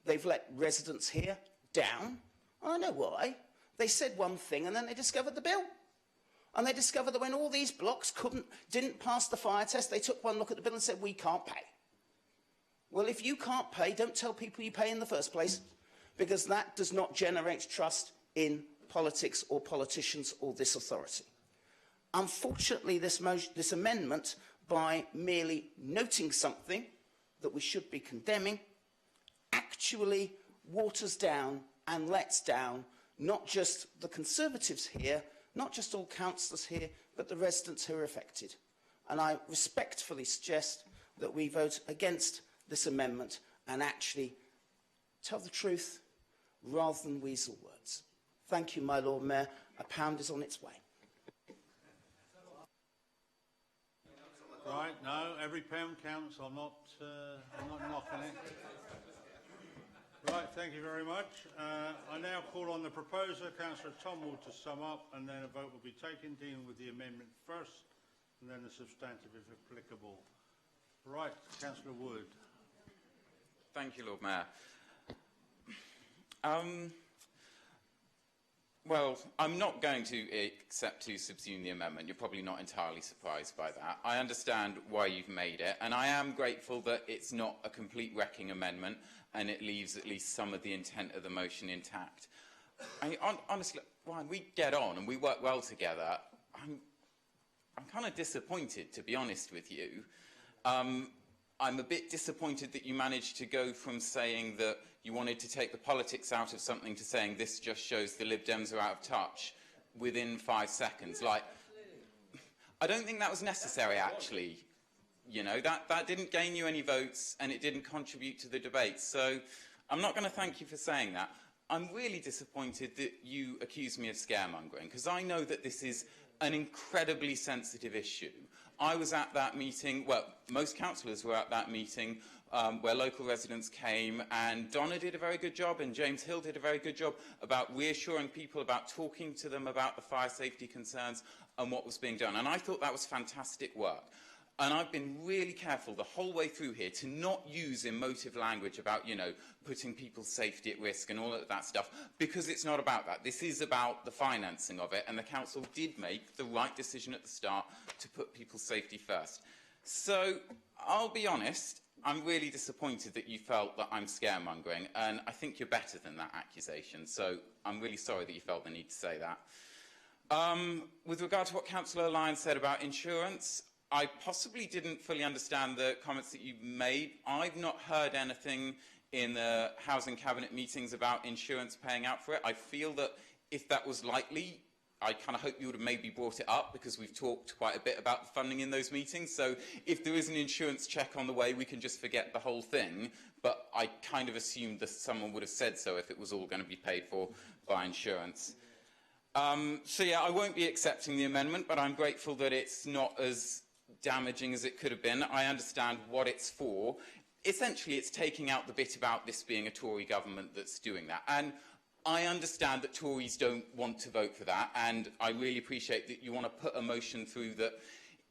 They've let residents here down. I know why. They said one thing and then they discovered the bill. And they discovered that when all these blocks didn't pass the fire test, they took one look at the bill and said, we can't pay. Well, if you can't pay, don't tell people you pay in the first place, because that does not generate trust in politics or politicians or this authority. Unfortunately, this amendment, by merely noting something that we should be condemning, actually waters down and lets down not just the Conservatives here, not just all councillors here, but the residents who are affected. And I respectfully suggest that we vote against this amendment and actually tell the truth rather than weasel words. Thank you, my Lord Mayor. A pound is on its way. Right, no, every pound counts. I'm not knocking it. Right, thank you very much. I now call on the proposer, Councillor Tom Wood, to sum up, and then a vote will be taken, dealing with the amendment first, and then the substantive if applicable. Right, Councillor Wood. Thank you, Lord Mayor. Well, I'm not going to accept to subsume the amendment. You're probably not entirely surprised by that. I understand why you've made it, and I am grateful that it's not a complete wrecking amendment and it leaves at least some of the intent of the motion intact. Honestly, Ryan, we get on and we work well together. I'm kind of disappointed, to be honest with you. I'm a bit disappointed that you managed to go from saying that you wanted to take the politics out of something to saying this just shows the Lib Dems are out of touch within 5 seconds. Like, I don't think that was necessary, actually. You know, that didn't gain you any votes and it didn't contribute to the debate. So I'm not going to thank you for saying that. I'm really disappointed that you accuse me of scaremongering, because I know that this is an incredibly sensitive issue. I was at that meeting, well, most councillors were at that meeting where local residents came, and Donna did a very good job and James Hill did a very good job about reassuring people, about talking to them about the fire safety concerns and what was being done. And I thought that was fantastic work. And I've been really careful the whole way through here to not use emotive language about, you know, putting people's safety at risk and all of that stuff, because it's not about that. This is about the financing of it, and the council did make the right decision at the start to put people's safety first. So I'll be honest, I'm really disappointed that you felt that I'm scaremongering, and I think you're better than that accusation. So I'm really sorry that you felt the need to say that. With regard to what Councillor Lyons said about insurance, I possibly didn't fully understand the comments that you made. I've not heard anything in the Housing Cabinet meetings about insurance paying out for it. I feel that if that was likely, I kind of hope you would have maybe brought it up, because we've talked quite a bit about the funding in those meetings. So if there is an insurance check on the way, we can just forget the whole thing. But I kind of assumed that someone would have said so if it was all going to be paid for by insurance. So yeah, I won't be accepting the amendment, but I'm grateful that it's not as damaging as it could have been. I understand what it's for. Essentially, it's taking out the bit about this being a Tory government that's doing that. And I understand that Tories don't want to vote for that, and I really appreciate that you want to put a motion through that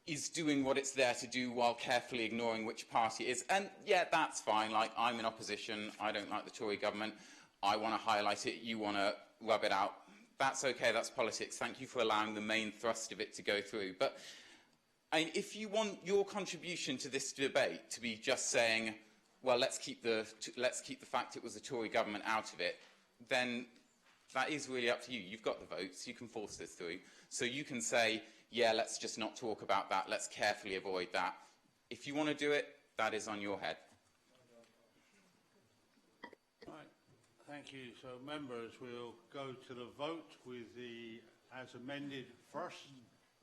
is doing what it's there to do while carefully ignoring which party it is. And yeah, that's fine. Like, I'm in opposition. I don't like the Tory government. I want to highlight it. You want to rub it out. That's okay. That's politics. Thank you for allowing the main thrust of it to go through. But I mean, if you want your contribution to this debate to be just saying, well, let's keep the fact it was the Tory government out of it, then that is really up to you. You've got the votes. You can force this through. So you can say, yeah, let's just not talk about that. Let's carefully avoid that. If you want to do it, that is on your head. Right. Thank you. So, members, we'll go to the vote with the as amended first.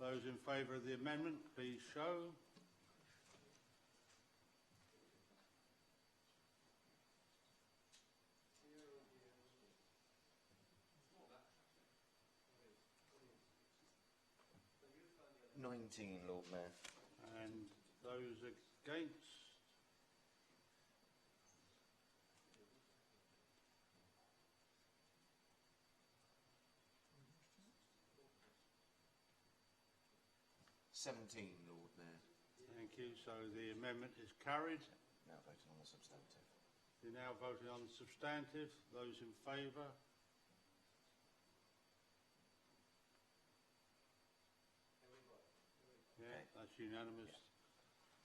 Those in favour of the amendment, please show. Lord Mayor. And those against? Lord Mayor. Thank you. So the amendment is carried. Now voting on the substantive. You're now voting on the substantive. Those in favour? Yeah, that's unanimous.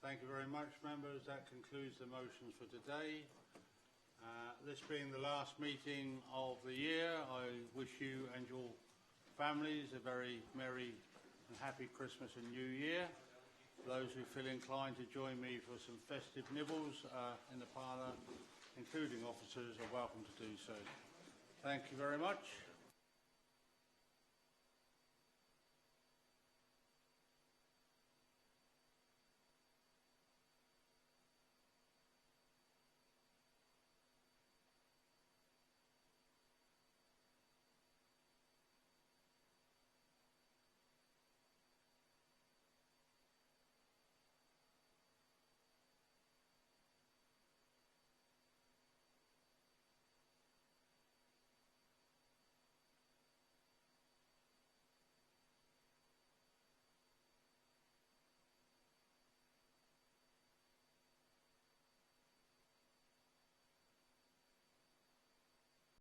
Thank you very much, members. That concludes the motions for today. This being the last meeting of the year, I wish you and your families a very merry and happy Christmas and New Year. Those who feel inclined to join me for some festive nibbles in the parlour, including officers, are welcome to do so. Thank you very much.